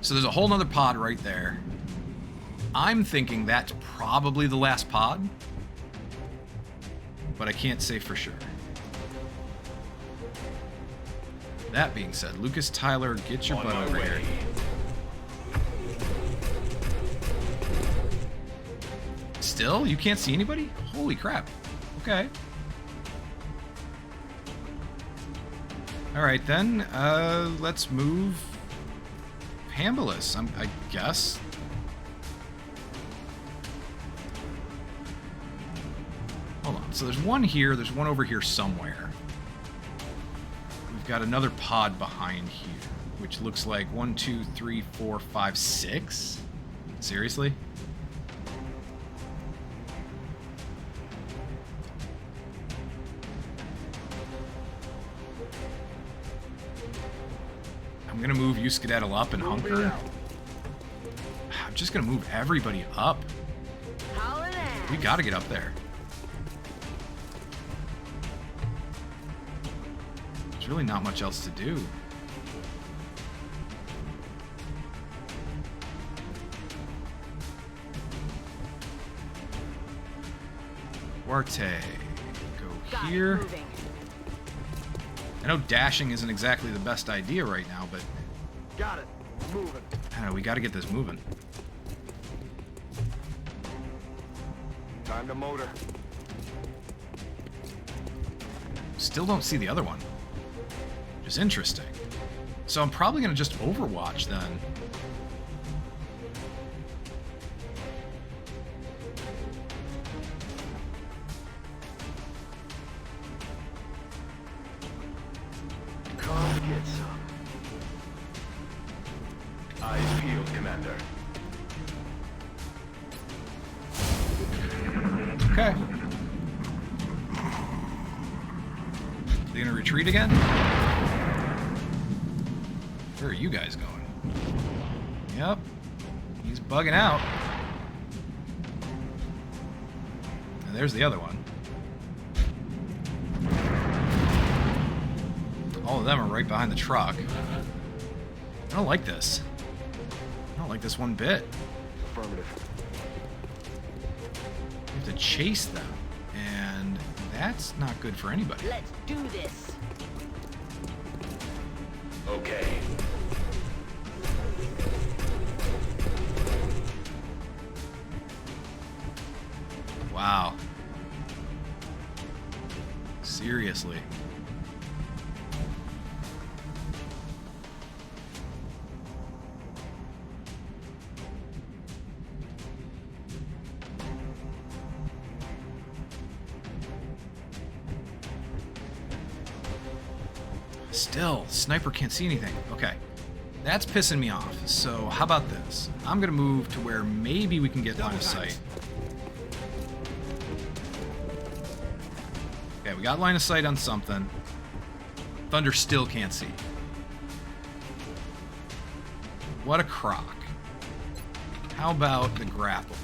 So there's a whole nother pod right there. I'm thinking that's probably the last pod, but I can't say for sure. That being said, Lucas Tyler, get your butt over here. Still? You can't see anybody? Holy crap. Okay. Alright then, let's move Hambulis, I guess. Hold on, so there's one here, there's one over here somewhere. We've got another pod behind here, which looks like 1, 2, 3, 4, 5, 6? Seriously? I'm gonna move you skedaddle up and hunker. I'm just gonna move everybody up. We gotta get up there. There's really not much else to do. Duarte, go here. I know dashing isn't exactly the best idea right now, but... Got it. Moving. I don't know, we gotta get this moving. Time to motor. Still don't see the other one. Which is interesting. So I'm probably gonna just overwatch then. Come get some. Eyes peeled, Commander. Okay. They gonna retreat again? Where are you guys going? Yep. He's bugging out. And there's the other one. All of them are right behind the truck. I don't like this. I don't like this one bit. Affirmative. You have to chase them, and that's not good for anybody. Let's do this. Okay. Wow. Seriously. Still, sniper can't see anything. Okay. That's pissing me off. So how about this? I'm gonna move to where maybe we can get line of sight. Okay, we got line of sight on something. Thunder still can't see. What a crock. How about the grapple?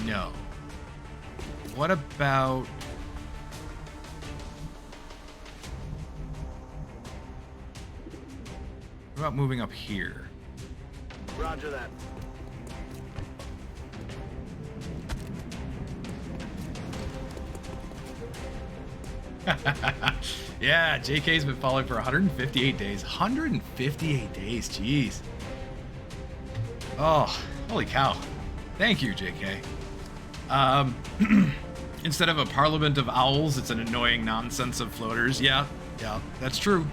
No. What about... What about moving up here? Roger that. Yeah, JK's been following for 158 days. 158 days, jeez. Oh, holy cow. Thank you, JK. Instead of a parliament of owls, it's an annoying nonsense of floaters. Yeah, that's true.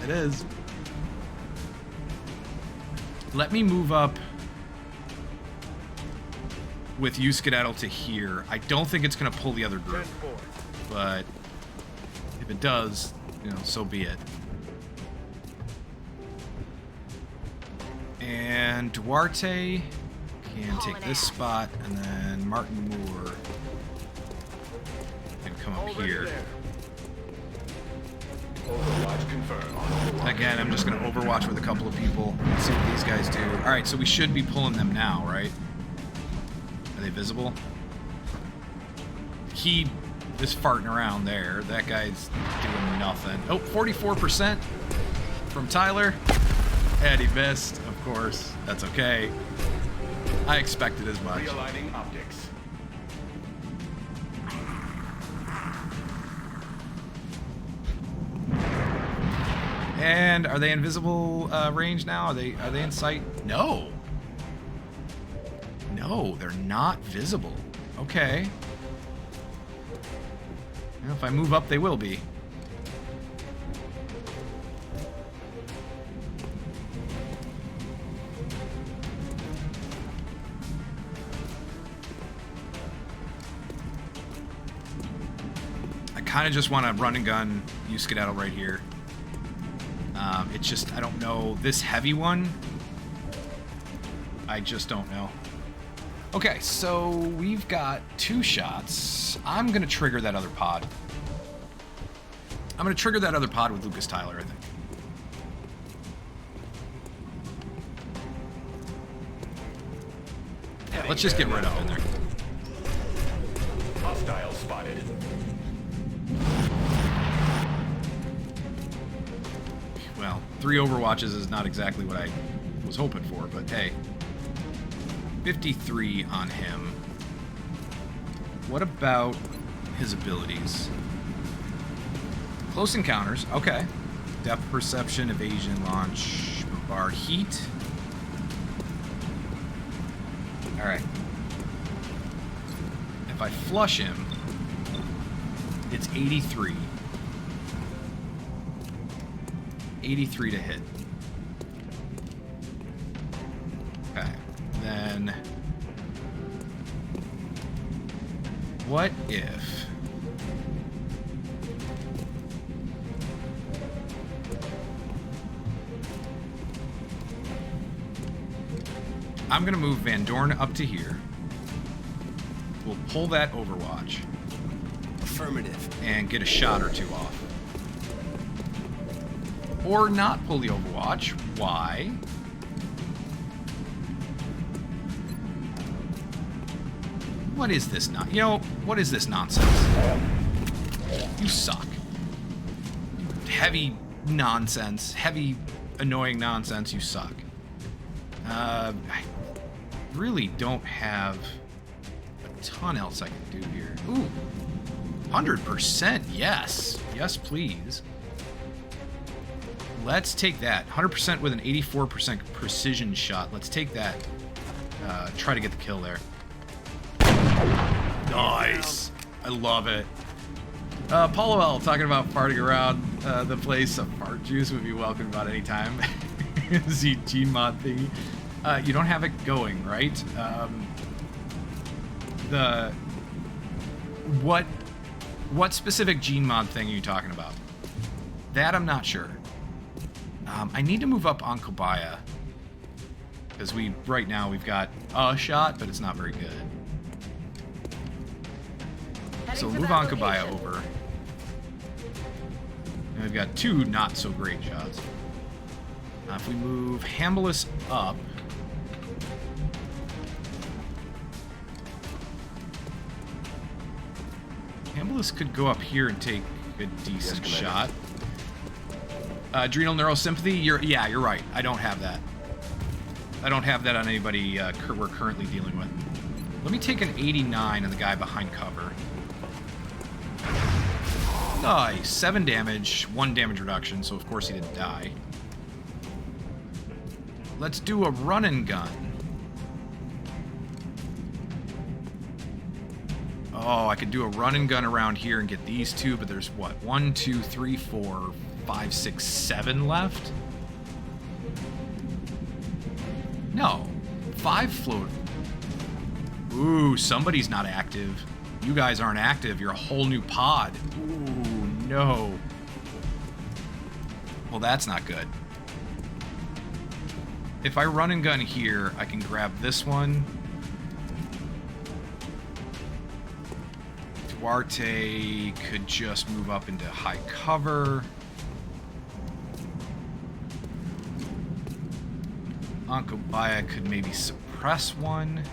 It is. Let me move up with you, Skedaddle, to here. I don't think it's going to pull the other group. But if it does, you know, so be it. And Duarte can take this spot, and then Martin Moore can come up here. Overwatch confirmed. Again, I'm just going to overwatch with a couple of people. Let's see what these guys do. All right, so we should be pulling them now, right? Are they visible? He is farting around there. That guy's doing nothing. Oh, 44% from Tyler. And he missed, of course. That's okay. I expected as much. Realigning optics. And are they in visible range now? Are they in sight? No. No, they're not visible. Okay. Well, if I move up, they will be. I kind of just want to run and gun, use Skedaddle right here. It's just, I don't know. This heavy one, I just don't know. Okay, so we've got 2 shots. I'm going to trigger that other pod. I'm going to trigger that other pod with Lucas Tyler, I think. Yeah, let's just get right up in there. Hostile spotted. Well, 3 overwatches is not exactly what I was hoping for, but hey. 53 on him. What about his abilities? Close encounters, okay. Depth perception, evasion, launch, bombard, heat. Alright. If I flush him, it's 83. 83 to hit. Okay. Then what if I'm gonna move Van Dorn up to here. We'll pull that Overwatch. Affirmative. And get a shot or 2 off. Or not pull the Overwatch. Why? What is this what is this nonsense? You suck. Heavy nonsense. Heavy, annoying nonsense. You suck. I really don't have a ton else I can do here. Ooh. 100%. Yes. Yes, please. Let's take that. 100% with an 84% precision shot. Let's take that. Try to get the kill there. Nice. I love it. Paulo L talking about farting around the place. A fart juice would be welcome about any time. The Gmod thingy. You don't have it going, right? What specific Gmod thing are you talking about? That I'm not sure. I need to move up on Kobaya. Because right now we've got a shot, but it's not very good. So we'll move on Kobaya over. And we've got 2 not so great shots. If we move Hambless up, Obelisk could go up here and take a decent shot. Adrenal neurosympathy, you're right. I don't have that. I don't have that on anybody we're currently dealing with. Let me take an 89 on the guy behind cover. Nice. 7 damage, 1 damage reduction, so of course he didn't die. Let's do a run and gun. Oh, I could do a run and gun around here and get these two, but there's what? 1, 2, 3, 4, 5, 6, 7 left? No. 5 float. Ooh, somebody's not active. You guys aren't active. You're a whole new pod. Ooh, no. Well, that's not good. If I run and gun here, I can grab this one. Duarte could just move up into high cover. Ankobaya could maybe suppress one.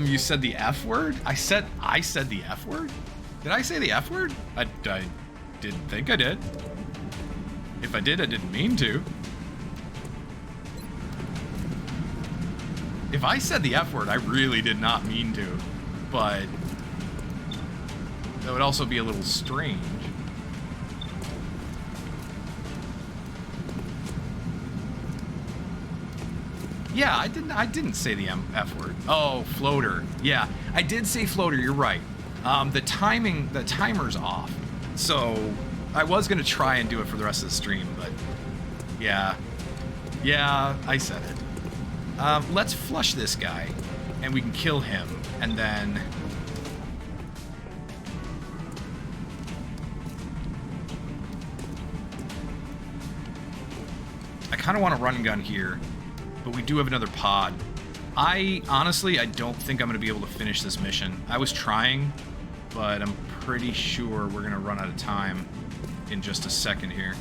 You said the F word? I said the F word? Did I say the F word? I didn't think I did. If I did, I didn't mean to. If I said the F word, I really did not mean to. But that would also be a little strange. Yeah, I didn't say the F word. Oh, floater. Yeah, I did say floater, you're right. The timer's off. So I was gonna try and do it for the rest of the stream, but yeah, I said it. Let's flush this guy, and we can kill him, and then I kind of want to run and gun here, but we do have another pod. Honestly, I don't think I'm going to be able to finish this mission. I was trying, but I'm pretty sure we're going to run out of time in just a second here.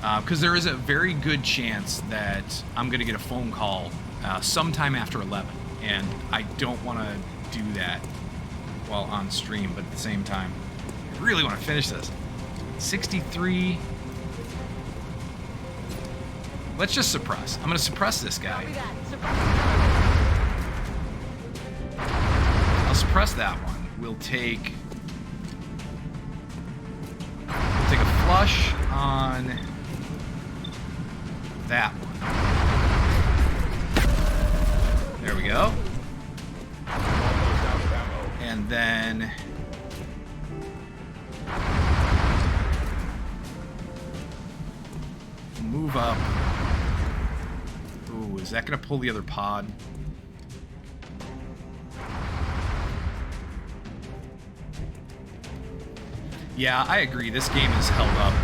Because there is a very good chance that I'm going to get a phone call sometime after 11, and I don't want to do that while on stream, but at the same time, I really want to finish this. 63. Let's just suppress. I'm going to suppress this guy. I'll suppress that one. We'll take a flush on that one. There we go. And then move up. Ooh, is that going to pull the other pod? Yeah, I agree. This game has held up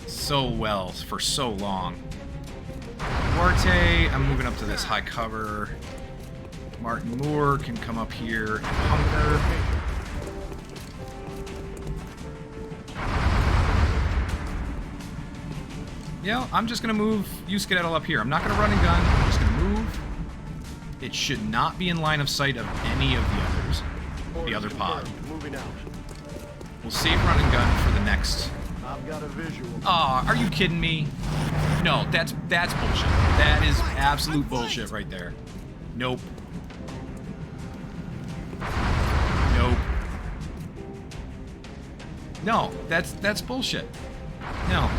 so well for so long. Duarte, I'm moving up to this high cover. Martin Moore can come up here and hunker. Yeah, I'm just going to move U-Skedaddle up here. I'm not going to run and gun. I'm just going to move. It should not be in line of sight of any of the others. The other pod. We'll save run and gun for the next. I've got a visual. Aw, are you kidding me? No, that's bullshit. That is absolute bullshit right there. Nope. Nope. No, that's bullshit. No.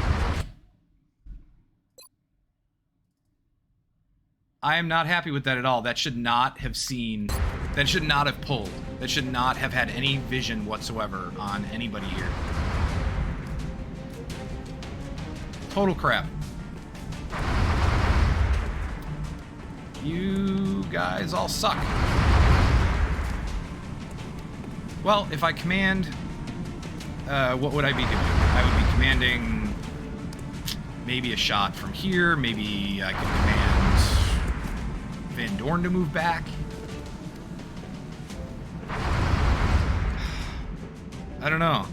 I am not happy with that at all. That should not have seen... That should not have pulled. That should not have had any vision whatsoever on anybody here. Total crap. You guys all suck. Well, if I command... what would I be doing? I would be commanding maybe a shot from here. Maybe I could command Van Dorn to move back. I don't know.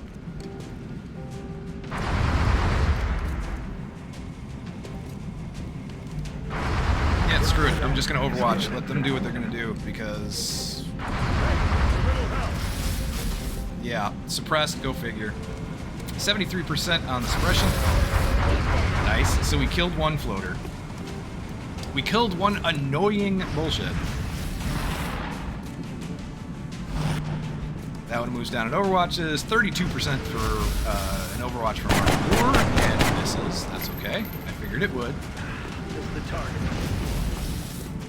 just gonna overwatch. Let them do what they're gonna do, because... Yeah, suppressed, go figure. 73% on the suppression. Nice. So we killed one floater. We killed one annoying bullshit. That one moves down in overwatches. 32% for an overwatch from our war, and misses. That's okay. I figured it would.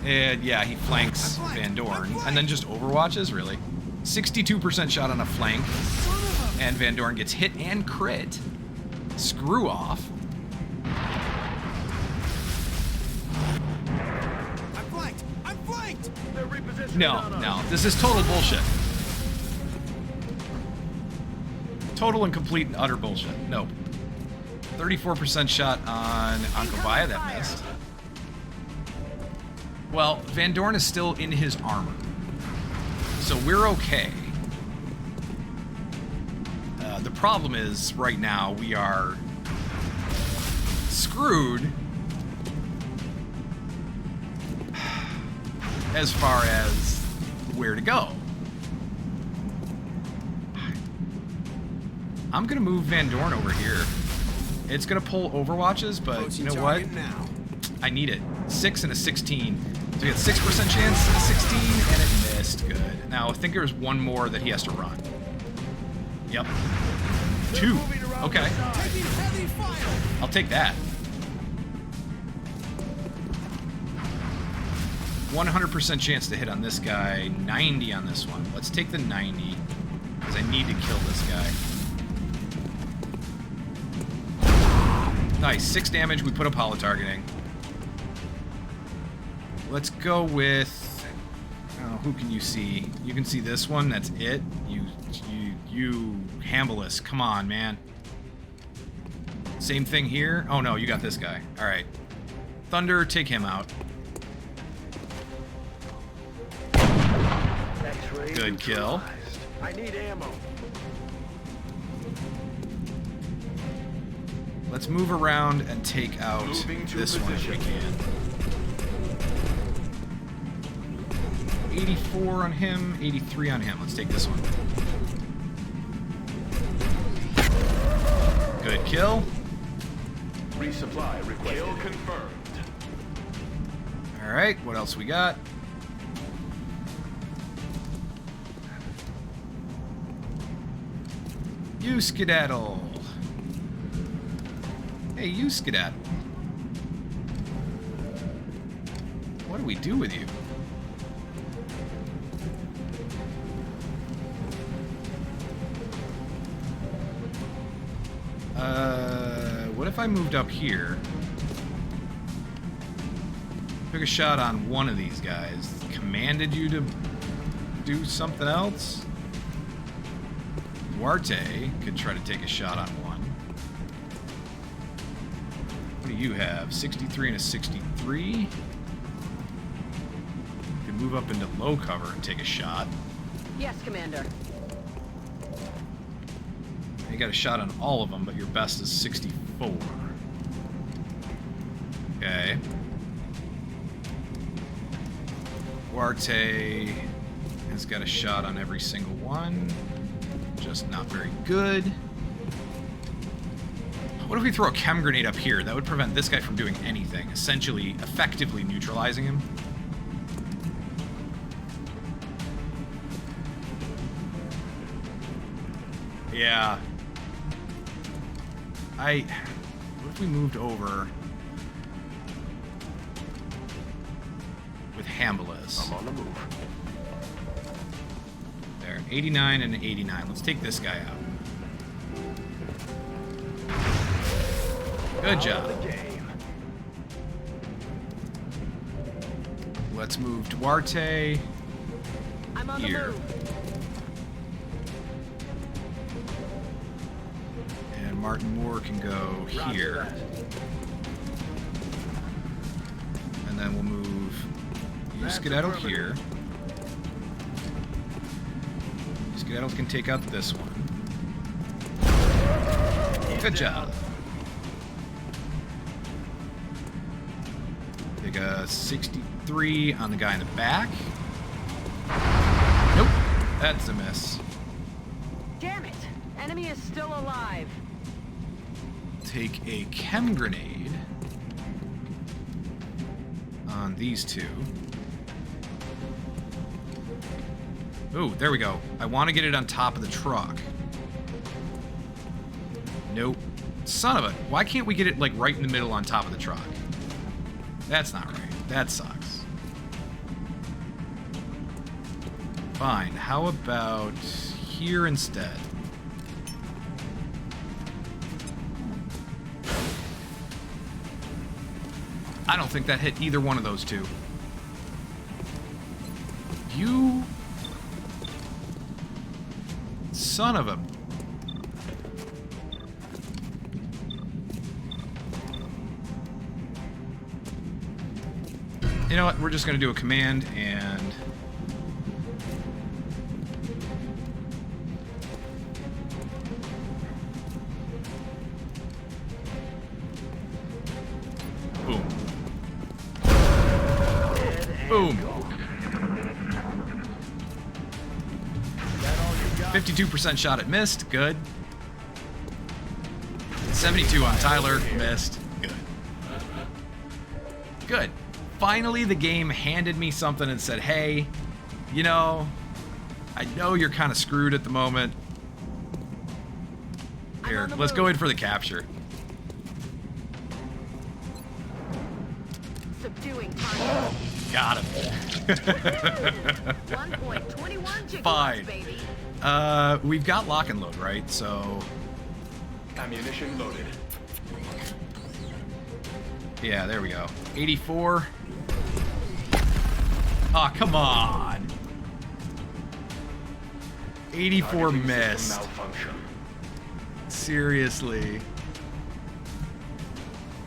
And yeah, he flanks Van Dorn, and then just overwatches, really. 62% shot on a flank, and Van Dorn gets hit and crit. Screw off. I'm flanked! I'm flanked! No, this is total bullshit. Total and complete and utter bullshit. Nope. 34% shot on Ankobaya, that missed. Well, Van Dorn is still in his armor, so we're okay. The problem is, right now, we are screwed as far as where to go. I'm gonna move Van Dorn over here. It's gonna pull overwatches, but you know what? I need it. 6 and a 16. So we got 6% chance and a 16, and it missed. Good. Now I think there's one more that he has to run. Yep. 2. Okay. I'll take that. 100% chance to hit on this guy. 90 on this one. Let's take the 90, because I need to kill this guy. Nice. 6 damage. We put up holo targeting. Let's go with... Oh, who can you see? You can see this one. That's it. You Hambless. Come on, man. Same thing here. Oh, no. You got this guy. All right. Thunder, take him out. Good kill. I need ammo. Let's move around and take out this one if we can. 84 on him, 83 on him. Let's take this one. Good kill. Resupply requested. Kill confirmed. All right, what else we got? You skedaddle. Hey, you skedaddle. What do we do with you? What if I moved up here? Took a shot on one of these guys. Commanded you to do something else? Duarte could try to take a shot on one. What do you have? 63 and a 63. You can move up into low cover and take a shot. Yes, Commander. You got a shot on all of them, but your best is 64. Okay. Duarte has got a shot on every single one. Just not very good. What if we throw a chem grenade up here? That would prevent this guy from doing anything, essentially effectively neutralizing him. Yeah. What if we moved over with Hambless? I'm on the move. There, 89 and 89. Let's take this guy out. Good job. Let's move Duarte I'm on here. the move. And Martin Moore can go here. And then we'll move you Skedaddle here. Skedaddle can take out this one. Good job. Take a 60. 3 on the guy in the back. Nope, that's a miss. Damn it! Enemy is still alive. Take a chem grenade on these 2. Ooh, there we go. I want to get it on top of the truck. Nope. Son of a... Why can't we get it, like, right in the middle on top of the truck? That's not right. That sucks. Fine. How about here instead? I don't think that hit either one of those 2. You... Son of a... You know what? We're just going to do a command and... Boom. Boom. 52% shot at missed. Good. 72 on Tyler. Missed. Good. Good. Finally, the game handed me something and said, hey, you know, I know you're kind of screwed at the moment. Here, let's go in for the capture. Subduing target. Got him. 1.21 gigawatts, Fine. baby. We've got lock and load, right? So... Ammunition loaded. Yeah, there we go. 84. Aw, oh, come on. 84 missed. Malfunction. Seriously.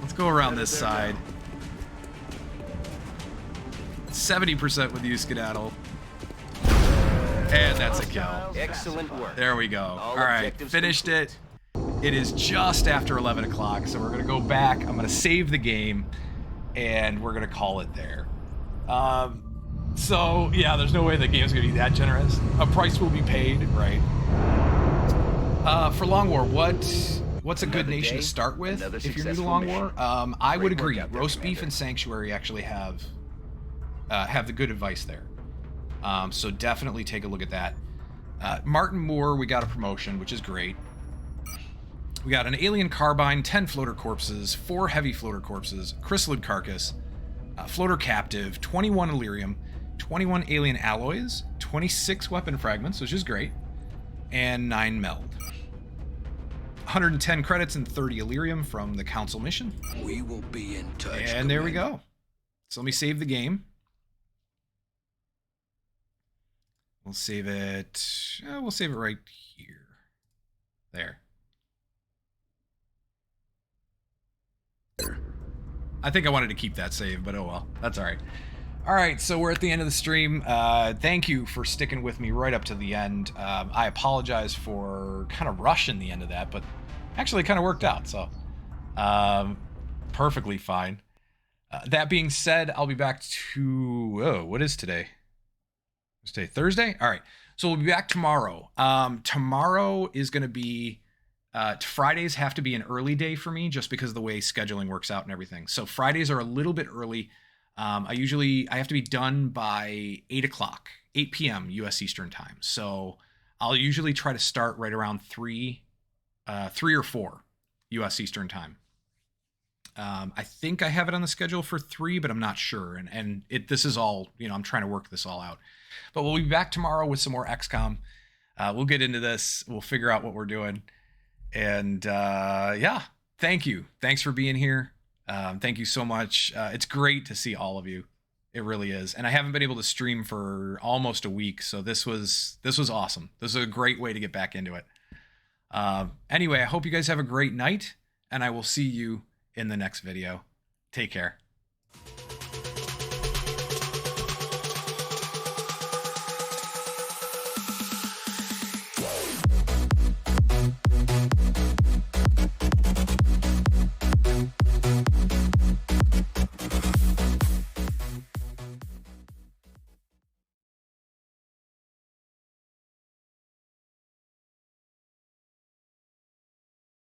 Let's go around this side. 70% with you, Skedaddle. And that's a kill. Excellent work. There we go. All right, finished it. It is just after 11 o'clock, so we're going to go back. I'm going to save the game, and we're going to call it there. So, yeah, there's no way the game's going to be that generous. A price will be paid, right? For Long War, what's a good nation to start with if you're new to Long War? I would agree. Roast Beef and Sanctuary actually have the good advice there. So definitely take a look at that. Martin Moore, we got a promotion, which is great. We got an alien carbine, 10 floater corpses, 4 heavy floater corpses, chrysalid carcass, floater captive, 21 Illyrium, 21 alien alloys, 26 weapon fragments, which is great, and 9 meld. 110 credits and 30 Illyrium from the council mission. We will be in touch. And there we go. So let me save the game. We'll save it. We'll save it right here. There. I think I wanted to keep that save, but oh well. That's all right. All right, so we're at the end of the stream. Thank you for sticking with me right up to the end. I apologize for kind of rushing the end of that, but actually it kind of worked out, so perfectly fine. That being said, I'll be back to... what is today? What's today? Thursday? All right, so we'll be back tomorrow. Tomorrow is going to be... Fridays have to be an early day for me just because of the way scheduling works out and everything. So Fridays are a little bit early. I have to be done by 8 p.m. U.S. Eastern time. So I'll usually try to start right around 3 or 4 U.S. Eastern time. I think I have it on the schedule for 3, but I'm not sure. And this is all, I'm trying to work this all out. But we'll be back tomorrow with some more XCOM. We'll get into this. We'll figure out what we're doing. And yeah, thank you. Thanks for being here. Thank you so much. It's great to see all of you. It really is. And I haven't been able to stream for almost a week, so this was awesome. This is a great way to get back into it. Anyway, I hope you guys have a great night, and I will see you in the next video. Take care.